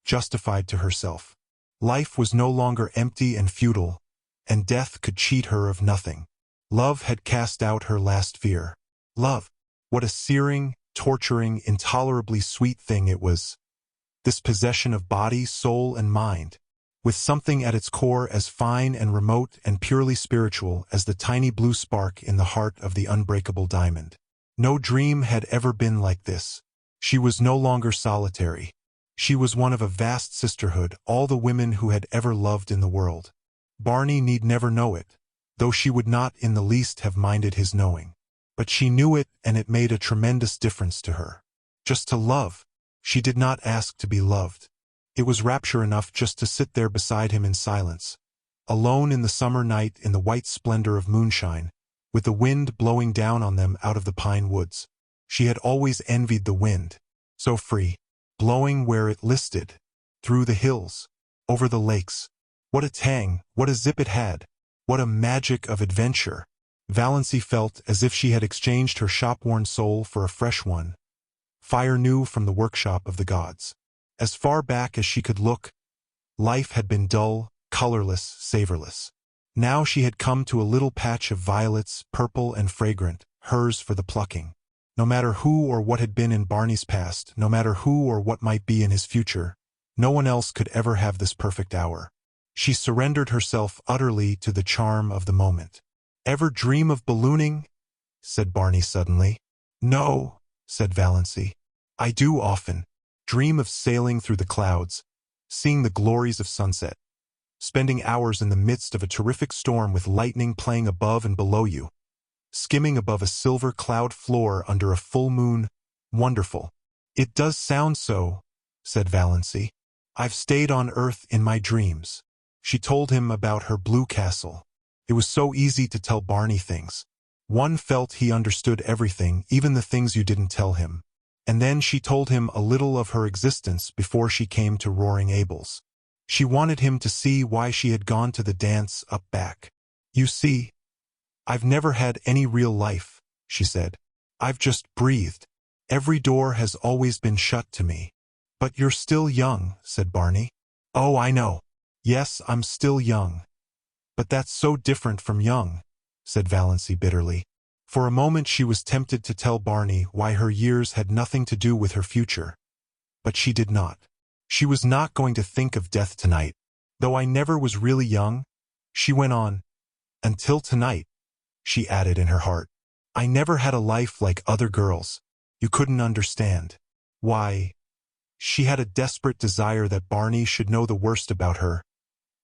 justified to herself. Life was no longer empty and futile, and death could cheat her of nothing. Love had cast out her last fear. Love, what a searing, torturing, intolerably sweet thing it was. This possession of body, soul, and mind, with something at its core as fine and remote and purely spiritual as the tiny blue spark in the heart of the unbreakable diamond. No dream had ever been like this. She was no longer solitary. She was one of a vast sisterhood, all the women who had ever loved in the world. Barney need never know it, though she would not in the least have minded his knowing. But she knew it, and it made a tremendous difference to her. Just to love. She did not ask to be loved. It was rapture enough just to sit there beside him in silence, alone in the summer night in the white splendor of moonshine, with the wind blowing down on them out of the pine woods. She had always envied the wind, so free, blowing where it listed, through the hills, over the lakes, What a tang, what a zip it had. What a magic of adventure. Valancy felt as if she had exchanged her shop-worn soul for a fresh one, fire new from the workshop of the gods. As far back as she could look, life had been dull, colorless, savorless. Now she had come to a little patch of violets, purple and fragrant, hers for the plucking. No matter who or what had been in Barney's past, no matter who or what might be in his future, no one else could ever have this perfect hour. She surrendered herself utterly to the charm of the moment. "Ever dream of ballooning?" said Barney suddenly. "No," said Valancy. "I do often. Dream of sailing through the clouds, seeing the glories of sunset, spending hours in the midst of a terrific storm with lightning playing above and below you, skimming above a silver cloud floor under a full moon. Wonderful." "It does sound so," said Valancy. "I've stayed on Earth in my dreams." She told him about her blue castle. It was so easy to tell Barney things. One felt he understood everything, even the things you didn't tell him. And then she told him a little of her existence before she came to Roaring Abel's. She wanted him to see why she had gone to the dance up back. "You see, I've never had any real life," she said. "I've just breathed. Every door has always been shut to me." "But you're still young," said Barney. "Oh, I know. Yes, I'm still young. But that's so different from young," said Valancy bitterly. For a moment she was tempted to tell Barney why her years had nothing to do with her future. But she did not. She was not going to think of death tonight. "Though I never was really young," she went on, "until tonight," she added in her heart. "I never had a life like other girls. You couldn't understand. Why?" She had a desperate desire that Barney should know the worst about her.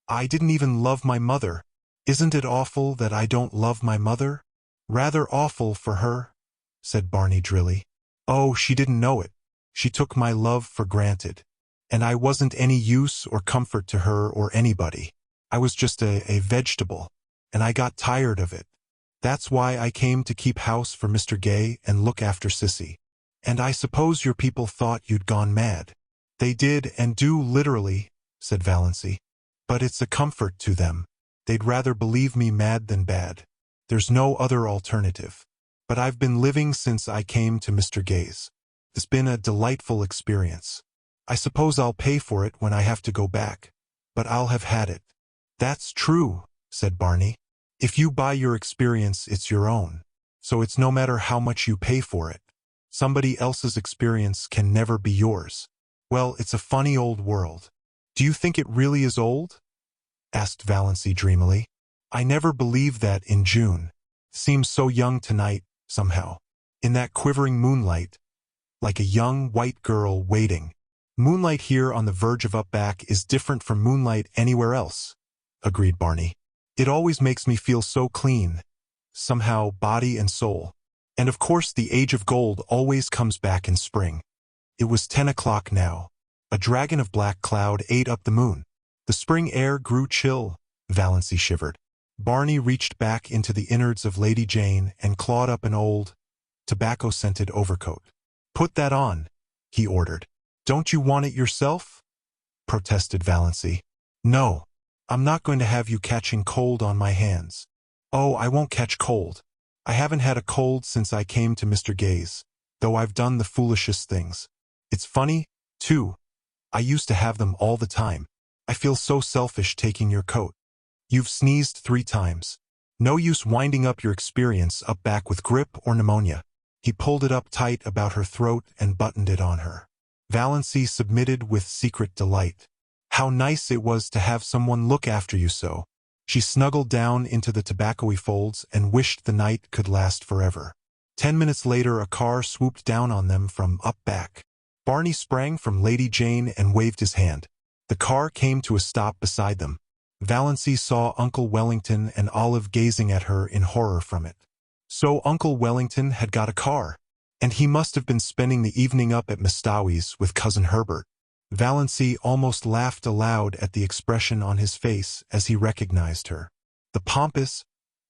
"I didn't even love my mother. Isn't it awful that I don't love my mother?" "Rather awful for her," said Barney drily. "Oh, she didn't know it. She took my love for granted. And I wasn't any use or comfort to her or anybody. I was just a vegetable, and I got tired of it. That's why I came to keep house for Mr. Gay and look after Sissy. And I suppose your people thought you'd gone mad." "They did and do literally," said Valancy. "But it's a comfort to them. They'd rather believe me mad than bad. There's no other alternative. But I've been living since I came to Mr. Gay's. It's been a delightful experience. I suppose I'll pay for it when I have to go back. But I'll have had it." "That's true," said Barney. "If you buy your experience, it's your own. So it's no matter how much you pay for it. Somebody else's experience can never be yours. Well, it's a funny old world." "Do you think it really is old?" asked Valancy dreamily. "I never believed that in June. Seems so young tonight, somehow. In that quivering moonlight, like a young white girl waiting." "Moonlight here on the verge of up back is different from moonlight anywhere else," agreed Barney. "It always makes me feel so clean, somehow, body and soul. And of course the age of gold always comes back in spring." It was 10 o'clock now. A dragon of black cloud ate up the moon. The spring air grew chill. Valancy shivered. Barney reached back into the innards of Lady Jane and clawed up an old, tobacco-scented overcoat. "Put that on," he ordered. "Don't you want it yourself?" protested Valancy. "No, I'm not going to have you catching cold on my hands." "Oh, I won't catch cold. I haven't had a cold since I came to Mr. Gay's, though I've done the foolishest things. It's funny, too. I used to have them all the time. I feel so selfish taking your coat. You've sneezed 3 times. No use winding up your experience up back with grippe or pneumonia." He pulled it up tight about her throat and buttoned it on her. Valancy submitted with secret delight. How nice it was to have someone look after you so. She snuggled down into the tobacco-y folds and wished the night could last forever. 10 minutes later a car swooped down on them from up back. Barney sprang from Lady Jane and waved his hand. The car came to a stop beside them. Valancy saw Uncle Wellington and Olive gazing at her in horror from it. So Uncle Wellington had got a car, and he must have been spending the evening up at Mistawi's with Cousin Herbert. Valancy almost laughed aloud at the expression on his face as he recognized her. The pompous,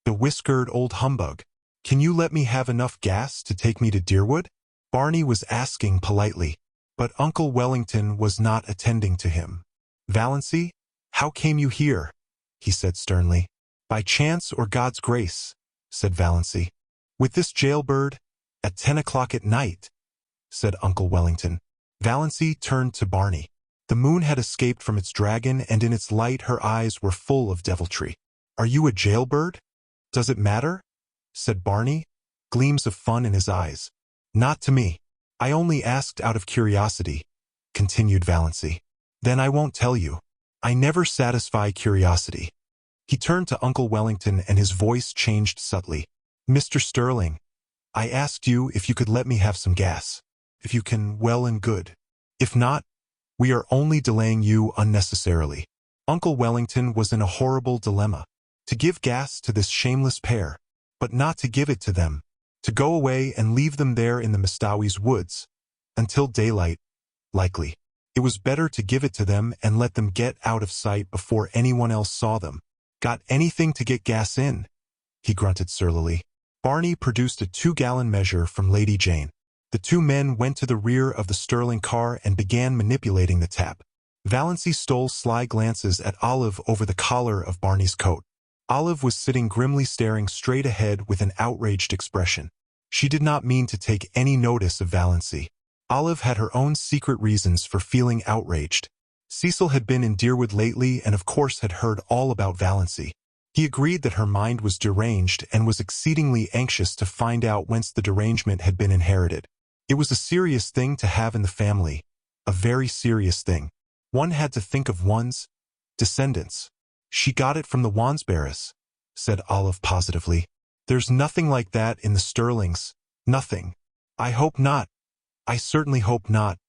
bewhiskered old humbug. "Can you let me have enough gas to take me to Deerwood?" Barney was asking politely, but Uncle Wellington was not attending to him. "Valancy, "How came you here?" he said sternly. "By chance or God's grace," said Valancy. "With this jailbird? At 10 o'clock at night?" said Uncle Wellington. Valancy turned to Barney. The moon had escaped from its dragon, and in its light her eyes were full of deviltry. "Are you a jailbird? Does it matter?" said Barney, gleams of fun in his eyes. "Not to me. I only asked out of curiosity," continued Valancy. "Then I won't tell you. I never satisfy curiosity." He turned to Uncle Wellington and his voice changed subtly. "Mr. Stirling, I asked you if you could let me have some gas. If you can, well and good. If not, we are only delaying you unnecessarily." Uncle Wellington was in a horrible dilemma. To give gas to this shameless pair, but not to give it to them. To go away and leave them there in the Mistawis woods. Until daylight, likely. It was better to give it to them and let them get out of sight before anyone else saw them. "Got anything to get gas in?" he grunted surlily. Barney produced a 2-gallon measure from Lady Jane. The two men went to the rear of the Stirling car and began manipulating the tap. Valancy stole sly glances at Olive over the collar of Barney's coat. Olive was sitting grimly staring straight ahead with an outraged expression. She did not mean to take any notice of Valancy. Olive had her own secret reasons for feeling outraged. Cecil had been in Deerwood lately and of course had heard all about Valancy. He agreed that her mind was deranged and was exceedingly anxious to find out whence the derangement had been inherited. It was a serious thing to have in the family, a very serious thing. One had to think of one's descendants. "She got it from the Wansberries," said Olive positively. "There's nothing like that in the Stirlings, nothing." "I hope not. I certainly hope not,"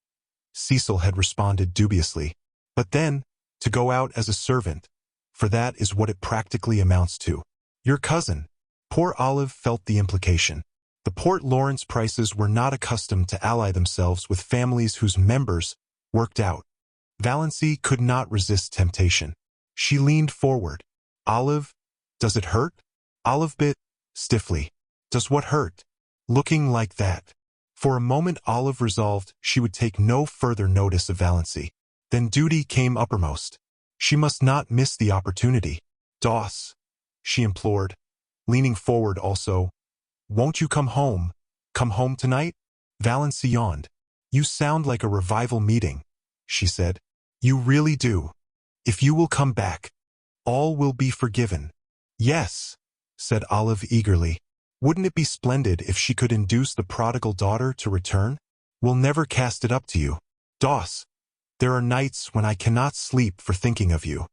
Cecil had responded dubiously. "But then, to go out as a servant, for that is what it practically amounts to. Your cousin." Poor Olive felt the implication. The Port Lawrence Prices were not accustomed to ally themselves with families whose members worked out. Valancy could not resist temptation. She leaned forward. "Olive, does it hurt?" Olive bit stiffly. "Does what hurt?" "Looking like that." For a moment Olive resolved she would take no further notice of Valancy. Then duty came uppermost. She must not miss the opportunity. "Doss," she implored, leaning forward also, "won't you come home? Come home tonight?" Valancy yawned. "You sound like a revival meeting," she said. "You really do. If you will come back, all will be forgiven." "Yes," said Olive eagerly. "Wouldn't it be splendid if she could induce the prodigal daughter to return? We'll never cast it up to you. Doss, there are nights when I cannot sleep for thinking of you."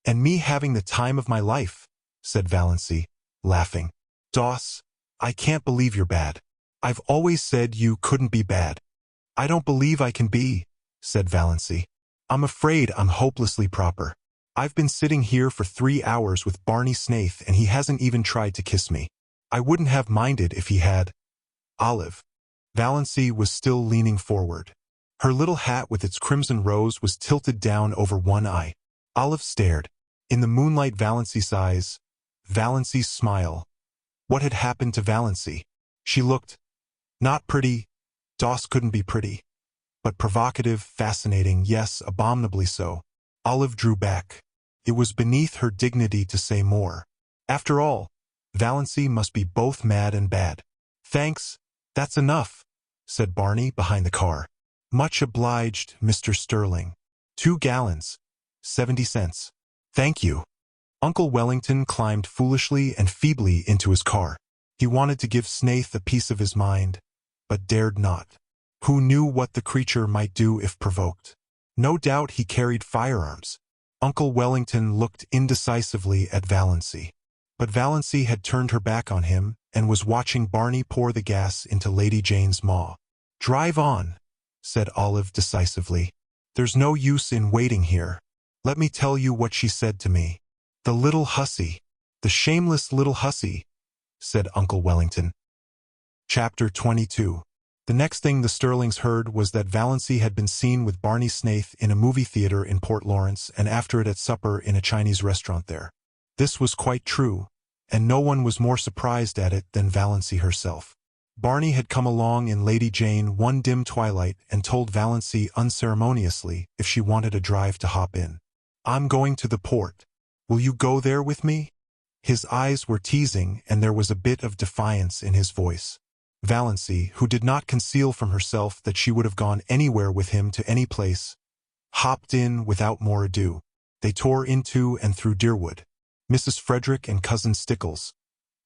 "And me having the time of my life," said Valancy, laughing. "Doss, I can't believe you're bad. I've always said you couldn't be bad." "I don't believe I can be," said Valancy. "I'm afraid I'm hopelessly proper. I've been sitting here for 3 hours with Barney Snaith and he hasn't even tried to kiss me. I wouldn't have minded if he had." "Olive." Valancy was still leaning forward. Her little hat with its crimson rose was tilted down over one eye. Olive stared. In the moonlight Valancy's eyes, Valancy's smile. What had happened to Valancy? She looked not pretty. Doss couldn't be pretty. But provocative, fascinating, yes, abominably so. Olive drew back. It was beneath her dignity to say more. After all, Valancy must be both mad and bad. "Thanks, that's enough," said Barney behind the car. "Much obliged, Mr. Stirling. 2 gallons, 70 cents. "Thank you." Uncle Wellington climbed foolishly and feebly into his car. He wanted to give Snaith a piece of his mind, but dared not. Who knew what the creature might do if provoked? No doubt he carried firearms. Uncle Wellington looked indecisively at Valancy. But Valancy had turned her back on him and was watching Barney pour the gas into Lady Jane's maw. "Drive on," said Olive decisively. "There's no use in waiting here. Let me tell you what she said to me." "The little hussy. The shameless little hussy," said Uncle Wellington. Chapter 22. The next thing the Stirlings heard was that Valancy had been seen with Barney Snaith in a movie theater in Port Lawrence and after it at supper in a Chinese restaurant there. This was quite true, and no one was more surprised at it than Valancy herself. Barney had come along in Lady Jane one dim twilight and told Valancy unceremoniously if she wanted a drive to hop in. I'm going to the port. Will you go there with me? His eyes were teasing, and there was a bit of defiance in his voice. Valancy, who did not conceal from herself that she would have gone anywhere with him to any place, hopped in without more ado. They tore into and through Deerwood. Mrs. Frederick and Cousin Stickles,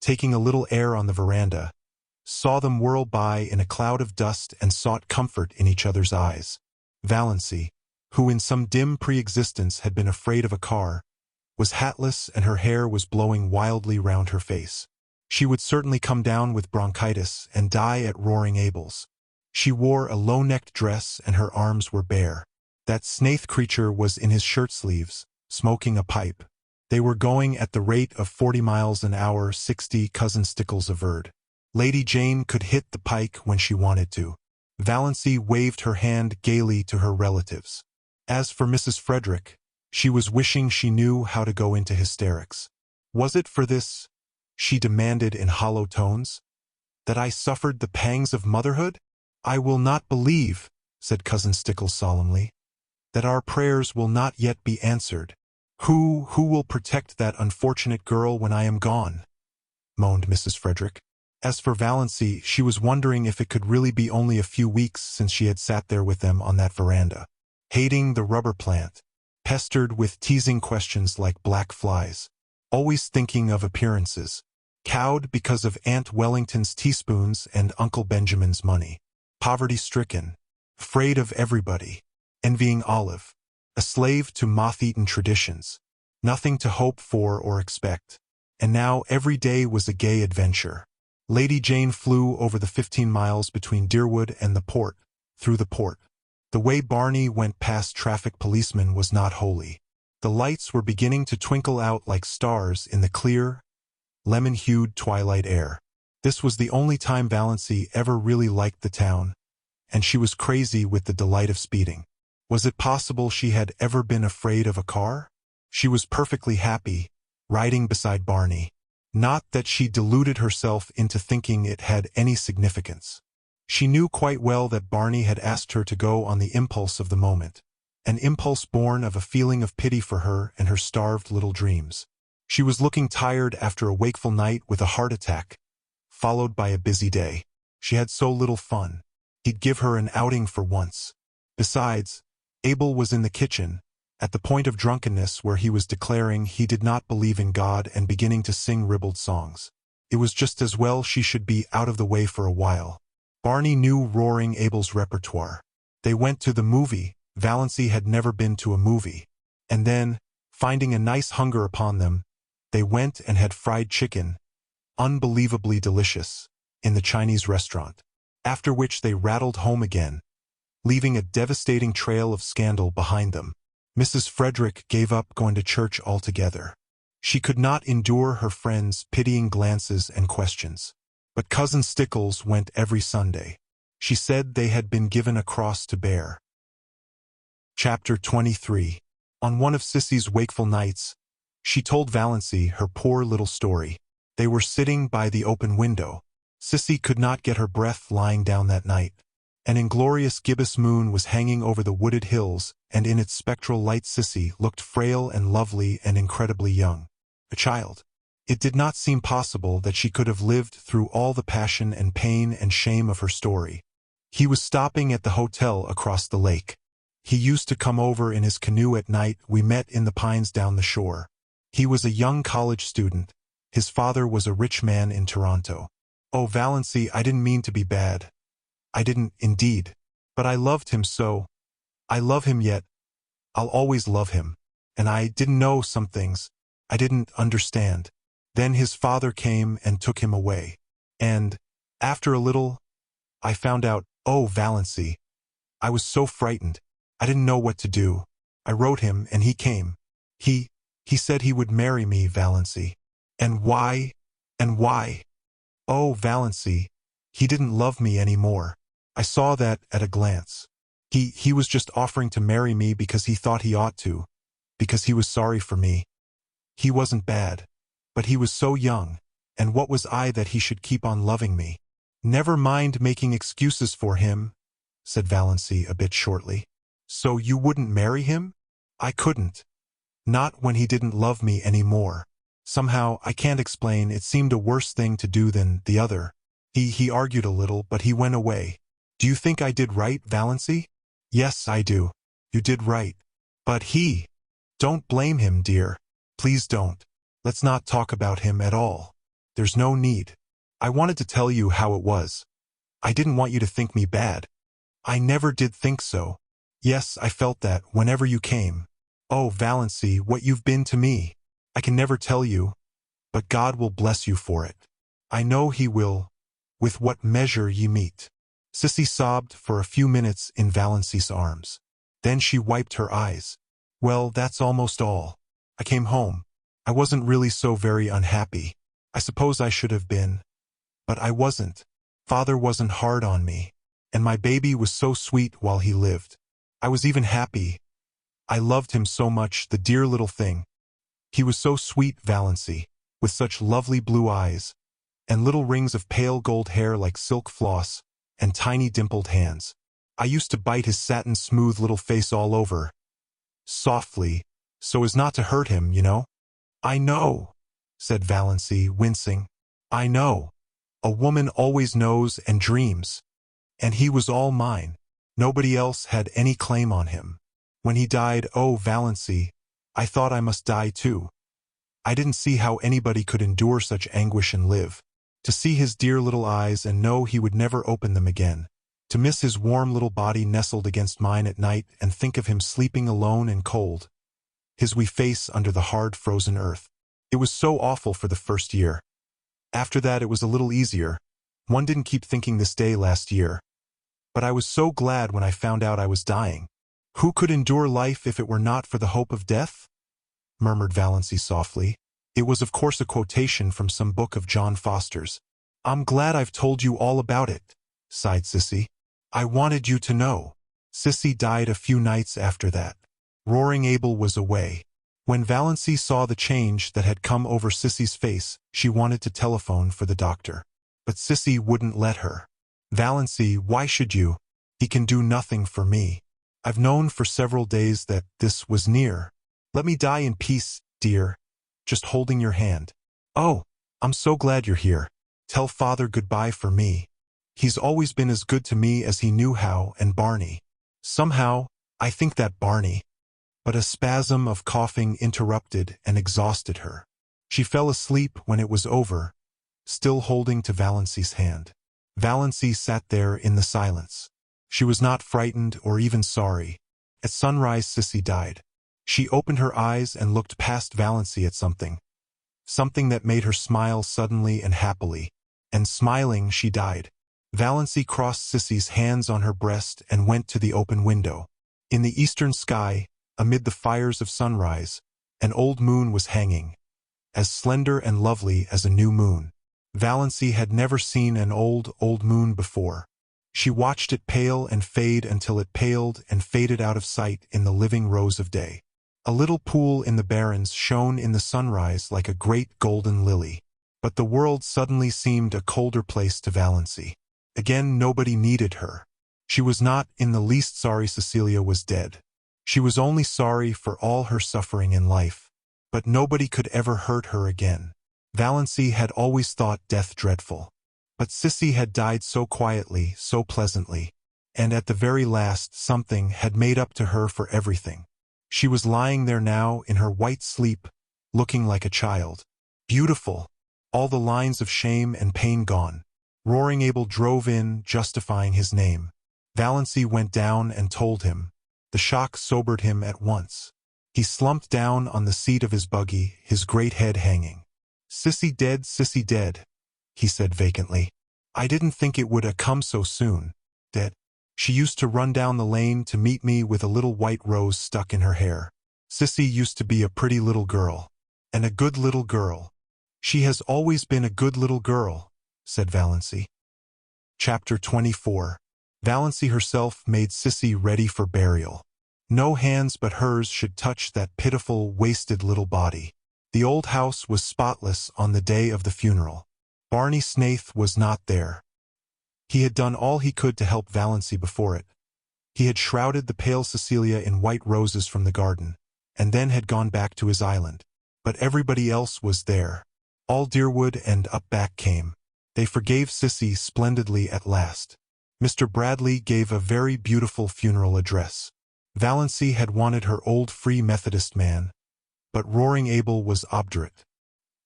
taking a little air on the veranda, saw them whirl by in a cloud of dust and sought comfort in each other's eyes. Valancy, who in some dim pre-existence had been afraid of a car, was hatless and her hair was blowing wildly round her face. She would certainly come down with bronchitis and die at Roaring Abel's. She wore a low-necked dress and her arms were bare. That Snaith creature was in his shirt-sleeves, smoking a pipe. They were going at the rate of 40 miles an hour, 60, Cousin Stickles averred. Lady Jane could hit the pike when she wanted to. Valancy waved her hand gaily to her relatives. As for Mrs. Frederick, she was wishing she knew how to go into hysterics. Was it for this, she demanded in hollow tones, that I suffered the pangs of motherhood? I will not believe, said Cousin Stickles solemnly, that our prayers will not yet be answered. Who will protect that unfortunate girl when I am gone? Moaned Mrs. Frederick. As for Valancy, she was wondering if it could really be only a few weeks since she had sat there with them on that veranda, hating the rubber plant, pestered with teasing questions like black flies, always thinking of appearances, cowed because of Aunt Wellington's teaspoons and Uncle Benjamin's money, poverty-stricken, afraid of everybody, envying Olive, a slave to moth-eaten traditions, nothing to hope for or expect, and now every day was a gay adventure. Lady Jane flew over the 15 miles between Deerwood and the port, through the port. The way Barney went past traffic policemen was not holy. The lights were beginning to twinkle out like stars in the clear, lemon-hued twilight air. This was the only time Valancy ever really liked the town, and she was crazy with the delight of speeding. Was it possible she had ever been afraid of a car? She was perfectly happy, riding beside Barney. Not that she deluded herself into thinking it had any significance. She knew quite well that Barney had asked her to go on the impulse of the moment, an impulse born of a feeling of pity for her and her starved little dreams. She was looking tired after a wakeful night with a heart attack, followed by a busy day. She had so little fun. He'd give her an outing for once. Besides, Abel was in the kitchen, at the point of drunkenness where he was declaring he did not believe in God and beginning to sing ribald songs. It was just as well she should be out of the way for a while. Barney knew Roaring Abel's repertoire. They went to the movie. Valancy had never been to a movie. And then, finding a nice hunger upon them, they went and had fried chicken, unbelievably delicious, in the Chinese restaurant. After which they rattled home again, leaving a devastating trail of scandal behind them. Mrs. Frederick gave up going to church altogether. She could not endure her friends' pitying glances and questions. But Cousin Stickles went every Sunday. She said they had been given a cross to bear. Chapter 23. On one of Sissy's wakeful nights, she told Valancy her poor little story. They were sitting by the open window. Sissy could not get her breath lying down that night. An inglorious gibbous moon was hanging over the wooded hills, and in its spectral light Sissy looked frail and lovely and incredibly young. A child. It did not seem possible that she could have lived through all the passion and pain and shame of her story. He was stopping at the hotel across the lake. He used to come over in his canoe at night. We met in the pines down the shore. He was a young college student. His father was a rich man in Toronto. Oh, Valancy, I didn't mean to be bad. I didn't, indeed. But I loved him so. I love him yet. I'll always love him. And I didn't know some things. I didn't understand. Then his father came and took him away. And, after a little, I found out, oh, Valancy. I was so frightened. I didn't know what to do. I wrote him and he came. He said he would marry me, Valancy. And why? And why? Oh, Valancy. He didn't love me anymore. I saw that at a glance. He was just offering to marry me because he thought he ought to, because he was sorry for me. He wasn't bad, but he was so young, and what was I that he should keep on loving me? Never mind making excuses for him, said Valancy a bit shortly. So you wouldn't marry him? I couldn't. Not when he didn't love me anymore. Somehow, I can't explain, it seemed a worse thing to do than the other. He argued a little, but he went away. Do you think I did right, Valancy? Yes, I do. You did right. But he... Don't blame him, dear. Please don't. Let's not talk about him at all. There's no need. I wanted to tell you how it was. I didn't want you to think me bad. I never did think so. Yes, I felt that whenever you came. Oh, Valancy, what you've been to me. I can never tell you. But God will bless you for it. I know He will. With what measure ye meet. Sissy sobbed for a few minutes in Valancy's arms. Then she wiped her eyes. Well, that's almost all. I came home. I wasn't really so very unhappy. I suppose I should have been. But I wasn't. Father wasn't hard on me. And my baby was so sweet while he lived. I was even happy. I loved him so much, the dear little thing. He was so sweet, Valancy, with such lovely blue eyes, and little rings of pale gold hair like silk floss, and tiny dimpled hands. I used to bite his satin-smooth little face all over, softly, so as not to hurt him, you know. I know, said Valancy, wincing. I know. A woman always knows and dreams. And he was all mine. Nobody else had any claim on him. When he died, oh, Valancy, I thought I must die too. I didn't see how anybody could endure such anguish and live. To see his dear little eyes and know he would never open them again. To miss his warm little body nestled against mine at night and think of him sleeping alone and cold. His wee face under the hard frozen earth. It was so awful for the first year. After that it was a little easier. One didn't keep thinking this day last year. But I was so glad when I found out I was dying. Who could endure life if it were not for the hope of death? Murmured Valancy softly. It was of course a quotation from some book of John Foster's. I'm glad I've told you all about it, sighed Sissy. I wanted you to know. Sissy died a few nights after that. Roaring Abel was away. When Valancy saw the change that had come over Sissy's face, she wanted to telephone for the doctor. But Sissy wouldn't let her. Valancy, why should you? He can do nothing for me. I've known for several days that this was near. Let me die in peace, dear. Just holding your hand. Oh, I'm so glad you're here. Tell Father goodbye for me. He's always been as good to me as he knew how, and Barney. Somehow, I think that Barney. But a spasm of coughing interrupted and exhausted her. She fell asleep when it was over, still holding to Valancy's hand. Valancy sat there in the silence. She was not frightened or even sorry. At sunrise Sissy died. She opened her eyes and looked past Valancy at something. Something that made her smile suddenly and happily. And smiling, she died. Valancy crossed Sissy's hands on her breast and went to the open window. In the eastern sky, amid the fires of sunrise, an old moon was hanging, as slender and lovely as a new moon. Valancy had never seen an old moon before. She watched it pale and fade until it paled and faded out of sight in the living rose of day. A little pool in the barrens shone in the sunrise like a great golden lily. But the world suddenly seemed a colder place to Valancy. Again nobody needed her. She was not in the least sorry Cecilia was dead. She was only sorry for all her suffering in life. But nobody could ever hurt her again. Valancy had always thought death dreadful. But Sissy had died so quietly, so pleasantly. And at the very last something had made up to her for everything. She was lying there now in her white sleep, looking like a child. Beautiful. All the lines of shame and pain gone. Roaring Abel drove in, justifying his name. Valancy went down and told him. The shock sobered him at once. He slumped down on the seat of his buggy, his great head hanging. Sissy dead, he said vacantly. I didn't think it would come so soon. Dead. She used to run down the lane to meet me with a little white rose stuck in her hair. Sissy used to be a pretty little girl. And a good little girl. She has always been a good little girl, said Valancy. Chapter 24. Valancy herself made Sissy ready for burial. No hands but hers should touch that pitiful, wasted little body. The old house was spotless on the day of the funeral. Barney Snaith was not there. He had done all he could to help Valancy before it. He had shrouded the pale Cecilia in white roses from the garden, and then had gone back to his island. But everybody else was there. All Deerwood and up back came. They forgave Sissy splendidly at last. Mr. Bradley gave a very beautiful funeral address. Valancy had wanted her old Free Methodist man, but Roaring Abel was obdurate.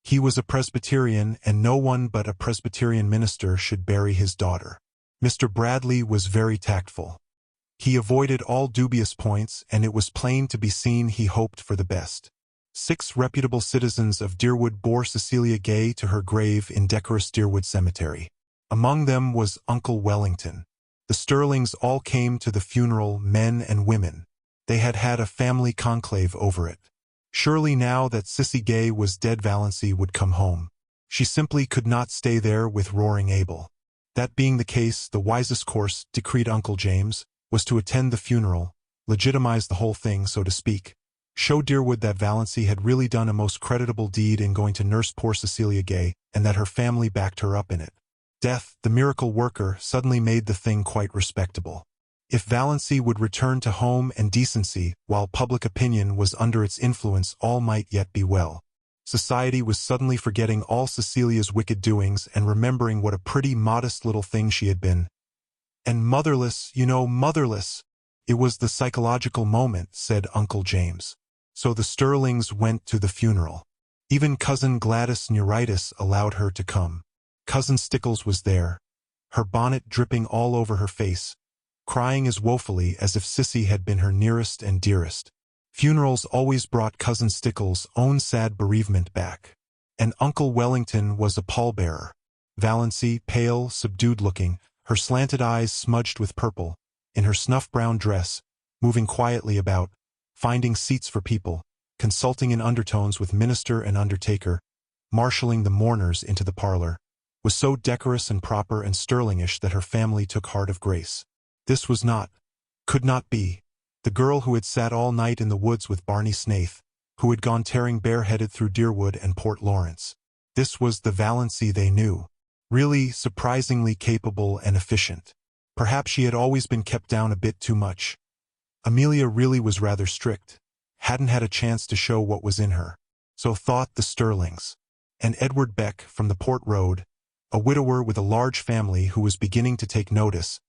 He was a Presbyterian, and no one but a Presbyterian minister should bury his daughter. Mr. Bradley was very tactful. He avoided all dubious points, and it was plain to be seen he hoped for the best. 6 reputable citizens of Deerwood bore Cecilia Gay to her grave in decorous Deerwood Cemetery. Among them was Uncle Wellington. The Stirlings all came to the funeral, men and women. They had had a family conclave over it. Surely now that Sissy Gay was dead, Valancy would come home. She simply could not stay there with Roaring Abel. That being the case, the wisest course, decreed Uncle James, was to attend the funeral, legitimize the whole thing, so to speak. Show Deerwood that Valancy had really done a most creditable deed in going to nurse poor Cecilia Gay, and that her family backed her up in it. Death, the miracle worker, suddenly made the thing quite respectable. If Valancy would return to home and decency while public opinion was under its influence, all might yet be well. Society was suddenly forgetting all Cecilia's wicked doings and remembering what a pretty, modest little thing she had been. And motherless, motherless. It was the psychological moment, said Uncle James. So the Stirlings went to the funeral. Even Cousin Gladys Neuritis allowed her to come. Cousin Stickles was there, her bonnet dripping all over her face, crying as woefully as if Sissy had been her nearest and dearest. Funerals always brought Cousin Stickles' own sad bereavement back. And Uncle Wellington was a pallbearer. Valancy, pale, subdued-looking, her slanted eyes smudged with purple, in her snuff-brown dress, moving quietly about, finding seats for people, consulting in undertones with minister and undertaker, marshalling the mourners into the parlor, was so decorous and proper and Stirlingish that her family took heart of grace. This was not, could not be, the girl who had sat all night in the woods with Barney Snaith, who had gone tearing bareheaded through Deerwood and Port Lawrence. This was the Valancy they knew, really surprisingly capable and efficient. Perhaps she had always been kept down a bit too much. Amelia really was rather strict, hadn't had a chance to show what was in her. So thought the Stirlings. And Edward Beck from the Port Road, a widower with a large family who was beginning to take notice,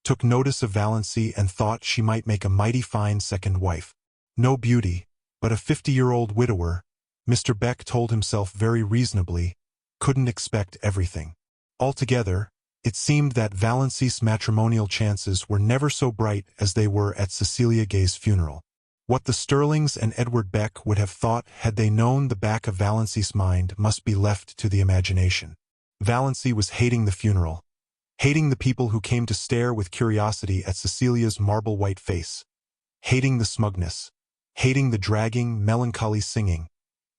took notice of Valancy and thought she might make a mighty fine second wife. No beauty, but a 50-year-old widower, Mr. Beck told himself very reasonably, couldn't expect everything. Altogether, it seemed that Valancy's matrimonial chances were never so bright as they were at Cecilia Gay's funeral. What the Stirlings and Edward Beck would have thought had they known the back of Valancy's mind must be left to the imagination. Valancy was hating the funeral, hating the people who came to stare with curiosity at Cecilia's marble-white face, hating the smugness, hating the dragging, melancholy singing,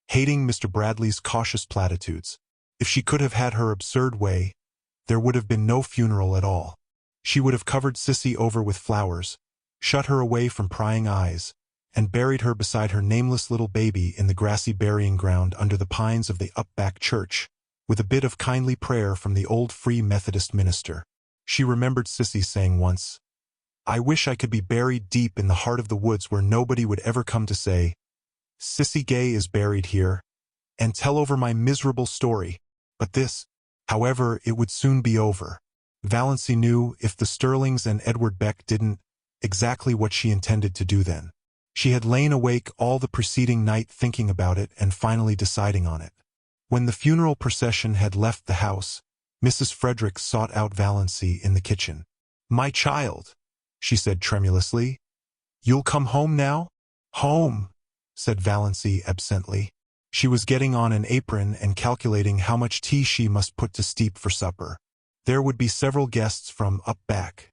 hating Mr. Bradley's cautious platitudes. If she could have had her absurd way, there would have been no funeral at all. She would have covered Sissy over with flowers, shut her away from prying eyes, and buried her beside her nameless little baby in the grassy burying ground under the pines of the up-back church, with a bit of kindly prayer from the old Free Methodist minister. She remembered Sissy saying once, "I wish I could be buried deep in the heart of the woods where nobody would ever come to say, 'Sissy Gay is buried here,' and tell over my miserable story." But this, however, it would soon be over. Valancy knew if the Stirlings and Edward Beck didn't exactly what she intended to do then. She had lain awake all the preceding night thinking about it and finally deciding on it. When the funeral procession had left the house, Mrs. Frederick sought out Valancy in the kitchen. "My child," she said tremulously, "you'll come home now?" "Home," said Valancy absently. She was getting on an apron and calculating how much tea she must put to steep for supper. There would be several guests from up back,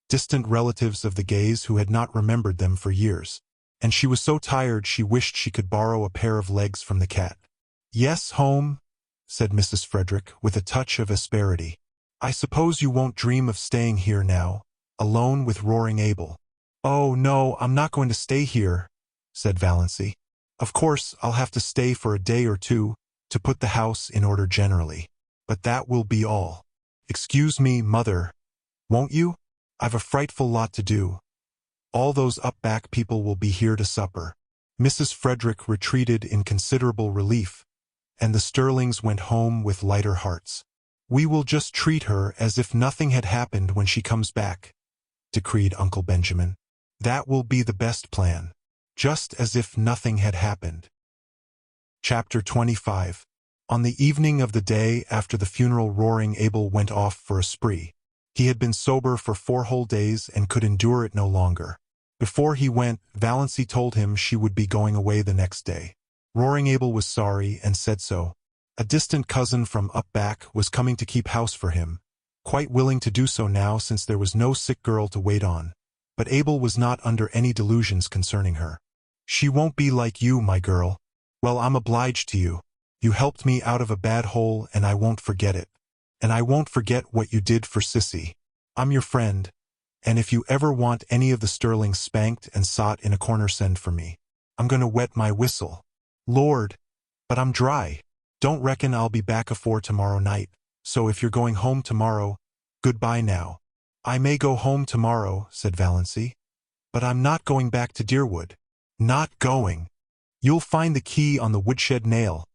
distant relatives of the Gays who had not remembered them for years, and she was so tired she wished she could borrow a pair of legs from the cat. "Yes, home," said Mrs. Frederick with a touch of asperity. "I suppose you won't dream of staying here now, alone with Roaring Abel." "Oh, no, I'm not going to stay here," said Valancy. "Of course, I'll have to stay for a day or two to put the house in order generally. But that will be all. Excuse me, Mother, won't you? I've a frightful lot to do. All those up-back people will be here to supper." Mrs. Frederick retreated in considerable relief, and the Stirlings went home with lighter hearts. "We will just treat her as if nothing had happened when she comes back," decreed Uncle Benjamin. "That will be the best plan. Just as if nothing had happened." Chapter 25. On the evening of the day after the funeral, Roaring Abel went off for a spree. He had been sober for 4 whole days and could endure it no longer. Before he went, Valancy told him she would be going away the next day. Roaring Abel was sorry and said so. A distant cousin from up back was coming to keep house for him, quite willing to do so now since there was no sick girl to wait on. But Abel was not under any delusions concerning her. "She won't be like you, my girl. Well, I'm obliged to you. You helped me out of a bad hole and I won't forget it. And I won't forget what you did for Sissy. I'm your friend, and if you ever want any of the Stirlings spanked and sot in a corner, send for me. I'm going to wet my whistle. Lord, but I'm dry. Don't reckon I'll be back afore tomorrow night, so if you're going home tomorrow, goodbye now." "I may go home tomorrow," said Valancy, "but I'm not going back to Deerwood." "Not going? You'll find the key on the woodshed nail,"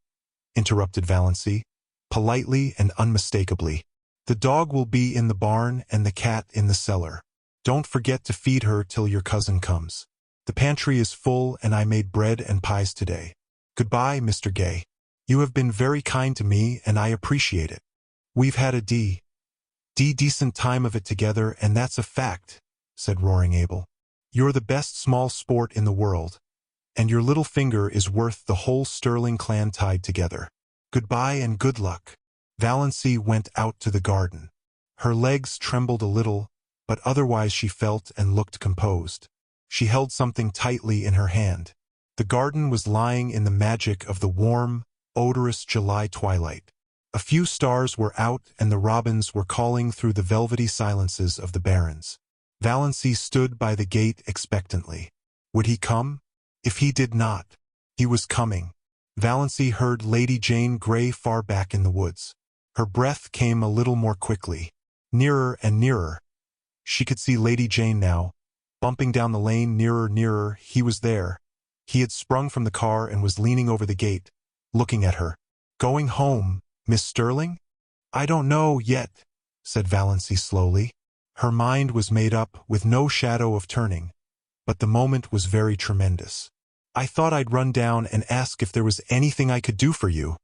interrupted Valancy, politely and unmistakably. "The dog will be in the barn and the cat in the cellar. Don't forget to feed her till your cousin comes. The pantry is full and I made bread and pies today. Goodbye, Mr. Gay. You have been very kind to me and I appreciate it. We've had a decent time of it together, and that's a fact," said Roaring Abel. "You're the best small sport in the world, and your little finger is worth the whole Stirling clan tied together. Goodbye and good luck." Valancy went out to the garden. Her legs trembled a little, but otherwise she felt and looked composed. She held something tightly in her hand. The garden was lying in the magic of the warm, odorous July twilight. A few stars were out and the robins were calling through the velvety silences of the barrens. Valancy stood by the gate expectantly. Would he come? If he did not, he was coming. Valancy heard Lady Jane Grey far back in the woods. Her breath came a little more quickly. Nearer and nearer. She could see Lady Jane now, bumping down the lane. Nearer. He was there. He had sprung from the car and was leaning over the gate, looking at her. "Going home, Miss Stirling?" "I don't know yet," said Valancy slowly. Her mind was made up, with no shadow of turning, but the moment was very tremendous. "I thought I'd run down and ask if there was anything I could do for you,"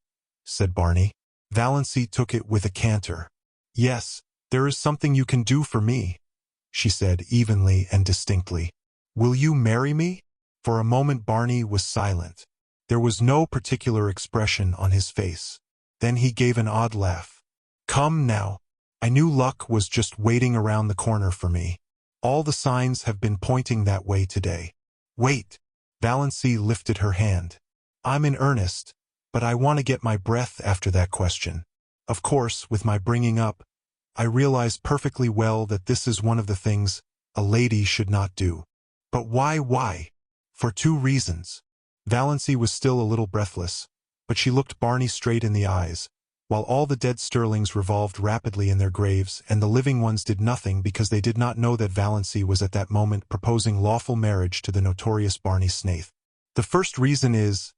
said Barney. Valancy took it with a canter. "Yes, there is something you can do for me," she said evenly and distinctly. "Will you marry me?" For a moment Barney was silent. There was no particular expression on his face. Then he gave an odd laugh. "Come now. I knew luck was just waiting around the corner for me. All the signs have been pointing that way today." "Wait." Valancy lifted her hand. "I'm in earnest, but I want to get my breath after that question. Of course, with my bringing up, I realize perfectly well that this is one of the things a lady should not do. But why? For 2 reasons. Valancy was still a little breathless, but she looked Barney straight in the eyes, while all the dead Stirlings revolved rapidly in their graves, and the living ones did nothing because they did not know that Valancy was at that moment proposing lawful marriage to the notorious Barney Snaith. "The first reason is,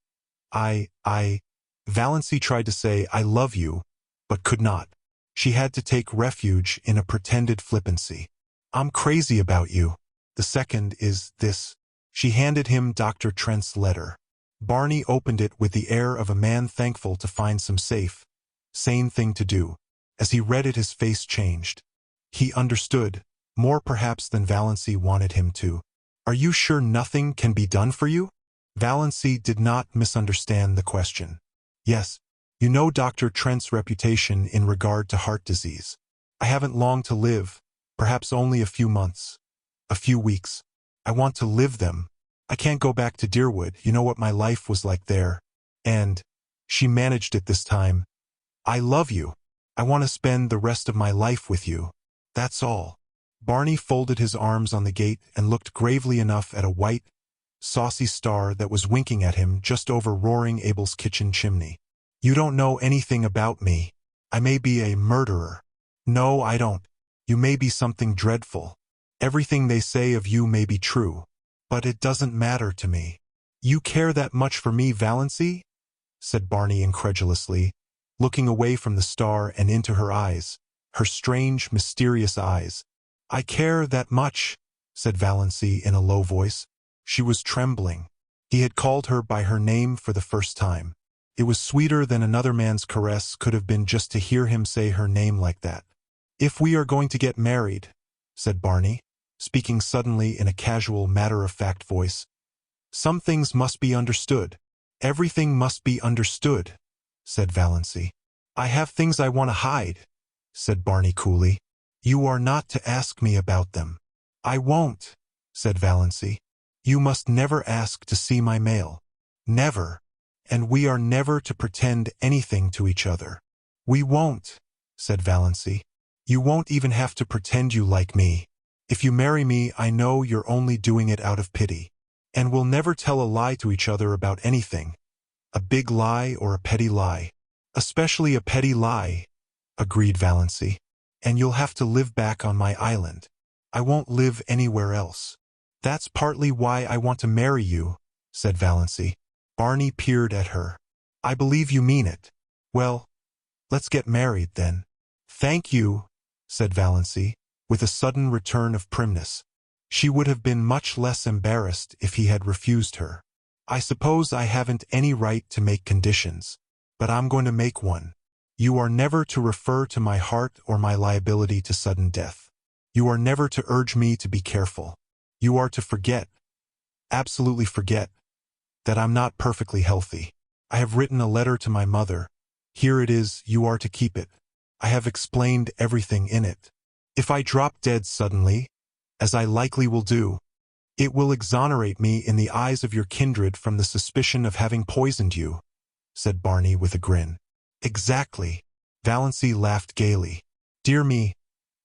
Valancy tried to say "I love you," but could not. She had to take refuge in a pretended flippancy. "I'm crazy about you." "The second is this." She handed him Dr. Trent's letter. Barney opened it with the air of a man thankful to find some safe, sane thing to do. As he read it, his face changed. He understood, more perhaps than Valancy wanted him to. "Are you sure nothing can be done for you?" Valancy did not misunderstand the question. "Yes. You know Dr. Trent's reputation in regard to heart disease. I haven't long to live, perhaps only a few months, a few weeks. I want to live them. I can't go back to Deerwood. You know what my life was like there. And," she managed it this time, "I love you. I want to spend the rest of my life with you. That's all." Barney folded his arms on the gate and looked gravely enough at a white, saucy star that was winking at him just over Roaring Abel's kitchen chimney. "You don't know anything about me. I may be a murderer. No, I don't. You may be something dreadful. Everything they say of you may be true. But it doesn't matter to me. "You care that much for me, Valancy?" said Barney incredulously, looking away from the star and into her eyes, her strange, mysterious eyes. "I care that much," said Valancy in a low voice. She was trembling. He had called her by her name for the first time. It was sweeter than another man's caress could have been just to hear him say her name like that. "If we are going to get married," said Barney, speaking suddenly in a casual, matter-of-fact voice, "some things must be understood." "Everything must be understood," said Valancy. "I have things I want to hide," said Barney coolly. "You are not to ask me about them." "I won't," said Valancy. "You must never ask to see my mail. Never. And we are never to pretend anything to each other." "We won't," said Valancy. "You won't even have to pretend you like me. If you marry me, I know you're only doing it out of pity. And we'll never tell a lie to each other about anything. A big lie or a petty lie." "Especially a petty lie," agreed Valancy. "And you'll have to live back on my island. I won't live anywhere else." "That's partly why I want to marry you," said Valancy. Barney peered at her. "I believe you mean it. Well, let's get married, then." "Thank you," said Valancy, with a sudden return of primness. She would have been much less embarrassed if he had refused her. "I suppose I haven't any right to make conditions, but I'm going to make one. You are never to refer to my heart or my liability to sudden death. You are never to urge me to be careful. You are to forget, absolutely forget, that I'm not perfectly healthy. I have written a letter to my mother. Here it is, you are to keep it. I have explained everything in it. If I drop dead suddenly, as I likely will do, it will exonerate me in the eyes of your kindred from the suspicion of having poisoned you," said Barney with a grin. "Exactly." Valancy laughed gaily. "Dear me,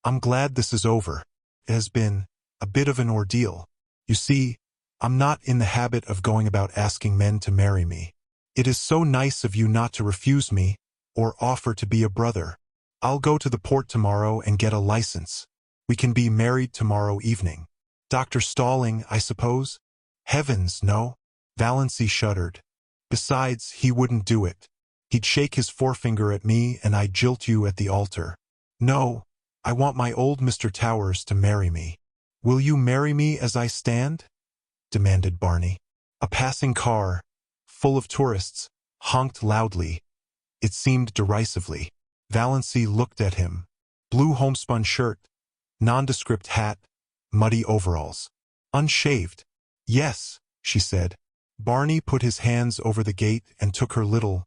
I'm glad this is over. It has been a bit of an ordeal. You see, I'm not in the habit of going about asking men to marry me. It is so nice of you not to refuse me, or offer to be a brother. I'll go to the port tomorrow and get a license. We can be married tomorrow evening. Dr. Stirling, I suppose?" "Heavens, no." Valancy shuddered. "Besides, he wouldn't do it. He'd shake his forefinger at me and I'd jilt you at the altar. No, I want my old Mr. Towers to marry me." "Will you marry me as I stand?" demanded Barney. A passing car, full of tourists, honked loudly. It seemed derisively. Valancy looked at him. Blue homespun shirt, nondescript hat, muddy overalls. Unshaved. "Yes," she said. Barney put his hands over the gate and took her little,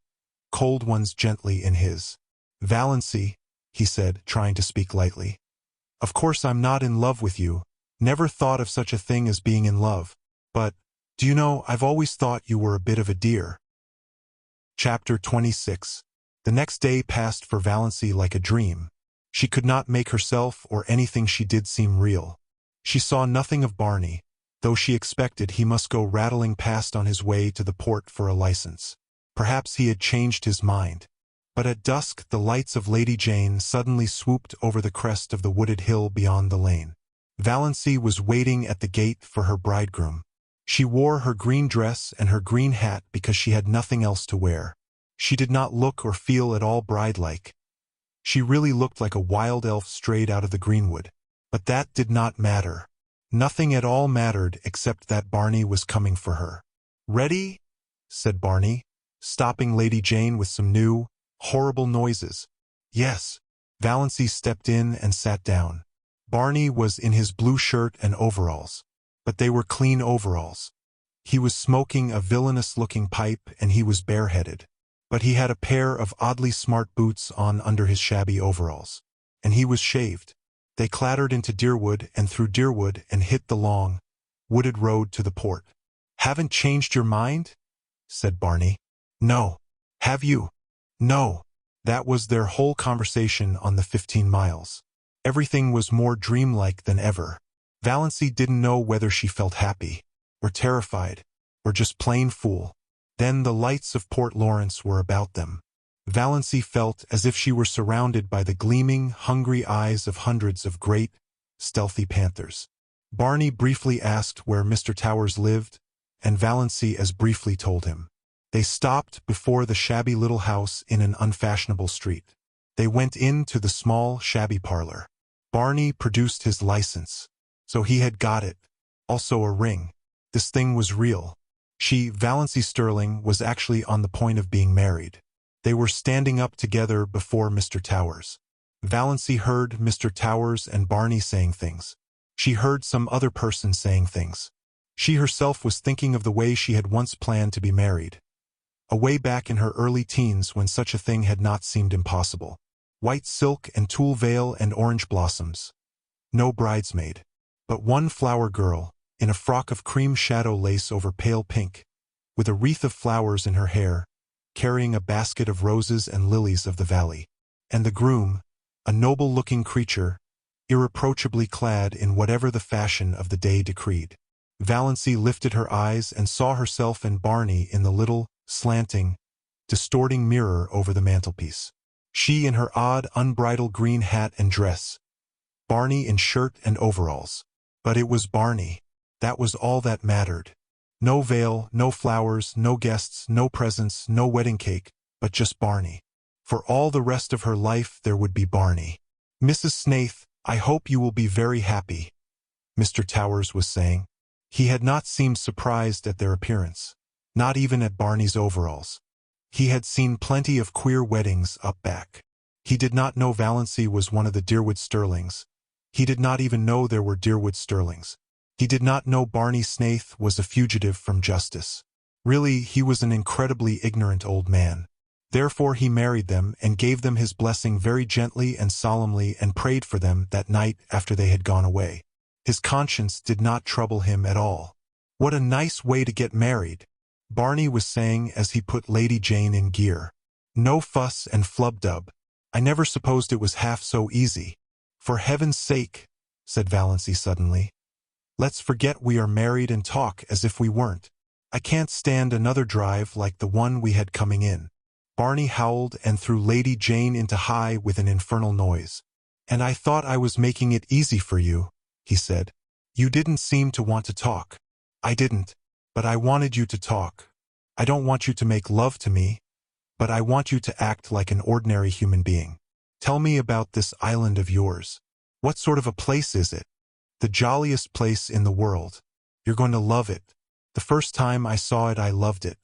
cold ones gently in his. "Valancy," he said, trying to speak lightly. "Of course I'm not in love with you. Never thought of such a thing as being in love. But, do you know, I've always thought you were a bit of a dear." Chapter 26. The next day passed for Valancy like a dream. She could not make herself or anything she did seem real. She saw nothing of Barney, though she expected he must go rattling past on his way to the port for a license. Perhaps he had changed his mind. But at dusk the lights of Lady Jane suddenly swooped over the crest of the wooded hill beyond the lane. Valancy was waiting at the gate for her bridegroom. She wore her green dress and her green hat because she had nothing else to wear. She did not look or feel at all bride-like. She really looked like a wild elf strayed out of the greenwood. But that did not matter. Nothing at all mattered except that Barney was coming for her. "Ready?" said Barney, stopping Lady Jane with some new, horrible noises. "Yes." Valancy stepped in and sat down. Barney was in his blue shirt and overalls, but they were clean overalls. He was smoking a villainous-looking pipe and he was bareheaded. But he had a pair of oddly smart boots on under his shabby overalls. And he was shaved. They clattered into Deerwood and through Deerwood and hit the long, wooded road to the port. "Haven't changed your mind?" said Barney. "No." "Have you?" "No." That was their whole conversation on the 15 miles. Everything was more dreamlike than ever. Valancy didn't know whether she felt happy, or terrified, or just plain fool. Then the lights of Port Lawrence were about them. Valancy felt as if she were surrounded by the gleaming, hungry eyes of hundreds of great, stealthy panthers. Barney briefly asked where Mr. Towers lived, and Valancy as briefly told him. They stopped before the shabby little house in an unfashionable street. They went into the small, shabby parlor. Barney produced his license. So he had got it. Also a ring. This thing was real. She, Valancy Stirling, was actually on the point of being married. They were standing up together before Mr. Towers. Valancy heard Mr. Towers and Barney saying things. She heard some other person saying things. She herself was thinking of the way she had once planned to be married. Away back in her early teens when such a thing had not seemed impossible. White silk and tulle veil and orange blossoms. No bridesmaid. But one flower girl, in a frock of cream shadow lace over pale pink, with a wreath of flowers in her hair, carrying a basket of roses and lilies of the valley. And the groom, a noble-looking creature, irreproachably clad in whatever the fashion of the day decreed. Valancy lifted her eyes and saw herself and Barney in the little, slanting, distorting mirror over the mantelpiece. She in her odd, unbridled green hat and dress. Barney in shirt and overalls. But it was Barney. That was all that mattered. No veil, no flowers, no guests, no presents, no wedding cake, but just Barney. For all the rest of her life there would be Barney. "Mrs. Snaith, I hope you will be very happy," Mr. Towers was saying. He had not seemed surprised at their appearance. Not even at Barney's overalls. He had seen plenty of queer weddings up back. He did not know Valancy was one of the Deerwood Stirlings. He did not even know there were Deerwood Stirlings. He did not know Barney Snaith was a fugitive from justice. Really, he was an incredibly ignorant old man. Therefore he married them and gave them his blessing very gently and solemnly and prayed for them that night after they had gone away. His conscience did not trouble him at all. "What a nice way to get married," Barney was saying as he put Lady Jane in gear. "No fuss and flub-dub. I never supposed it was half so easy." "For heaven's sake," said Valancy suddenly. "Let's forget we are married and talk as if we weren't. I can't stand another drive like the one we had coming in." Barney howled and threw Lady Jane into high with an infernal noise. "And I thought I was making it easy for you," he said. "You didn't seem to want to talk." "I didn't. But I wanted you to talk. I don't want you to make love to me, but I want you to act like an ordinary human being. Tell me about this island of yours. What sort of a place is it?" "The jolliest place in the world. You're going to love it. The first time I saw it I loved it.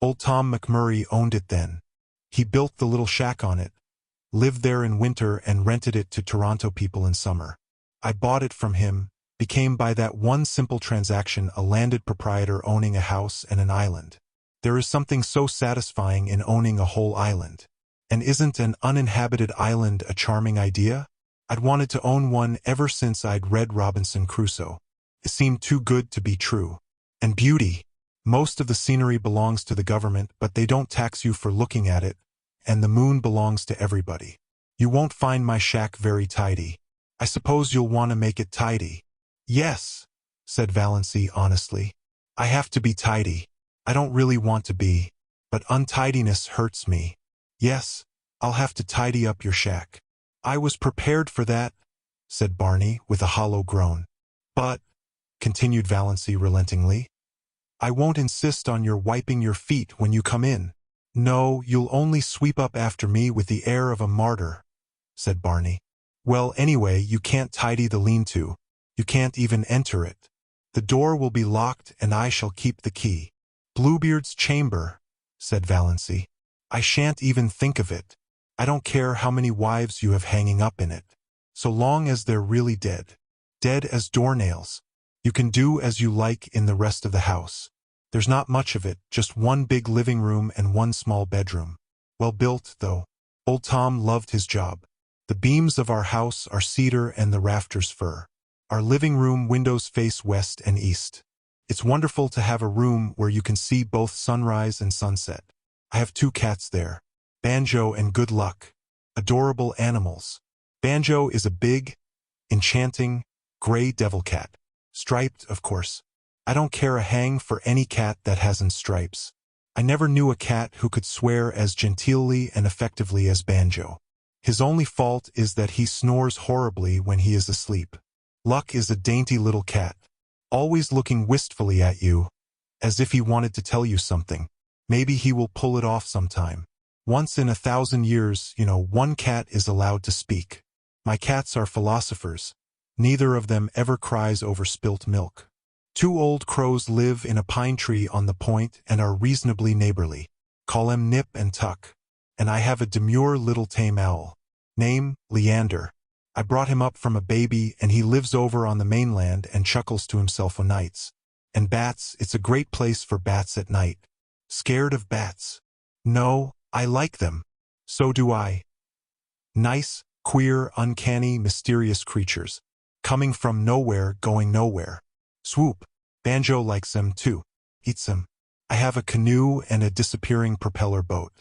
Old Tom McMurray owned it then. He built the little shack on it, lived there in winter and rented it to Toronto people in summer. I bought it from him, became by that one simple transaction a landed proprietor owning a house and an island. There is something so satisfying in owning a whole island. And isn't an uninhabited island a charming idea? I'd wanted to own one ever since I'd read Robinson Crusoe. It seemed too good to be true. And beauty. Most of the scenery belongs to the government, but they don't tax you for looking at it, and the moon belongs to everybody. You won't find my shack very tidy. I suppose you'll want to make it tidy." "Yes," said Valancy honestly. "I have to be tidy. I don't really want to be, but untidiness hurts me. Yes, I'll have to tidy up your shack." "I was prepared for that," said Barney with a hollow groan. "But," continued Valancy relentingly, "I won't insist on your wiping your feet when you come in." "No, you'll only sweep up after me with the air of a martyr," said Barney. "Well, anyway, you can't tidy the lean-to. You can't even enter it. The door will be locked and I shall keep the key." "Bluebeard's chamber," said Valancy. "I shan't even think of it. I don't care how many wives you have hanging up in it. So long as they're really dead. Dead as doornails. You can do as you like in the rest of the house. There's not much of it, just one big living room and one small bedroom. Well built, though. Old Tom loved his job. The beams of our house are cedar and the rafters fir. Our living room windows face west and east. It's wonderful to have a room where you can see both sunrise and sunset. I have 2 cats there, Banjo and Good Luck. Adorable animals. Banjo is a big, enchanting, gray devil cat. Striped, of course. I don't care a hang for any cat that hasn't stripes. I never knew a cat who could swear as genteelly and effectively as Banjo. His only fault is that he snores horribly when he is asleep. Luck is a dainty little cat, always looking wistfully at you, as if he wanted to tell you something. Maybe he will pull it off sometime. Once in 1,000 years, one cat is allowed to speak. My cats are philosophers. Neither of them ever cries over spilt milk. 2 old crows live in a pine tree on the point and are reasonably neighborly. Call him Nip and Tuck. And I have a demure little tame owl. Name, Leander. I brought him up from a baby and he lives over on the mainland and chuckles to himself o' nights. And bats, it's a great place for bats at night. Scared of bats? No, I like them. So do I. Nice, queer, uncanny, mysterious creatures. Coming from nowhere, going nowhere. Swoop. Banjo likes them too. Eats them. I have a canoe and a disappearing propeller boat.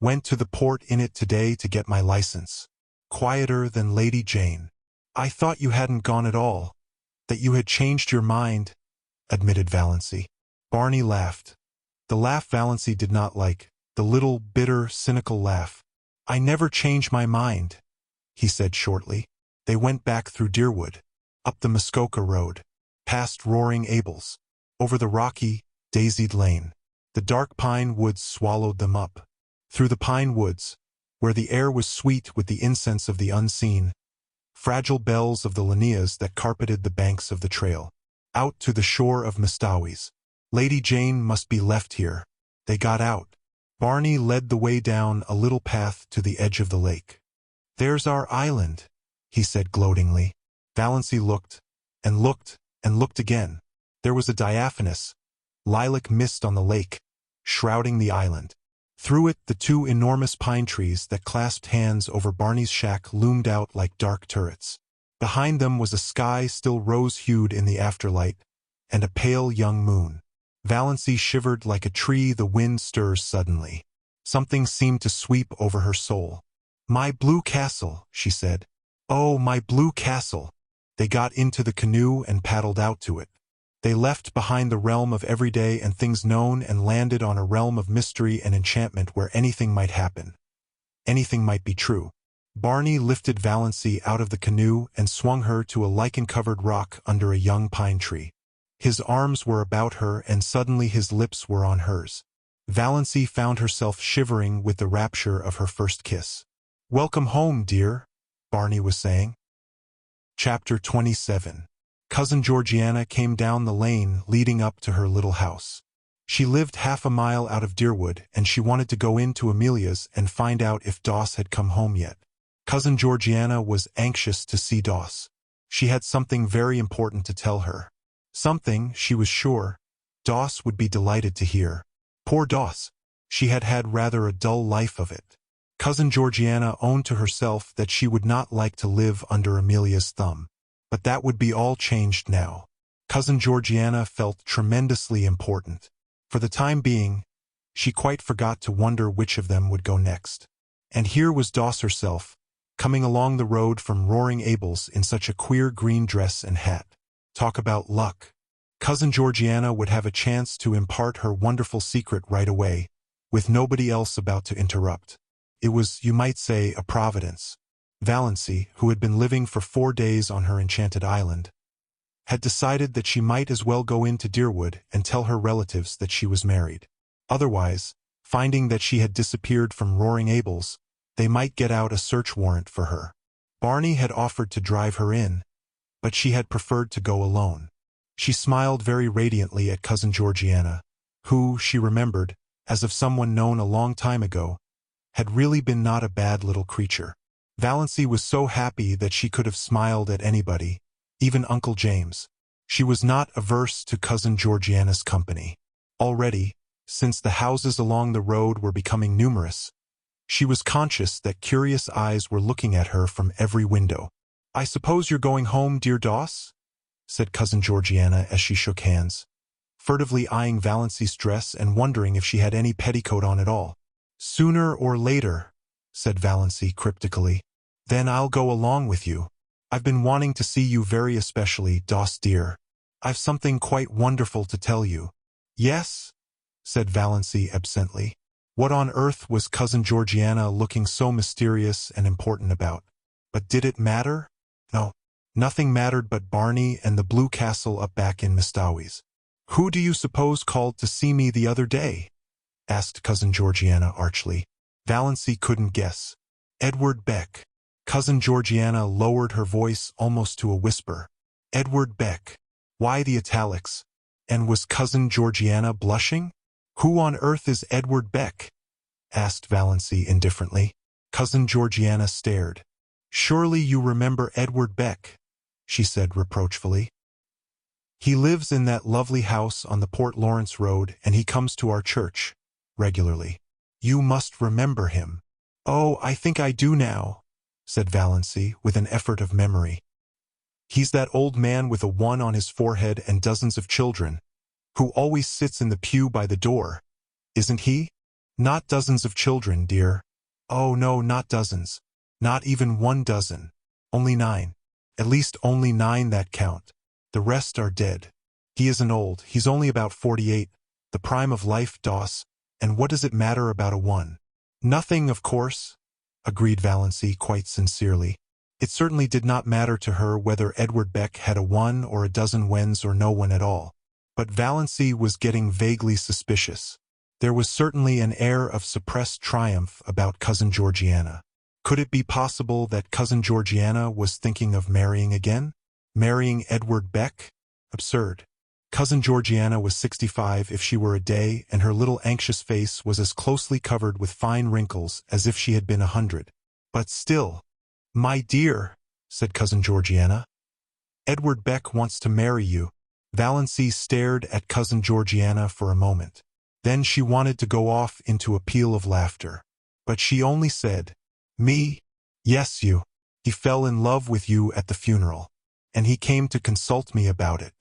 Went to the port in it today to get my license. Quieter than Lady Jane. I thought you hadn't gone at all. That you had changed your mind, admitted Valancy. Barney laughed. The laugh Valancy did not like, the little, bitter, cynical laugh. I never change my mind, he said shortly. They went back through Deerwood, up the Muskoka Road, past roaring Abels, over the rocky, daisied lane. The dark pine woods swallowed them up. Through the pine woods, where the air was sweet with the incense of the unseen, fragile bells of the lineas that carpeted the banks of the trail, out to the shore of Mistawis. Lady Jane must be left here. They got out. Barney led the way down a little path to the edge of the lake. There's our island, he said gloatingly. Valancy looked, and looked, and looked again. There was a diaphanous, lilac mist on the lake, shrouding the island. Through it, the 2 enormous pine trees that clasped hands over Barney's shack loomed out like dark turrets. Behind them was a sky still rose-hued in the afterlight, and a pale young moon. Valancy shivered like a tree the wind stirs suddenly. Something seemed to sweep over her soul. My blue castle, she said. Oh, my blue castle. They got into the canoe and paddled out to it. They left behind the realm of everyday and things known and landed on a realm of mystery and enchantment where anything might happen. Anything might be true. Barney lifted Valancy out of the canoe and swung her to a lichen-covered rock under a young pine tree. His arms were about her and suddenly his lips were on hers. Valancy found herself shivering with the rapture of her first kiss. Welcome home, dear, Barney was saying. Chapter 27. Cousin Georgiana came down the lane leading up to her little house. She lived half a mile out of Deerwood, and she wanted to go into Amelia's and find out if Doss had come home yet. Cousin Georgiana was anxious to see Doss. She had something very important to tell her. Something, she was sure, Doss would be delighted to hear. Poor Doss. She had had rather a dull life of it. Cousin Georgiana owned to herself that she would not like to live under Amelia's thumb. But that would be all changed now. Cousin Georgiana felt tremendously important. For the time being, she quite forgot to wonder which of them would go next. And here was Doss herself, coming along the road from roaring Abels in such a queer green dress and hat. Talk about luck. Cousin Georgiana would have a chance to impart her wonderful secret right away, with nobody else about to interrupt. It was, you might say, a providence. Valancy, who had been living for 4 days on her enchanted island, had decided that she might as well go into Deerwood and tell her relatives that she was married. Otherwise, finding that she had disappeared from roaring Abels, they might get out a search warrant for her. Barney had offered to drive her in, but she had preferred to go alone. She smiled very radiantly at Cousin Georgiana, who, she remembered, as of someone known a long time ago, had really been not a bad little creature. Valancy was so happy that she could have smiled at anybody, even Uncle James. She was not averse to Cousin Georgiana's company. Already, since the houses along the road were becoming numerous, she was conscious that curious eyes were looking at her from every window. I suppose you're going home, dear Doss? Said Cousin Georgiana as she shook hands, furtively eyeing Valancy's dress and wondering if she had any petticoat on at all. Sooner or later, said Valancy cryptically. Then I'll go along with you. I've been wanting to see you very especially, Doss dear. I've something quite wonderful to tell you. Yes? Said Valancy absently. What on earth was Cousin Georgiana looking so mysterious and important about? But did it matter? No. Nothing mattered but Barney and the blue castle up back in Mistawis. "Who do you suppose called to see me the other day?" asked Cousin Georgiana archly. Valancy couldn't guess. "Edward Beck." Cousin Georgiana lowered her voice almost to a whisper. "Edward Beck." Why the italics? And was Cousin Georgiana blushing? "Who on earth is Edward Beck?" asked Valancy indifferently. Cousin Georgiana stared. "Surely you remember Edward Beck," she said reproachfully. "He lives in that lovely house on the Port Lawrence Road, and he comes to our church regularly. You must remember him." "Oh, I think I do now," said Valancy with an effort of memory. "He's that old man with a 1 on his forehead and dozens of children, who always sits in the pew by the door, isn't he?" "Not dozens of children, dear. Oh no, not dozens. Not even 1 dozen. Only 9. At least only 9 that count. The rest are dead. He isn't old. He's only about 48, the prime of life, Doss, and what does it matter about a 1? "Nothing, of course," agreed Valancy quite sincerely. It certainly did not matter to her whether Edward Beck had a 1 or a dozen wens or no one at all. But Valancy was getting vaguely suspicious. There was certainly an air of suppressed triumph about Cousin Georgiana. Could it be possible that Cousin Georgiana was thinking of marrying again? Marrying Edward Beck? Absurd. Cousin Georgiana was 65 if she were a day, and her little anxious face was as closely covered with fine wrinkles as if she had been 100. But still, "My dear," said Cousin Georgiana, "Edward Beck wants to marry you." Valancy stared at Cousin Georgiana for a moment. Then she wanted to go off into a peal of laughter. But she only said, "Me? Yes, you. He fell in love with you at the funeral. And he came to consult me about it.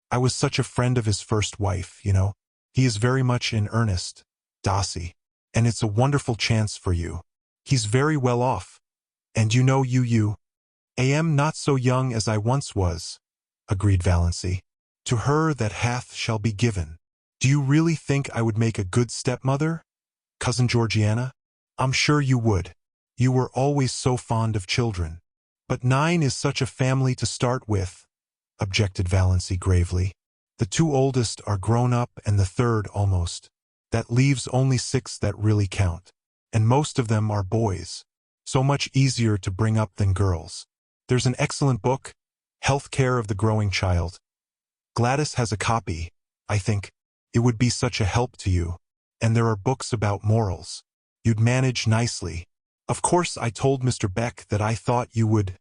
I was such a friend of his first wife, you know. He is very much in earnest, Dossie. And it's a wonderful chance for you. He's very well off. And you know I am not so young as I once was," agreed Valancy. "To her that hath shall be given." "Do you really think I would make a good stepmother, Cousin Georgiana?" "I'm sure you would. You were always so fond of children." "But 9 is such a family to start with," objected Valancy gravely. "The 2 oldest are grown up and the 3rd almost. That leaves only 6 that really count. And most of them are boys. So much easier to bring up than girls. There's an excellent book, Health Care of the Growing Child. Gladys has a copy, I think. It would be such a help to you. And there are books about morals. You'd manage nicely. Of course I told Mr. Beck that I thought you would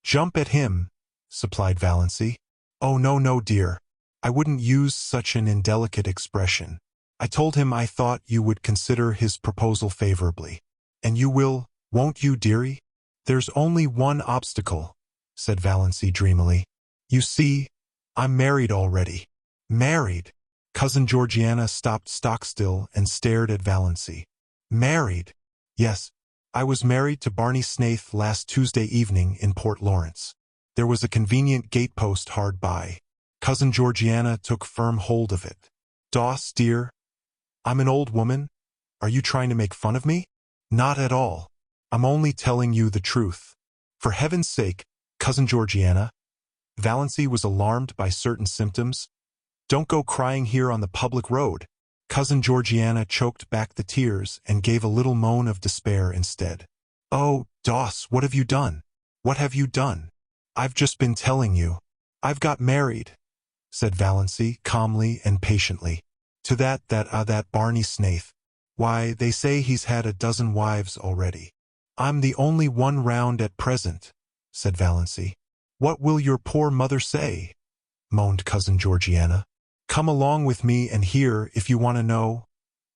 jump at him," supplied Valancy. "Oh no, dear. I wouldn't use such an indelicate expression. I told him I thought you would consider his proposal favorably. And you will, won't you, dearie?" "There's only one obstacle," said Valancy dreamily. "You see, I'm married already." "Married?" Cousin Georgiana stopped stock-still and stared at Valancy. "Married? Yes. I was married to Barney Snaith last Tuesday evening in Port Lawrence. There was a convenient gatepost hard by. Cousin Georgiana took firm hold of it. "Doss, dear, I'm an old woman. Are you trying to make fun of me?" "Not at all. I'm only telling you the truth. For heaven's sake, Cousin Georgiana." Valancy was alarmed by certain symptoms. "Don't go crying here on the public road." Cousin Georgiana choked back the tears and gave a little moan of despair instead. "Oh, Doss, what have you done? What have you done?" "I've just been telling you. I've got married," said Valancy calmly and patiently. "To that Barney Snaith. Why, they say he's had a dozen wives already." "I'm the only one round at present," said Valancy. "What will your poor mother say?" moaned Cousin Georgiana. "Come along with me and hear if you want to know,"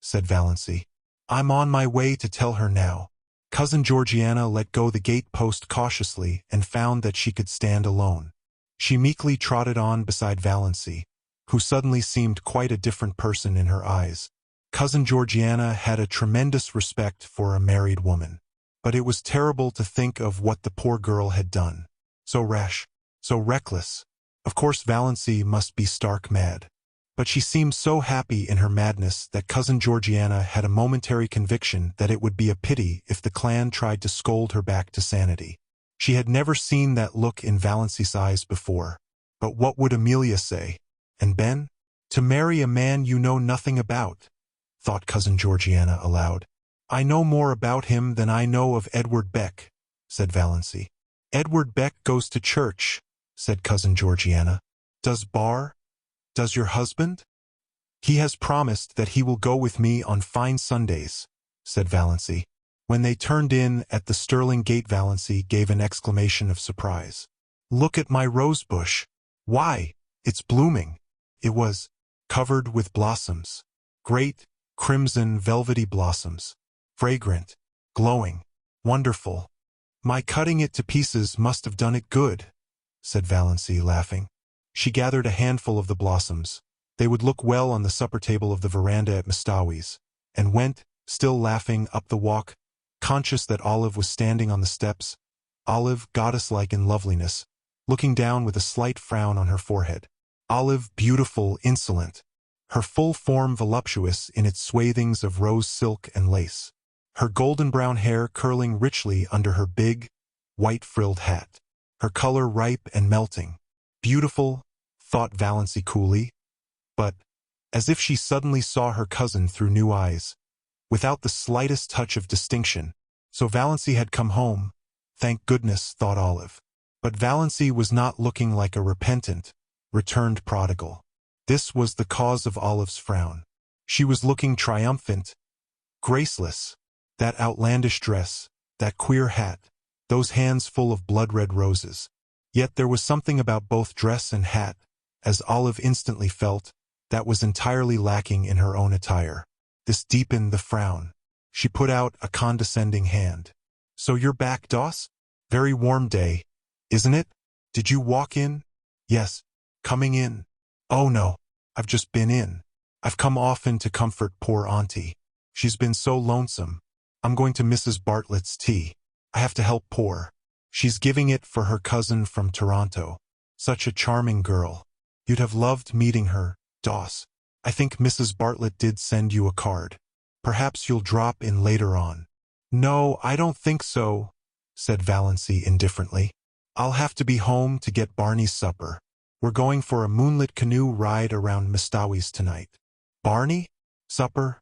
said Valancy. "I'm on my way to tell her now." Cousin Georgiana let go the gate-post cautiously and found that she could stand alone. She meekly trotted on beside Valancy, who suddenly seemed quite a different person in her eyes. Cousin Georgiana had a tremendous respect for a married woman. But it was terrible to think of what the poor girl had done. So rash, so reckless. Of course Valancy must be stark mad. But she seemed so happy in her madness that Cousin Georgiana had a momentary conviction that it would be a pity if the clan tried to scold her back to sanity. She had never seen that look in Valancy's eyes before. But what would Amelia say? And Ben? To marry a man you know nothing about, thought Cousin Georgiana aloud. I know more about him than I know of Edward Beck, said Valancy. Edward Beck goes to church, said Cousin Georgiana. Does your husband? He has promised that he will go with me on fine Sundays, said Valancy. When they turned in at the Stirling gate, Valancy gave an exclamation of surprise. Look at my rosebush. Why, it's blooming. It was covered with blossoms. Great, crimson, velvety blossoms. Fragrant, glowing, wonderful. My cutting it to pieces must have done it good, said Valancy, laughing. She gathered a handful of the blossoms. They would look well on the supper table of the veranda at Mistawi's, and went, still laughing, up the walk, conscious that Olive was standing on the steps, Olive, goddess-like in loveliness, looking down with a slight frown on her forehead. Olive, beautiful, insolent, her full form voluptuous in its swathings of rose silk and lace, her golden-brown hair curling richly under her big, white-frilled hat, her color ripe and melting. Beautiful, thought Valancy coolly, but, as if she suddenly saw her cousin through new eyes, without the slightest touch of distinction. So Valancy had come home, thank goodness, thought Olive. But Valancy was not looking like a repentant, returned prodigal. This was the cause of Olive's frown. She was looking triumphant, graceless. That outlandish dress, that queer hat, those hands full of blood-red roses. Yet there was something about both dress and hat, as Olive instantly felt, that was entirely lacking in her own attire. This deepened the frown. She put out a condescending hand. So you're back, Doss? Very warm day, isn't it? Did you walk in? Yes, coming in. Oh no, I've just been in. I've come often to comfort poor Auntie. She's been so lonesome. I'm going to Mrs. Bartlett's tea. I have to help poor. She's giving it for her cousin from Toronto. Such a charming girl. You'd have loved meeting her, Doss. I think Mrs. Bartlett did send you a card. Perhaps you'll drop in later on. No, I don't think so, said Valancy indifferently. I'll have to be home to get Barney's supper. We're going for a moonlit canoe ride around Mistawi's tonight. Barney? Supper?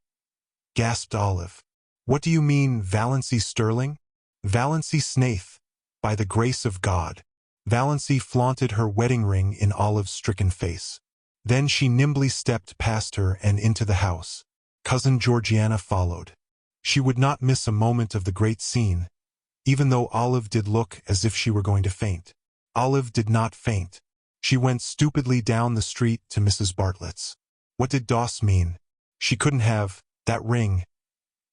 Gasped Olive. What do you mean, Valancy Stirling? Valancy Snaith, by the grace of God. Valancy flaunted her wedding ring in Olive's stricken face. Then she nimbly stepped past her and into the house. Cousin Georgiana followed. She would not miss a moment of the great scene, even though Olive did look as if she were going to faint. Olive did not faint. She went stupidly down the street to Mrs. Bartlett's. What did Doss mean? She couldn't have, that ring.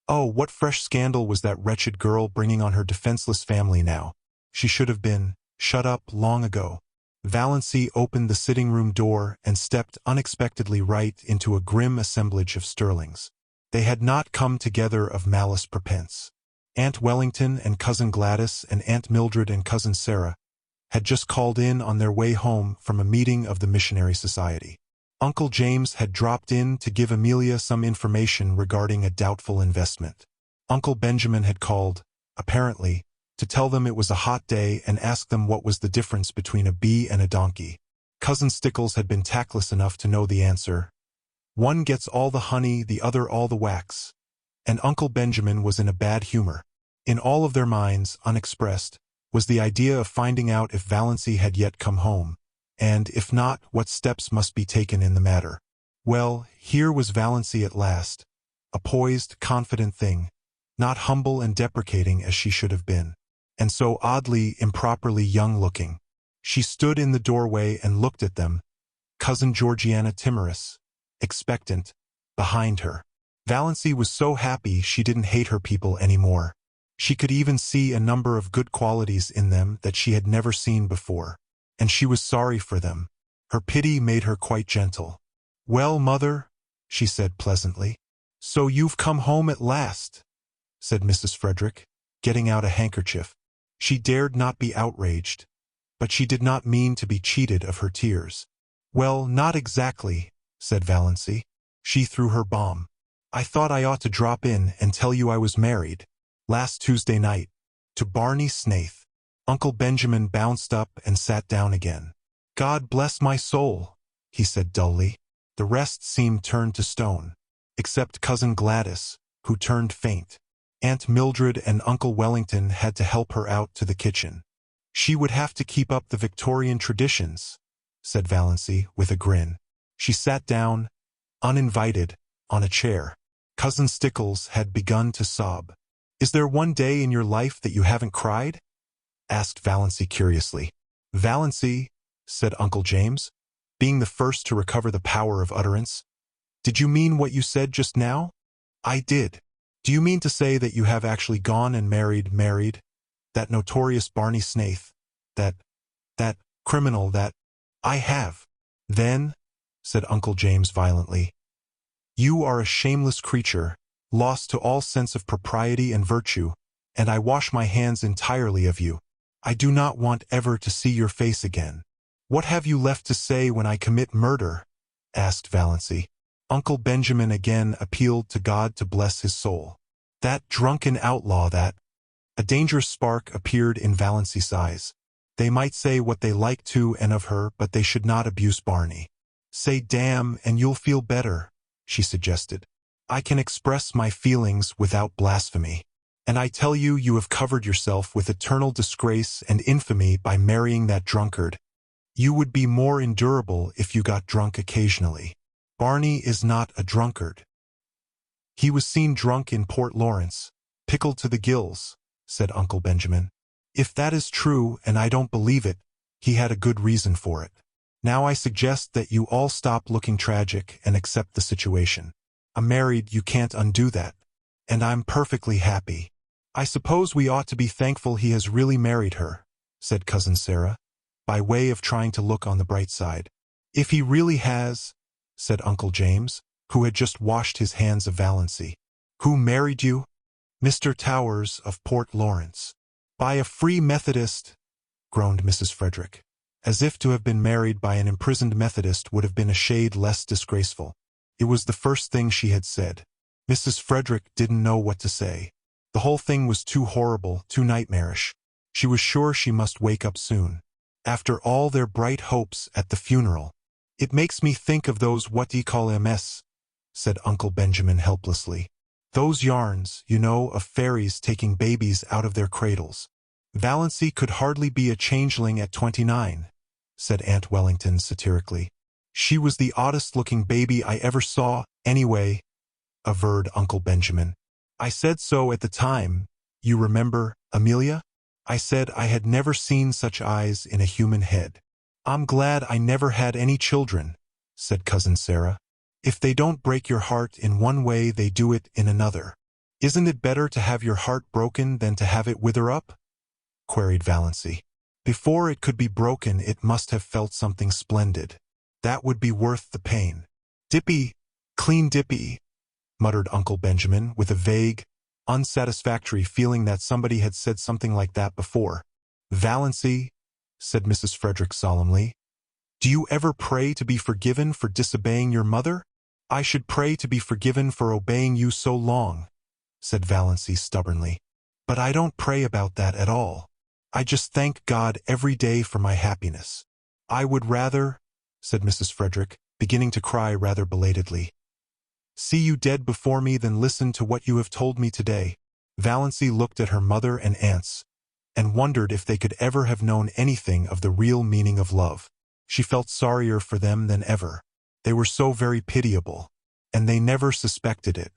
Oh, what fresh scandal was that wretched girl bringing on her defenseless family now? She should have been shut up long ago. Valancy opened the sitting-room door and stepped unexpectedly right into a grim assemblage of Stirlings. They had not come together of malice prepense. Aunt Wellington and Cousin Gladys and Aunt Mildred and Cousin Sarah had just called in on their way home from a meeting of the Missionary Society. Uncle James had dropped in to give Amelia some information regarding a doubtful investment. Uncle Benjamin had called, apparently, to tell them it was a hot day and ask them what was the difference between a bee and a donkey. Cousin Stickles had been tactless enough to know the answer. One gets all the honey, the other all the wax. And Uncle Benjamin was in a bad humor. In all of their minds, unexpressed, was the idea of finding out if Valancy had yet come home, and, if not, what steps must be taken in the matter. Well, here was Valancy at last, a poised, confident thing, not humble and deprecating as she should have been, and so oddly, improperly young-looking. She stood in the doorway and looked at them, Cousin Georgiana timorous, expectant, behind her. Valancy was so happy she didn't hate her people anymore. She could even see a number of good qualities in them that she had never seen before, and she was sorry for them. Her pity made her quite gentle. "Well, Mother," she said pleasantly. "So you've come home at last," said Mrs. Frederick, getting out a handkerchief. She dared not be outraged, but she did not mean to be cheated of her tears. "Well, not exactly," said Valancy. She threw her bomb. "I thought I ought to drop in and tell you I was married, last Tuesday night, to Barney Snaith." Uncle Benjamin bounced up and sat down again. "God bless my soul," he said dully. The rest seemed turned to stone, except Cousin Gladys, who turned faint. Aunt Mildred and Uncle Wellington had to help her out to the kitchen. She would have to keep up the Victorian traditions, said Valancy with a grin. She sat down, uninvited, on a chair. Cousin Stickles had begun to sob. Is there one day in your life that you haven't cried? Asked Valancy curiously. Valancy, said Uncle James, being the first to recover the power of utterance. Did you mean what you said just now? I did. Do you mean to say that you have actually gone and married that notorious Barney Snaith, that criminal that... I have. Then, said Uncle James violently, you are a shameless creature, lost to all sense of propriety and virtue, and I wash my hands entirely of you. I do not want ever to see your face again. What have you left to say when I commit murder? Asked Valancy. Uncle Benjamin again appealed to God to bless his soul. That drunken outlaw that... A dangerous spark appeared in Valancy's eyes. They might say what they like to and of her, but they should not abuse Barney. Say damn and you'll feel better, she suggested. I can express my feelings without blasphemy. And I tell you, you have covered yourself with eternal disgrace and infamy by marrying that drunkard. You would be more endurable if you got drunk occasionally. Barney is not a drunkard. He was seen drunk in Port Lawrence, pickled to the gills, said Uncle Benjamin. If that is true, and I don't believe it, he had a good reason for it. Now I suggest that you all stop looking tragic and accept the situation. I'm married, you can't undo that. And I'm perfectly happy. I suppose we ought to be thankful he has really married her, said Cousin Sarah, by way of trying to look on the bright side. If he really has, said Uncle James, who had just washed his hands of Valancy. Who married you? Mr. Towers of Port Lawrence. By a Free Methodist, groaned Mrs. Frederick. As if to have been married by an imprisoned Methodist would have been a shade less disgraceful. It was the first thing she had said. Mrs. Frederick didn't know what to say. The whole thing was too horrible, too nightmarish. She was sure she must wake up soon. After all their bright hopes at the funeral. It makes me think of those what-do-you-call-MS, said Uncle Benjamin helplessly. Those yarns, you know, of fairies taking babies out of their cradles. Valancy could hardly be a changeling at 29, said Aunt Wellington satirically. She was the oddest-looking baby I ever saw, anyway, averred Uncle Benjamin. I said so at the time, you remember, Amelia? I said I had never seen such eyes in a human head. I'm glad I never had any children, said Cousin Sarah. If they don't break your heart in one way, they do it in another. Isn't it better to have your heart broken than to have it wither up? Queried Valancy. Before it could be broken, it must have felt something splendid. That would be worth the pain. Dippy, clean dippy, muttered Uncle Benjamin with a vague, unsatisfactory feeling that somebody had said something like that before. Valancy, said Mrs. Frederick solemnly, do you ever pray to be forgiven for disobeying your mother? I should pray to be forgiven for obeying you so long, said Valancy stubbornly. But I don't pray about that at all. I just thank God every day for my happiness. I would rather, said Mrs. Frederick, beginning to cry rather belatedly, see you dead before me than listen to what you have told me today. Valancy looked at her mother and aunts, and wondered if they could ever have known anything of the real meaning of love. She felt sorrier for them than ever. They were so very pitiable, and they never suspected it.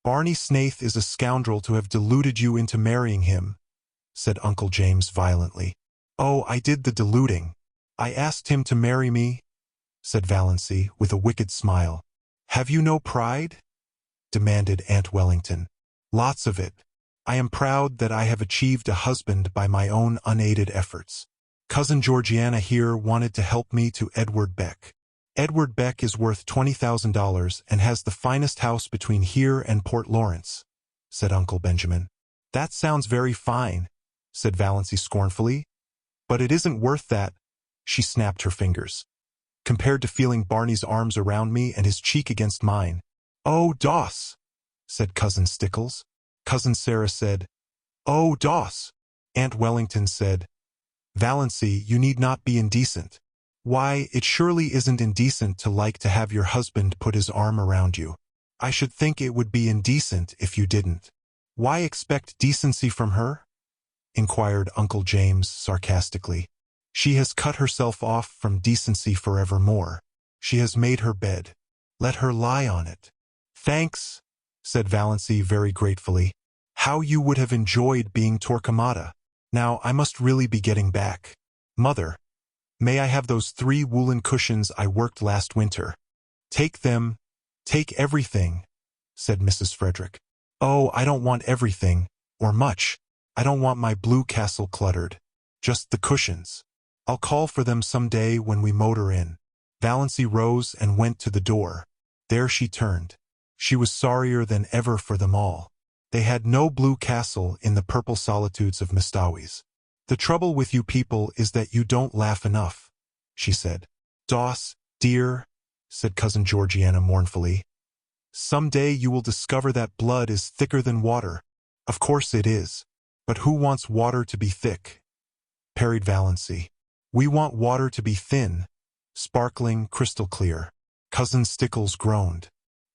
Barney Snaith is a scoundrel to have deluded you into marrying him, said Uncle James violently. Oh, I did the deluding. I asked him to marry me, said Valancy with a wicked smile. Have you no pride? Demanded Aunt Wellington. Lots of it. I am proud that I have achieved a husband by my own unaided efforts. Cousin Georgiana here wanted to help me to Edward Beck. Edward Beck is worth $20,000 and has the finest house between here and Port Lawrence, said Uncle Benjamin. That sounds very fine, said Valancy scornfully. But it isn't worth that, she snapped her fingers, compared to feeling Barney's arms around me and his cheek against mine. Oh, Doss, said Cousin Stickles. Cousin Sarah said, Oh, Doss. Aunt Wellington said, Valancy, you need not be indecent. Why, it surely isn't indecent to like to have your husband put his arm around you. I should think it would be indecent if you didn't. Why expect decency from her? Inquired Uncle James sarcastically. She has cut herself off from decency forevermore. She has made her bed. Let her lie on it. Thanks, said Valancy very gratefully. How you would have enjoyed being Torquemada. Now I must really be getting back. Mother, may I have those 3 woolen cushions I worked last winter? Take them, take everything, said Mrs. Frederick. Oh, I don't want everything, or much. I don't want my blue castle cluttered. Just the cushions. I'll call for them some day when we motor in. Valancy rose and went to the door. There she turned. She was sorrier than ever for them all. They had no blue castle in the purple solitudes of Mistawis. The trouble with you people is that you don't laugh enough, she said. Doss, dear, said Cousin Georgiana mournfully. Some day you will discover that blood is thicker than water. Of course it is. But who wants water to be thick? Parried Valancy. We want water to be thin, sparkling, crystal clear. Cousin Stickles groaned.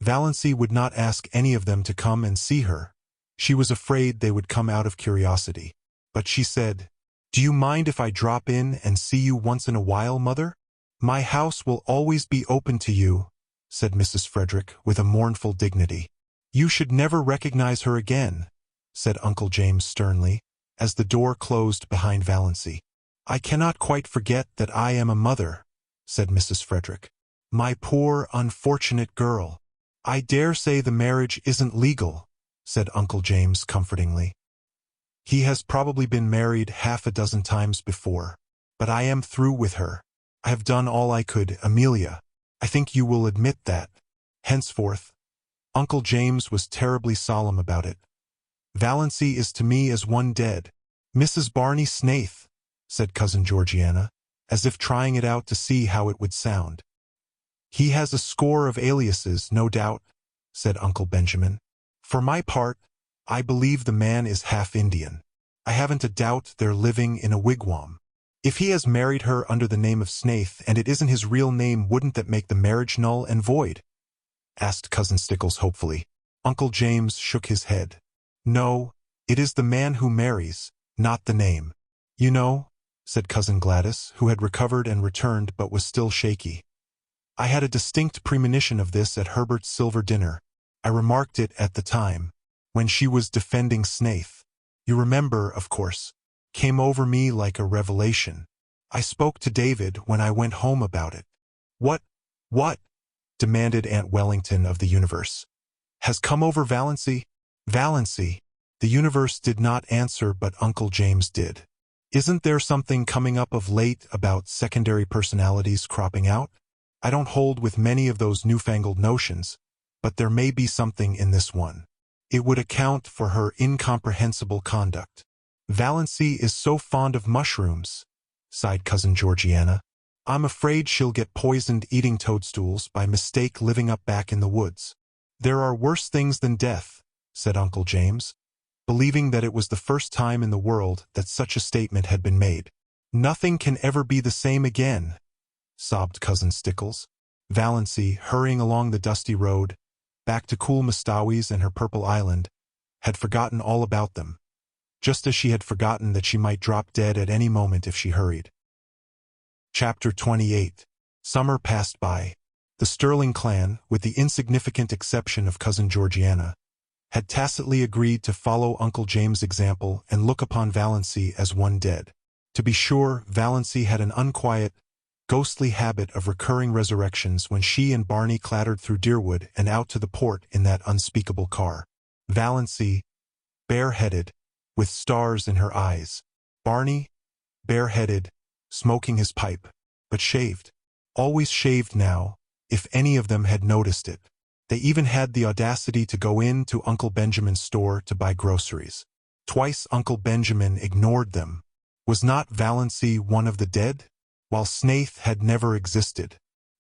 Valancy would not ask any of them to come and see her. She was afraid they would come out of curiosity. But she said, Do you mind if I drop in and see you once in a while, Mother? My house will always be open to you, said Mrs. Frederick with a mournful dignity. You should never recognize her again, said Uncle James sternly, as the door closed behind Valancy. I cannot quite forget that I am a mother, said Mrs. Frederick. My poor, unfortunate girl. I dare say the marriage isn't legal, said Uncle James comfortingly. He has probably been married 6 times before. But I am through with her. I have done all I could, Amelia. I think you will admit that. Henceforth, Uncle James was terribly solemn about it. Valancy is to me as one dead. Mrs. Barney Snaith, said Cousin Georgiana, as if trying it out to see how it would sound. He has a score of aliases, no doubt, said Uncle Benjamin. For my part, I believe the man is half Indian. I haven't a doubt they're living in a wigwam. If he has married her under the name of Snaith and it isn't his real name, wouldn't that make the marriage null and void? Asked Cousin Stickles hopefully. Uncle James shook his head. No, it is the man who marries, not the name. You know, said Cousin Gladys, who had recovered and returned but was still shaky. I had a distinct premonition of this at Herbert's silver dinner. I remarked it at the time, when she was defending Snaith. You remember, of course. Came over me like a revelation. I spoke to David when I went home about it. What? Demanded Aunt Wellington of the universe. Has come over Valancy? Valancy. The universe did not answer, but Uncle James did. Isn't there something coming up of late about secondary personalities cropping out? I don't hold with many of those newfangled notions, but there may be something in this one. It would account for her incomprehensible conduct. Valancy is so fond of mushrooms, sighed Cousin Georgiana. I'm afraid she'll get poisoned eating toadstools by mistake living up back in the woods. There are worse things than death, said Uncle James, believing that it was the first time in the world that such a statement had been made. Nothing can ever be the same again, sobbed Cousin Stickles. Valancy, hurrying along the dusty road, back to cool Mistawis and her purple island, had forgotten all about them, just as she had forgotten that she might drop dead at any moment if she hurried. Chapter 28. Summer passed by. The Stirling clan, with the insignificant exception of Cousin Georgiana, had tacitly agreed to follow Uncle James' example and look upon Valancy as one dead. To be sure, Valancy had an unquiet, ghostly habit of recurring resurrections when she and Barney clattered through Deerwood and out to the port in that unspeakable car. Valancy, bareheaded, with stars in her eyes. Barney, bareheaded, smoking his pipe, but shaved. Always shaved now, if any of them had noticed it. They even had the audacity to go in to Uncle Benjamin's store to buy groceries. Twice Uncle Benjamin ignored them. Was not Valancy one of the dead? While Snaith had never existed.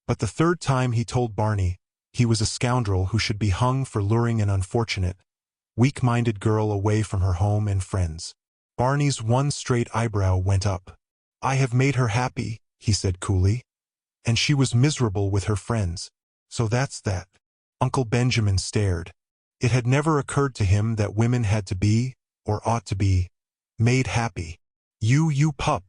But the third time he told Barney he was a scoundrel who should be hung for luring an unfortunate, weak-minded girl away from her home and friends. Barney's one straight eyebrow went up. I have made her happy, he said coolly. And she was miserable with her friends. So that's that. Uncle Benjamin stared. It had never occurred to him that women had to be, or ought to be, made happy. You pup,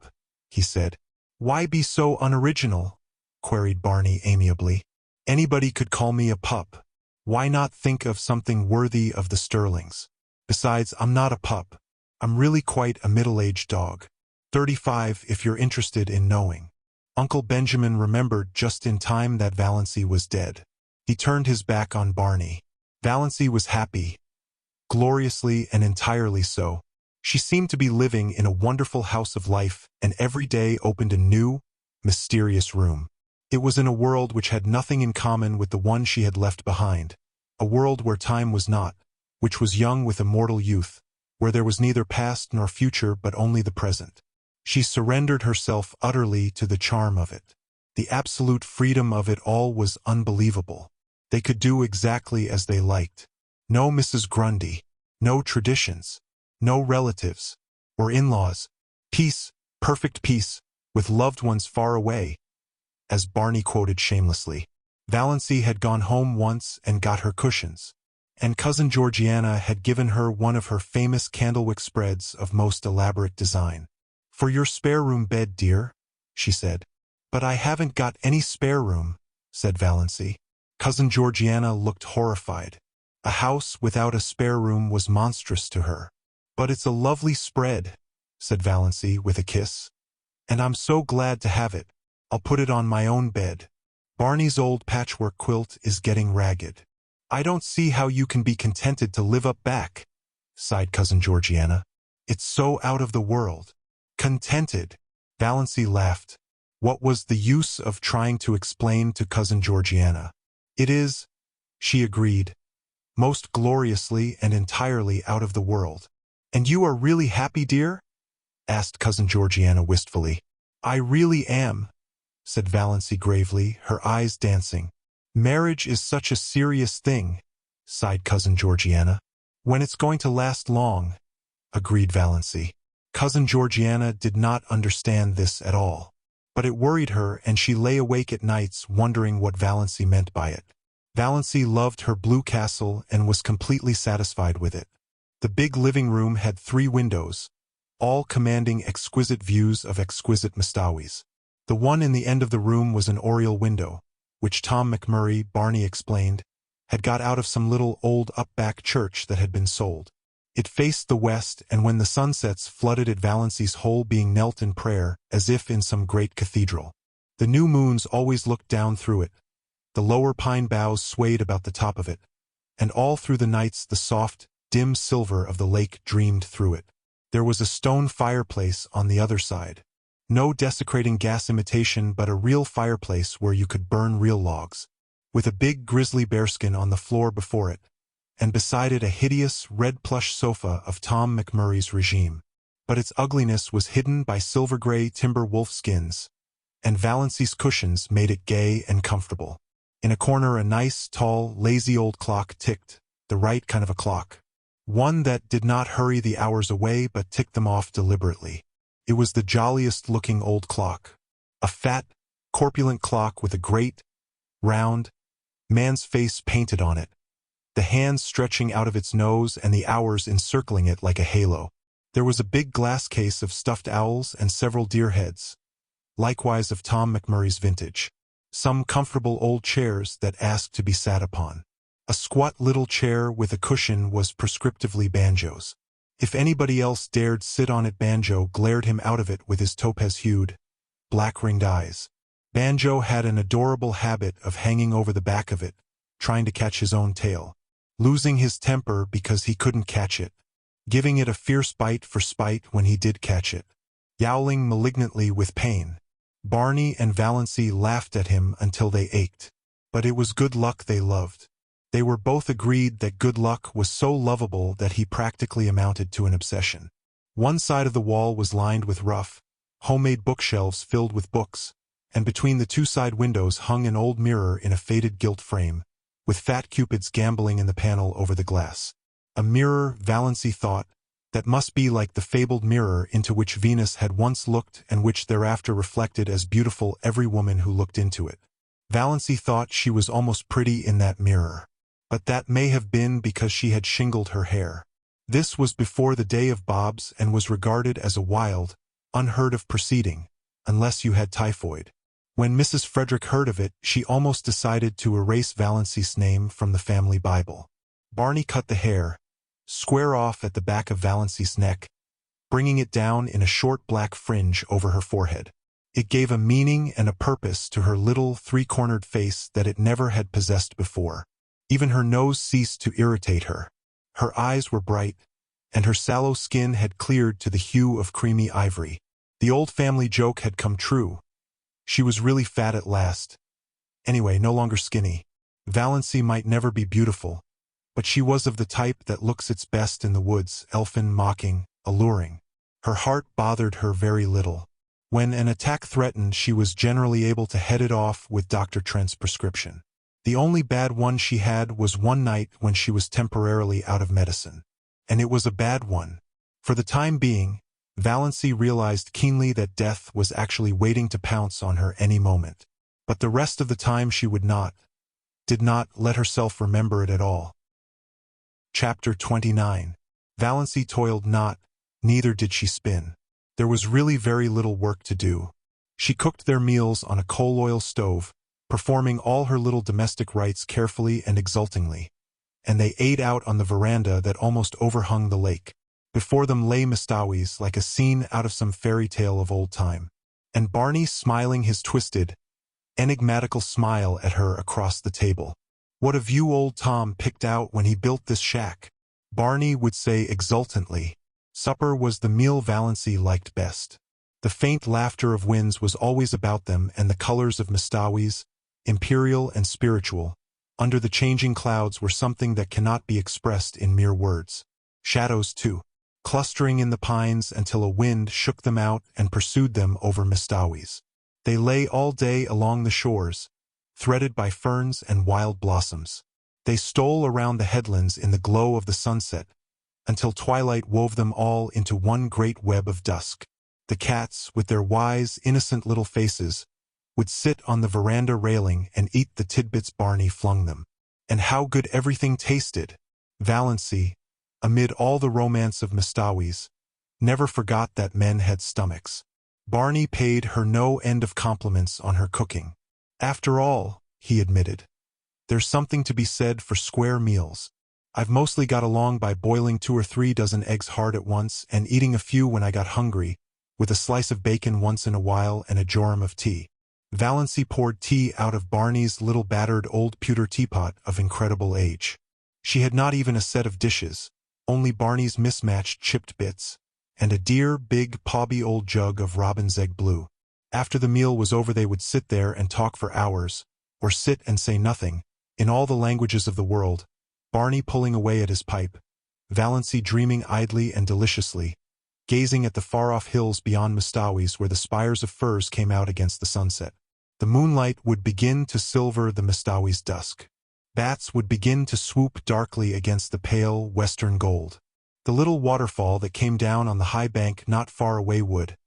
he said. Why be so unoriginal? Queried Barney amiably. Anybody could call me a pup. Why not think of something worthy of the Stirlings? Besides, I'm not a pup. I'm really quite a middle-aged dog. 35 if you're interested in knowing. Uncle Benjamin remembered just in time that Valancy was dead. He turned his back on Barney. Valancy was happy. Gloriously and entirely so. She seemed to be living in a wonderful house of life, and every day opened a new, mysterious room. It was in a world which had nothing in common with the one she had left behind. A world where time was not, which was young with immortal youth, where there was neither past nor future but only the present. She surrendered herself utterly to the charm of it. The absolute freedom of it all was unbelievable. They could do exactly as they liked. No Mrs. Grundy, no traditions, no relatives, or in-laws. Peace, perfect peace, with loved ones far away, as Barney quoted shamelessly. Valancy had gone home once and got her cushions, and Cousin Georgiana had given her one of her famous candlewick spreads of most elaborate design. For your spare room bed, dear, she said. But I haven't got any spare room, said Valancy. Cousin Georgiana looked horrified. A house without a spare room was monstrous to her. But it's a lovely spread, said Valancy with a kiss. And I'm so glad to have it. I'll put it on my own bed. Barney's old patchwork quilt is getting ragged. I don't see how you can be contented to live up back, sighed Cousin Georgiana. It's so out of the world. Contented. Valancy laughed. What was the use of trying to explain to Cousin Georgiana? It is, she agreed, most gloriously and entirely out of the world. And you are really happy, dear? Asked Cousin Georgiana wistfully. I really am, said Valancy gravely, her eyes dancing. Marriage is such a serious thing, sighed Cousin Georgiana. When it's going to last long, agreed Valancy. Cousin Georgiana did not understand this at all. But it worried her, and she lay awake at nights wondering what Valancy meant by it. Valancy loved her blue castle and was completely satisfied with it. The big living room had 3 windows, all commanding exquisite views of exquisite Mastawis. The one in the end of the room was an oriel window, which Tom McMurray, Barney explained, had got out of some little old up-back church that had been sold. It faced the west, and when the sunsets flooded at Valancy's whole being knelt in prayer, as if in some great cathedral. The new moons always looked down through it. The lower pine boughs swayed about the top of it, and all through the nights the soft, dim silver of the lake dreamed through it. There was a stone fireplace on the other side. No desecrating gas imitation, but a real fireplace where you could burn real logs, with a big grizzly bearskin on the floor before it, and beside it a hideous red plush sofa of Tom McMurray's regime. But its ugliness was hidden by silver-gray timber wolf skins, and Valancy's cushions made it gay and comfortable. In a corner a nice, tall, lazy old clock ticked, the right kind of a clock. One that did not hurry the hours away but ticked them off deliberately. It was the jolliest-looking old clock. A fat, corpulent clock with a great, round, man's face painted on it, the hands stretching out of its nose and the hours encircling it like a halo. There was a big glass case of stuffed owls and several deer heads, likewise of Tom McMurray's vintage. Some comfortable old chairs that asked to be sat upon. A squat little chair with a cushion was prescriptively Banjo's. If anybody else dared sit on it, Banjo glared him out of it with his topaz-hued, black-ringed eyes. Banjo had an adorable habit of hanging over the back of it, trying to catch his own tail, losing his temper because he couldn't catch it, giving it a fierce bite for spite when he did catch it, yowling malignantly with pain. Barney and Valancy laughed at him until they ached. But it was Good Luck they loved. They were both agreed that Good Luck was so lovable that he practically amounted to an obsession. One side of the wall was lined with rough, homemade bookshelves filled with books, and between the 2 side windows hung an old mirror in a faded gilt frame, with fat cupids gamboling in the panel over the glass. A mirror, Valancy thought, That must be like the fabled mirror into which Venus had once looked and which thereafter reflected as beautiful every woman who looked into it. Valancy thought she was almost pretty in that mirror. But that may have been because she had shingled her hair. This was before the day of bobs and was regarded as a wild, unheard-of proceeding, unless you had typhoid. When Mrs. Frederick heard of it, she almost decided to erase Valancy's name from the family Bible. Barney cut the hair, square off at the back of Valancy's neck, bringing it down in a short black fringe over her forehead. It gave a meaning and a purpose to her little three-cornered face that it never had possessed before. Even her nose ceased to irritate her. Her eyes were bright, and her sallow skin had cleared to the hue of creamy ivory. The old family joke had come true. She was really fat at last. Anyway, no longer skinny. Valancy might never be beautiful, but she was of the type that looks its best in the woods, elfin, mocking, alluring. Her heart bothered her very little. When an attack threatened, she was generally able to head it off with Dr. Trent's prescription. The only bad one she had was one night when she was temporarily out of medicine. And it was a bad one. For the time being, Valancy realized keenly that death was actually waiting to pounce on her any moment. But the rest of the time she did not let herself remember it at all. Chapter 29. Valancy toiled not, neither did she spin. There was really very little work to do. She cooked their meals on a coal-oil stove, performing all her little domestic rites carefully and exultingly, and they ate out on the veranda that almost overhung the lake. Before them lay Mistawis like a scene out of some fairy tale of old time, and Barney smiling his twisted, enigmatical smile at her across the table. "What a view old Tom picked out when he built this shack," Barney would say exultantly. Supper was the meal Valancy liked best. The faint laughter of winds was always about them, and the colors of Mistawis, imperial and spiritual, under the changing clouds were something that cannot be expressed in mere words. Shadows, too, clustering in the pines until a wind shook them out and pursued them over Mistawis. They lay all day along the shores, threaded by ferns and wild blossoms. They stole around the headlands in the glow of the sunset, until twilight wove them all into one great web of dusk. The cats, with their wise, innocent little faces, would sit on the veranda railing and eat the tidbits Barney flung them. And how good everything tasted! Valancy, amid all the romance of Mistawis, never forgot that men had stomachs. Barney paid her no end of compliments on her cooking. "After all," he admitted, "there's something to be said for square meals. I've mostly got along by boiling 2 or 3 dozen eggs hard at once and eating a few when I got hungry, with a slice of bacon once in a while and a jorum of tea." Valancy poured tea out of Barney's little battered old pewter teapot of incredible age. She had not even a set of dishes, only Barney's mismatched chipped bits, and a dear, big, pobby old jug of robin's egg blue. After the meal was over they would sit there and talk for hours, or sit and say nothing, in all the languages of the world, Barney pulling away at his pipe, Valancy dreaming idly and deliciously, gazing at the far-off hills beyond Mistawis where the spires of firs came out against the sunset. The moonlight would begin to silver the Mistawis' dusk. Bats would begin to swoop darkly against the pale, western gold. The little waterfall that came down on the high bank not far away would,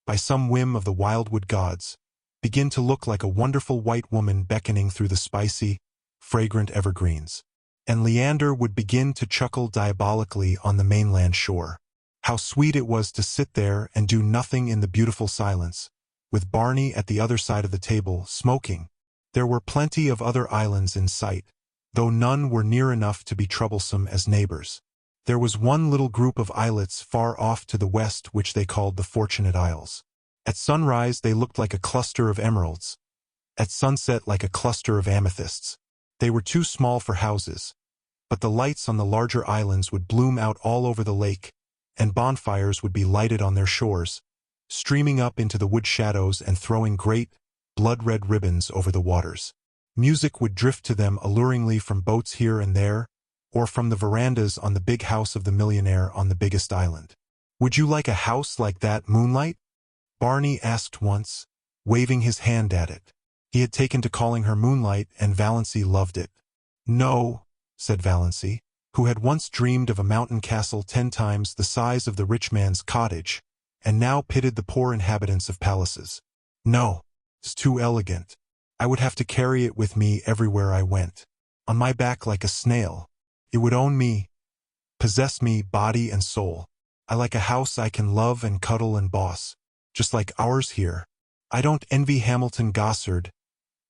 by some whim of the wildwood gods, begin to look like a wonderful white woman beckoning through the spicy, fragrant evergreens. And Leander would begin to chuckle diabolically on the mainland shore. How sweet it was to sit there and do nothing in the beautiful silence, with Barney at the other side of the table, smoking. There were plenty of other islands in sight, though none were near enough to be troublesome as neighbors. There was one little group of islets far off to the west which they called the Fortunate Isles. At sunrise they looked like a cluster of emeralds, at sunset like a cluster of amethysts. They were too small for houses, but the lights on the larger islands would bloom out all over the lake, and bonfires would be lighted on their shores, streaming up into the wood shadows and throwing great, blood-red ribbons over the waters. Music would drift to them alluringly from boats here and there, or from the verandas on the big house of the millionaire on the biggest island. "Would you like a house like that, Moonlight?" Barney asked once, waving his hand at it. He had taken to calling her Moonlight, and Valancy loved it. "No," said Valancy, who had once dreamed of a mountain castle 10 times the size of the rich man's cottage, and now pitied the poor inhabitants of palaces. No, it's too elegant. I would have to carry it with me everywhere I went. On my back like a snail. It would own me, possess me body and soul. I like a house I can love and cuddle and boss, just like ours here. I don't envy Hamilton Gossard,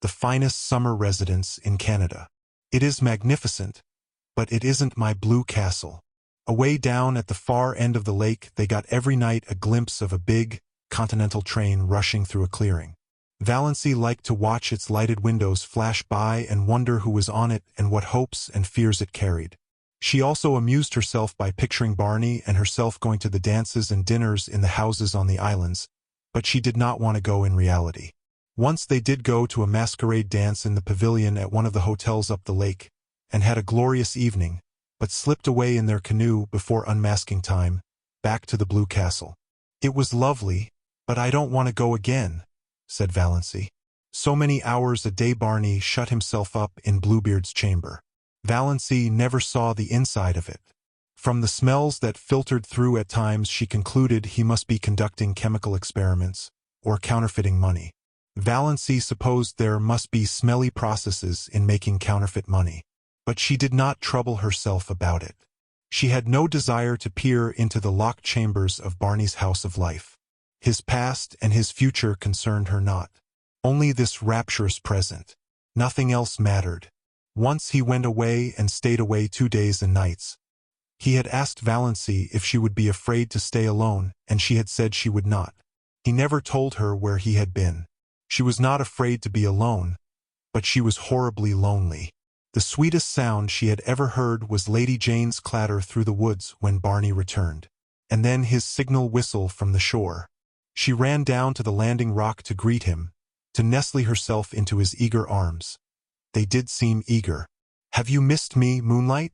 the finest summer residence in Canada. It is magnificent, but it isn't my blue castle. Away down at the far end of the lake they got every night a glimpse of a big, continental train rushing through a clearing. Valancy liked to watch its lighted windows flash by and wonder who was on it and what hopes and fears it carried. She also amused herself by picturing Barney and herself going to the dances and dinners in the houses on the islands, but she did not want to go in reality. Once they did go to a masquerade dance in the pavilion at one of the hotels up the lake, and had a glorious evening, but slipped away in their canoe before unmasking time, back to the Blue Castle. It was lovely, but I don't want to go again, said Valancy. So many hours a day Barney shut himself up in Bluebeard's chamber. Valancy never saw the inside of it. From the smells that filtered through at times she concluded he must be conducting chemical experiments, or counterfeiting money. Valancy supposed there must be smelly processes in making counterfeit money, but she did not trouble herself about it. She had no desire to peer into the locked chambers of Barney's house of life. His past and his future concerned her not. Only this rapturous present. Nothing else mattered. Once he went away and stayed away 2 days and nights. He had asked Valancy if she would be afraid to stay alone, and she had said she would not. He never told her where he had been. She was not afraid to be alone, but she was horribly lonely. The sweetest sound she had ever heard was Lady Jane's clatter through the woods when Barney returned, and then his signal whistle from the shore. She ran down to the landing rock to greet him, to nestle herself into his eager arms. They did seem eager. "Have you missed me, Moonlight?"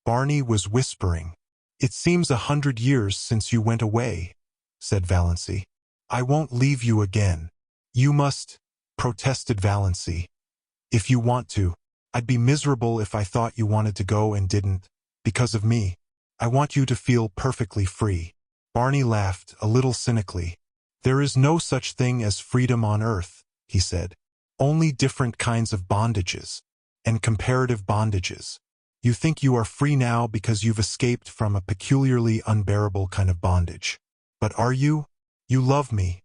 Barney was whispering. "It seems 100 years since you went away," said Valancy. "I won't leave you again." "You must," protested Valancy. "If you want to. I'd be miserable if I thought you wanted to go and didn't, because of me. I want you to feel perfectly free." Barney laughed, a little cynically. "There is no such thing as freedom on earth," he said. "Only different kinds of bondages, and comparative bondages. You think you are free now because you've escaped from a peculiarly unbearable kind of bondage. But are you? You love me.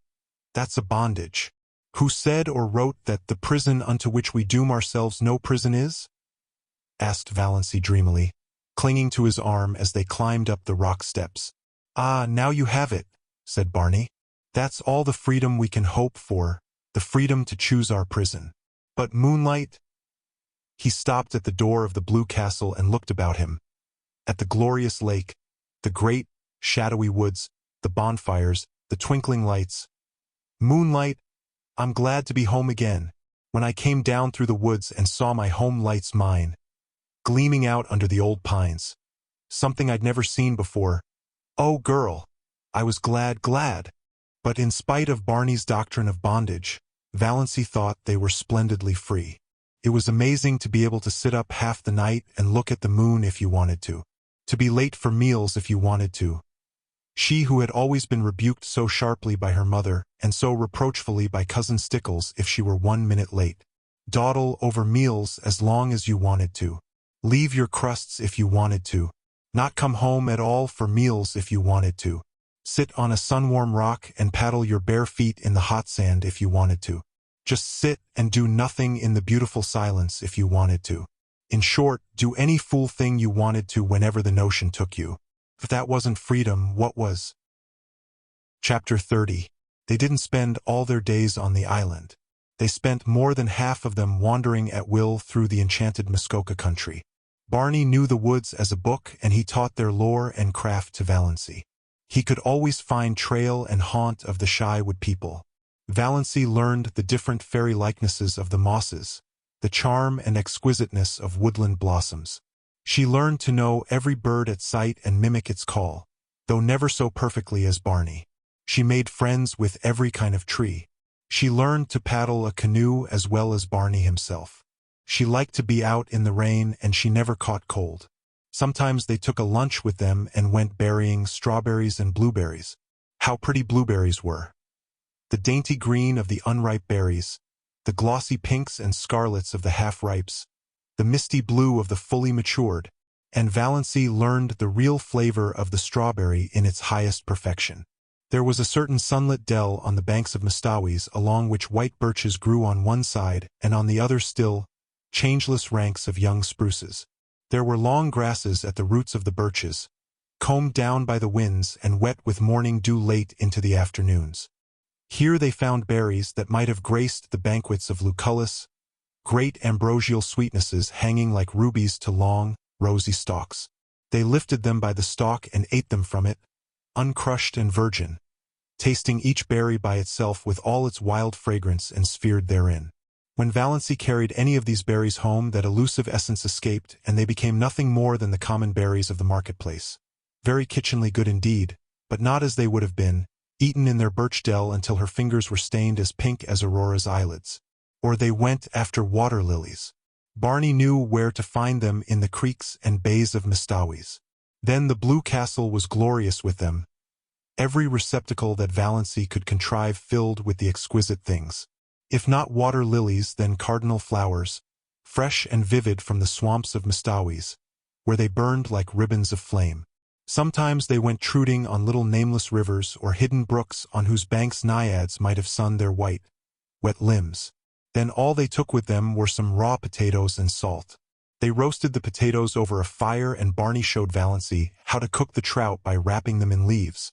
That's a bondage. Who said or wrote that the prison unto which we doom ourselves no prison is?" asked Valancy dreamily, clinging to his arm as they climbed up the rock steps. "Ah, now you have it," said Barney. "That's all the freedom we can hope for, the freedom to choose our prison. But Moonlight—" He stopped at the door of the Blue Castle and looked about him. At the glorious lake, the great, shadowy woods, the bonfires, the twinkling lights. "Moonlight, I'm glad to be home again. When I came down through the woods and saw my home lights mine, gleaming out under the old pines. Something I'd never seen before. Oh, girl, I was glad. But in spite of Barney's doctrine of bondage, Valancy thought they were splendidly free. It was amazing to be able to sit up half the night and look at the moon if you wanted to be late for meals if you wanted to. She who had always been rebuked so sharply by her mother and so reproachfully by Cousin Stickles if she were 1 minute late. Dawdle over meals as long as you wanted to. Leave your crusts if you wanted to. Not come home at all for meals if you wanted to. Sit on a sun-warm rock and paddle your bare feet in the hot sand if you wanted to. Just sit and do nothing in the beautiful silence if you wanted to. In short, do any fool thing you wanted to whenever the notion took you. If that wasn't freedom, what was? Chapter 30. They didn't spend all their days on the island. They spent more than half of them wandering at will through the enchanted Muskoka country. Barney knew the woods as a book, and he taught their lore and craft to Valancy. He could always find trail and haunt of the shy wood people. Valancy learned the different fairy likenesses of the mosses, the charm and exquisiteness of woodland blossoms. She learned to know every bird at sight and mimic its call, though never so perfectly as Barney. She made friends with every kind of tree. She learned to paddle a canoe as well as Barney himself. She liked to be out in the rain, and she never caught cold. Sometimes they took a lunch with them and went berrying strawberries and blueberries. How pretty blueberries were! The dainty green of the unripe berries, the glossy pinks and scarlets of the half-ripes, the misty blue of the fully matured, and Valancy learned the real flavor of the strawberry in its highest perfection. There was a certain sunlit dell on the banks of Mistawis along which white birches grew on one side and on the other still, changeless ranks of young spruces. There were long grasses at the roots of the birches, combed down by the winds and wet with morning dew late into the afternoons. Here they found berries that might have graced the banquets of Lucullus, great ambrosial sweetnesses hanging like rubies to long, rosy stalks. They lifted them by the stalk and ate them from it, uncrushed and virgin, tasting each berry by itself with all its wild fragrance ensphered therein. When Valancy carried any of these berries home, that elusive essence escaped, and they became nothing more than the common berries of the marketplace. Very kitchenly good indeed, but not as they would have been, eaten in their birch dell until her fingers were stained as pink as Aurora's eyelids. Or they went after water lilies. Barney knew where to find them in the creeks and bays of Mistawis. Then the blue castle was glorious with them, every receptacle that Valancy could contrive filled with the exquisite things. If not water lilies, then cardinal flowers, fresh and vivid from the swamps of Mistawis, where they burned like ribbons of flame. Sometimes they went truding on little nameless rivers or hidden brooks on whose banks naiads might have sunned their white, wet limbs. Then all they took with them were some raw potatoes and salt. They roasted the potatoes over a fire, and Barney showed Valancy how to cook the trout by wrapping them in leaves,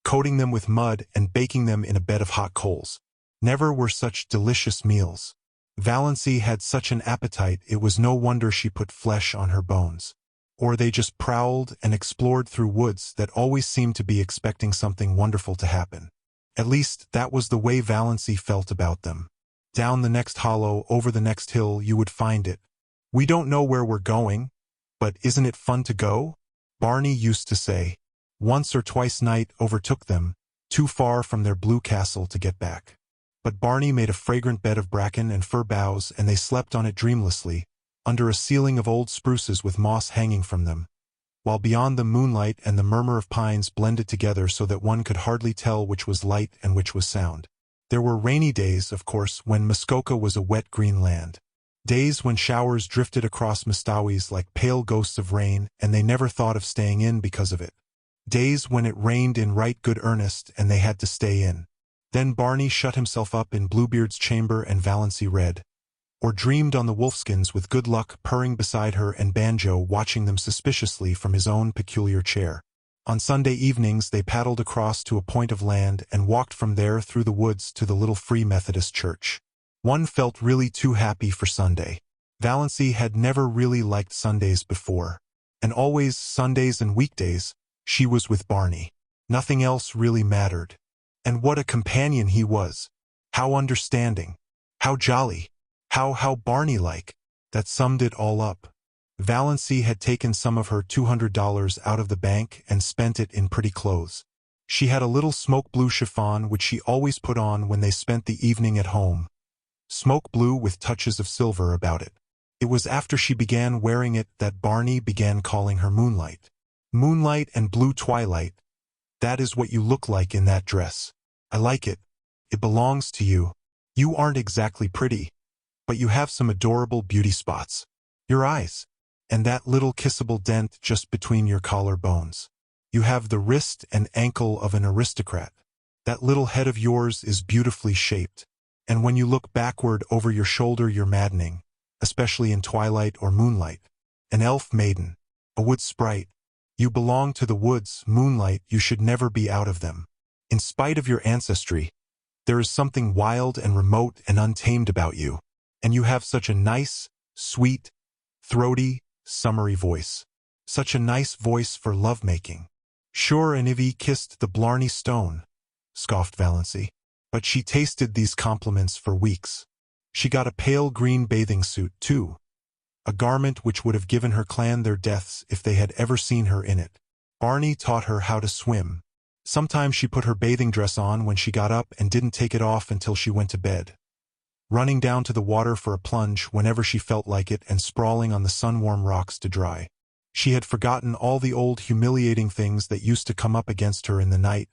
coating them with mud, and baking them in a bed of hot coals. Never were such delicious meals. Valancy had such an appetite it was no wonder she put flesh on her bones. Or they just prowled and explored through woods that always seemed to be expecting something wonderful to happen. At least that was the way Valancy felt about them. Down the next hollow, over the next hill, you would find it. "We don't know where we're going, but isn't it fun to go?" Barney used to say. Once or twice night overtook them, too far from their blue castle to get back. But Barney made a fragrant bed of bracken and fir boughs, and they slept on it dreamlessly, under a ceiling of old spruces with moss hanging from them, while beyond them moonlight and the murmur of pines blended together so that one could hardly tell which was light and which was sound. There were rainy days, of course, when Muskoka was a wet green land. Days when showers drifted across Mistawis like pale ghosts of rain, and they never thought of staying in because of it. Days when it rained in right good earnest and they had to stay in. Then Barney shut himself up in Bluebeard's chamber and Valancy read, or dreamed on the wolfskins with Good Luck purring beside her and Banjo watching them suspiciously from his own peculiar chair. On Sunday evenings they paddled across to a point of land and walked from there through the woods to the little Free Methodist church. One felt really too happy for Sunday. Valancy had never really liked Sundays before, and always Sundays and weekdays she was with Barney. Nothing else really mattered. And what a companion he was! How understanding! How jolly! How Barney-like! That summed it all up. Valancy had taken some of her $200 out of the bank and spent it in pretty clothes. She had a little smoke blue chiffon which she always put on when they spent the evening at home. Smoke blue with touches of silver about it. It was after she began wearing it that Barney began calling her Moonlight. Moonlight and Blue Twilight. That is what you look like in that dress. I like it. It belongs to you. You aren't exactly pretty, but you have some adorable beauty spots. Your eyes. And that little kissable dent just between your collarbones. You have the wrist and ankle of an aristocrat. That little head of yours is beautifully shaped. And when you look backward over your shoulder you're maddening, especially in twilight or moonlight. An elf maiden. A wood sprite. You belong to the woods, Moonlight, you should never be out of them. In spite of your ancestry, there is something wild and remote and untamed about you. And you have such a nice, sweet, throaty, summery voice. Such a nice voice for lovemaking. Sure, and Ivy kissed the Blarney Stone, scoffed Valancy. But she tasted these compliments for weeks. She got a pale green bathing suit, too. A garment which would have given her clan their deaths if they had ever seen her in it. Barney taught her how to swim. Sometimes she put her bathing dress on when she got up and didn't take it off until she went to bed, running down to the water for a plunge whenever she felt like it and sprawling on the sun-warm rocks to dry. She had forgotten all the old humiliating things that used to come up against her in the night,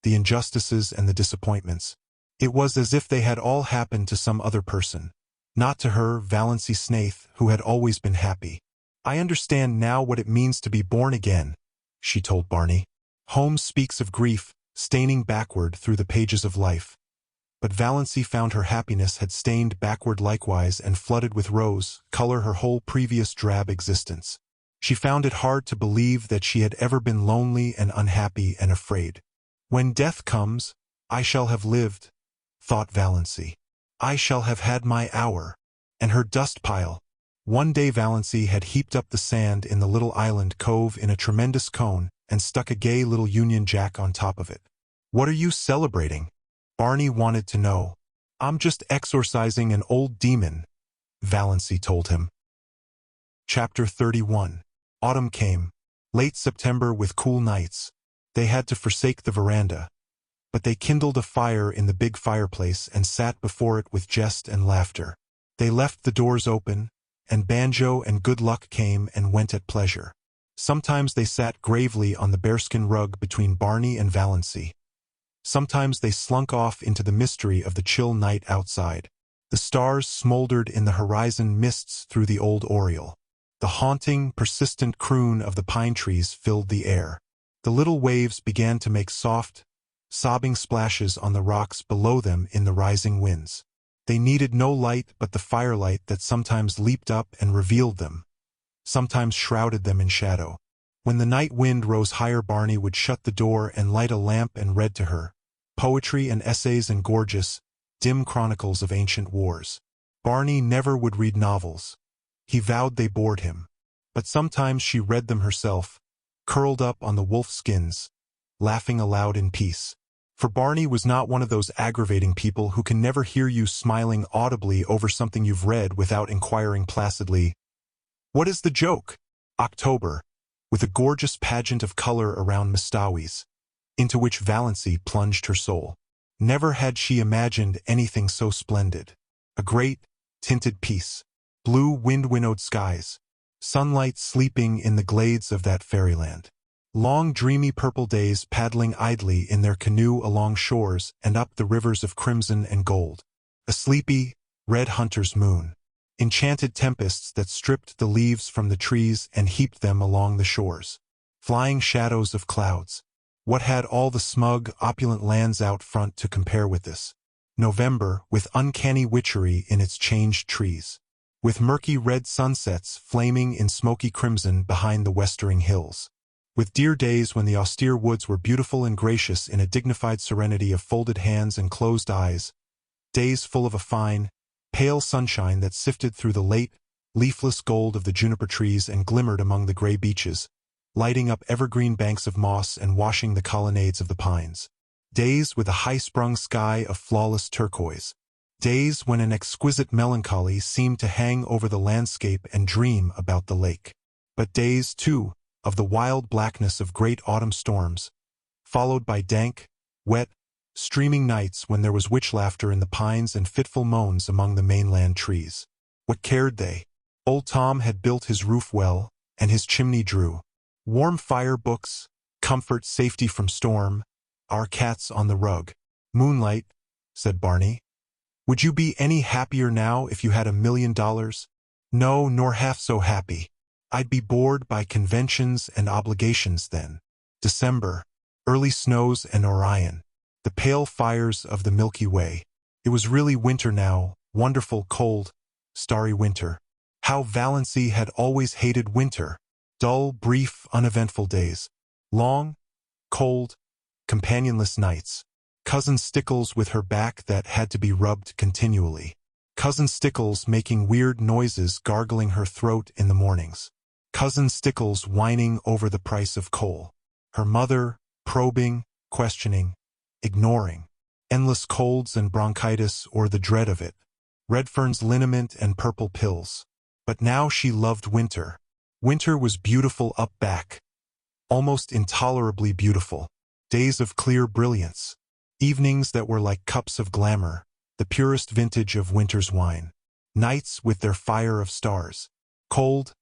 the injustices and the disappointments. It was as if they had all happened to some other person, not to her, Valancy Snaith, who had always been happy. "I understand now what it means to be born again," she told Barney. "Holmes speaks of grief, staining backward through the pages of life. But Valancy found her happiness had stained backward likewise and flooded with rose color her whole previous drab existence. She found it hard to believe that she had ever been lonely and unhappy and afraid. When death comes, I shall have lived, thought Valancy. I shall have had my hour. And her dust pile. One day Valancy had heaped up the sand in the little island cove in a tremendous cone and stuck a gay little Union Jack on top of it. "What are you celebrating?" Barney wanted to know. "I'm just exorcising an old demon," Valancy told him. Chapter 31. Autumn came. Late September with cool nights. They had to forsake the veranda. But they kindled a fire in the big fireplace and sat before it with jest and laughter. They left the doors open, and Banjo and Good Luck came and went at pleasure. Sometimes they sat gravely on the bearskin rug between Barney and Valancy. Sometimes they slunk off into the mystery of the chill night outside. The stars smoldered in the horizon mists through the old oriole. The haunting, persistent croon of the pine trees filled the air. The little waves began to make soft, sobbing splashes on the rocks below them in the rising winds. They needed no light but the firelight that sometimes leaped up and revealed them, sometimes shrouded them in shadow. When the night wind rose higher, Barney would shut the door and light a lamp and read to her poetry and essays and gorgeous, dim chronicles of ancient wars. Barney never would read novels. He vowed they bored him. But sometimes she read them herself, curled up on the wolf skins, laughing aloud in peace. For Barney was not one of those aggravating people who can never hear you smiling audibly over something you've read without inquiring placidly, "What is the joke?" October, with a gorgeous pageant of color around Mistawis, into which Valancy plunged her soul. Never had she imagined anything so splendid. A great, tinted peace. Blue wind-winnowed skies. Sunlight sleeping in the glades of that fairyland. Long dreamy purple days paddling idly in their canoe along shores and up the rivers of crimson and gold. A sleepy, red hunter's moon. Enchanted tempests that stripped the leaves from the trees and heaped them along the shores. Flying shadows of clouds. What had all the smug, opulent lands out front to compare with this? November, with uncanny witchery in its changed trees. With murky red sunsets flaming in smoky crimson behind the westering hills. With dear days when the austere woods were beautiful and gracious in a dignified serenity of folded hands and closed eyes. Days full of a fine, pale sunshine that sifted through the late, leafless gold of the juniper trees and glimmered among the gray beeches, lighting up evergreen banks of moss and washing the colonnades of the pines. Days with a high-sprung sky of flawless turquoise. Days when an exquisite melancholy seemed to hang over the landscape and dream about the lake. But days, too, of the wild blackness of great autumn storms, followed by dank, wet, streaming nights when there was witch laughter in the pines and fitful moans among the mainland trees. What cared they? Old Tom had built his roof well, and his chimney drew warm fire, books, comfort, safety from storm, our cats on the rug. "Moonlight," said Barney. "Would you be any happier now if you had $1 million? No, nor half so happy. I'd be bored by conventions and obligations then." December, early snows and Orion. The pale fires of the Milky Way. It was really winter now, wonderful, cold, starry winter. How Valancy had always hated winter. Dull, brief, uneventful days. Long, cold, companionless nights. Cousin Stickles with her back that had to be rubbed continually. Cousin Stickles making weird noises gargling her throat in the mornings. Cousin Stickles whining over the price of coal. Her mother, probing, questioning, ignoring. Endless colds and bronchitis or the dread of it. Redfern's liniment and purple pills. But now she loved winter. Winter was beautiful up back. Almost intolerably beautiful. Days of clear brilliance. Evenings that were like cups of glamour, the purest vintage of winter's wine. Nights with their fire of stars. Cold,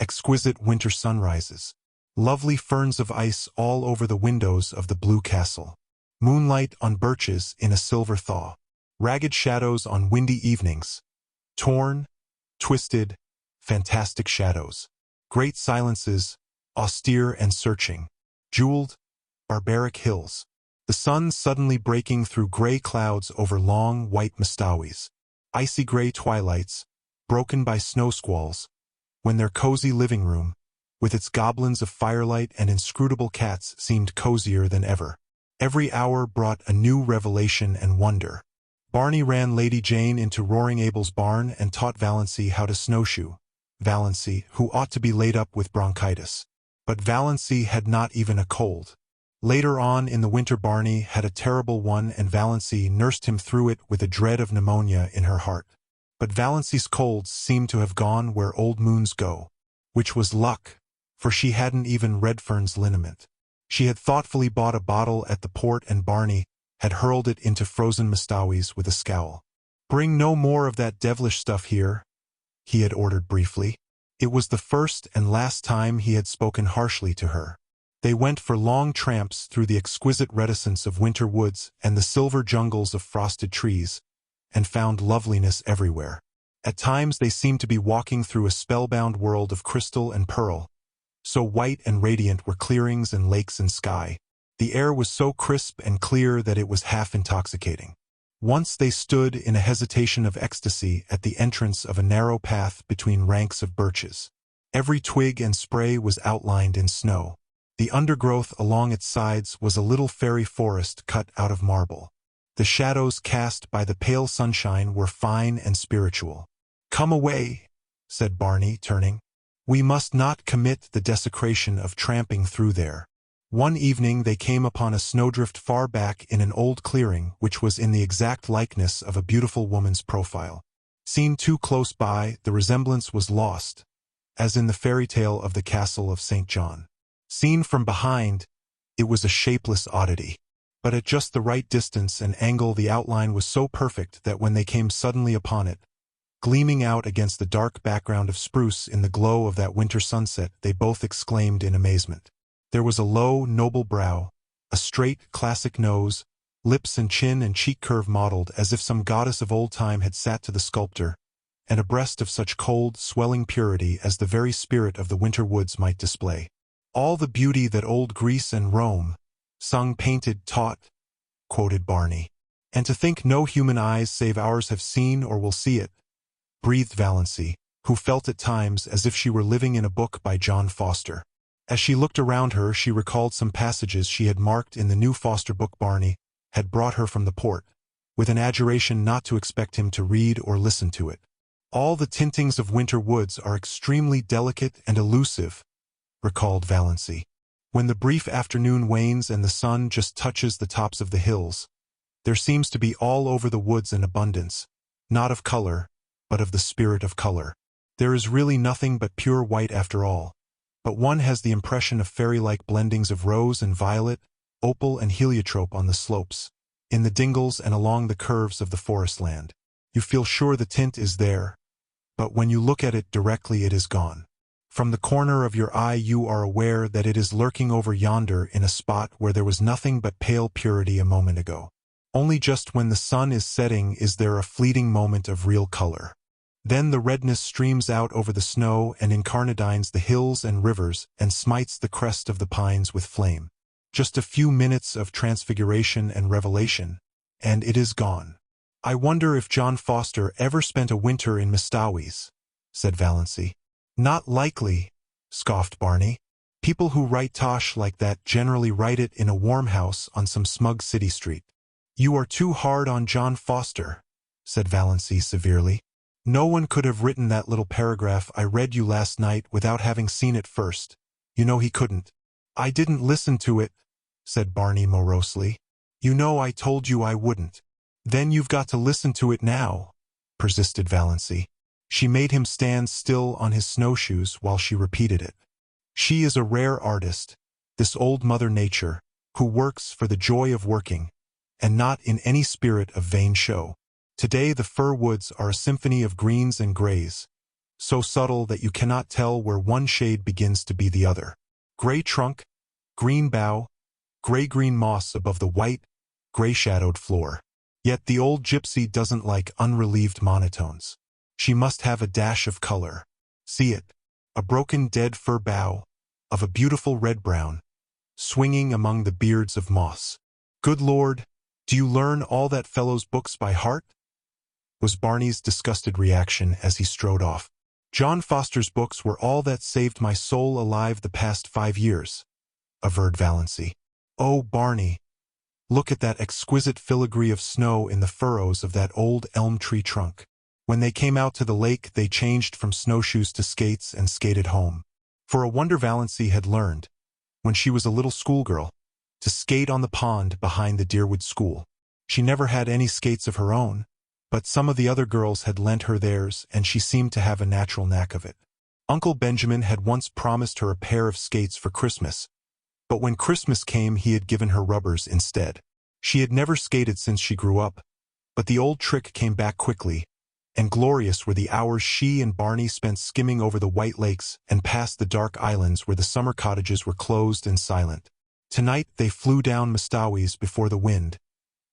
exquisite winter sunrises, lovely ferns of ice all over the windows of the blue castle, moonlight on birches in a silver thaw, ragged shadows on windy evenings, torn, twisted, fantastic shadows, great silences, austere and searching, jeweled, barbaric hills, the sun suddenly breaking through gray clouds over long, white Mastawis, icy gray twilights, broken by snow squalls, when their cozy living room, with its goblins of firelight and inscrutable cats, seemed cozier than ever. Every hour brought a new revelation and wonder. Barney ran Lady Jane into Roaring Abel's barn and taught Valancy how to snowshoe. Valancy, who ought to be laid up with bronchitis. But Valancy had not even a cold. Later on in the winter Barney had a terrible one, and Valancy nursed him through it with a dread of pneumonia in her heart. But Valancy's colds seemed to have gone where old moons go, which was luck, for she hadn't even Redfern's liniment. She had thoughtfully bought a bottle at the port, and Barney had hurled it into frozen Mastawis with a scowl. "Bring no more of that devilish stuff here," he had ordered briefly. It was the first and last time he had spoken harshly to her. They went for long tramps through the exquisite reticence of winter woods and the silver jungles of frosted trees, and found loveliness everywhere. At times they seemed to be walking through a spellbound world of crystal and pearl. So white and radiant were clearings and lakes and sky. The air was so crisp and clear that it was half intoxicating. Once they stood in a hesitation of ecstasy at the entrance of a narrow path between ranks of birches. Every twig and spray was outlined in snow. The undergrowth along its sides was a little fairy forest cut out of marble. The shadows cast by the pale sunshine were fine and spiritual. "Come away," said Barney, turning. "We must not commit the desecration of tramping through there." One evening they came upon a snowdrift far back in an old clearing which was in the exact likeness of a beautiful woman's profile. Seen too close by, the resemblance was lost, as in the fairy tale of the castle of St. John. Seen from behind, it was a shapeless oddity. But at just the right distance and angle the outline was so perfect that when they came suddenly upon it, gleaming out against the dark background of spruce in the glow of that winter sunset, they both exclaimed in amazement. There was a low, noble brow, a straight, classic nose, lips and chin and cheek curve modeled as if some goddess of old time had sat to the sculptor, and a breast of such cold, swelling purity as the very spirit of the winter woods might display. "All the beauty that old Greece and Rome, sung, painted, taught," quoted Barney. "And to think no human eyes save ours have seen or will see it," breathed Valancy, who felt at times as if she were living in a book by John Foster. As she looked around her, she recalled some passages she had marked in the new Foster book Barney had brought her from the port, with an adjuration not to expect him to read or listen to it. "All the tintings of winter woods are extremely delicate and elusive," recalled Valancy. "When the brief afternoon wanes and the sun just touches the tops of the hills, there seems to be all over the woods an abundance, not of color, but of the spirit of color. There is really nothing but pure white after all, but one has the impression of fairy-like blendings of rose and violet, opal and heliotrope on the slopes, in the dingles and along the curves of the forest land. You feel sure the tint is there, but when you look at it directly it is gone. From the corner of your eye you are aware that it is lurking over yonder in a spot where there was nothing but pale purity a moment ago. Only just when the sun is setting is there a fleeting moment of real color. Then the redness streams out over the snow and incarnadines the hills and rivers and smites the crest of the pines with flame. Just a few minutes of transfiguration and revelation, and it is gone. "I wonder if John Foster ever spent a winter in Mastawis," said Valancy. "Not likely," scoffed Barney. "People who write tosh like that generally write it in a warm house on some smug city street." "You are too hard on John Foster," said Valancy severely. "No one could have written that little paragraph I read you last night without having seen it first. You know he couldn't." "I didn't listen to it," said Barney morosely. "You know I told you I wouldn't." "Then you've got to listen to it now," persisted Valancy. She made him stand still on his snowshoes while she repeated it. "She is a rare artist, this old Mother Nature, who works for the joy of working, and not in any spirit of vain show. Today the fir woods are a symphony of greens and grays, so subtle that you cannot tell where one shade begins to be the other. Gray trunk, green bough, gray-green moss above the white, gray-shadowed floor. Yet the old gypsy doesn't like unrelieved monotones. She must have a dash of color. See it, a broken dead fir bough, of a beautiful red-brown, swinging among the beards of moss. Good Lord, do you learn all that fellow's books by heart? Was Barney's disgusted reaction as he strode off. John Foster's books were all that saved my soul alive the past 5 years, averred Valancy. Oh, Barney, look at that exquisite filigree of snow in the furrows of that old elm tree trunk. When they came out to the lake, they changed from snowshoes to skates and skated home. For a wonder Valancy had learned, when she was a little schoolgirl, to skate on the pond behind the Deerwood School. She never had any skates of her own, but some of the other girls had lent her theirs, and she seemed to have a natural knack of it. Uncle Benjamin had once promised her a pair of skates for Christmas, but when Christmas came he had given her rubbers instead. She had never skated since she grew up, but the old trick came back quickly, and glorious were the hours she and Barney spent skimming over the white lakes and past the dark islands where the summer cottages were closed and silent. Tonight they flew down Mistawis before the wind,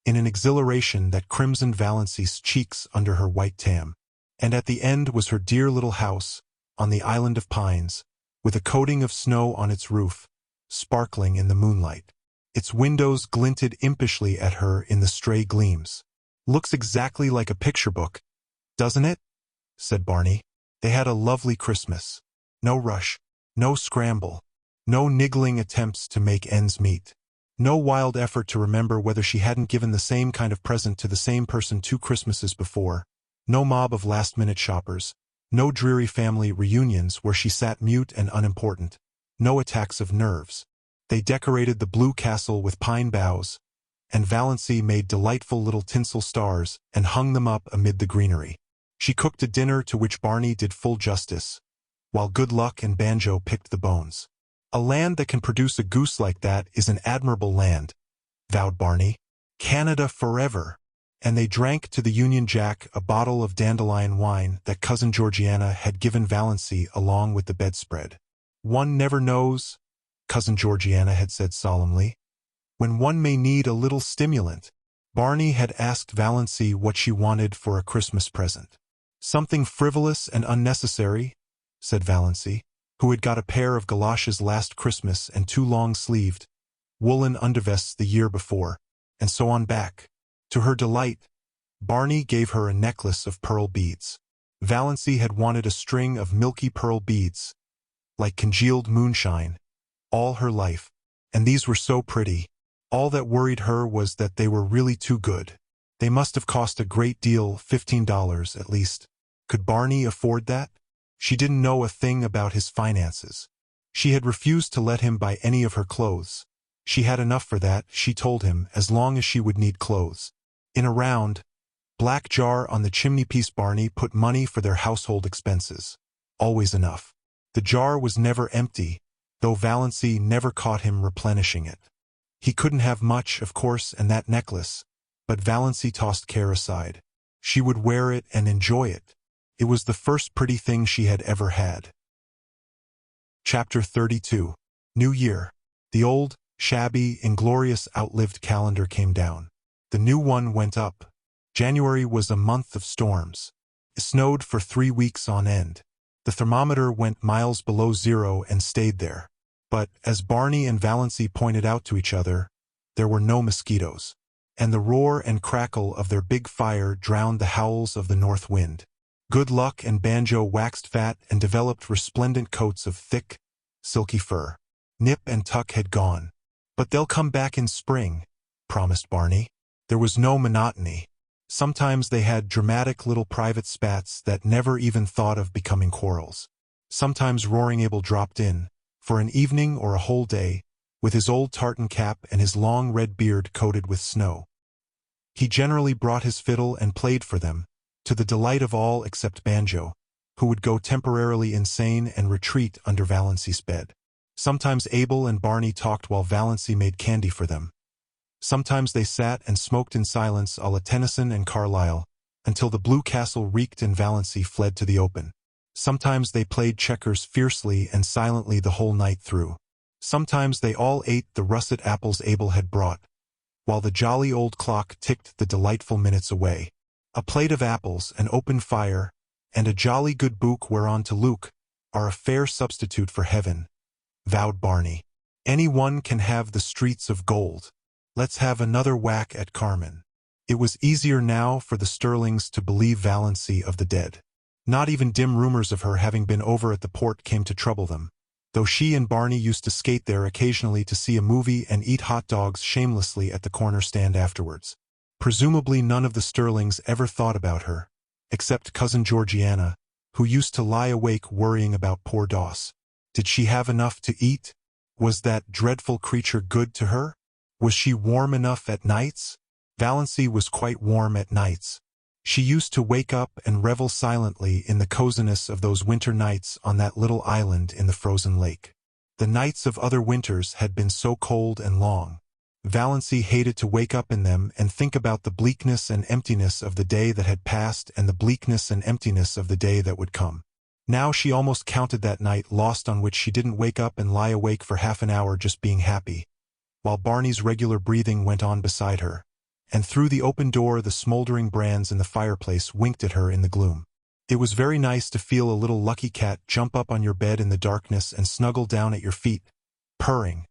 in an exhilaration that crimsoned Valancy's cheeks under her white tam. And at the end was her dear little house, on the island of pines, with a coating of snow on its roof, sparkling in the moonlight. Its windows glinted impishly at her in the stray gleams. Looks exactly like a picture book, doesn't it? Said Barney. They had a lovely Christmas. No rush, no scramble, no niggling attempts to make ends meet. No wild effort to remember whether she hadn't given the same kind of present to the same person 2 Christmases before. No mob of last-minute shoppers. No dreary family reunions where she sat mute and unimportant. No attacks of nerves. They decorated the blue castle with pine boughs, and Valancy made delightful little tinsel stars and hung them up amid the greenery. She cooked a dinner to which Barney did full justice, while Good Luck and Banjo picked the bones. A land that can produce a goose like that is an admirable land, vowed Barney. Canada forever. And they drank to the Union Jack a bottle of dandelion wine that Cousin Georgiana had given Valancy along with the bedspread. One never knows, Cousin Georgiana had said solemnly, when one may need a little stimulant. Barney had asked Valancy what she wanted for a Christmas present. Something frivolous and unnecessary, said Valancy, who had got a pair of galoshes last Christmas and 2 long-sleeved, woolen undervests the year before, and so on back. To her delight, Barney gave her a necklace of pearl beads. Valancy had wanted a string of milky pearl beads, like congealed moonshine, all her life, and these were so pretty. All that worried her was that they were really too good. They must have cost a great deal, $15 at least. Could Barney afford that? She didn't know a thing about his finances. She had refused to let him buy any of her clothes. She had enough for that, she told him, as long as she would need clothes. In a round, black jar on the chimney-piece Barney put money for their household expenses. Always enough. The jar was never empty, though Valancy never caught him replenishing it. He couldn't have much, of course, and that necklace, but Valancy tossed care aside. She would wear it and enjoy it. It was the first pretty thing she had ever had. Chapter 32. New Year. The old, shabby, inglorious outlived calendar came down. The new one went up. January was a month of storms. It snowed for 3 weeks on end. The thermometer went miles below zero and stayed there. But, as Barney and Valancy pointed out to each other, there were no mosquitoes, and the roar and crackle of their big fire drowned the howls of the north wind. Good Luck and Banjo waxed fat and developed resplendent coats of thick, silky fur. Nip and Tuck had gone. But they'll come back in spring, promised Barney. There was no monotony. Sometimes they had dramatic little private spats that never even thought of becoming quarrels. Sometimes Roaring Abel dropped in, for an evening or a whole day, with his old tartan cap and his long red beard coated with snow. He generally brought his fiddle and played for them, to the delight of all except Banjo, who would go temporarily insane and retreat under Valancy's bed. Sometimes Abel and Barney talked while Valancy made candy for them. Sometimes they sat and smoked in silence a la Tennyson and Carlyle, until the blue castle reeked and Valancy fled to the open. Sometimes they played checkers fiercely and silently the whole night through. Sometimes they all ate the russet apples Abel had brought, while the jolly old clock ticked the delightful minutes away. A plate of apples, an open fire, and a jolly good book whereon to look, are a fair substitute for heaven, vowed Barney. Any one can have the streets of gold. Let's have another whack at Carmen. It was easier now for the Stirlings to believe Valancy of the dead. Not even dim rumors of her having been over at the port came to trouble them, though she and Barney used to skate there occasionally to see a movie and eat hot dogs shamelessly at the corner stand afterwards. Presumably none of the Stirlings ever thought about her, except Cousin Georgiana, who used to lie awake worrying about poor Doss. Did she have enough to eat? Was that dreadful creature good to her? Was she warm enough at nights? Valancy was quite warm at nights. She used to wake up and revel silently in the coziness of those winter nights on that little island in the frozen lake. The nights of other winters had been so cold and long. Valancy hated to wake up in them and think about the bleakness and emptiness of the day that had passed and the bleakness and emptiness of the day that would come. Now she almost counted that night lost on which she didn't wake up and lie awake for half an hour just being happy, while Barney's regular breathing went on beside her, and through the open door the smoldering brands in the fireplace winked at her in the gloom. It was very nice to feel a little lucky cat jump up on your bed in the darkness and snuggle down at your feet, purring.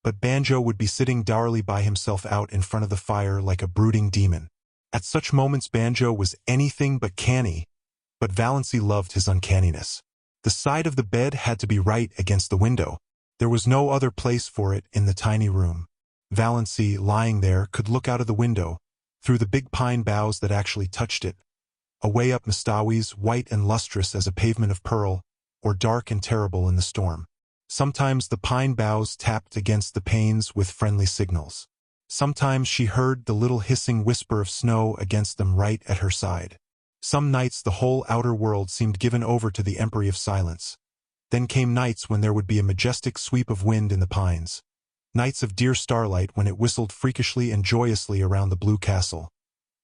But Banjo would be sitting dourly by himself out in front of the fire like a brooding demon. At such moments Banjo was anything but canny, but Valancy loved his uncanniness. The side of the bed had to be right against the window. There was no other place for it in the tiny room. Valancy, lying there, could look out of the window, through the big pine boughs that actually touched it, away up Mistawis, white and lustrous as a pavement of pearl, or dark and terrible in the storm. Sometimes the pine boughs tapped against the panes with friendly signals. Sometimes she heard the little hissing whisper of snow against them right at her side. Some nights the whole outer world seemed given over to the empery of silence. Then came nights when there would be a majestic sweep of wind in the pines. Nights of dear starlight when it whistled freakishly and joyously around the blue castle.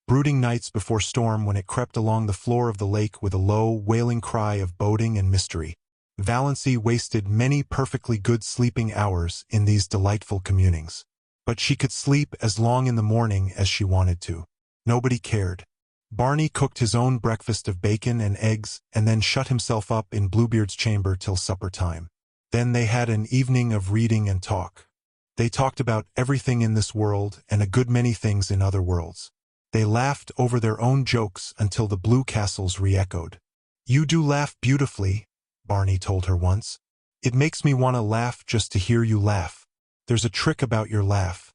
Brooding nights before storm when it crept along the floor of the lake with a low, wailing cry of boding and mystery. Valancy wasted many perfectly good sleeping hours in these delightful communings. But she could sleep as long in the morning as she wanted to. Nobody cared. Barney cooked his own breakfast of bacon and eggs and then shut himself up in Bluebeard's chamber till supper time. Then they had an evening of reading and talk. They talked about everything in this world and a good many things in other worlds. They laughed over their own jokes until the blue castles re-echoed. "You do laugh beautifully," Barney told her once. "It makes me want to laugh just to hear you laugh. There's a trick about your laugh.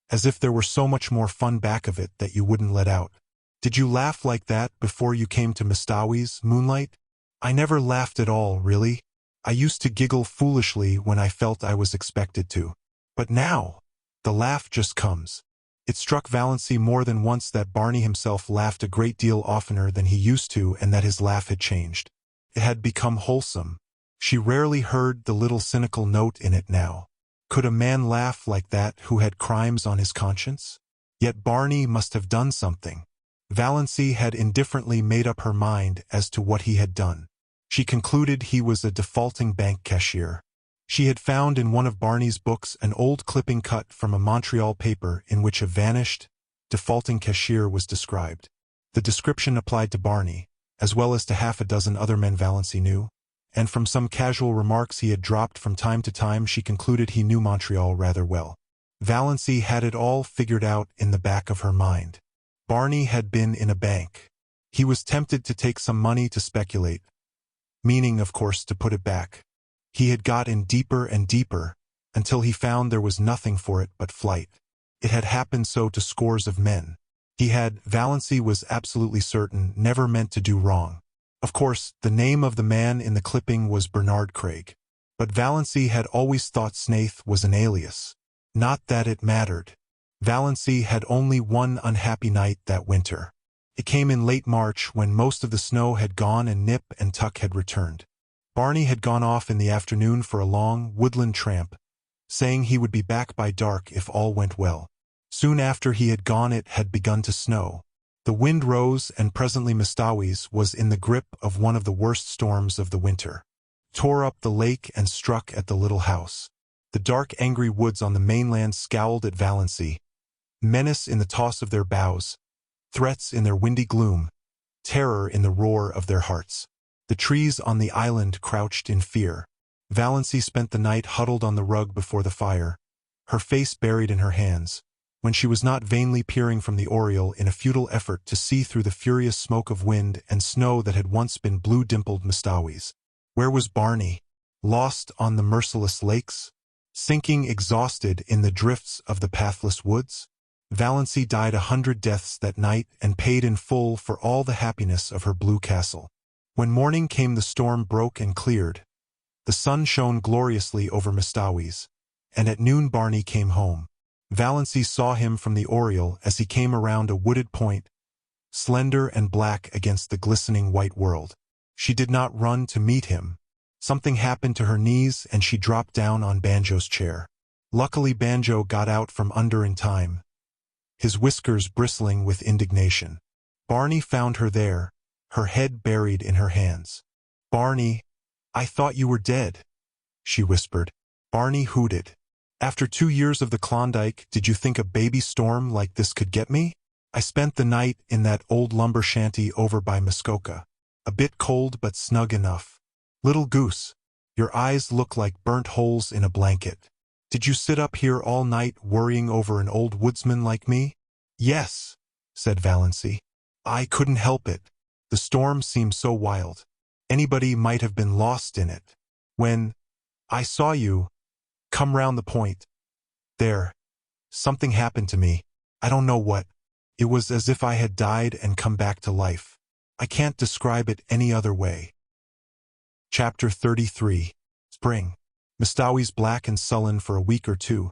As if there were so much more fun back of it that you wouldn't let out. Did you laugh like that before you came to Mistawi's, Moonlight?" "I never laughed at all, really. I used to giggle foolishly when I felt I was expected to. But now, the laugh just comes." It struck Valancy more than once that Barney himself laughed a great deal oftener than he used to and that his laugh had changed. It had become wholesome. She rarely heard the little cynical note in it now. Could a man laugh like that who had crimes on his conscience? Yet Barney must have done something. Valancy had indifferently made up her mind as to what he had done. She concluded he was a defaulting bank cashier. She had found in one of Barney's books an old clipping cut from a Montreal paper in which a vanished, defaulting cashier was described. The description applied to Barney, as well as to half a dozen other men Valancy knew, and from some casual remarks he had dropped from time to time she concluded he knew Montreal rather well. Valancy had it all figured out in the back of her mind. Barney had been in a bank. He was tempted to take some money to speculate, meaning, of course, to put it back. He had got in deeper and deeper, until he found there was nothing for it but flight. It had happened so to scores of men. He had, Valancy was absolutely certain, never meant to do wrong. Of course, the name of the man in the clipping was Bernard Craig. But Valancy had always thought Snaith was an alias. Not that it mattered. Valancy had only one unhappy night that winter. It came in late March when most of the snow had gone and Nip and Tuck had returned. Barney had gone off in the afternoon for a long, woodland tramp, saying he would be back by dark if all went well. Soon after he had gone it had begun to snow. The wind rose, and presently Mistawis was in the grip of one of the worst storms of the winter. Tore up the lake and struck at the little house. The dark, angry woods on the mainland scowled at Valancy, menace in the toss of their boughs, threats in their windy gloom, terror in the roar of their hearts. The trees on the island crouched in fear. Valancy spent the night huddled on the rug before the fire, her face buried in her hands, when she was not vainly peering from the oriel in a futile effort to see through the furious smoke of wind and snow that had once been blue-dimpled Mistawis. Where was Barney? Lost on the merciless lakes? Sinking exhausted in the drifts of the pathless woods? Valancy died 100 deaths that night and paid in full for all the happiness of her blue castle. When morning came, the storm broke and cleared. The sun shone gloriously over Mistawis, and at noon Barney came home. Valancy saw him from the oriel as he came around a wooded point, slender and black against the glistening white world. She did not run to meet him. Something happened to her knees and she dropped down on Banjo's chair. Luckily Banjo got out from under in time, his whiskers bristling with indignation. Barney found her there, her head buried in her hands. "Barney, I thought you were dead," she whispered. Barney hooted. "After 2 years of the Klondike, did you think a baby storm like this could get me? I spent the night in that old lumber shanty over by Muskoka. A bit cold but snug enough. Little goose, your eyes look like burnt holes in a blanket. Did you sit up here all night worrying over an old woodsman like me?" "Yes," said Valancy. "I couldn't help it. The storm seemed so wild. Anybody might have been lost in it. When I saw you come round the point, something happened to me. I don't know what. It was as if I had died and come back to life. I can't describe it any other way." Chapter 33. Spring. Mistawis black and sullen for a week or two,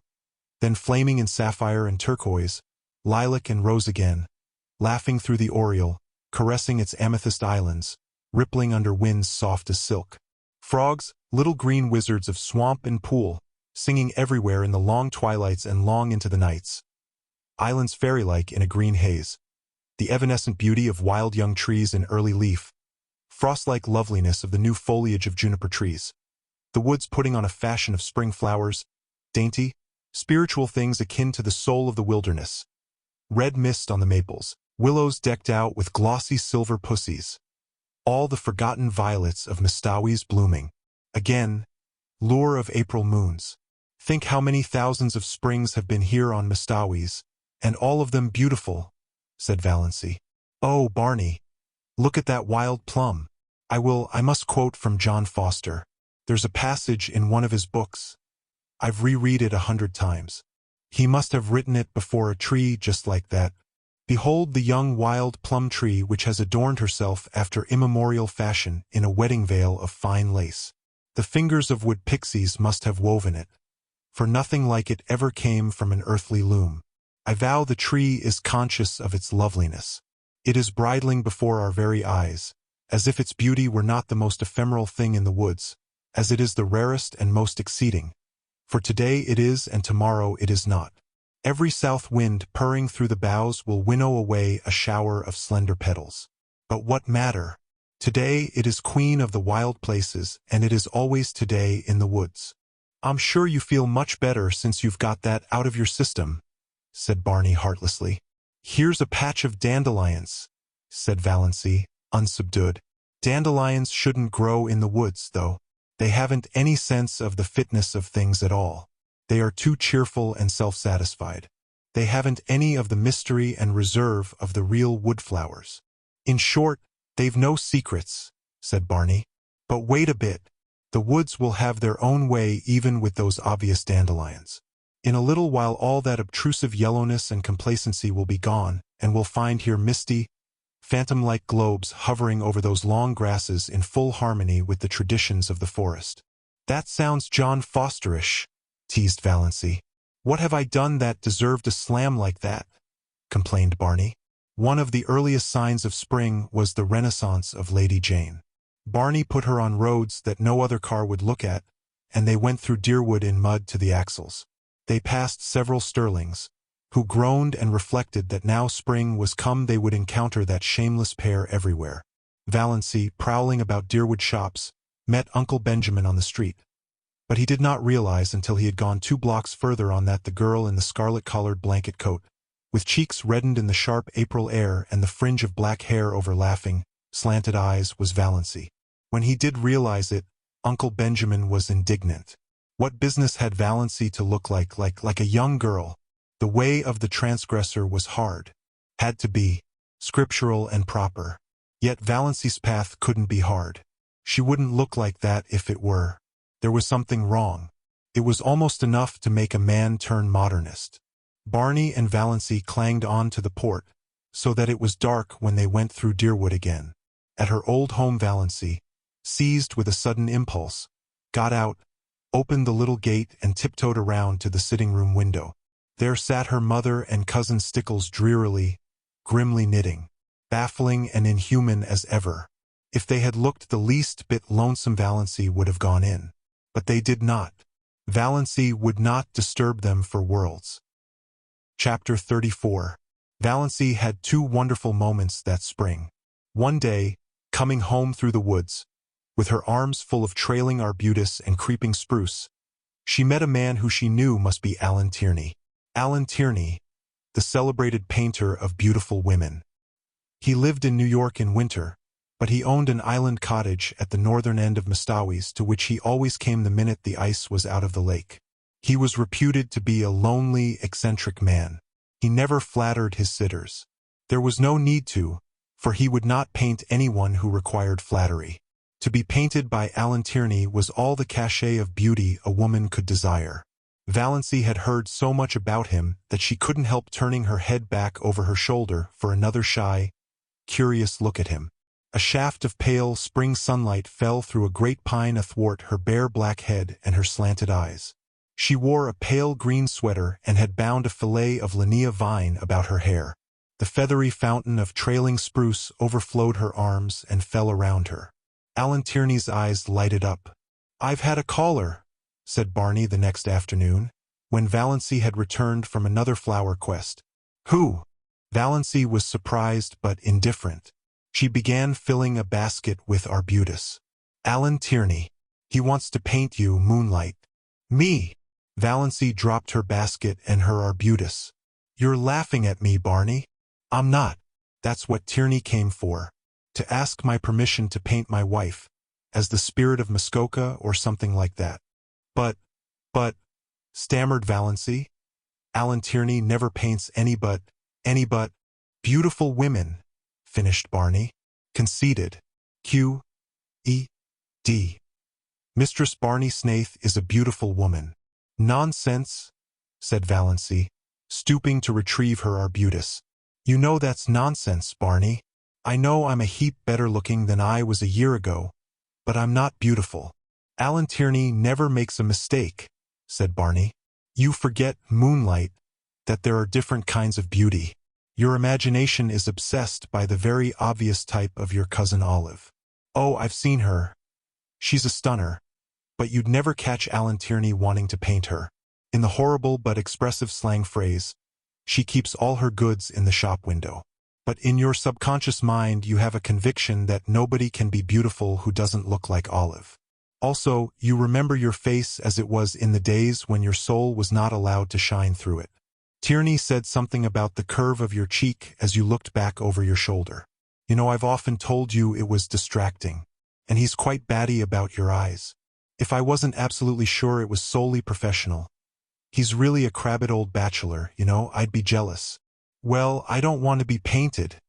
then flaming in sapphire and turquoise, lilac and rose again, laughing through the oriel, caressing its amethyst islands, rippling under winds soft as silk. Frogs, little green wizards of swamp and pool, singing everywhere in the long twilights and long into the nights. Islands fairy-like in a green haze. The evanescent beauty of wild young trees in early leaf. Frost-like loveliness of the new foliage of juniper trees. The woods putting on a fashion of spring flowers, dainty, spiritual things akin to the soul of the wilderness. Red mist on the maples, willows decked out with glossy silver pussies. All the forgotten violets of Mistawis blooming. Again, lure of April moons. Think how many thousands of springs have been here on Mistawis, and all of them beautiful, said Valancy. "Oh, Barney, look at that wild plum." I must quote from John Foster. There's a passage in one of his books. I've reread it 100 times. He must have written it before a tree just like that. "Behold the young wild plum tree which has adorned herself after immemorial fashion in a wedding veil of fine lace. The fingers of wood pixies must have woven it, for nothing like it ever came from an earthly loom. I vow the tree is conscious of its loveliness. It is bridling before our very eyes, as if its beauty were not the most ephemeral thing in the woods, as it is the rarest and most exceeding. For today it is and tomorrow it is not. Every south wind purring through the boughs will winnow away a shower of slender petals. But what matter? Today it is queen of the wild places, and it is always today in the woods." "I'm sure you feel much better since you've got that out of your system," said Barney heartlessly. "Here's a patch of dandelions," said Valancy, unsubdued. "Dandelions shouldn't grow in the woods, though. They haven't any sense of the fitness of things at all. They are too cheerful and self-satisfied. They haven't any of the mystery and reserve of the real woodflowers. In short, they've no secrets," said Barney. "But wait a bit. The woods will have their own way even with those obvious dandelions. In a little while all that obtrusive yellowness and complacency will be gone, and we'll find here misty, phantom-like globes hovering over those long grasses in full harmony with the traditions of the forest." "That sounds John Fosterish," teased Valancy. "What have I done that deserved a slam like that?" complained Barney. One of the earliest signs of spring was the renaissance of Lady Jane. Barney put her on roads that no other car would look at, and they went through Deerwood in mud to the axles. They passed several Stirlings, who groaned and reflected that now spring was come they would encounter that shameless pair everywhere. Valancy, prowling about Deerwood shops, met Uncle Benjamin on the street. But he did not realize until he had gone 2 blocks further on that the girl in the scarlet-collared blanket coat, with cheeks reddened in the sharp April air and the fringe of black hair over laughing, slanted eyes, was Valancy. When he did realize it, Uncle Benjamin was indignant. What business had Valancy to look like a young girl? The way of the transgressor was hard, had to be, scriptural and proper. Yet Valancy's path couldn't be hard. She wouldn't look like that if it were. There was something wrong. It was almost enough to make a man turn modernist. Barney and Valancy clanged on to the port, so that it was dark when they went through Deerwood again. At her old home Valancy, seized with a sudden impulse, got out, opened the little gate and tiptoed around to the sitting-room window. There sat her mother and Cousin Stickles drearily, grimly knitting, baffling and inhuman as ever. If they had looked the least bit lonesome, Valancy would have gone in. But they did not. Valancy would not disturb them for worlds. Chapter 34. Valancy had 2 wonderful moments that spring. One day, coming home through the woods, with her arms full of trailing arbutus and creeping spruce, she met a man who she knew must be Alan Tierney. Alan Tierney, the celebrated painter of beautiful women. He lived in New York in winter, but he owned an island cottage at the northern end of Mastawis to which he always came the minute the ice was out of the lake. He was reputed to be a lonely, eccentric man. He never flattered his sitters. There was no need to, for he would not paint anyone who required flattery. To be painted by Alan Tierney was all the cachet of beauty a woman could desire. Valancy had heard so much about him that she couldn't help turning her head back over her shoulder for another shy, curious look at him. A shaft of pale spring sunlight fell through a great pine athwart her bare black head and her slanted eyes. She wore a pale green sweater and had bound a fillet of linnea vine about her hair. The feathery fountain of trailing spruce overflowed her arms and fell around her. Alan Tierney's eyes lighted up. "I've had a caller," said Barney the next afternoon, when Valancy had returned from another flower quest. "Who?" Valancy was surprised but indifferent. She began filling a basket with arbutus. "Alan Tierney. He wants to paint you, Moonlight." "Me?" Valancy dropped her basket and her arbutus. "You're laughing at me, Barney." "I'm not. That's what Tierney came for. To ask my permission to paint my wife, as the spirit of Muskoka or something like that." But, stammered Valancy. "Alan Tierney never paints any but beautiful women," finished Barney. Conceited. Q.E.D. Mistress Barney Snaith is a beautiful woman. "Nonsense," said Valancy, stooping to retrieve her arbutus. "You know that's nonsense, Barney. I know I'm a heap better looking than I was a year ago, but I'm not beautiful." "Alan Tierney never makes a mistake," said Barney. "You forget, Moonlight, that there are different kinds of beauty. Your imagination is obsessed by the very obvious type of your cousin Olive. Oh, I've seen her. She's a stunner. But you'd never catch Alan Tierney wanting to paint her. In the horrible but expressive slang phrase, she keeps all her goods in the shop window. But in your subconscious mind you have a conviction that nobody can be beautiful who doesn't look like Olive. Also, you remember your face as it was in the days when your soul was not allowed to shine through it. Tierney said something about the curve of your cheek as you looked back over your shoulder. You know, I've often told you it was distracting. And he's quite batty about your eyes. If I wasn't absolutely sure it was solely professional. He's really a crabbed old bachelor, you know, I'd be jealous." "Well, I don't want to be painted,"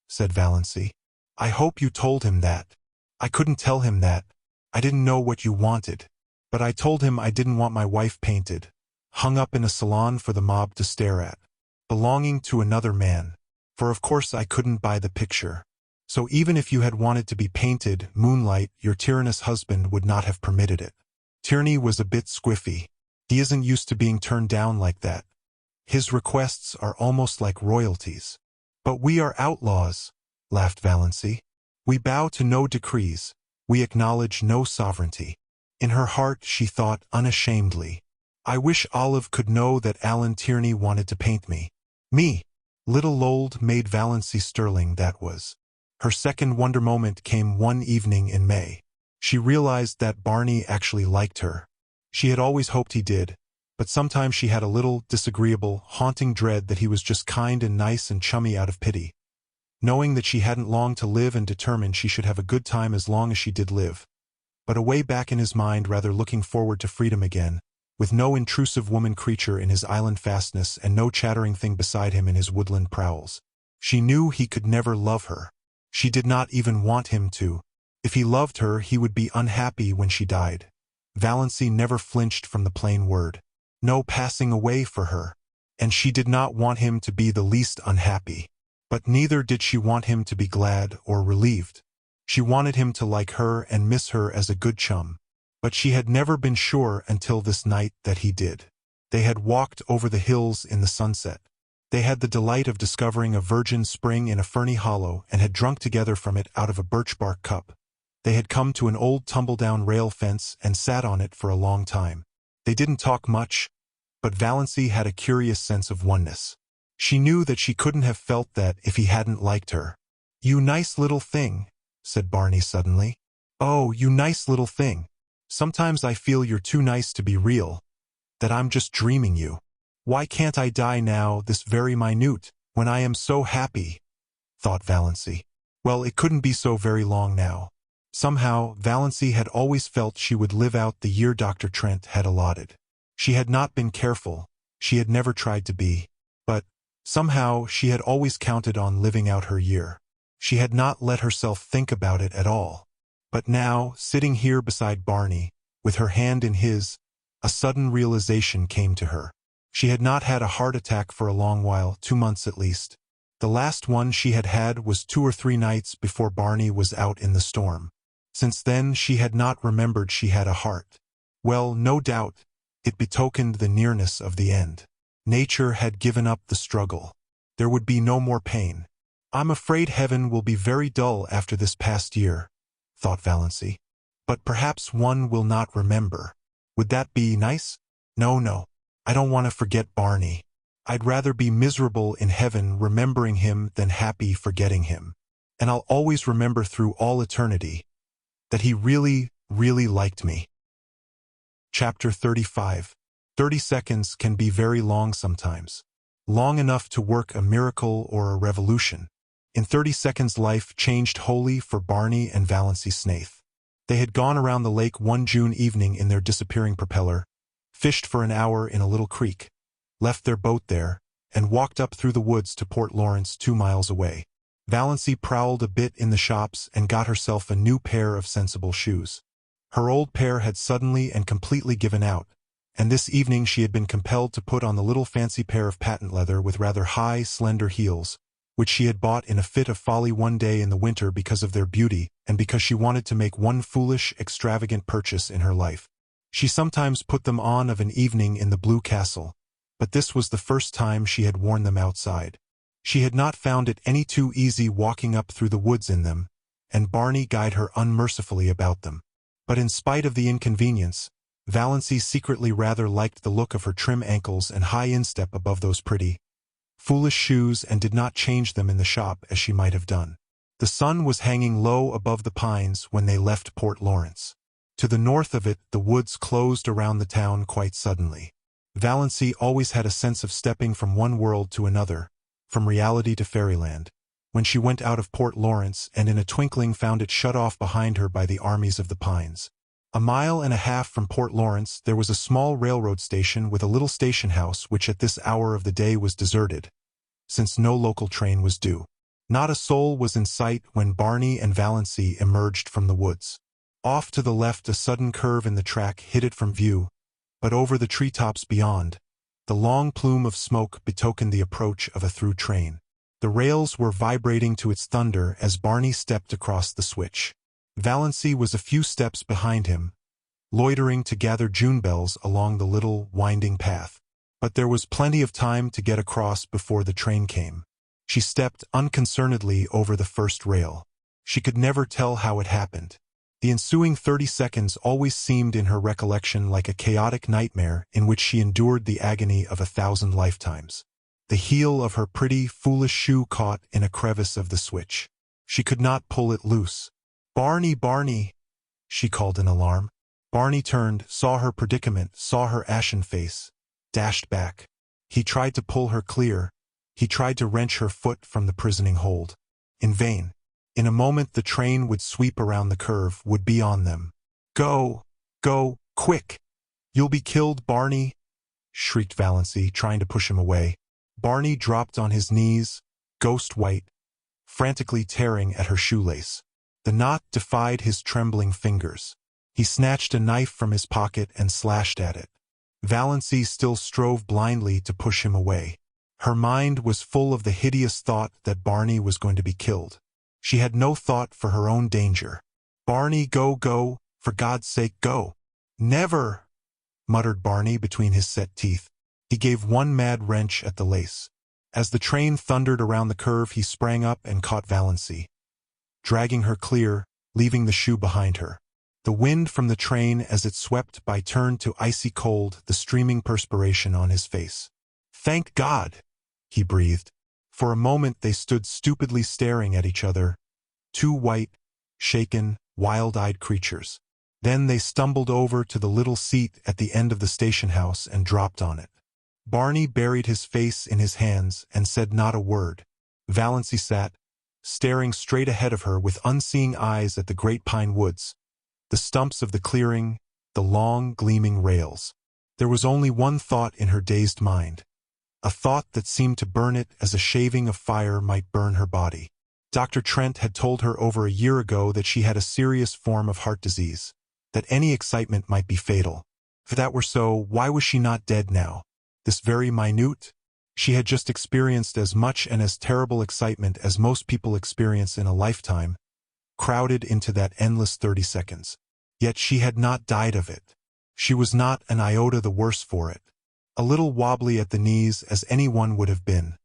said Valancy. "I hope you told him that." "I couldn't tell him that. I didn't know what you wanted. But I told him I didn't want my wife painted, hung up in a salon for the mob to stare at, belonging to another man. For of course I couldn't buy the picture. So even if you had wanted to be painted, Moonlight, your tyrannous husband would not have permitted it." Tierney was a bit squiffy. He isn't used to being turned down like that. His requests are almost like royalties. "But we are outlaws," laughed Valancy. "We bow to no decrees. We acknowledge no sovereignty." In her heart she thought unashamedly, "I wish Olive could know that Alan Tierney wanted to paint me. Me. Little old maid Valancy Stirling, that was. Her second wonder moment came one evening in May. She realized that Barney actually liked her. She had always hoped he did, but sometimes she had a little, disagreeable, haunting dread that he was just kind and nice and chummy out of pity. Knowing that she hadn't long to live and determined she should have a good time as long as she did live. But away back in his mind, rather looking forward to freedom again, with no intrusive woman creature in his island fastness and no chattering thing beside him in his woodland prowls. She knew he could never love her. She did not even want him to. If he loved her, he would be unhappy when she died. Valancy never flinched from the plain word. No passing away for her. And she did not want him to be the least unhappy. But neither did she want him to be glad or relieved. She wanted him to like her and miss her as a good chum. But she had never been sure until this night that he did. They had walked over the hills in the sunset. They had the delight of discovering a virgin spring in a ferny hollow and had drunk together from it out of a birch-bark cup. They had come to an old tumble-down rail fence and sat on it for a long time. They didn't talk much, but Valancy had a curious sense of oneness. She knew that she couldn't have felt that if he hadn't liked her. "You nice little thing," said Barney suddenly. "Oh, you nice little thing. Sometimes I feel you're too nice to be real, that I'm just dreaming you. Why can't I die now, this very minute, when I am so happy?" thought Valancy. Well, it couldn't be so very long now. Somehow, Valancy had always felt she would live out the year Dr. Trent had allotted. She had not been careful, she had never tried to be, but, somehow, she had always counted on living out her year. She had not let herself think about it at all. But now, sitting here beside Barney, with her hand in his, a sudden realization came to her. She had not had a heart attack for a long while, 2 months at least. The last one she had had was 2 or 3 nights before Barney was out in the storm. Since then she had not remembered she had a heart. Well, no doubt, it betokened the nearness of the end. Nature had given up the struggle. There would be no more pain. "I'm afraid heaven will be very dull after this past year," thought Valancy. "But perhaps one will not remember. Would that be nice? No, I don't want to forget Barney. I'd rather be miserable in heaven remembering him than happy forgetting him. And I'll always remember through all eternity that he really, really liked me." Chapter 35. 30 seconds can be very long sometimes. Long enough to work a miracle or a revolution. In 30 seconds life changed wholly for Barney and Valancy Snaith. They had gone around the lake one June evening in their disappearing propeller, fished for an hour in a little creek, left their boat there, and walked up through the woods to Port Lawrence 2 miles away. Valancy prowled a bit in the shops and got herself a new pair of sensible shoes. Her old pair had suddenly and completely given out, and this evening she had been compelled to put on the little fancy pair of patent leather with rather high, slender heels, which she had bought in a fit of folly one day in the winter because of their beauty and because she wanted to make one foolish, extravagant purchase in her life. She sometimes put them on of an evening in the Blue Castle, but this was the first time she had worn them outside. She had not found it any too easy walking up through the woods in them, and Barney guyed her unmercifully about them. But in spite of the inconvenience, Valancy secretly rather liked the look of her trim ankles and high instep above those pretty, foolish shoes and did not change them in the shop as she might have done. The sun was hanging low above the pines when they left Port Lawrence. To the north of it, the woods closed around the town quite suddenly. Valancy always had a sense of stepping from one world to another, from reality to fairyland, when she went out of Port Lawrence and in a twinkling found it shut off behind her by the armies of the pines. 1.5 miles from Port Lawrence there was a small railroad station with a little station house which at this hour of the day was deserted, since no local train was due. Not a soul was in sight when Barney and Valancy emerged from the woods. Off to the left a sudden curve in the track hid it from view, but over the treetops beyond, the long plume of smoke betokened the approach of a through train. The rails were vibrating to its thunder as Barney stepped across the switch. Valancy was a few steps behind him, loitering to gather June bells along the little, winding path. But there was plenty of time to get across before the train came. She stepped unconcernedly over the first rail. She could never tell how it happened. The ensuing 30 seconds always seemed in her recollection like a chaotic nightmare in which she endured the agony of 1,000 lifetimes. The heel of her pretty, foolish shoe caught in a crevice of the switch. She could not pull it loose. "Barney, Barney!" she called in alarm. Barney turned, saw her predicament, saw her ashen face, dashed back. He tried to pull her clear. He tried to wrench her foot from the prisoning hold. In vain. In a moment the train would sweep around the curve, would be on them. "Go! Go! Quick! You'll be killed, Barney!" shrieked Valancy, trying to push him away. Barney dropped on his knees, ghost white, frantically tearing at her shoelace. The knot defied his trembling fingers. He snatched a knife from his pocket and slashed at it. Valancy still strove blindly to push him away. Her mind was full of the hideous thought that Barney was going to be killed. She had no thought for her own danger. "Barney, go, go! For God's sake, go!" "Never!" muttered Barney between his set teeth. He gave one mad wrench at the lace. As the train thundered around the curve, he sprang up and caught Valancy, dragging her clear, leaving the shoe behind her. The wind from the train as it swept by turned to icy cold, the streaming perspiration on his face. "Thank God!" he breathed. For a moment they stood stupidly staring at each other, two white, shaken, wild-eyed creatures. Then they stumbled over to the little seat at the end of the station house and dropped on it. Barney buried his face in his hands and said not a word. Valancy sat, staring straight ahead of her with unseeing eyes at the great pine woods, the stumps of the clearing, the long, gleaming rails. There was only one thought in her dazed mind, a thought that seemed to burn it as a shaving of fire might burn her body. Dr. Trent had told her over a year ago that she had a serious form of heart disease, that any excitement might be fatal. If that were so, why was she not dead now? This very minute? She had just experienced as much and as terrible excitement as most people experience in a lifetime, crowded into that endless 30 seconds. Yet she had not died of it. She was not an iota the worse for it. A little wobbly at the knees as anyone would have been.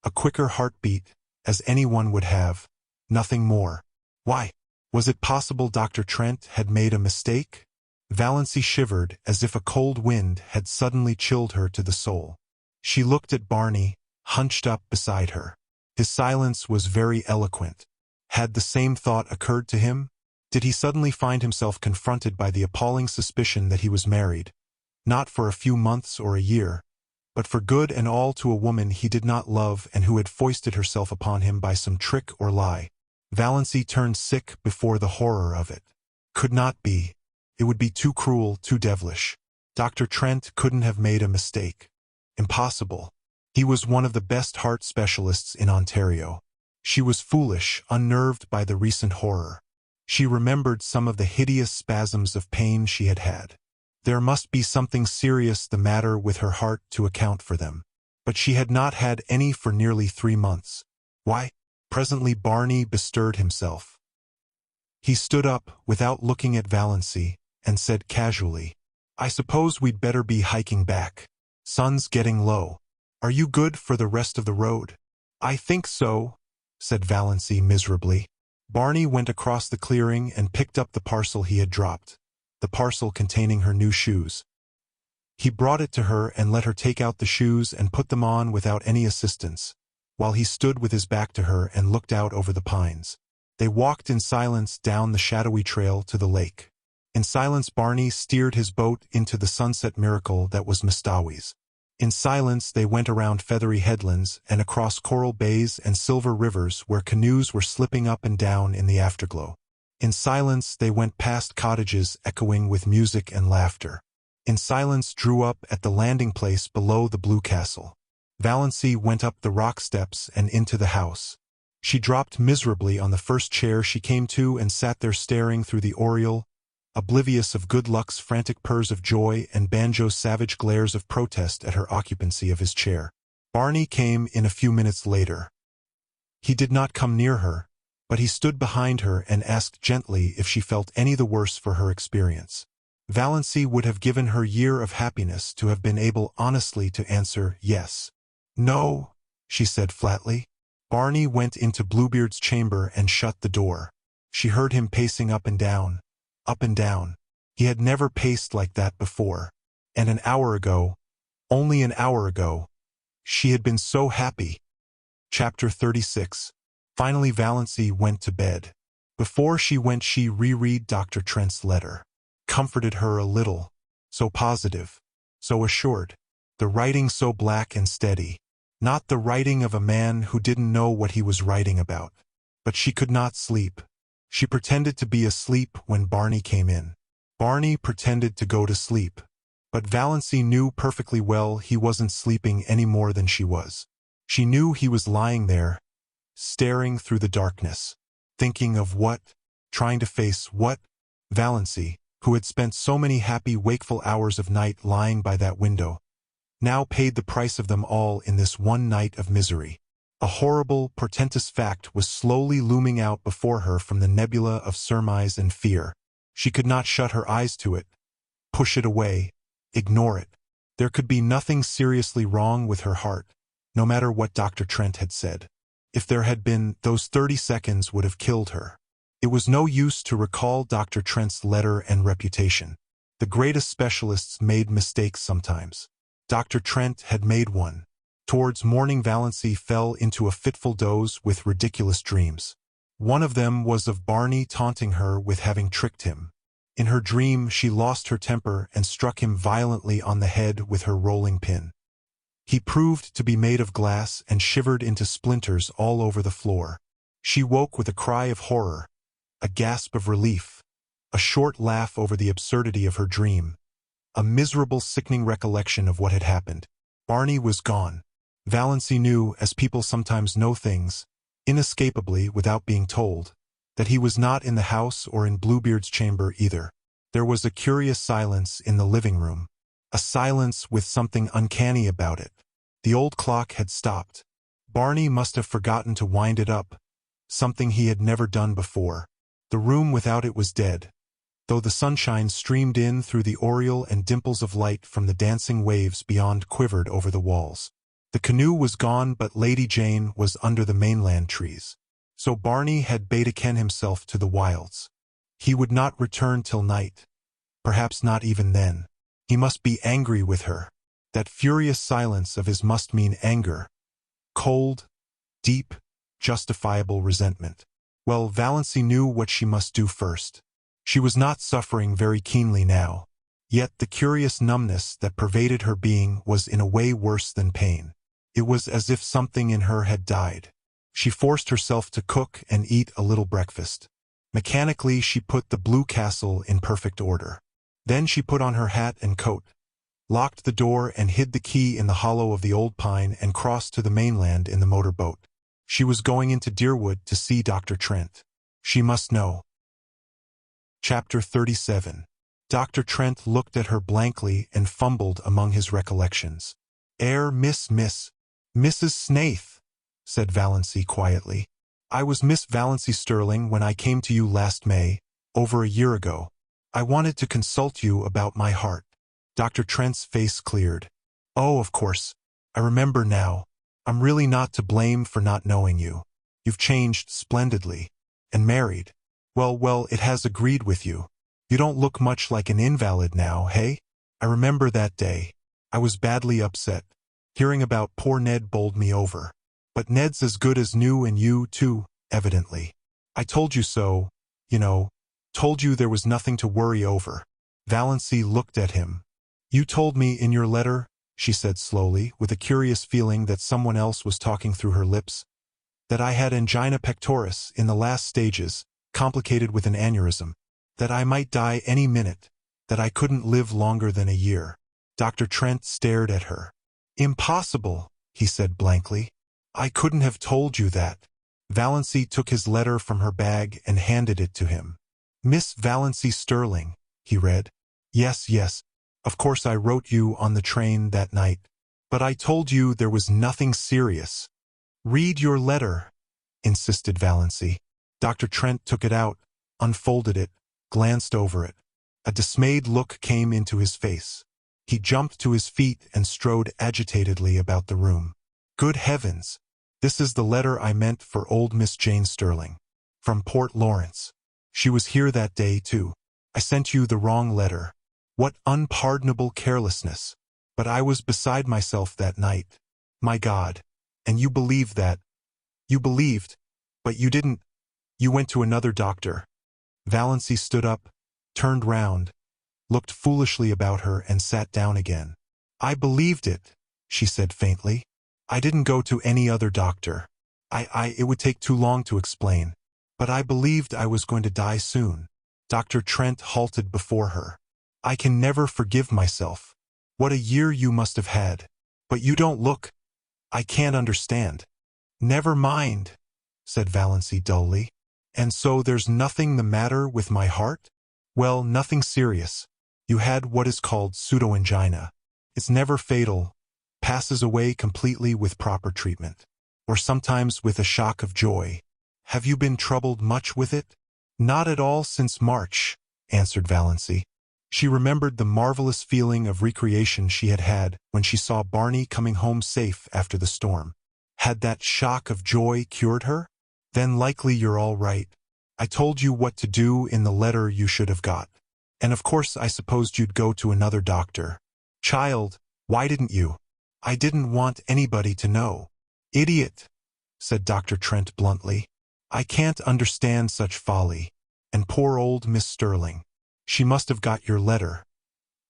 A quicker heartbeat as anyone would have. Nothing more. Why? Was it possible Dr. Trent had made a mistake? Valancy shivered as if a cold wind had suddenly chilled her to the soul. She looked at Barney, hunched up beside her. His silence was very eloquent. Had the same thought occurred to him? Did he suddenly find himself confronted by the appalling suspicion that he was married, not for a few months or a year, but for good and all to a woman he did not love and who had foisted herself upon him by some trick or lie? Valancy turned sick before the horror of it. Could not be. It would be too cruel, too devilish. Dr. Trent couldn't have made a mistake. Impossible. He was one of the best heart specialists in Ontario. She was foolish, unnerved by the recent horror. She remembered some of the hideous spasms of pain she had had. There must be something serious the matter with her heart to account for them. But she had not had any for nearly 3 months. Why? Presently Barney bestirred himself. He stood up, without looking at Valancy, and said casually, "I suppose we'd better be hiking back. Sun's getting low. Are you good for the rest of the road?" "I think so," said Valancy miserably. Barney went across the clearing and picked up the parcel he had dropped, the parcel containing her new shoes. He brought it to her and let her take out the shoes and put them on without any assistance, while he stood with his back to her and looked out over the pines. They walked in silence down the shadowy trail to the lake. In silence Barney steered his boat into the sunset miracle that was Mistawi's. In silence they went around feathery headlands and across coral bays and silver rivers where canoes were slipping up and down in the afterglow. In silence they went past cottages echoing with music and laughter. In silence drew up at the landing place below the Blue Castle. Valancy went up the rock steps and into the house. She dropped miserably on the first chair she came to and sat there staring through the oriel, oblivious of Good Luck's frantic purrs of joy and Banjo's savage glares of protest at her occupancy of his chair. Barney came in a few minutes later. He did not come near her, but he stood behind her and asked gently if she felt any the worse for her experience. Valancy would have given her year of happiness to have been able honestly to answer yes. "No," she said flatly. Barney went into Bluebeard's chamber and shut the door. She heard him pacing up and down. Up and down. He had never paced like that before. And an hour ago, only an hour ago, She had been so happy. Chapter 36. Finally Valancy went to bed. Before she went she reread Dr. Trent's letter. Comforted her a little. So positive. So assured. The writing so black and steady. Not the writing of a man who didn't know what he was writing about. But she could not sleep. She pretended to be asleep when Barney came in. Barney pretended to go to sleep. But Valancy knew perfectly well he wasn't sleeping any more than she was. She knew he was lying there, staring through the darkness. Thinking of what? Trying to face what? Valancy, who had spent so many happy wakeful hours of night lying by that window, now paid the price of them all in this one night of misery. A horrible, portentous fact was slowly looming out before her from the nebula of surmise and fear. She could not shut her eyes to it, push it away, ignore it. There could be nothing seriously wrong with her heart, no matter what Dr. Trent had said. If there had been, those 30 seconds would have killed her. It was no use to recall Dr. Trent's letter and reputation. The greatest specialists made mistakes sometimes. Dr. Trent had made one. Towards morning Valancy fell into a fitful doze with ridiculous dreams. One of them was of Barney taunting her with having tricked him. In her dream she lost her temper and struck him violently on the head with her rolling pin. He proved to be made of glass and shivered into splinters all over the floor. She woke with a cry of horror, a gasp of relief, a short laugh over the absurdity of her dream, a miserable sickening recollection of what had happened. Barney was gone. Valancy knew, as people sometimes know things, inescapably without being told, that he was not in the house or in Bluebeard's chamber either. There was a curious silence in the living room, a silence with something uncanny about it. The old clock had stopped. Barney must have forgotten to wind it up, something he had never done before. The room without it was dead, though the sunshine streamed in through the aureole and dimples of light from the dancing waves beyond quivered over the walls. The canoe was gone, but Lady Jane was under the mainland trees. So Barney had betaken himself to the wilds. He would not return till night. Perhaps not even then. He must be angry with her. That furious silence of his must mean anger. Cold, deep, justifiable resentment. Well, Valancy knew what she must do first. She was not suffering very keenly now. Yet the curious numbness that pervaded her being was in a way worse than pain. It was as if something in her had died. She forced herself to cook and eat a little breakfast. Mechanically she put the blue castle in perfect order. Then she put on her hat and coat, locked the door and hid the key in the hollow of the old pine and crossed to the mainland in the motor boat. She was going into Deerwood to see Dr. Trent. She must know. Chapter 37. Dr. Trent looked at her blankly and fumbled among his recollections. Mrs. Snaith, said Valancy quietly. I was Miss Valancy Stirling when I came to you last May, over a year ago. I wanted to consult you about my heart. Dr. Trent's face cleared. Oh, of course. I remember now. I'm really not to blame for not knowing you. You've changed splendidly. And married. Well, it has agreed with you. You don't look much like an invalid now, hey? I remember that day. I was badly upset. Hearing about poor Ned bowled me over. But Ned's as good as new and you, too, evidently. I told you so, you know. Told you there was nothing to worry over. Valancy looked at him. You told me in your letter, she said slowly, with a curious feeling that someone else was talking through her lips, that I had angina pectoris in the last stages, complicated with an aneurysm, that I might die any minute, that I couldn't live longer than a year. Dr. Trent stared at her. Impossible, he said blankly. I couldn't have told you that. Valancy took his letter from her bag and handed it to him. Miss Valancy Stirling, he read. Yes. Of course I wrote you on the train that night. But I told you there was nothing serious. Read your letter, insisted Valancy. Dr. Trent took it out, unfolded it, glanced over it. A dismayed look came into his face. He jumped to his feet and strode agitatedly about the room. Good heavens! This is the letter I meant for old Miss Jane Stirling. From Port Lawrence. She was here that day, too. I sent you the wrong letter. What unpardonable carelessness! But I was beside myself that night. My God. And you believed that. You believed, but you didn't. You went to another doctor. Valancy stood up, turned round, looked foolishly about her and sat down again. I believed it, she said faintly. I didn't go to any other doctor. It would take too long to explain. But I believed I was going to die soon. Dr. Trent halted before her. I can never forgive myself. What a year you must have had. But you don't look. I can't understand. Never mind, said Valancy dully. And so there's nothing the matter with my heart? Well, nothing serious. You had what is called pseudoangina. It's never fatal, passes away completely with proper treatment. Or sometimes with a shock of joy. Have you been troubled much with it? Not at all since March, answered Valancy. She remembered the marvelous feeling of recreation she had had when she saw Barney coming home safe after the storm. Had that shock of joy cured her? Then likely you're all right. I told you what to do in the letter you should have got. And of course I supposed you'd go to another doctor. Child, why didn't you? I didn't want anybody to know. Idiot, said Dr. Trent bluntly. I can't understand such folly. And poor old Miss Stirling. She must have got your letter,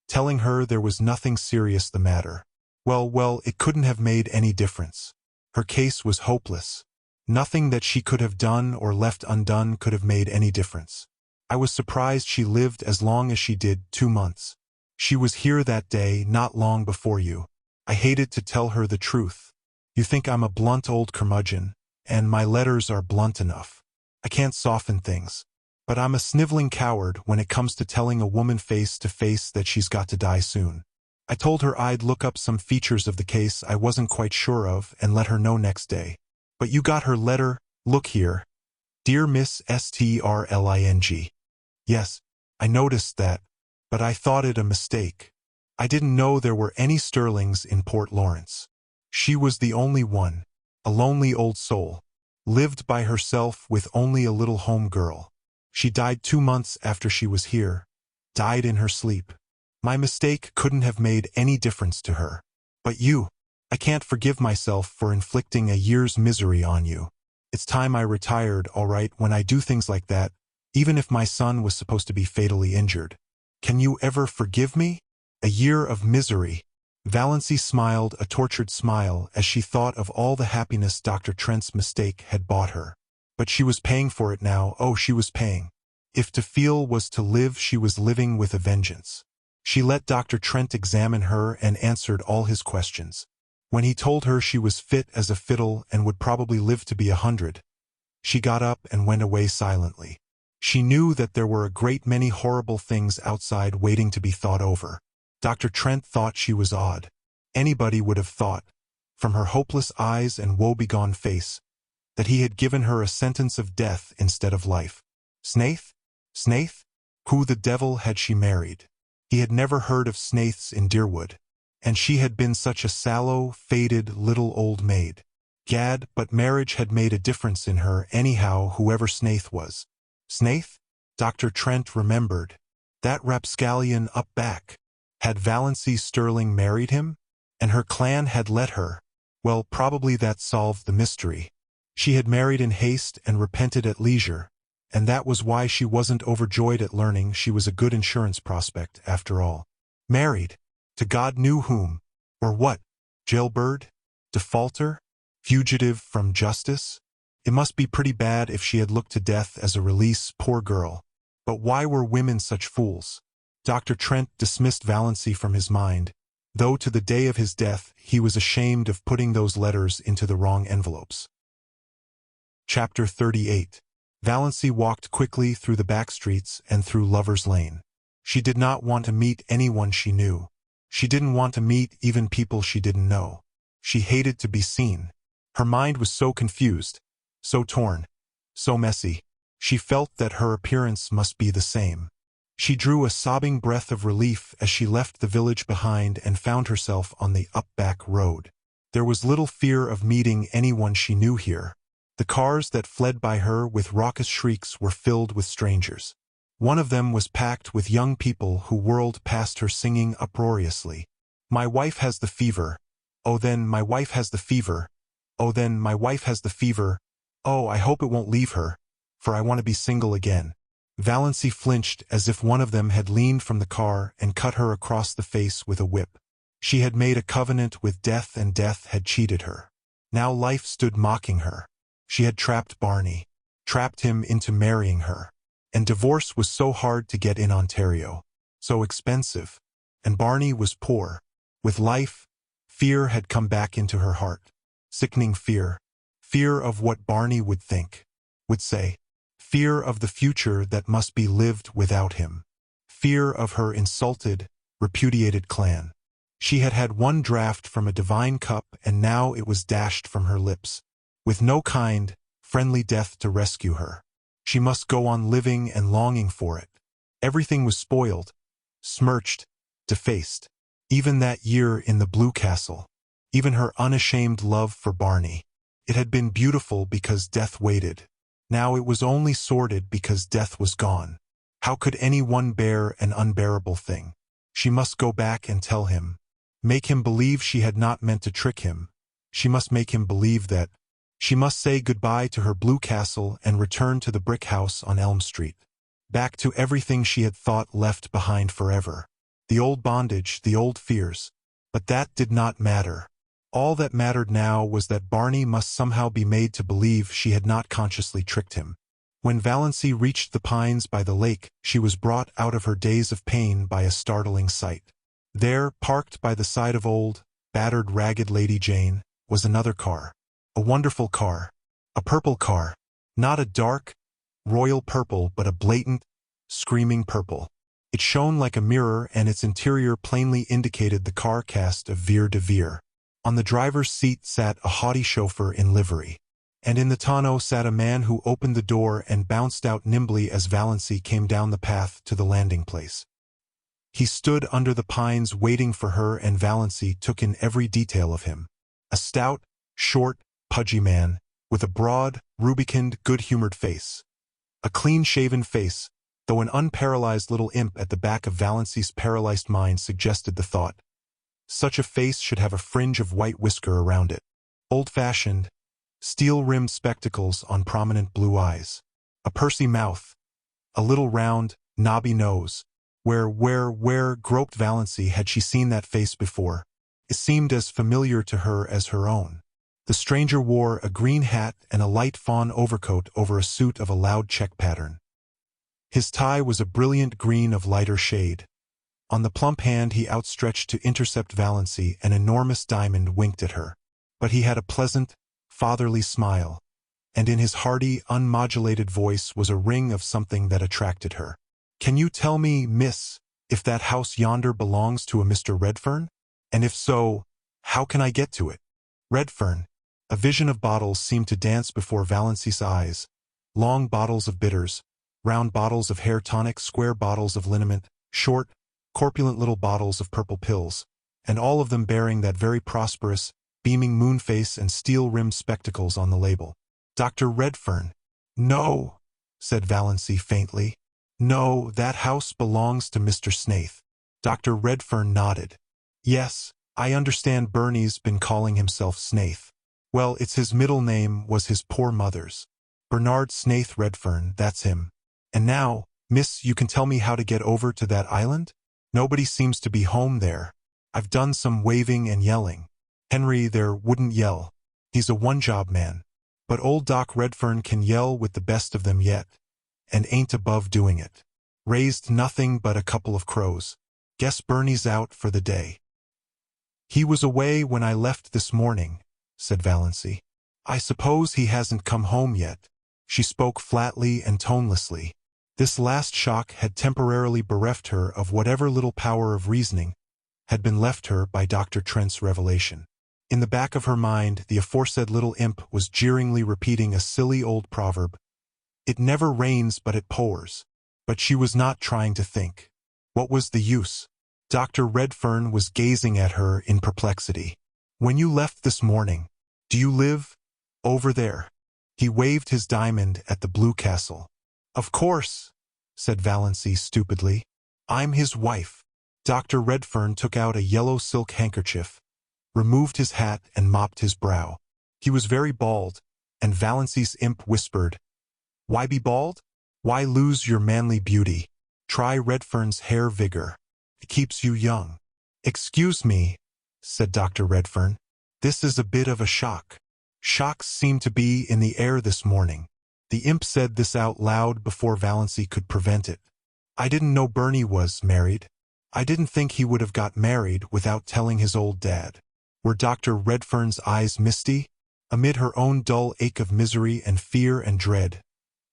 telling her there was nothing serious the matter. Well, it couldn't have made any difference. Her case was hopeless. Nothing that she could have done or left undone could have made any difference. I was surprised she lived as long as she did, 2 months. She was here that day, not long before you. I hated to tell her the truth. You think I'm a blunt old curmudgeon, and my letters are blunt enough. I can't soften things. But I'm a sniveling coward when it comes to telling a woman face to face that she's got to die soon. I told her I'd look up some features of the case I wasn't quite sure of and let her know next day. But you got her letter, look here. Dear Miss Stirling. Yes, I noticed that, but I thought it a mistake. I didn't know there were any Stirlings in Port Lawrence. She was the only one, a lonely old soul, lived by herself with only a little home girl. She died 2 months after she was here, died in her sleep. My mistake couldn't have made any difference to her. But you, I can't forgive myself for inflicting a year's misery on you. It's time I retired, all right, when I do things like that, even if my son was supposed to be fatally injured. Can you ever forgive me? A year of misery. Valancy smiled a tortured smile as she thought of all the happiness Dr. Trent's mistake had bought her. But she was paying for it now. Oh, she was paying. If to feel was to live, she was living with a vengeance. She let Dr. Trent examine her and answered all his questions. When he told her she was fit as a fiddle and would probably live to be 100, she got up and went away silently. She knew that there were a great many horrible things outside waiting to be thought over. Dr. Trent thought she was odd. Anybody would have thought, from her hopeless eyes and woebegone face, that he had given her a sentence of death instead of life. Snaith? Snaith? Who the devil had she married? He had never heard of Snaiths in Deerwood, and she had been such a sallow, faded little old maid. Gad, but marriage had made a difference in her anyhow, whoever Snaith was. Snaith? Dr. Trent remembered. That rapscallion up back. Had Valancy Stirling married him? And her clan had let her. Well, probably that solved the mystery. She had married in haste and repented at leisure, and that was why she wasn't overjoyed at learning she was a good insurance prospect after all. Married? To God knew whom. Or what? Jailbird? Defaulter? Fugitive from justice? It must be pretty bad if she had looked to death as a release, poor girl. But why were women such fools? Dr. Trent dismissed Valancy from his mind, though to the day of his death he was ashamed of putting those letters into the wrong envelopes. Chapter 38. Valancy walked quickly through the back streets and through Lover's Lane. She did not want to meet anyone she knew. She didn't want to meet even people she didn't know. She hated to be seen. Her mind was so confused, so torn, so messy. She felt that her appearance must be the same. She drew a sobbing breath of relief as she left the village behind and found herself on the up-back road. There was little fear of meeting anyone she knew here. The cars that fled by her with raucous shrieks were filled with strangers. One of them was packed with young people who whirled past her singing uproariously. "My wife has the fever. Oh, then my wife has the fever. Oh, then my wife has the fever. Oh, I hope it won't leave her, for I want to be single again. Valancy flinched as if one of them had leaned from the car and cut her across the face with a whip. She had made a covenant with death and death had cheated her. Now life stood mocking her. She had trapped Barney, trapped him into marrying her. And divorce was so hard to get in Ontario, so expensive. And Barney was poor. With life, fear had come back into her heart. Sickening fear. Fear of what Barney would think, would say. Fear of the future that must be lived without him. Fear of her insulted, repudiated clan. She had had one draught from a divine cup and now it was dashed from her lips. With no kind, friendly death to rescue her. She must go on living and longing for it. Everything was spoiled, smirched, defaced. Even that year in the Blue Castle. Even her unashamed love for Barney. It had been beautiful because death waited. Now it was only sordid because death was gone. How could anyone bear an unbearable thing? She must go back and tell him. Make him believe she had not meant to trick him. She must make him believe that. She must say goodbye to her Blue Castle and return to the brick house on Elm Street. Back to everything she had thought left behind forever. The old bondage, the old fears. But that did not matter. All that mattered now was that Barney must somehow be made to believe she had not consciously tricked him. When Valancy reached the pines by the lake, she was brought out of her daze of pain by a startling sight. There, parked by the side of old, battered, ragged Lady Jane, was another car. A wonderful car. A purple car. Not a dark, royal purple but a blatant, screaming purple. It shone like a mirror and its interior plainly indicated the car cast of Vere de Vere. On the driver's seat sat a haughty chauffeur in livery. And in the tonneau sat a man who opened the door and bounced out nimbly as Valancy came down the path to the landing place. He stood under the pines waiting for her and Valancy took in every detail of him. A stout, short, pudgy man, with a broad, rubicund, good-humored face. A clean-shaven face, though an unparalyzed little imp at the back of Valancy's paralyzed mind suggested the thought. Such a face should have a fringe of white whisker around it. Old-fashioned, steel-rimmed spectacles on prominent blue eyes. A pursy mouth. A little round, knobby nose. Where, groped Valancy, had she seen that face before? It seemed as familiar to her as her own. The stranger wore a green hat and a light fawn overcoat over a suit of a loud check pattern. His tie was a brilliant green of lighter shade. On the plump hand he outstretched to intercept Valancy, an enormous diamond winked at her. But he had a pleasant, fatherly smile, and in his hearty, unmodulated voice was a ring of something that attracted her. "Can you tell me, miss, if that house yonder belongs to a Mr. Redfern? And if so, how can I get to it?" Redfern. A vision of bottles seemed to dance before Valancy's eyes. Long bottles of bitters, round bottles of hair tonic, square bottles of liniment, short, corpulent little bottles of purple pills, and all of them bearing that very prosperous, beaming moon face and steel-rimmed spectacles on the label. "Dr. Redfern." "No," said Valancy faintly. "No, that house belongs to Mr. Snaith." Dr. Redfern nodded. "Yes, I understand Bernie's been calling himself Snaith. Well, it's his middle name was his poor mother's. Bernard Snaith Redfern, that's him. And now, miss, you can tell me how to get over to that island? Nobody seems to be home there. I've done some waving and yelling. Henry there wouldn't yell. He's a one-job man. But old Doc Redfern can yell with the best of them yet, and ain't above doing it. Raised nothing but a couple of crows. Guess Bernie's out for the day." "He was away when I left this morning," said Valancy. "I suppose he hasn't come home yet." She spoke flatly and tonelessly. This last shock had temporarily bereft her of whatever little power of reasoning had been left her by Dr. Trent's revelation. In the back of her mind, the aforesaid little imp was jeeringly repeating a silly old proverb. It never rains but it pours. But she was not trying to think. What was the use? Dr. Redfern was gazing at her in perplexity. "When you left this morning, do you live over there?" He waved his diamond at the Blue Castle. "Of course," said Valancy stupidly. "I'm his wife." Dr. Redfern took out a yellow silk handkerchief, removed his hat and mopped his brow. He was very bald, and Valancy's imp whispered, "Why be bald? Why lose your manly beauty? Try Redfern's hair vigor. It keeps you young." "Excuse me," said Dr. Redfern. "This is a bit of a shock. Shocks seem to be in the air this morning." The imp said this out loud before Valancy could prevent it. "I didn't know Bernie was married. I didn't think he would have got married without telling his old dad." Were Dr. Redfern's eyes misty? Amid her own dull ache of misery and fear and dread,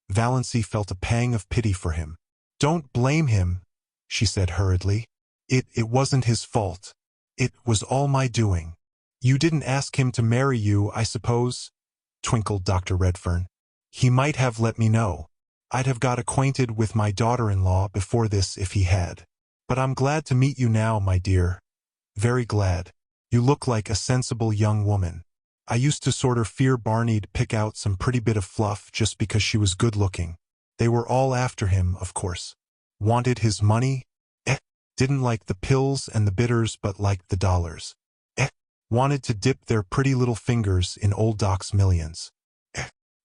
Valancy felt a pang of pity for him. "Don't blame him," she said hurriedly. It wasn't his fault. It was all my doing." "You didn't ask him to marry you, I suppose?" twinkled Dr. Redfern. "He might have let me know. I'd have got acquainted with my daughter-in-law before this if he had. But I'm glad to meet you now, my dear. Very glad. You look like a sensible young woman. I used to sort of fear Barney'd pick out some pretty bit of fluff just because she was good-looking. They were all after him, of course. Wanted his money? Didn't like the pills and the bitters but liked the dollars. Wanted to dip their pretty little fingers in old Doc's millions.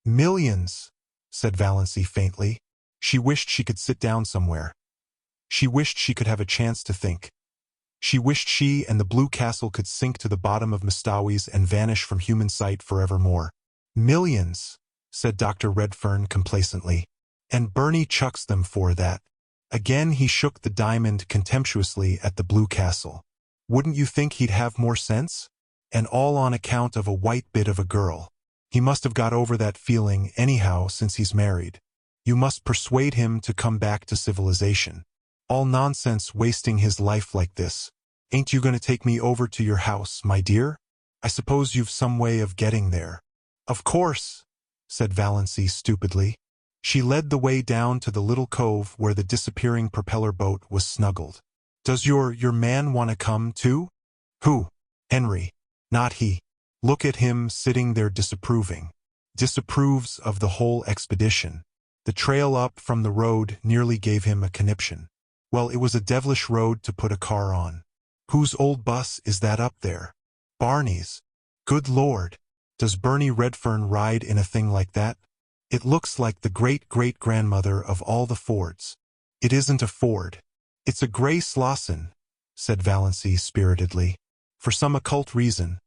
Millions, said Valancy faintly. She wished she could sit down somewhere. She wished she could have a chance to think. She wished she and the Blue Castle could sink to the bottom of Mistawis and vanish from human sight forevermore. Millions, said Dr. Redfern complacently. And Bernie chucks them for that. Again he shook the diamond contemptuously at the Blue Castle. Wouldn't you think he'd have more sense? And all on account of a white bit of a girl. He must have got over that feeling anyhow since he's married. You must persuade him to come back to civilization. All nonsense wasting his life like this. Ain't you going to take me over to your house, my dear? I suppose you've some way of getting there. Of course, said Valancy stupidly. She led the way down to the little cove where the disappearing propeller boat was snuggled. Does your man want to come, too? Who? Henry. Not he. Look at him sitting there disapproving. Disapproves of the whole expedition. The trail up from the road nearly gave him a conniption. Well, it was a devilish road to put a car on. Whose old bus is that up there? Barney's. Good Lord. Does Bernie Redfern ride in a thing like that? It looks like the great-great-grandmother of all the Fords. It isn't a Ford. It's a gray Slauson, said Valancy spiritedly. For some occult reason,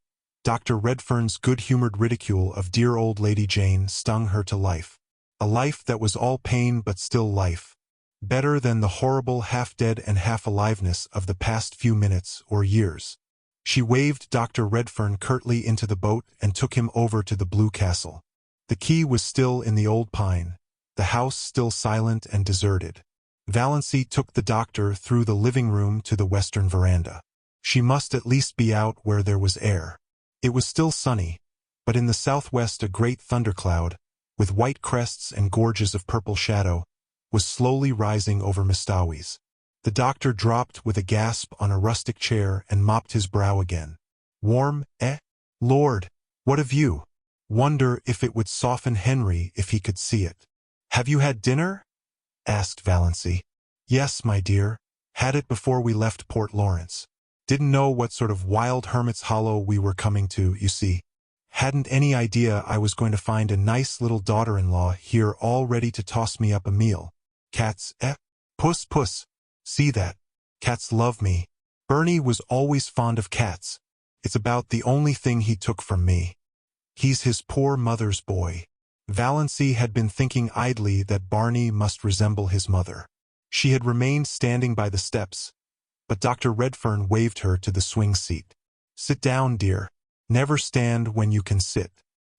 Dr. Redfern's good-humored ridicule of dear old Lady Jane stung her to life. A life that was all pain but still life. Better than the horrible half-dead and half-aliveness of the past few minutes or years. She waved Dr. Redfern curtly into the boat and took him over to the Blue Castle. The key was still in the old pine, the house still silent and deserted. Valancy took the doctor through the living room to the western veranda. She must at least be out where there was air. It was still sunny, but in the southwest a great thundercloud, with white crests and gorges of purple shadow, was slowly rising over Mistawis. The doctor dropped with a gasp on a rustic chair and mopped his brow again. Warm, eh? Lord, what a view! Wonder if it would soften Henry if he could see it. Have you had dinner? Asked Valancy. Yes, my dear. Had it before we left Port Lawrence. Didn't know what sort of wild hermit's hollow we were coming to, you see. Hadn't any idea I was going to find a nice little daughter-in-law here all ready to toss me up a meal. Cats, eh? Puss, puss. See that? Cats love me. Bernie was always fond of cats. It's about the only thing he took from me. He's his poor mother's boy. Valancy had been thinking idly that Barney must resemble his mother. She had remained standing by the steps, but Dr. Redfern waved her to the swing seat. Sit down, dear. Never stand when you can sit.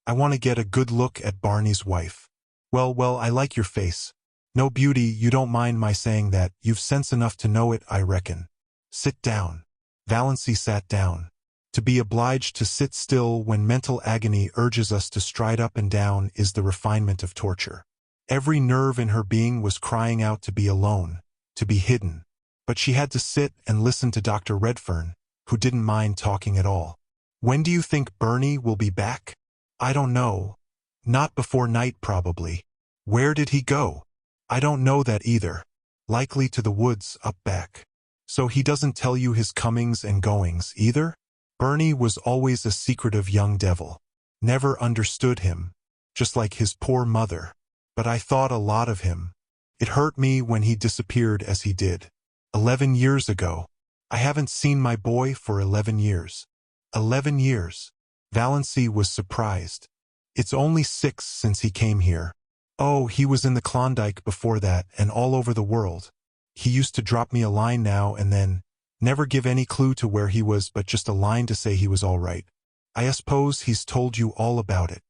I want to get a good look at Barney's wife. Well, I like your face. No beauty, you don't mind my saying that. You've sense enough to know it, I reckon. Sit down. Valancy sat down. To be obliged to sit still when mental agony urges us to stride up and down is the refinement of torture. Every nerve in her being was crying out to be alone, to be hidden. But she had to sit and listen to Dr. Redfern, who didn't mind talking at all. When do you think Bernie will be back? I don't know. Not before night, probably. Where did he go? I don't know that either. Likely to the woods up back. So he doesn't tell you his comings and goings, either? Bernie was always a secretive young devil. Never understood him, just like his poor mother. But I thought a lot of him. It hurt me when he disappeared as he did. 11 years ago. I haven't seen my boy for 11 years. 11 years. Valancy was surprised. It's only 6 since he came here. Oh, he was in the Klondike before that and all over the world. He used to drop me a line now and then, never give any clue to where he was but just a line to say he was all right. I suppose he's told you all about it.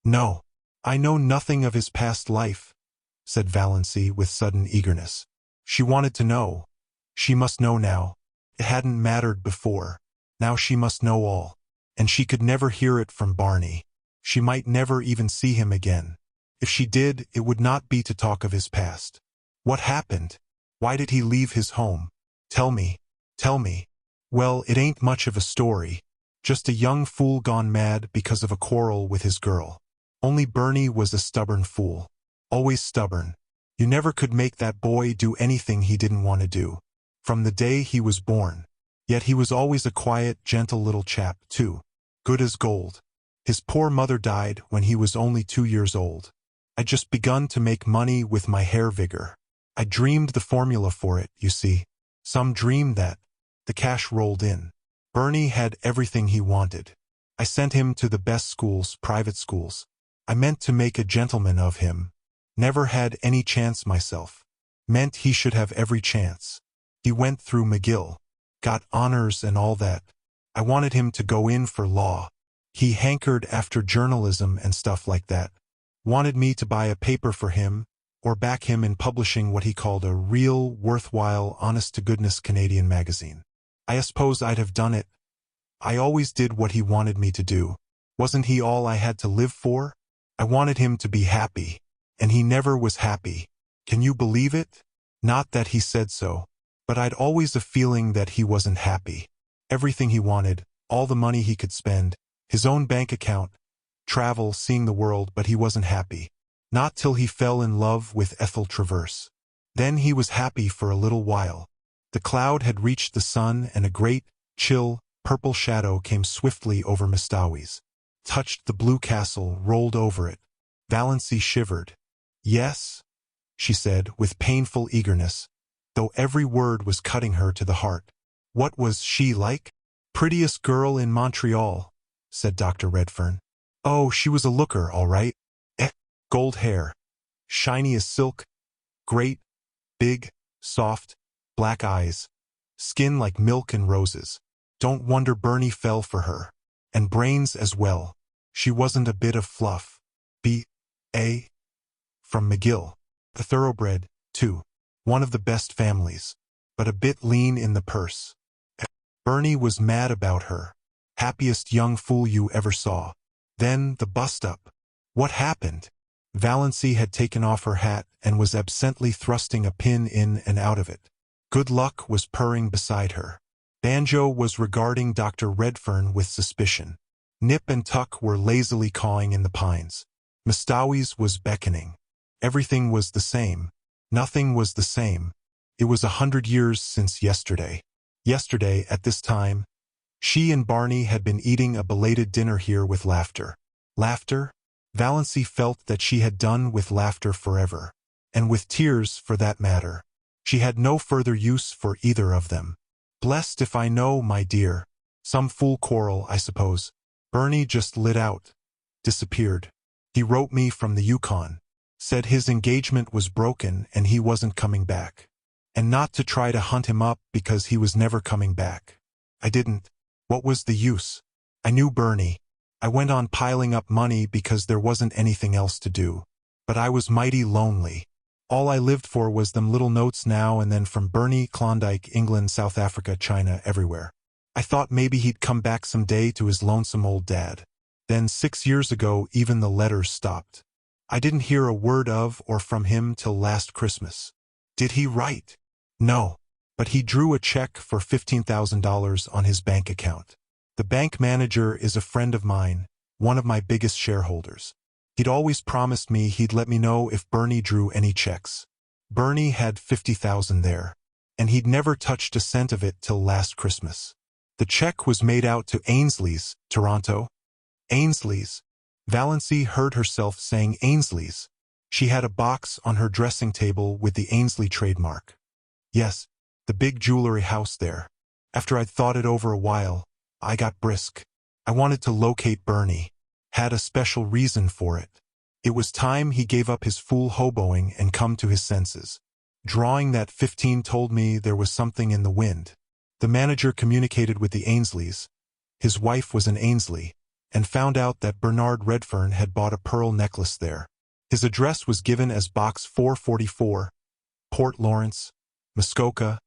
No, I know nothing of his past life, said Valancy with sudden eagerness. She wanted to know. She must know now. It hadn't mattered before. Now she must know all. And she could never hear it from Barney. She might never even see him again. If she did, it would not be to talk of his past. What happened? Why did he leave his home? Tell me. Tell me. Well, it ain't much of a story. Just a young fool gone mad because of a quarrel with his girl. Only Bernie was a stubborn fool. Always stubborn. You never could make that boy do anything he didn't want to do. From the day he was born. Yet he was always a quiet, gentle little chap, too. Good as gold. His poor mother died when he was only 2 years old. I'd just begun to make money with my hair vigor. I dreamed the formula for it, you see. Some dreamed that. The cash rolled in. Bernie had everything he wanted. I sent him to the best schools, private schools. I meant to make a gentleman of him. Never had any chance myself. Meant he should have every chance. He went through McGill. Got honors and all that. I wanted him to go in for law. He hankered after journalism and stuff like that. Wanted me to buy a paper for him, or back him in publishing what he called a real, worthwhile, honest-to-goodness Canadian magazine. I suppose I'd have done it. I always did what he wanted me to do. Wasn't he all I had to live for? I wanted him to be happy, and he never was happy. Can you believe it? Not that he said so. But I'd always a feeling that he wasn't happy. Everything he wanted, all the money he could spend, his own bank account, travel, seeing the world, but he wasn't happy. Not till he fell in love with Ethel Traverse. Then he was happy for a little while. The cloud had reached the sun and a great, chill, purple shadow came swiftly over Mestawis. Touched the blue castle, rolled over it. Valancy shivered. Yes, she said with painful eagerness, though every word was cutting her to the heart. What was she like? Prettiest girl in Montreal, said Dr. Redfern. Oh, she was a looker, all right. Gold hair. Shiny as silk. Great, big, soft, black eyes. Skin like milk and roses. Don't wonder Bernie fell for her. And brains as well. She wasn't a bit of fluff. B.A. from McGill. A thoroughbred, too. One of the best families. But a bit lean in the purse. Bernie was mad about her. Happiest young fool you ever saw. Then the bust-up. What happened? Valancy had taken off her hat and was absently thrusting a pin in and out of it. Good Luck was purring beside her. Banjo was regarding Dr. Redfern with suspicion. Nip and Tuck were lazily cawing in the pines. Mestawis was beckoning. Everything was the same. Nothing was the same. It was 100 years since yesterday. Yesterday, at this time, she and Barney had been eating a belated dinner here with laughter. Laughter? Valancy felt that she had done with laughter forever. And with tears, for that matter. She had no further use for either of them. Blessed if I know, my dear. Some fool quarrel, I suppose. Bernie just lit out. Disappeared. He wrote me from the Yukon. Said his engagement was broken and he wasn't coming back. And not to try to hunt him up because he was never coming back. I didn't. What was the use? I knew Bernie. I went on piling up money because there wasn't anything else to do. But I was mighty lonely. All I lived for was them little notes now and then from Bernie, Klondike, England, South Africa, China, everywhere. I thought maybe he'd come back someday to his lonesome old dad. Then 6 years ago even the letters stopped. I didn't hear a word of or from him till last Christmas. Did he write? No. But he drew a check for $15,000 on his bank account. The bank manager is a friend of mine, one of my biggest shareholders. He'd always promised me he'd let me know if Bernie drew any checks. Bernie had $50,000 there, and he'd never touched a cent of it till last Christmas. The check was made out to Ainsley's, Toronto. Ainsley's. Valancy heard herself saying Ainsley's. She had a box on her dressing table with the Ainsley trademark. Yes, the big jewelry house there. After I'd thought it over a while, I got brisk. I wanted to locate Bernie. Had a special reason for it. It was time he gave up his fool hoboing and come to his senses. Drawing that 15 told me there was something in the wind. The manager communicated with the Ainsleys. His wife was an Ainsley, and found out that Bernard Redfern had bought a pearl necklace there. His address was given as Box 444, Port Lawrence, Muskoka,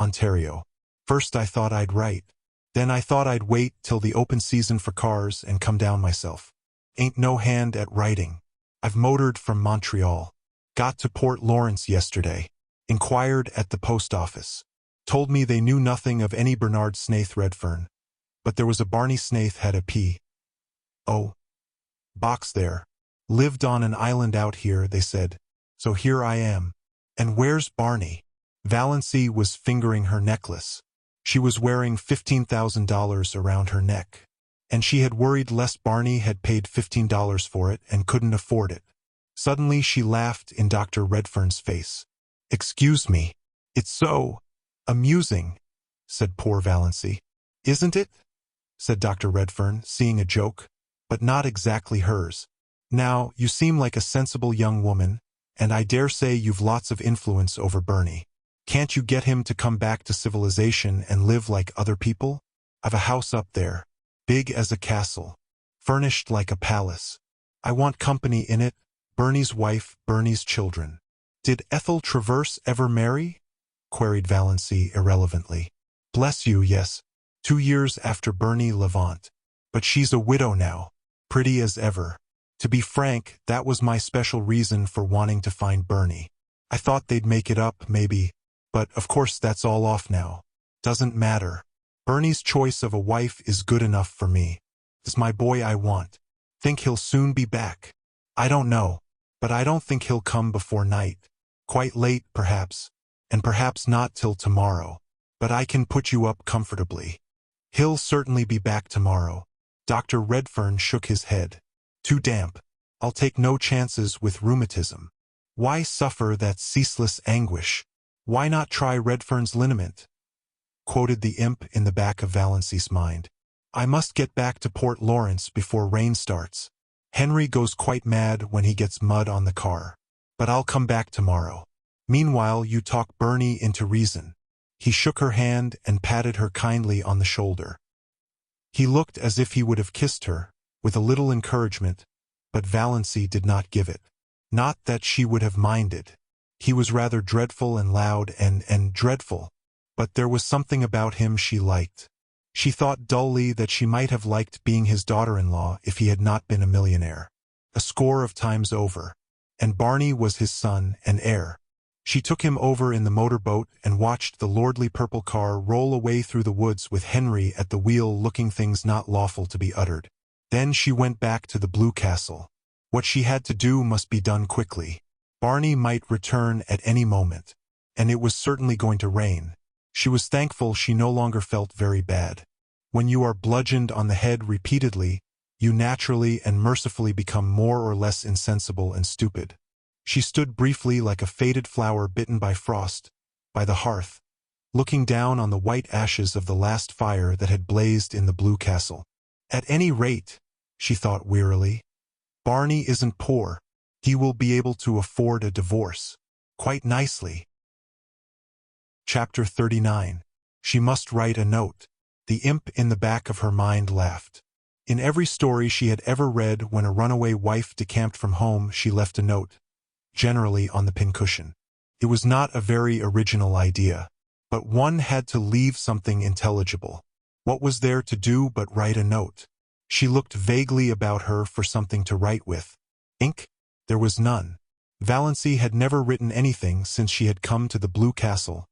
Ontario. First I thought I'd write. Then I thought I'd wait till the open season for cars and come down myself. Ain't no hand at writing. I've motored from Montreal. Got to Port Lawrence yesterday. Inquired at the post office. Told me they knew nothing of any Bernard Snaith Redfern. But there was a Barney Snaith had a P.O. box there. Lived on an island out here, they said. So here I am. And where's Barney? Valancy was fingering her necklace. She was wearing $15,000 around her neck. And she had worried lest Barney had paid $15 for it and couldn't afford it. Suddenly she laughed in Dr. Redfern's face. Excuse me. It's so amusing, said poor Valancy. Isn't it? Said Dr. Redfern, seeing a joke, but not exactly hers. Now, you seem like a sensible young woman, and I dare say you've lots of influence over Bernie. Can't you get him to come back to civilization and live like other people? I've a house up there, big as a castle, furnished like a palace. I want company in it, Bernie's wife, Bernie's children. Did Ethel Traverse ever marry? Queried Valancy irrelevantly. Bless you, yes. 2 years after Bernie Levant. But she's a widow now, pretty as ever. To be frank, that was my special reason for wanting to find Bernie. I thought they'd make it up, maybe. But of course that's all off now. Doesn't matter. Bernie's choice of a wife is good enough for me. It's my boy I want. Think he'll soon be back? I don't know. But I don't think he'll come before night. Quite late, perhaps. And perhaps not till tomorrow. But I can put you up comfortably. He'll certainly be back tomorrow. Dr. Redfern shook his head. Too damp. I'll take no chances with rheumatism. Why suffer that ceaseless anguish? Why not try Redfern's liniment? Quoted the imp in the back of Valancy's mind. I must get back to Port Lawrence before rain starts. Henry goes quite mad when he gets mud on the car. But I'll come back tomorrow. Meanwhile, you talk Bernie into reason. He shook her hand and patted her kindly on the shoulder. He looked as if he would have kissed her, with a little encouragement, but Valancy did not give it. Not that she would have minded. He was rather dreadful and loud and dreadful, but there was something about him she liked. She thought dully that she might have liked being his daughter-in-law if he had not been a millionaire. A score of times over. And Barney was his son and heir. She took him over in the motorboat and watched the lordly purple car roll away through the woods with Henry at the wheel looking things not lawful to be uttered. Then she went back to the Blue Castle. What she had to do must be done quickly. Barney might return at any moment. And it was certainly going to rain. She was thankful she no longer felt very bad. When you are bludgeoned on the head repeatedly, you naturally and mercifully become more or less insensible and stupid. She stood briefly like a faded flower bitten by frost, by the hearth, looking down on the white ashes of the last fire that had blazed in the Blue Castle. At any rate, she thought wearily, Barney isn't poor. He will be able to afford a divorce. Quite nicely. Chapter 39. She must write a note. The imp in the back of her mind laughed. In every story she had ever read, when a runaway wife decamped from home, she left a note, generally on the pincushion. It was not a very original idea, but one had to leave something intelligible. What was there to do but write a note? She looked vaguely about her for something to write with. Ink? There was none. Valancy had never written anything since she had come to the Blue Castle,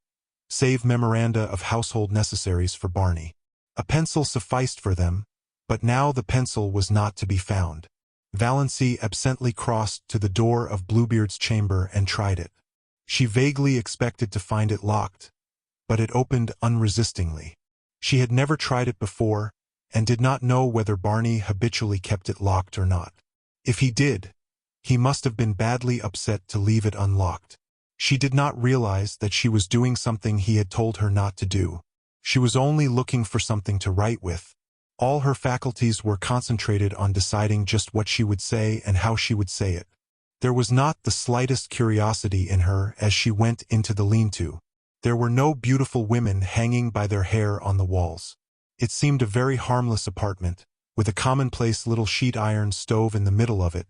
save memoranda of household necessaries for Barney. A pencil sufficed for them, but now the pencil was not to be found. Valancy absently crossed to the door of Bluebeard's chamber and tried it. She vaguely expected to find it locked, but it opened unresistingly. She had never tried it before, and did not know whether Barney habitually kept it locked or not. If he did, he must have been badly upset to leave it unlocked. She did not realize that she was doing something he had told her not to do. She was only looking for something to write with. All her faculties were concentrated on deciding just what she would say and how she would say it. There was not the slightest curiosity in her as she went into the lean-to. There were no beautiful women hanging by their hair on the walls. It seemed a very harmless apartment, with a commonplace little sheet iron stove in the middle of it,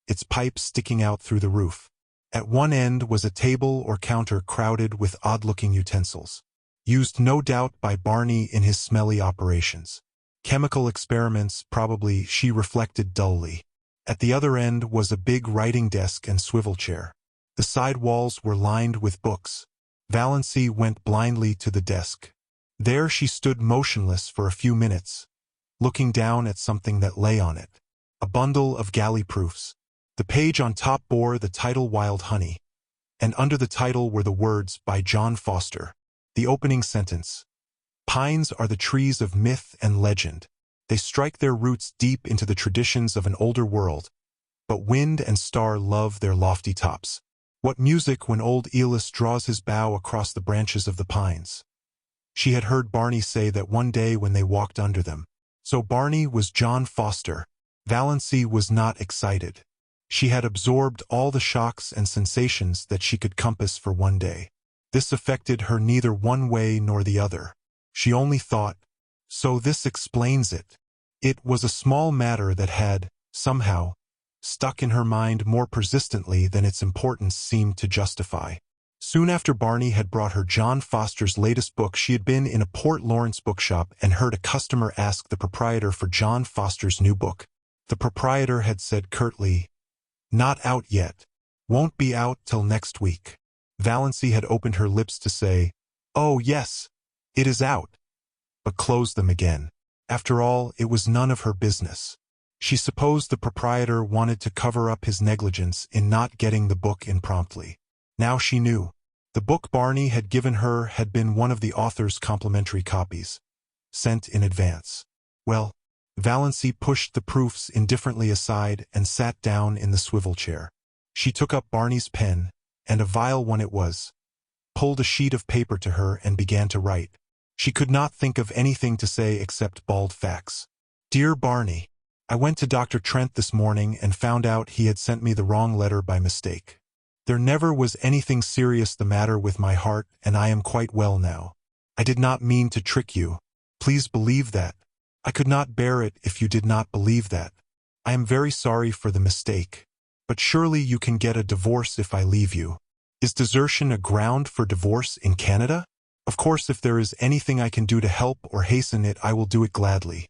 its pipes sticking out through the roof. At one end was a table or counter crowded with odd-looking utensils, used no doubt by Barney in his smelly operations. Chemical experiments, probably, she reflected dully. At the other end was a big writing desk and swivel chair. The side walls were lined with books. Valancy went blindly to the desk. There she stood motionless for a few minutes, looking down at something that lay on it. A bundle of galley proofs. The page on top bore the title Wild Honey, and under the title were the words by John Foster. The opening sentence: "Pines are the trees of myth and legend. They strike their roots deep into the traditions of an older world, but wind and star love their lofty tops. What music when old Aeolus draws his bow across the branches of the pines." She had heard Barney say that one day when they walked under them. So Barney was John Foster. Valancy was not excited. She had absorbed all the shocks and sensations that she could compass for one day. This affected her neither one way nor the other. She only thought, so this explains it. It was a small matter that had, somehow, stuck in her mind more persistently than its importance seemed to justify. Soon after Barney had brought her John Foster's latest book, she had been in a Port Lawrence bookshop and heard a customer ask the proprietor for John Foster's new book. The proprietor had said curtly, "Not out yet. Won't be out till next week." Valancy had opened her lips to say, "Oh yes, it is out," but closed them again. After all, it was none of her business. She supposed the proprietor wanted to cover up his negligence in not getting the book in promptly. Now she knew. The book Barney had given her had been one of the author's complimentary copies, sent in advance. Well, Valancy pushed the proofs indifferently aside and sat down in the swivel chair. She took up Barney's pen, and a vile one it was, pulled a sheet of paper to her and began to write. She could not think of anything to say except bald facts. "Dear Barney, I went to Dr. Trent this morning and found out he had sent me the wrong letter by mistake. There never was anything serious the matter with my heart, and I am quite well now. I did not mean to trick you. Please believe that. I could not bear it if you did not believe that. I am very sorry for the mistake. But surely you can get a divorce if I leave you. Is desertion a ground for divorce in Canada? Of course, if there is anything I can do to help or hasten it, I will do it gladly,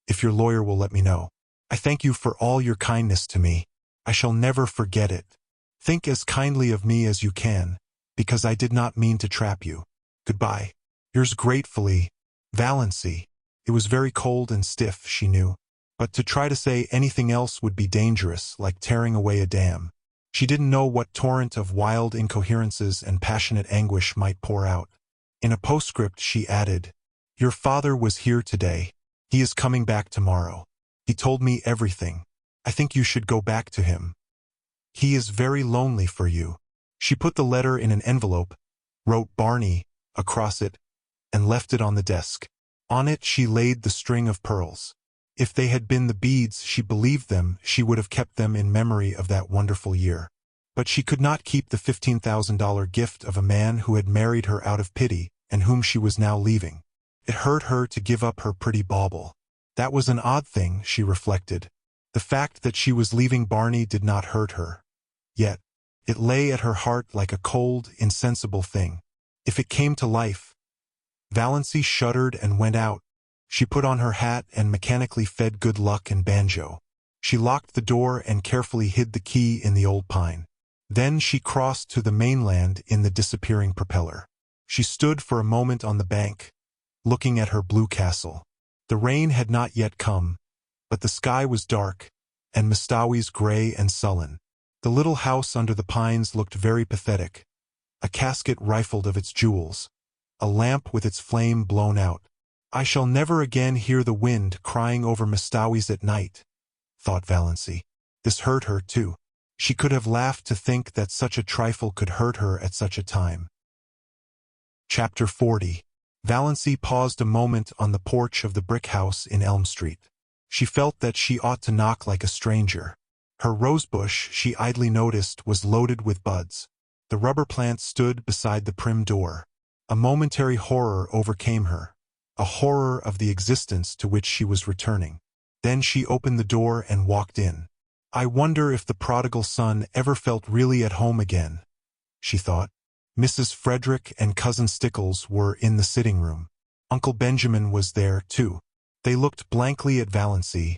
if your lawyer will let me know. I thank you for all your kindness to me. I shall never forget it. Think as kindly of me as you can, because I did not mean to trap you. Goodbye. Yours gratefully, Valancy." It was very cold and stiff, she knew, but to try to say anything else would be dangerous, like tearing away a dam. She didn't know what torrent of wild incoherences and passionate anguish might pour out. In a postscript she added, "Your father was here today. He is coming back tomorrow. He told me everything. I think you should go back to him. He is very lonely for you." She put the letter in an envelope, wrote Barney across it, and left it on the desk. On it she laid the string of pearls. If they had been the beads she believed them, she would have kept them in memory of that wonderful year. But she could not keep the $15,000 gift of a man who had married her out of pity and whom she was now leaving. It hurt her to give up her pretty bauble. That was an odd thing, she reflected. The fact that she was leaving Barney did not hurt her. Yet, it lay at her heart like a cold, insensible thing. If it came to life. Valancy shuddered and went out. She put on her hat and mechanically fed Good Luck and Banjo. She locked the door and carefully hid the key in the old pine. Then she crossed to the mainland in the disappearing propeller. She stood for a moment on the bank, looking at her blue castle. The rain had not yet come, but the sky was dark, and Mestawi's gray and sullen. The little house under the pines looked very pathetic, a casket rifled of its jewels, a lamp with its flame blown out. I shall never again hear the wind crying over Mastawis at night, thought Valancy. This hurt her, too. She could have laughed to think that such a trifle could hurt her at such a time. Chapter 40. Valancy paused a moment on the porch of the brick house in Elm Street. She felt that she ought to knock like a stranger. Her rosebush, she idly noticed, was loaded with buds. The rubber plant stood beside the prim door. A momentary horror overcame her, a horror of the existence to which she was returning. Then she opened the door and walked in. I wonder if the prodigal son ever felt really at home again, she thought. Mrs. Frederick and Cousin Stickles were in the sitting room. Uncle Benjamin was there, too. They looked blankly at Valancy,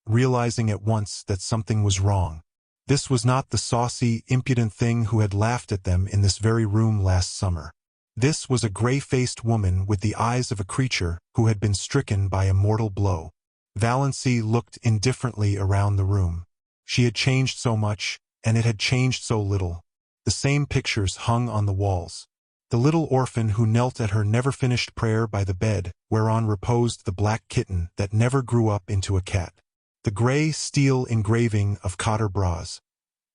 realizing at once that something was wrong. This was not the saucy, impudent thing who had laughed at them in this very room last summer. This was a gray-faced woman with the eyes of a creature who had been stricken by a mortal blow. Valancy looked indifferently around the room. She had changed so much, and it had changed so little. The same pictures hung on the walls. The little orphan who knelt at her never-finished prayer by the bed whereon reposed the black kitten that never grew up into a cat. The grey steel engraving of Cotter Bras,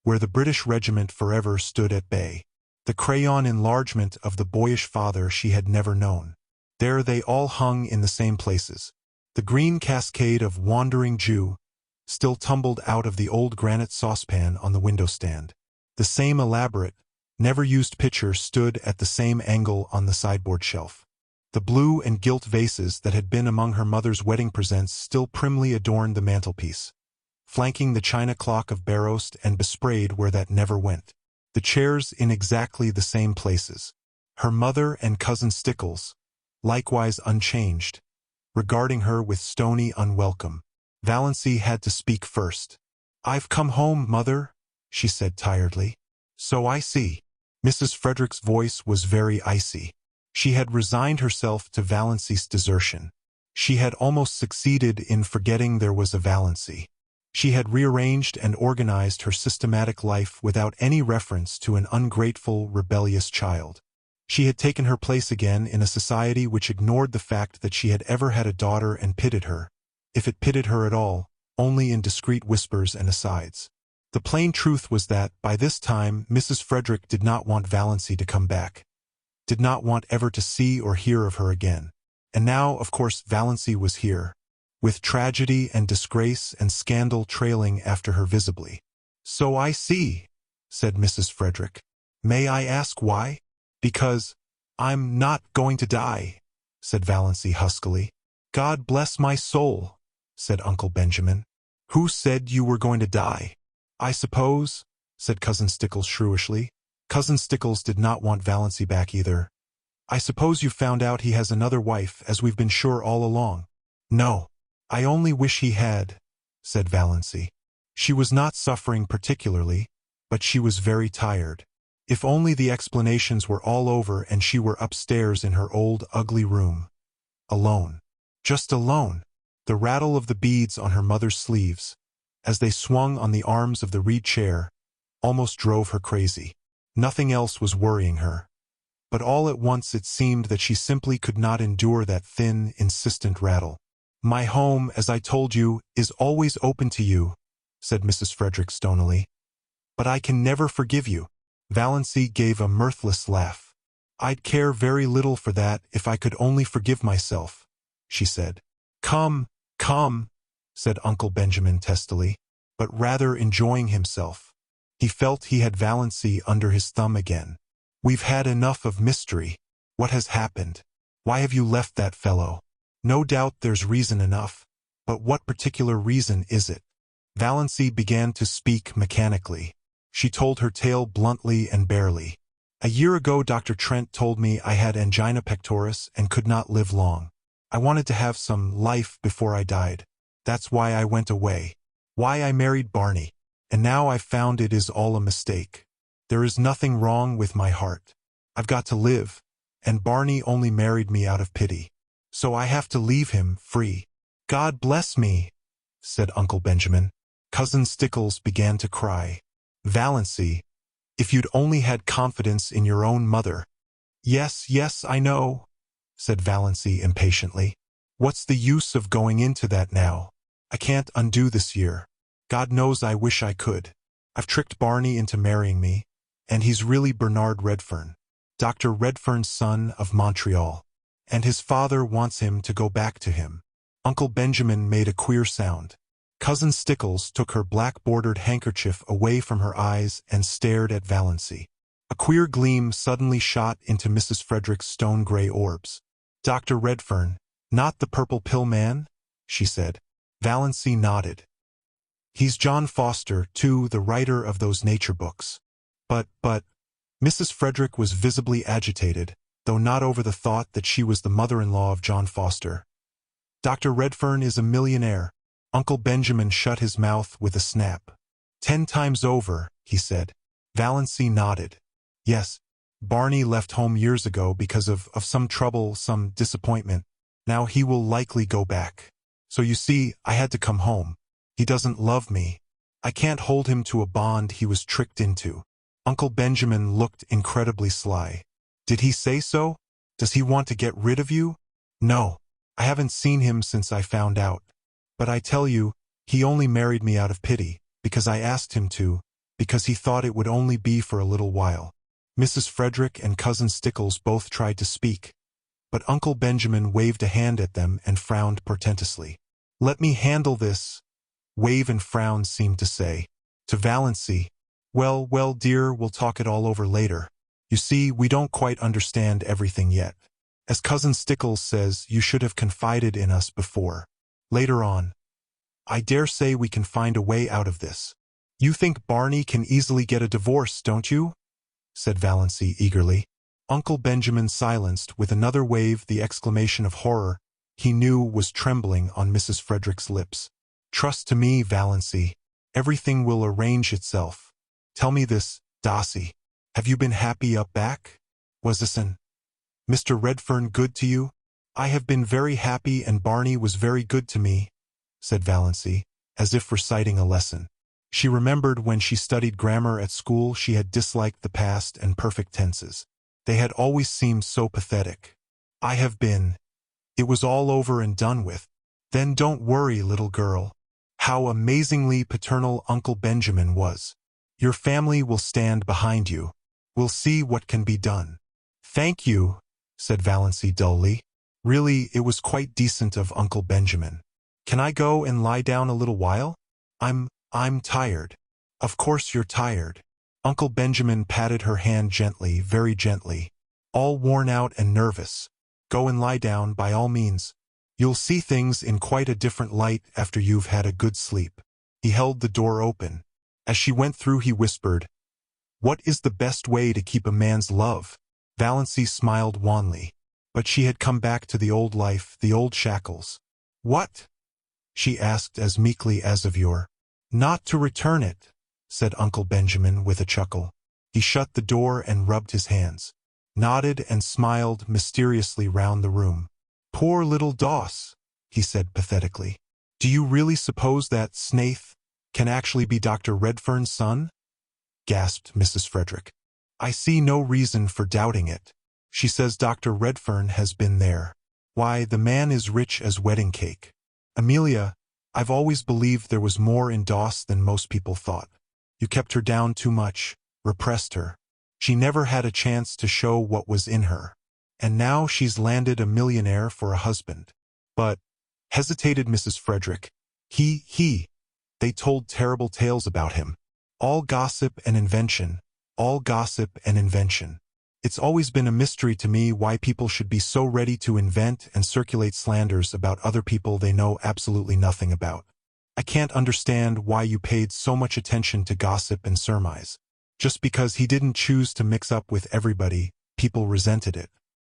where the British regiment forever stood at bay. The crayon enlargement of the boyish father she had never known. There they all hung in the same places. The green cascade of Wandering Jew still tumbled out of the old granite saucepan on the window-stand. The same elaborate, never-used pitcher stood at the same angle on the sideboard shelf. The blue and gilt vases that had been among her mother's wedding presents still primly adorned the mantelpiece, flanking the china clock of Barost and besprayed where that never went. The chairs in exactly the same places. Her mother and Cousin Stickles, likewise unchanged, regarding her with stony unwelcome. Valancy had to speak first. "I've come home, Mother," she said tiredly. "So I see." Mrs. Frederick's voice was very icy. She had resigned herself to Valancy's desertion. She had almost succeeded in forgetting there was a Valancy. She had rearranged and organized her systematic life without any reference to an ungrateful, rebellious child. She had taken her place again in a society which ignored the fact that she had ever had a daughter and pitied her, if it pitied her at all, only in discreet whispers and asides. The plain truth was that, by this time, Mrs. Frederick did not want Valancy to come back, did not want ever to see or hear of her again. And now, of course, Valancy was here, with tragedy and disgrace and scandal trailing after her visibly. "So I see," said Mrs. Frederick. "May I ask why?" "Because I'm not going to die," said Valancy huskily. "God bless my soul," said Uncle Benjamin. "Who said you were going to die?" "I suppose," said Cousin Stickles shrewishly. Cousin Stickles did not want Valancy back either. "I suppose you found out he has another wife, as we've been sure all along." "No. I only wish he had," said Valancy. She was not suffering particularly, but she was very tired. If only the explanations were all over and she were upstairs in her old, ugly room. Alone. Just alone. The rattle of the beads on her mother's sleeves, as they swung on the arms of the reed chair, almost drove her crazy. Nothing else was worrying her. But all at once it seemed that she simply could not endure that thin, insistent rattle. "My home, as I told you, is always open to you," said Mrs. Frederick stonily. "But I can never forgive you." Valancy gave a mirthless laugh. "I'd care very little for that if I could only forgive myself," she said. "Come, come," said Uncle Benjamin testily, but rather enjoying himself. He felt he had Valancy under his thumb again. "We've had enough of mystery. What has happened? Why have you left that fellow? No doubt there's reason enough, but what particular reason is it?" Valancy began to speak mechanically. She told her tale bluntly and barely. "A year ago Dr. Trent told me I had angina pectoris and could not live long. I wanted to have some life before I died. That's why I went away. Why I married Barney. And now I've found it is all a mistake. There is nothing wrong with my heart. I've got to live, and Barney only married me out of pity. So I have to leave him free." "God bless me," said Uncle Benjamin. Cousin Stickles began to cry. "Valancy, if you'd only had confidence in your own mother." "Yes, yes, I know," said Valancy impatiently. What's the use of going into that now? I can't undo this year. God knows I wish I could. I've tricked Barney into marrying me, and he's really Bernard Redfern, Dr. Redfern's son of Montreal, and his father wants him to go back to him. Uncle Benjamin made a queer sound. Cousin Stickles took her black-bordered handkerchief away from her eyes and stared at Valancy. A queer gleam suddenly shot into Mrs. Frederick's stone-gray orbs. Dr. Redfern, not the purple pill man? She said. Valancy nodded. He's John Foster, too, the writer of those nature books. But, Mrs. Frederick was visibly agitated, though not over the thought that she was the mother-in-law of John Foster. Dr. Redfern is a millionaire. Uncle Benjamin shut his mouth with a snap. 10 times over, he said. Valancy nodded. Yes, Barney left home years ago because of some trouble, some disappointment. Now he will likely go back. So you see, I had to come home. He doesn't love me. I can't hold him to a bond he was tricked into. Uncle Benjamin looked incredibly sly. Did he say so? Does he want to get rid of you? No, I haven't seen him since I found out. But I tell you, he only married me out of pity, because I asked him to, because he thought it would only be for a little while. Mrs. Frederick and Cousin Stickles both tried to speak, but Uncle Benjamin waved a hand at them and frowned portentously. Let me handle this. Wave and frown seemed to say. To Valancy, well, dear, we'll talk it all over later. You see, we don't quite understand everything yet. As Cousin Stickles says, you should have confided in us before. Later on. I dare say we can find a way out of this. You think Barney can easily get a divorce, don't you? Said Valancy eagerly. Uncle Benjamin silenced with another wave the exclamation of horror he knew was trembling on Mrs. Frederick's lips. Trust to me, Valancy. Everything will arrange itself. Tell me this, Dossie. Have you been happy up back? Was this Mr. Redfern good to you? I have been very happy and Barney was very good to me, said Valancy, as if reciting a lesson. She remembered when she studied grammar at school she had disliked the past and perfect tenses. They had always seemed so pathetic. I have been. It was all over and done with. Then don't worry, little girl. How amazingly paternal Uncle Benjamin was. Your family will stand behind you. We'll see what can be done. Thank you, said Valancy dully. Really, it was quite decent of Uncle Benjamin. Can I go and lie down a little while? I'm tired. Of course you're tired. Uncle Benjamin patted her hand gently, very gently. All worn out and nervous. Go and lie down by all means. You'll see things in quite a different light after you've had a good sleep. He held the door open. As she went through he whispered, What is the best way to keep a man's love? Valancy smiled wanly. But she had come back to the old life, the old shackles. What? She asked as meekly as of yore. Not to return it, said Uncle Benjamin with a chuckle. He shut the door and rubbed his hands, nodded and smiled mysteriously round the room. Poor little Doss, he said pathetically. Do you really suppose that Snaith can actually be Dr. Redfern's son? Gasped Mrs. Frederick. I see no reason for doubting it. She says Dr. Redfern has been there. Why, the man is rich as wedding cake. Amelia, I've always believed there was more in Doss than most people thought. You kept her down too much, repressed her. She never had a chance to show what was in her. And now she's landed a millionaire for a husband. But, hesitated Mrs. Frederick, they told terrible tales about him. All gossip and invention, all gossip and invention. It's always been a mystery to me why people should be so ready to invent and circulate slanders about other people they know absolutely nothing about. I can't understand why you paid so much attention to gossip and surmise. Just because he didn't choose to mix up with everybody, people resented it.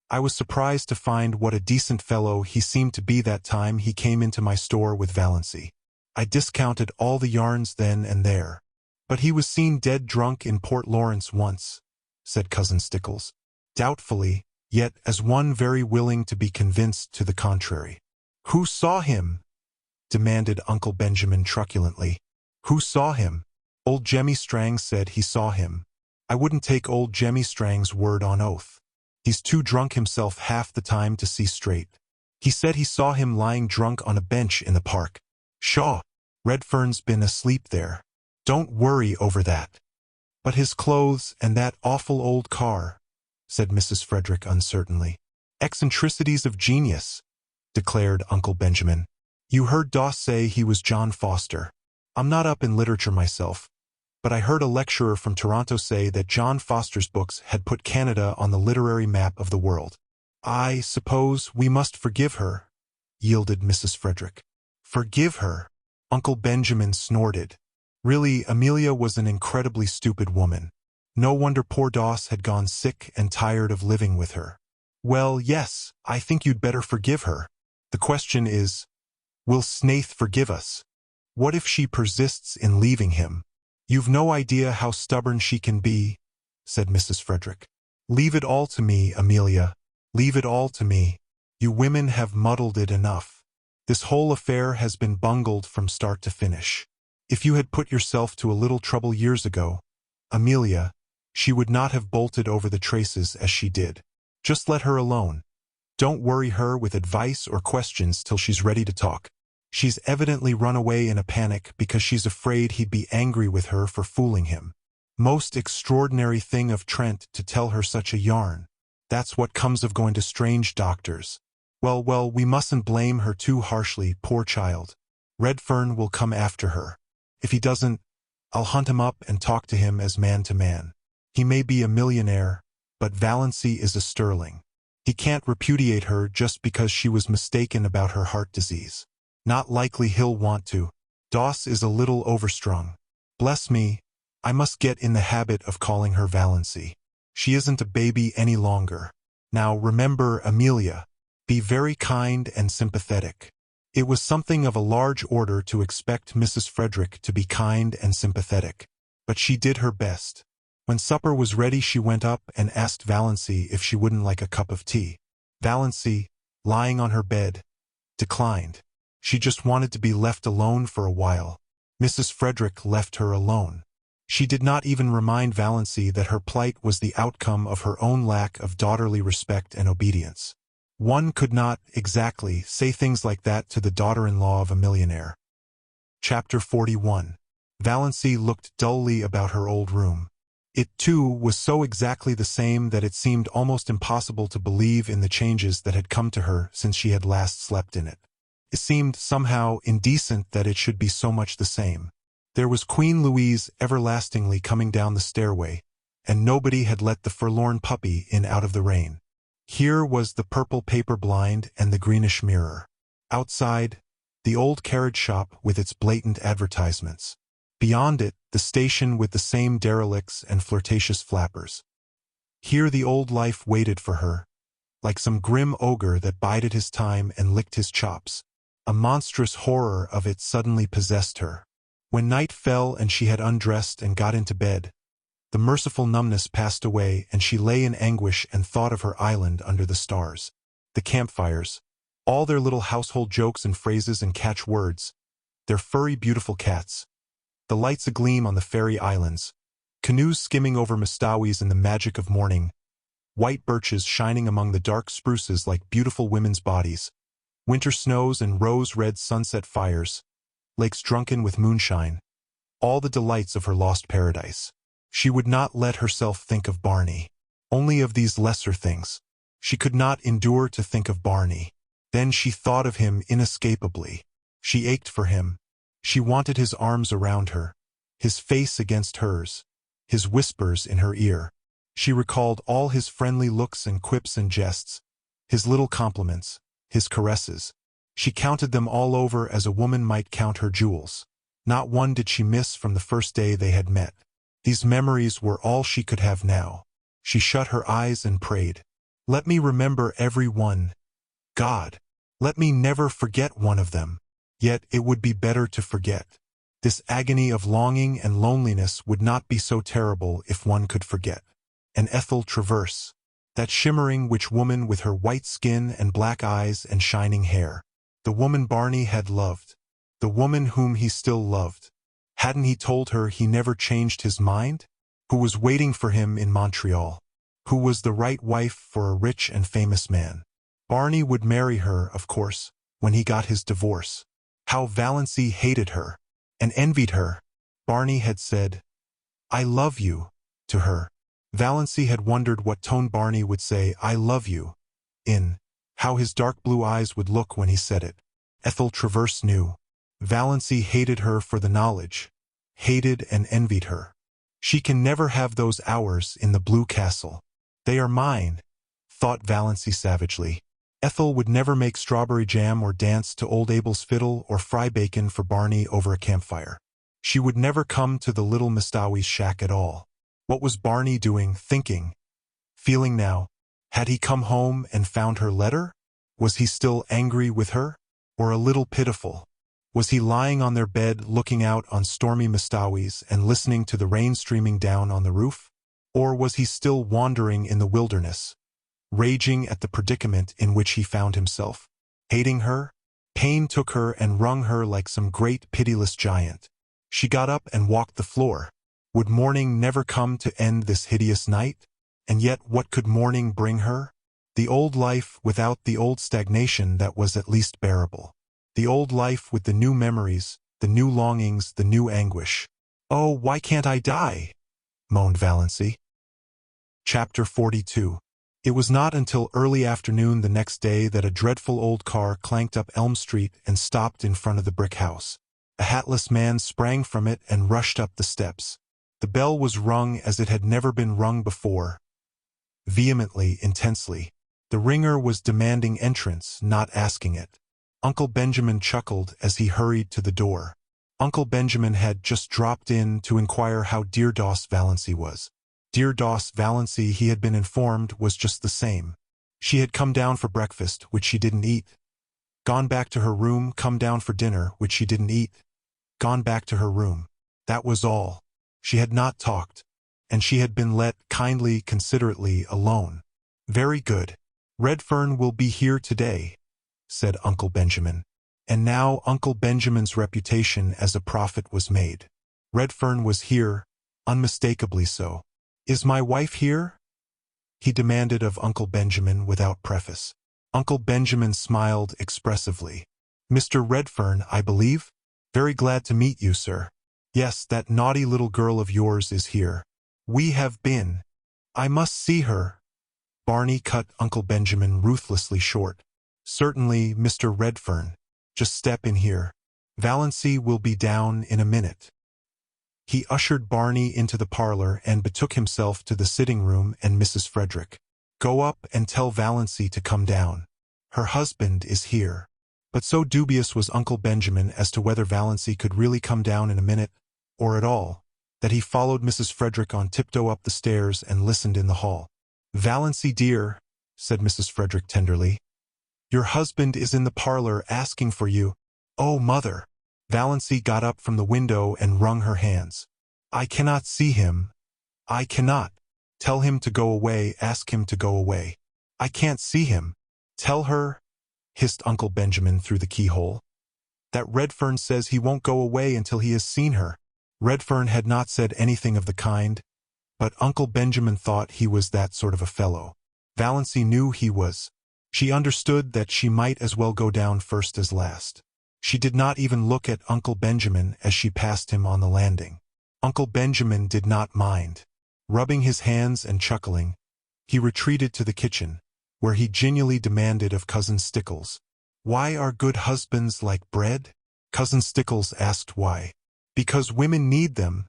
I was surprised to find what a decent fellow he seemed to be that time he came into my store with Valancy. I discounted all the yarns then and there. But he was seen dead drunk in Port Lawrence once, said Cousin Stickles, doubtfully, yet as one very willing to be convinced to the contrary. Who saw him? Demanded Uncle Benjamin truculently. Who saw him? Old Jemmy Strang said he saw him. I wouldn't take old Jemmy Strang's word on oath. He's too drunk himself half the time to see straight. He said he saw him lying drunk on a bench in the park. Shaw. Redfern's been asleep there. Don't worry over that. But his clothes and that awful old car, said Mrs. Frederick uncertainly. Eccentricities of genius, declared Uncle Benjamin. You heard Doss say he was John Foster. I'm not up in literature myself, but I heard a lecturer from Toronto say that John Foster's books had put Canada on the literary map of the world. I suppose we must forgive her, yielded Mrs. Frederick. Forgive her? Uncle Benjamin snorted. Really, Amelia was an incredibly stupid woman. No wonder poor Doss had gone sick and tired of living with her. Well, yes, I think you'd better forgive her. The question is, will Snaith forgive us? What if she persists in leaving him? You've no idea how stubborn she can be, said Mrs. Frederick. Leave it all to me, Amelia. Leave it all to me. You women have muddled it enough. This whole affair has been bungled from start to finish. If you had put yourself to a little trouble years ago, Amelia, she would not have bolted over the traces as she did. Just let her alone. Don't worry her with advice or questions till she's ready to talk. She's evidently run away in a panic because she's afraid he'd be angry with her for fooling him. Most extraordinary thing of Trent to tell her such a yarn. That's what comes of going to strange doctors. Well, we mustn't blame her too harshly, poor child. Redfern will come after her. If he doesn't, I'll hunt him up and talk to him as man to man. He may be a millionaire, but Valancy is a Stirling. He can't repudiate her just because she was mistaken about her heart disease. Not likely he'll want to. Doss is a little overstrung. Bless me, I must get in the habit of calling her Valancy. She isn't a baby any longer. Now remember, Amelia, be very kind and sympathetic. It was something of a large order to expect Mrs. Frederick to be kind and sympathetic, but she did her best. When supper was ready, she went up and asked Valancy if she wouldn't like a cup of tea. Valancy, lying on her bed, declined. She just wanted to be left alone for a while. Mrs. Frederick left her alone. She did not even remind Valancy that her plight was the outcome of her own lack of daughterly respect and obedience. One could not, exactly, say things like that to the daughter-in-law of a millionaire. Chapter 41. Valancy looked dully about her old room. It, too, was so exactly the same that it seemed almost impossible to believe in the changes that had come to her since she had last slept in it. It seemed somehow indecent that it should be so much the same. There was Queen Louise everlastingly coming down the stairway, and nobody had let the forlorn puppy in out of the rain. Here was the purple paper blind and the greenish mirror. Outside, the old carriage shop with its blatant advertisements. Beyond it, the station with the same derelicts and flirtatious flappers. Here the old life waited for her, like some grim ogre that bided his time and licked his chops. A monstrous horror of it suddenly possessed her. When night fell and she had undressed and got into bed, the merciful numbness passed away and she lay in anguish and thought of her island under the stars. The campfires, all their little household jokes and phrases and catchwords, their furry beautiful cats, the lights agleam on the fairy islands, canoes skimming over Mastawis in the magic of morning, white birches shining among the dark spruces like beautiful women's bodies, winter snows and rose-red sunset fires, lakes drunken with moonshine, all the delights of her lost paradise. She would not let herself think of Barney, only of these lesser things. She could not endure to think of Barney. Then she thought of him inescapably. She ached for him. She wanted his arms around her, his face against hers, his whispers in her ear. She recalled all his friendly looks and quips and jests, his little compliments, his caresses. She counted them all over as a woman might count her jewels. Not one did she miss from the first day they had met. These memories were all she could have now. She shut her eyes and prayed. Let me remember every one. God, let me never forget one of them. Yet it would be better to forget. This agony of longing and loneliness would not be so terrible if one could forget. And Ethel Traverse, that shimmering witch woman with her white skin and black eyes and shining hair. The woman Barney had loved. The woman whom he still loved. Hadn't he told her he never changed his mind? Who was waiting for him in Montreal? Who was the right wife for a rich and famous man? Barney would marry her, of course, when he got his divorce. How Valancy hated her and envied her. Barney had said, "I love you," to her. Valancy had wondered what tone Barney would say "I love you" in, how his dark blue eyes would look when he said it. Ethel Traverse knew. Valancy hated her for the knowledge, hated and envied her. She can never have those hours in the Blue Castle. They are mine, thought Valancy savagely. Ethel would never make strawberry jam or dance to old Abel's fiddle or fry bacon for Barney over a campfire. She would never come to the little Mistawi's shack at all. What was Barney doing, thinking, feeling now? Had he come home and found her letter? Was he still angry with her? Or a little pitiful? Was he lying on their bed looking out on stormy Mistawi's and listening to the rain streaming down on the roof? Or was he still wandering in the wilderness, raging at the predicament in which he found himself? Hating her? Pain took her and wrung her like some great pitiless giant. She got up and walked the floor. Would morning never come to end this hideous night? And yet what could morning bring her? The old life without the old stagnation that was at least bearable. The old life with the new memories, the new longings, the new anguish. "Oh, why can't I die?" moaned Valancy. Chapter 42. It was not until early afternoon the next day that a dreadful old car clanked up Elm Street and stopped in front of the brick house. A hatless man sprang from it and rushed up the steps. The bell was rung as it had never been rung before, vehemently, intensely. The ringer was demanding entrance, not asking it. Uncle Benjamin chuckled as he hurried to the door. Uncle Benjamin had just dropped in to inquire how dear Doss Valancy was. Dear Doss Valancy, he had been informed, was just the same. She had come down for breakfast, which she didn't eat. Gone back to her room, come down for dinner, which she didn't eat. Gone back to her room. That was all. She had not talked, and she had been let kindly, considerately alone. Very good. Redfern will be here today, said Uncle Benjamin. And now Uncle Benjamin's reputation as a prophet was made. Redfern was here, unmistakably so. "Is my wife here?" he demanded of Uncle Benjamin without preface. Uncle Benjamin smiled expressively. "Mr. Redfern, I believe? Very glad to meet you, sir. Yes, that naughty little girl of yours is here. We have been. I must see her." Barney cut Uncle Benjamin ruthlessly short. "Certainly, Mr. Redfern. Just step in here. Valancy will be down in a minute." He ushered Barney into the parlor and betook himself to the sitting room and Mrs. Frederick. "Go up and tell Valancy to come down. Her husband is here." But so dubious was Uncle Benjamin as to whether Valancy could really come down in a minute, or at all, that he followed Mrs. Frederick on tiptoe up the stairs and listened in the hall. "Valancy, dear," said Mrs. Frederick tenderly, "your husband is in the parlor asking for you." "Oh, mother!" Valancy got up from the window and wrung her hands. "I cannot see him. I cannot. Tell him to go away, ask him to go away. I can't see him. Tell her," hissed Uncle Benjamin through the keyhole, "that Redfern says he won't go away until he has seen her." Redfern had not said anything of the kind, but Uncle Benjamin thought he was that sort of a fellow. Valancy knew he was. She understood that she might as well go down first as last. She did not even look at Uncle Benjamin as she passed him on the landing. Uncle Benjamin did not mind. Rubbing his hands and chuckling, he retreated to the kitchen, where he genially demanded of Cousin Stickles, "Why are good husbands like bread?" Cousin Stickles asked why. "Because women need them,"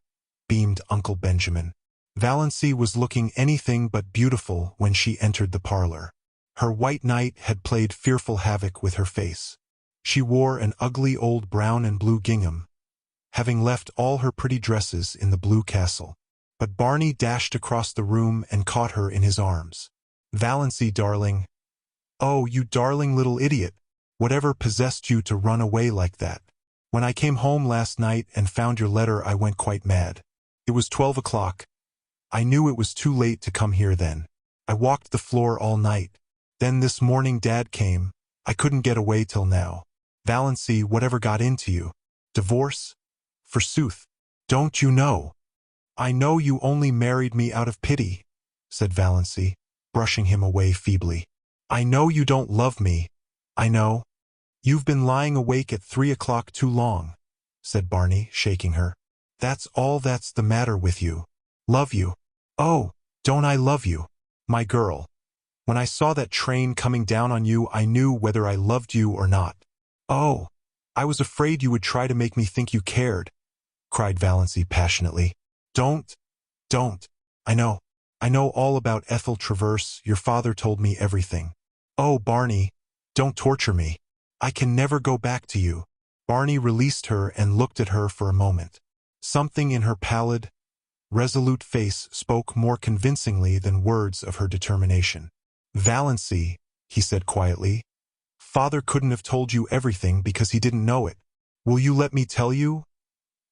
beamed Uncle Benjamin. Valancy was looking anything but beautiful when she entered the parlor. Her white night had played fearful havoc with her face. She wore an ugly old brown and blue gingham, having left all her pretty dresses in the Blue Castle. But Barney dashed across the room and caught her in his arms. "Valancy, darling. Oh, you darling little idiot. Whatever possessed you to run away like that? When I came home last night and found your letter, I went quite mad. It was 12 o'clock. I knew it was too late to come here then. I walked the floor all night. Then this morning Dad came. I couldn't get away till now. Valancy, whatever got into you? Divorce? Forsooth. Don't you know?" "I know you only married me out of pity," said Valancy, brushing him away feebly. I know you don't love me. I know. You've been lying awake at 3 o'clock too long, said Barney, shaking her. That's all that's the matter with you. Love you. Oh, don't I love you, my girl. When I saw that train coming down on you, I knew whether I loved you or not. Oh, I was afraid you would try to make me think you cared, cried Valancy passionately. Don't. I know all about Ethel Traverse. Your father told me everything. Oh, Barney, don't torture me. I can never go back to you. Barney released her and looked at her for a moment. Something in her pallid, resolute face spoke more convincingly than words of her determination. Valancy, he said quietly, Father couldn't have told you everything because he didn't know it. Will you let me tell you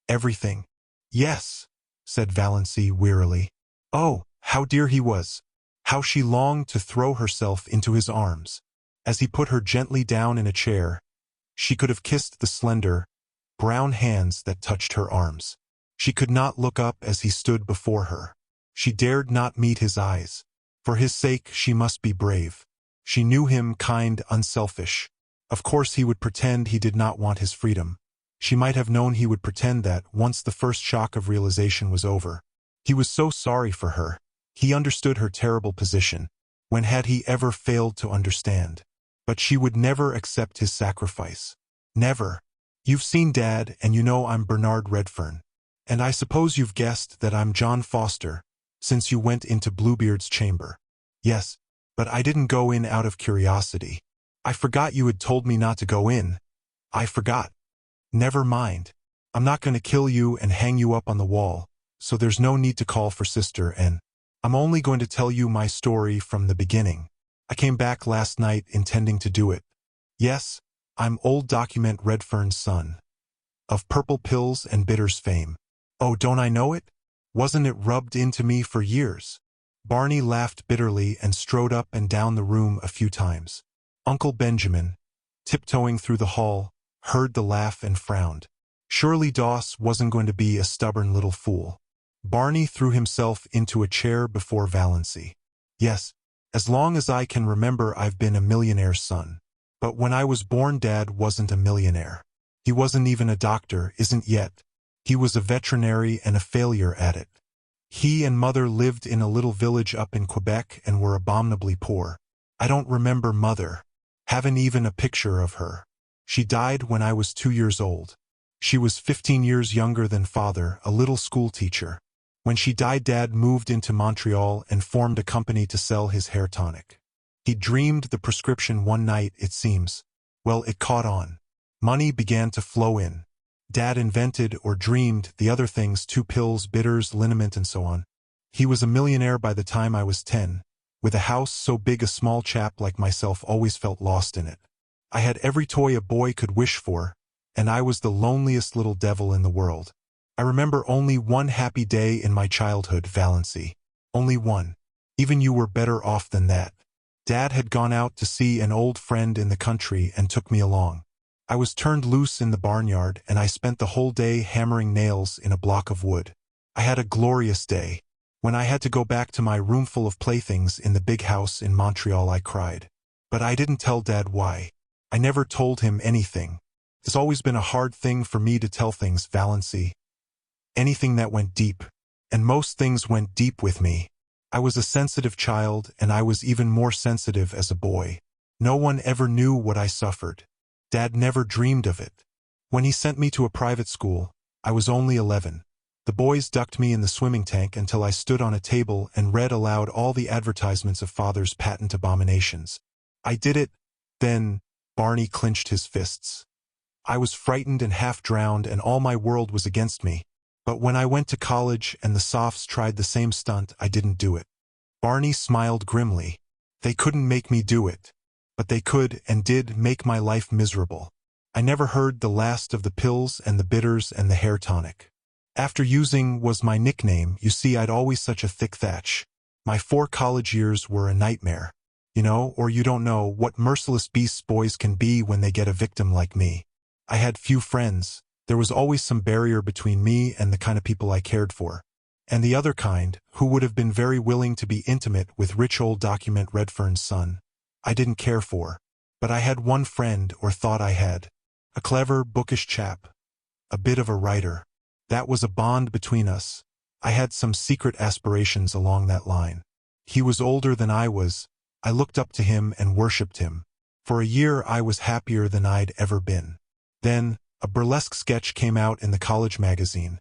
everything? Yes, said Valancy wearily. Oh, how dear he was! How she longed to throw herself into his arms. As he put her gently down in a chair, she could have kissed the slender, brown hands that touched her arms. She could not look up as he stood before her. She dared not meet his eyes. For his sake she must be brave. She knew him kind, unselfish. Of course he would pretend he did not want his freedom. She might have known he would pretend that once the first shock of realization was over. He was so sorry for her. He understood her terrible position. When had he ever failed to understand? But she would never accept his sacrifice. Never. You've seen Dad, and you know I'm Bernard Redfern. And I suppose you've guessed that I'm John Foster, since you went into Bluebeard's chamber. Yes, but I didn't go in out of curiosity. I forgot you had told me not to go in. I forgot. Never mind. I'm not going to kill you and hang you up on the wall, so there's no need to call for Sister N. I'm only going to tell you my story from the beginning. I came back last night intending to do it. Yes, I'm Old Document Redfern's son. Of Purple Pills and Bitters fame. Oh, don't I know it? Wasn't it rubbed into me for years? Barney laughed bitterly and strode up and down the room a few times. Uncle Benjamin, tiptoeing through the hall, heard the laugh and frowned. Surely Doss wasn't going to be a stubborn little fool. Barney threw himself into a chair before Valancy. Yes, as long as I can remember I've been a millionaire's son. But when I was born Dad wasn't a millionaire. He wasn't even a doctor, isn't yet. He was a veterinary and a failure at it. He and Mother lived in a little village up in Quebec and were abominably poor. I don't remember Mother. Haven't even a picture of her. She died when I was 2 years old. She was 15 years younger than Father, a little school teacher. When she died Dad moved into Montreal and formed a company to sell his hair tonic. He dreamed the prescription one night, it seems. Well, it caught on. Money began to flow in. Dad invented or dreamed the other things, 2 pills, bitters, liniment, and so on. He was a millionaire by the time I was 10. With a house so big a small chap like myself always felt lost in it. I had every toy a boy could wish for, and I was the loneliest little devil in the world. I remember only one happy day in my childhood, Valancy. Only one. Even you were better off than that. Dad had gone out to see an old friend in the country and took me along. I was turned loose in the barnyard and I spent the whole day hammering nails in a block of wood. I had a glorious day. When I had to go back to my roomful of playthings in the big house in Montreal I cried. But I didn't tell Dad why. I never told him anything. It's always been a hard thing for me to tell things, Valancy. Anything that went deep. And most things went deep with me. I was a sensitive child and I was even more sensitive as a boy. No one ever knew what I suffered. Dad never dreamed of it. When he sent me to a private school, I was only 11. The boys ducked me in the swimming tank until I stood on a table and read aloud all the advertisements of Father's patent abominations. I did it, then Barney clenched his fists. I was frightened and half drowned and all my world was against me. But when I went to college and the Softs tried the same stunt, I didn't do it. Barney smiled grimly. They couldn't make me do it. But they could and did make my life miserable. I never heard the last of the pills and the bitters and the hair tonic. After using was my nickname, you see I'd always such a thick thatch. My 4 college years were a nightmare. You know, or you don't know, what merciless beasts boys can be when they get a victim like me. I had few friends. There was always some barrier between me and the kind of people I cared for. And the other kind, who would have been very willing to be intimate with rich Old Document Redfern's son. I didn't care for. But I had one friend, or thought I had. A clever, bookish chap. A bit of a writer. That was a bond between us. I had some secret aspirations along that line. He was older than I was. I looked up to him and worshipped him. For a year I was happier than I'd ever been. Then, a burlesque sketch came out in the college magazine.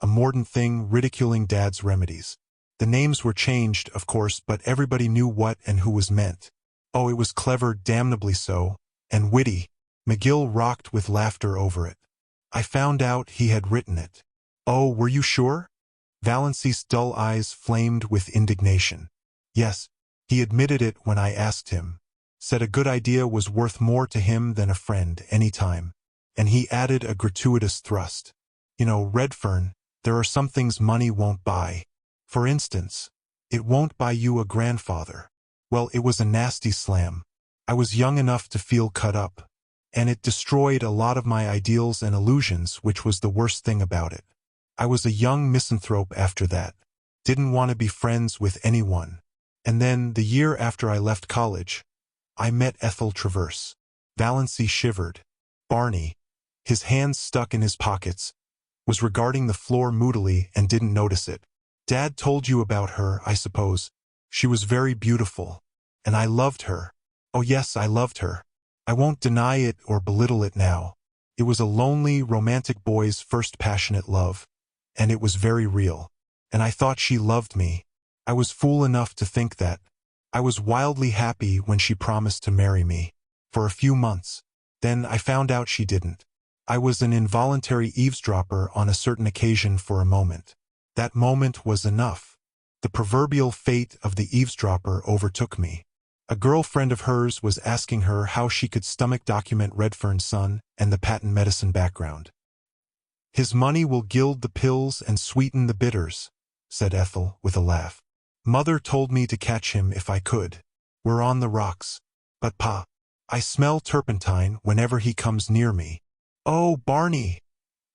A mordant thing ridiculing Dad's remedies. The names were changed, of course, but everybody knew what and who was meant. Oh, it was clever, damnably so, and witty. McGill rocked with laughter over it. I found out he had written it. Oh, were you sure? Valancy's dull eyes flamed with indignation. Yes, he admitted it when I asked him. Said a good idea was worth more to him than a friend, any time. And he added a gratuitous thrust. You know, Redfern, there are some things money won't buy. For instance, it won't buy you a grandfather. Well, it was a nasty slam. I was young enough to feel cut up. And it destroyed a lot of my ideals and illusions, which was the worst thing about it. I was a young misanthrope after that. Didn't want to be friends with anyone. And then, the year after I left college, I met Ethel Traverse. Valancy shivered. Barney, his hands stuck in his pockets, was regarding the floor moodily and didn't notice it. Dad told you about her, I suppose. She was very beautiful. And I loved her. Oh yes, I loved her. I won't deny it or belittle it now. It was a lonely, romantic boy's first passionate love. And it was very real. And I thought she loved me. I was fool enough to think that. I was wildly happy when she promised to marry me. For a few months. Then I found out she didn't. I was an involuntary eavesdropper on a certain occasion for a moment. That moment was enough. The proverbial fate of the eavesdropper overtook me. A girlfriend of hers was asking her how she could stomach document Redfern's son and the patent medicine background. His money will gild the pills and sweeten the bitters, said Ethel with a laugh. Mother told me to catch him if I could. We're on the rocks. But Pa, I smell turpentine whenever he comes near me. Oh, Barney,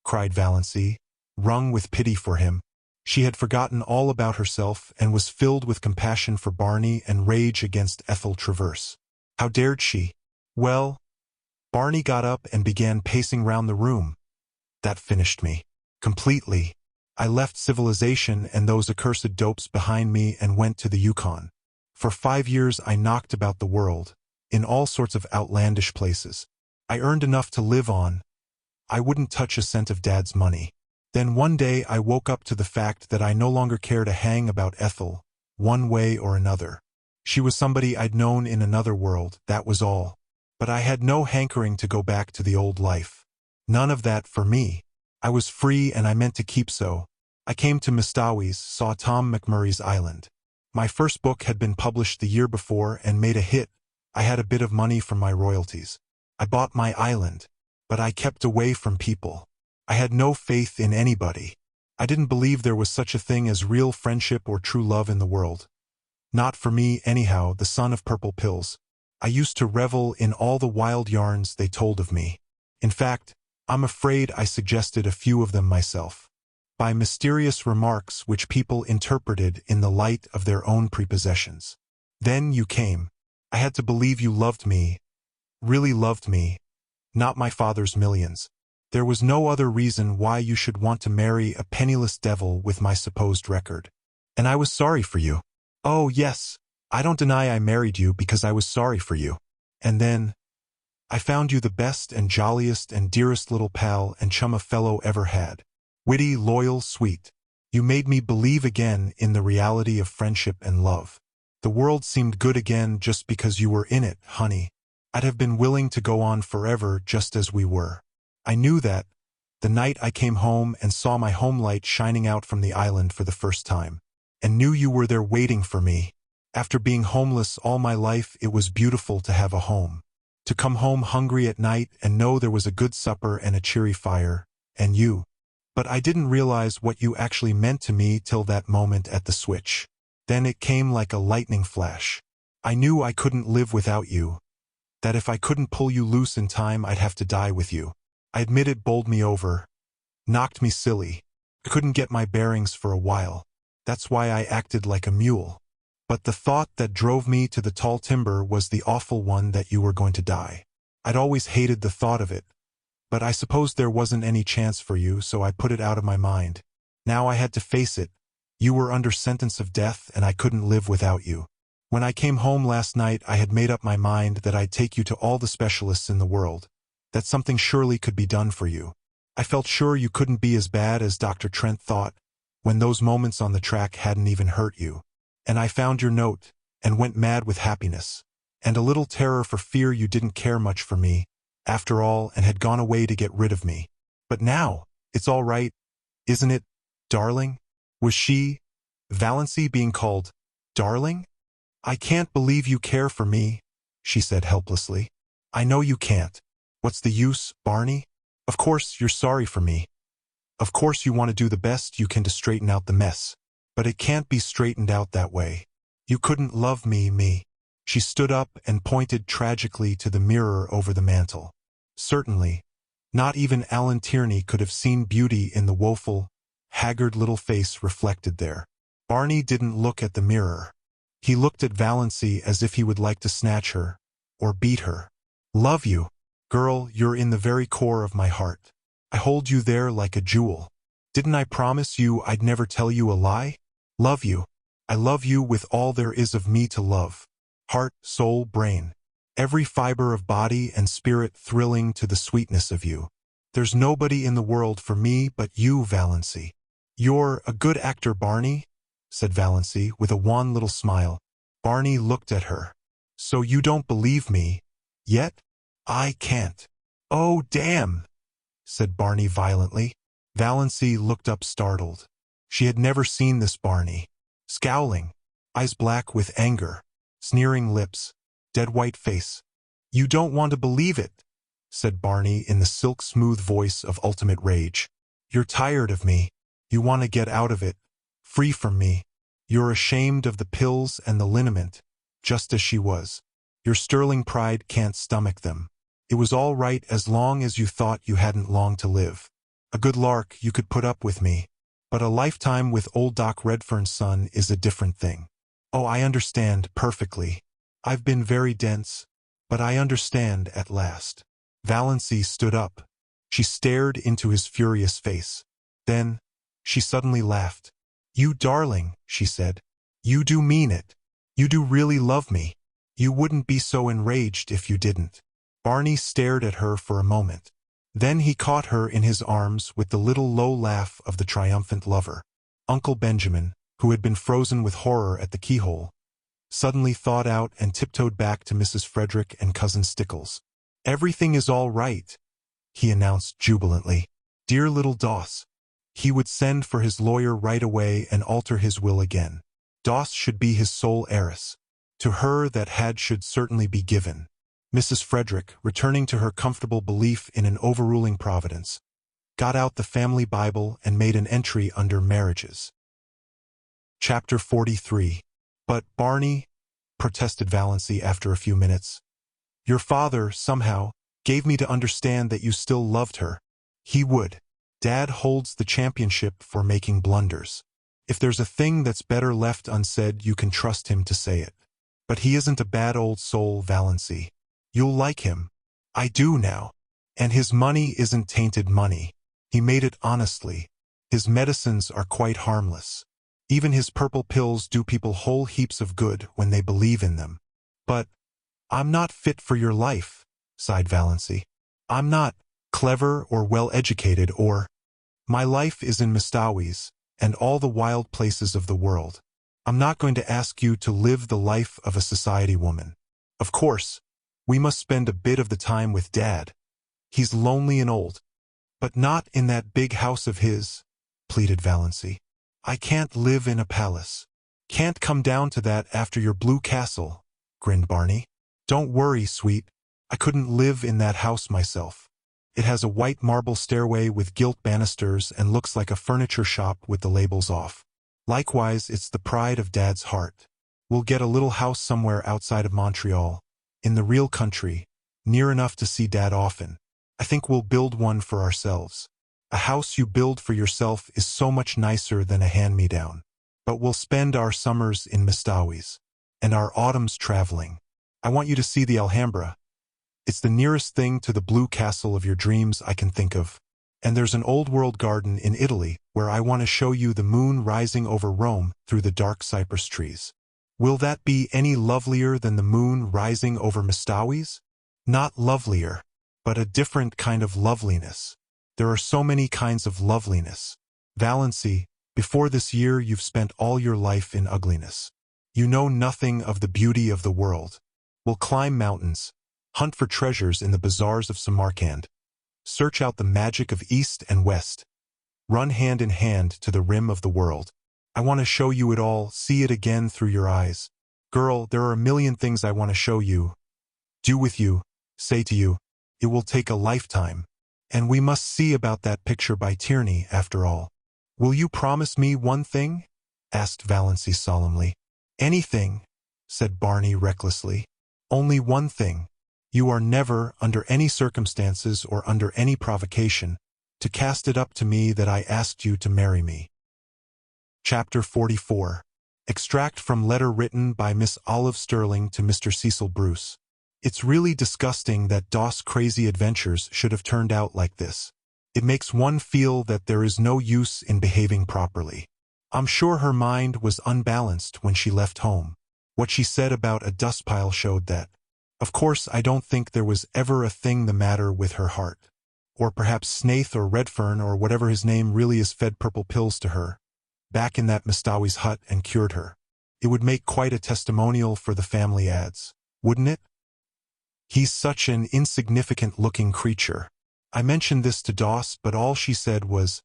cried Valancy, wrung with pity for him. She had forgotten all about herself and was filled with compassion for Barney and rage against Ethel Traverse. How dared she? Well, Barney got up and began pacing round the room. That finished me. Completely. I left civilization and those accursed dopes behind me and went to the Yukon. For 5 years I knocked about the world, in all sorts of outlandish places. I earned enough to live on. I wouldn't touch a cent of Dad's money. Then one day I woke up to the fact that I no longer cared a hang about Ethel, one way or another. She was somebody I'd known in another world, that was all. But I had no hankering to go back to the old life. None of that for me. I was free and I meant to keep so. I came to Mistawis, saw Tom McMurray's Island. My first book had been published the year before and made a hit. I had a bit of money from my royalties. I bought my island. But I kept away from people. I had no faith in anybody. I didn't believe there was such a thing as real friendship or true love in the world. Not for me, anyhow, the son of purple pills. I used to revel in all the wild yarns they told of me. In fact, I'm afraid I suggested a few of them myself. By mysterious remarks which people interpreted in the light of their own prepossessions. Then you came. I had to believe you loved me. Really loved me. Not my father's millions. There was no other reason why you should want to marry a penniless devil with my supposed record. And I was sorry for you. Oh, yes, I don't deny I married you because I was sorry for you. And then, I found you the best and jolliest and dearest little pal and chum a fellow ever had. Witty, loyal, sweet. You made me believe again in the reality of friendship and love. The world seemed good again just because you were in it, honey. I'd have been willing to go on forever just as we were. I knew that, the night I came home and saw my home light shining out from the island for the first time, and knew you were there waiting for me. After being homeless all my life, it was beautiful to have a home. To come home hungry at night and know there was a good supper and a cheery fire, and you. But I didn't realize what you actually meant to me till that moment at the switch. Then it came like a lightning flash. I knew I couldn't live without you. That if I couldn't pull you loose in time, I'd have to die with you. I admit it bowled me over, knocked me silly. I couldn't get my bearings for a while. That's why I acted like a mule. But the thought that drove me to the tall timber was the awful one that you were going to die. I'd always hated the thought of it, but I suppose there wasn't any chance for you, so I put it out of my mind. Now I had to face it. You were under sentence of death, and I couldn't live without you. When I came home last night, I had made up my mind that I'd take you to all the specialists in the world, that something surely could be done for you. I felt sure you couldn't be as bad as Dr. Trent thought, when those moments on the track hadn't even hurt you. And I found your note, and went mad with happiness, and a little terror for fear you didn't care much for me, after all, and had gone away to get rid of me. But now, it's all right, isn't it, darling? Was she, Valancy, being called darling? I can't believe you care for me, she said helplessly. I know you can't. What's the use, Barney? Of course you're sorry for me. Of course you want to do the best you can to straighten out the mess. But it can't be straightened out that way. You couldn't love me. She stood up and pointed tragically to the mirror over the mantel. Certainly, not even Alan Tierney could have seen beauty in the woeful, haggard little face reflected there. Barney didn't look at the mirror. He looked at Valancy as if he would like to snatch her, or beat her. Love you. Girl, you're in the very core of my heart. I hold you there like a jewel. Didn't I promise you I'd never tell you a lie? Love you. I love you with all there is of me to love. Heart, soul, brain. Every fiber of body and spirit thrilling to the sweetness of you. There's nobody in the world for me but you, Valancy. You're a good actor, Barney, said Valancy with a wan little smile. Barney looked at her. So you don't believe me, yet? I can't. Oh, damn, said Barney violently. Valancy looked up startled. She had never seen this Barney. Scowling, eyes black with anger, sneering lips, dead white face. You don't want to believe it, said Barney in the silk-smooth voice of ultimate rage. You're tired of me. You want to get out of it, free from me. You're ashamed of the pills and the liniment, just as she was. Your sterling pride can't stomach them. It was all right as long as you thought you hadn't long to live. A good lark, you could put up with me. But a lifetime with old Doc Redfern's son is a different thing. Oh, I understand perfectly. I've been very dense, but I understand at last. Valancy stood up. She stared into his furious face. Then, she suddenly laughed. You darling, she said. You do mean it. You do really love me. You wouldn't be so enraged if you didn't. Barney stared at her for a moment. Then he caught her in his arms with the little low laugh of the triumphant lover. Uncle Benjamin, who had been frozen with horror at the keyhole, suddenly thawed out and tiptoed back to Mrs. Frederick and Cousin Stickles. Everything is all right, he announced jubilantly. Dear little Doss. He would send for his lawyer right away and alter his will again. Doss should be his sole heiress. To her that had should certainly be given. Mrs. Frederick, returning to her comfortable belief in an overruling providence, got out the family Bible and made an entry under marriages. Chapter 43. But, Barney, protested Valancy after a few minutes, your father, somehow, gave me to understand that you still loved her. He would. Dad holds the championship for making blunders. If there's a thing that's better left unsaid, you can trust him to say it. But he isn't a bad old soul, Valancy. You'll like him. I do now. And his money isn't tainted money. He made it honestly. His medicines are quite harmless. Even his purple pills do people whole heaps of good when they believe in them. But I'm not fit for your life, sighed Valancy. I'm not clever or well-educated or... My life is in Mistawi's and all the wild places of the world. I'm not going to ask you to live the life of a society woman. Of course, we must spend a bit of the time with Dad. He's lonely and old. But not in that big house of his, pleaded Valancy. I can't live in a palace. Can't come down to that after your blue castle, grinned Barney. Don't worry, sweet. I couldn't live in that house myself. It has a white marble stairway with gilt banisters and looks like a furniture shop with the labels off. Likewise, it's the pride of Dad's heart. We'll get a little house somewhere outside of Montreal, in the real country, near enough to see Dad often. I think we'll build one for ourselves. A house you build for yourself is so much nicer than a hand-me-down. but we'll spend our summers in Mistawis, and our autumns traveling. I want you to see the Alhambra. It's the nearest thing to the blue castle of your dreams I can think of. And there's an old-world garden in Italy where I want to show you the moon rising over Rome through the dark cypress trees. Will that be any lovelier than the moon rising over Mistawis? Not lovelier, but a different kind of loveliness. There are so many kinds of loveliness. Valancy, before this year you've spent all your life in ugliness. You know nothing of the beauty of the world. We'll climb mountains, hunt for treasures in the bazaars of Samarkand, search out the magic of East and West, run hand in hand to the rim of the world. I want to show you it all, see it again through your eyes. Girl, there are a million things I want to show you, do with you, say to you. It will take a lifetime. And we must see about that picture by Tierney, after all. Will you promise me one thing? Asked Valancy solemnly. Anything, said Barney recklessly. Only one thing. You are never, under any circumstances or under any provocation, to cast it up to me that I asked you to marry me. Chapter 44. Extract from letter written by Miss Olive Stirling to Mr. Cecil Bruce. It's really disgusting that Doss' crazy adventures should have turned out like this. It makes one feel that there is no use in behaving properly. I'm sure her mind was unbalanced when she left home. What she said about a dust pile showed that. Of course, I don't think there was ever a thing the matter with her heart. Or perhaps Snaith or Redfern or whatever his name really is fed purple pills to her, back in that Mistawi's hut and cured her. It would make quite a testimonial for the family ads, wouldn't it? He's such an insignificant-looking creature. I mentioned this to Doss, but all she said was,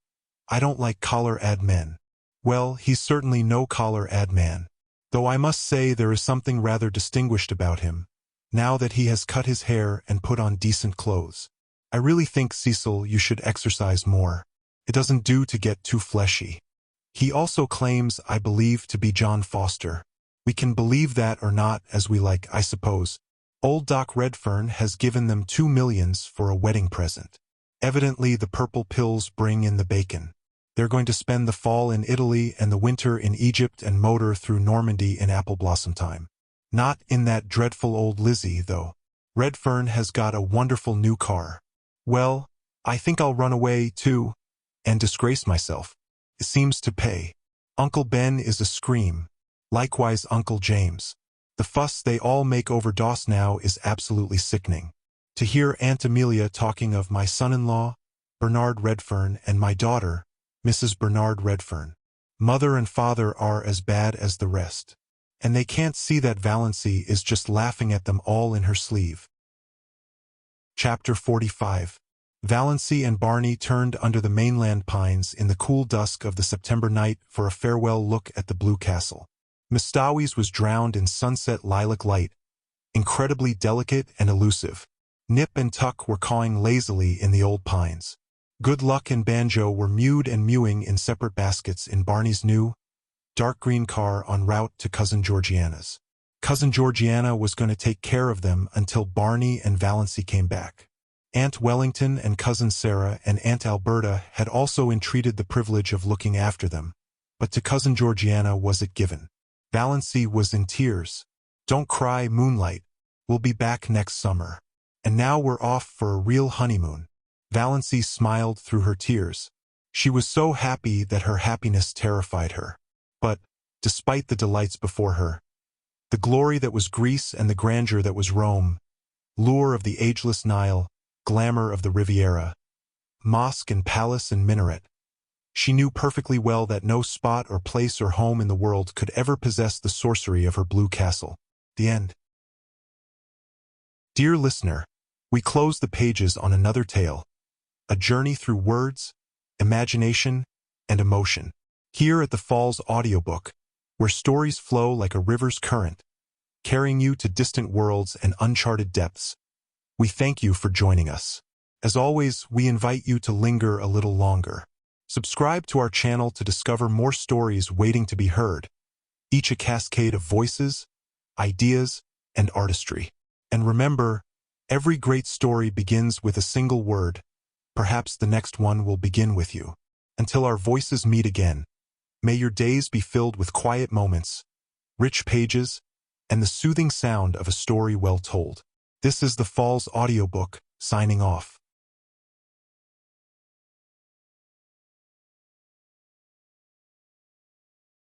I don't like collar-ad men. Well, he's certainly no collar-ad man. Though I must say there is something rather distinguished about him, now that he has cut his hair and put on decent clothes. I really think, Cecil, you should exercise more. It doesn't do to get too fleshy. He also claims, I believe, to be John Foster. We can believe that or not as we like, I suppose. Old Doc Redfern has given them $2 million for a wedding present. Evidently the purple pills bring in the bacon. They're going to spend the fall in Italy and the winter in Egypt and motor through Normandy in apple blossom time. Not in that dreadful old Lizzie, though. Redfern has got a wonderful new car. Well, I think I'll run away, too, and disgrace myself. It seems to pay. Uncle Ben is a scream. Likewise Uncle James. The fuss they all make over Doss now is absolutely sickening. To hear Aunt Amelia talking of my son-in-law, Bernard Redfern, and my daughter, Mrs. Bernard Redfern. Mother and father are as bad as the rest. And they can't see that Valancy is just laughing at them all in her sleeve. Chapter 45. Valancy and Barney turned under the mainland pines in the cool dusk of the September night for a farewell look at the Blue Castle. Mistawis was drowned in sunset lilac light, incredibly delicate and elusive. Nip and Tuck were cawing lazily in the old pines. Good Luck and Banjo were mewed and mewing in separate baskets in Barney's new, dark green car en route to Cousin Georgiana's. Cousin Georgiana was going to take care of them until Barney and Valancy came back. Aunt Wellington and Cousin Sarah and Aunt Alberta had also entreated the privilege of looking after them, but to Cousin Georgiana was it given. Valancy was in tears. Don't cry, Moonlight. We'll be back next summer. And now we're off for a real honeymoon. Valancy smiled through her tears. She was so happy that her happiness terrified her. But, despite the delights before her, the glory that was Greece and the grandeur that was Rome, lure of the ageless Nile, glamour of the Riviera, mosque and palace and minaret, she knew perfectly well that no spot or place or home in the world could ever possess the sorcery of her blue castle. The end. Dear listener, we close the pages on another tale, a journey through words, imagination, and emotion. Here at the Falls Audiobook, where stories flow like a river's current, carrying you to distant worlds and uncharted depths. We thank you for joining us. As always, we invite you to linger a little longer. Subscribe to our channel to discover more stories waiting to be heard, each a cascade of voices, ideas, and artistry. And remember, every great story begins with a single word. Perhaps the next one will begin with you. Until our voices meet again, May your days be filled with quiet moments, rich pages, and the soothing sound of a story well told. This is the Fall's Audiobook, signing off.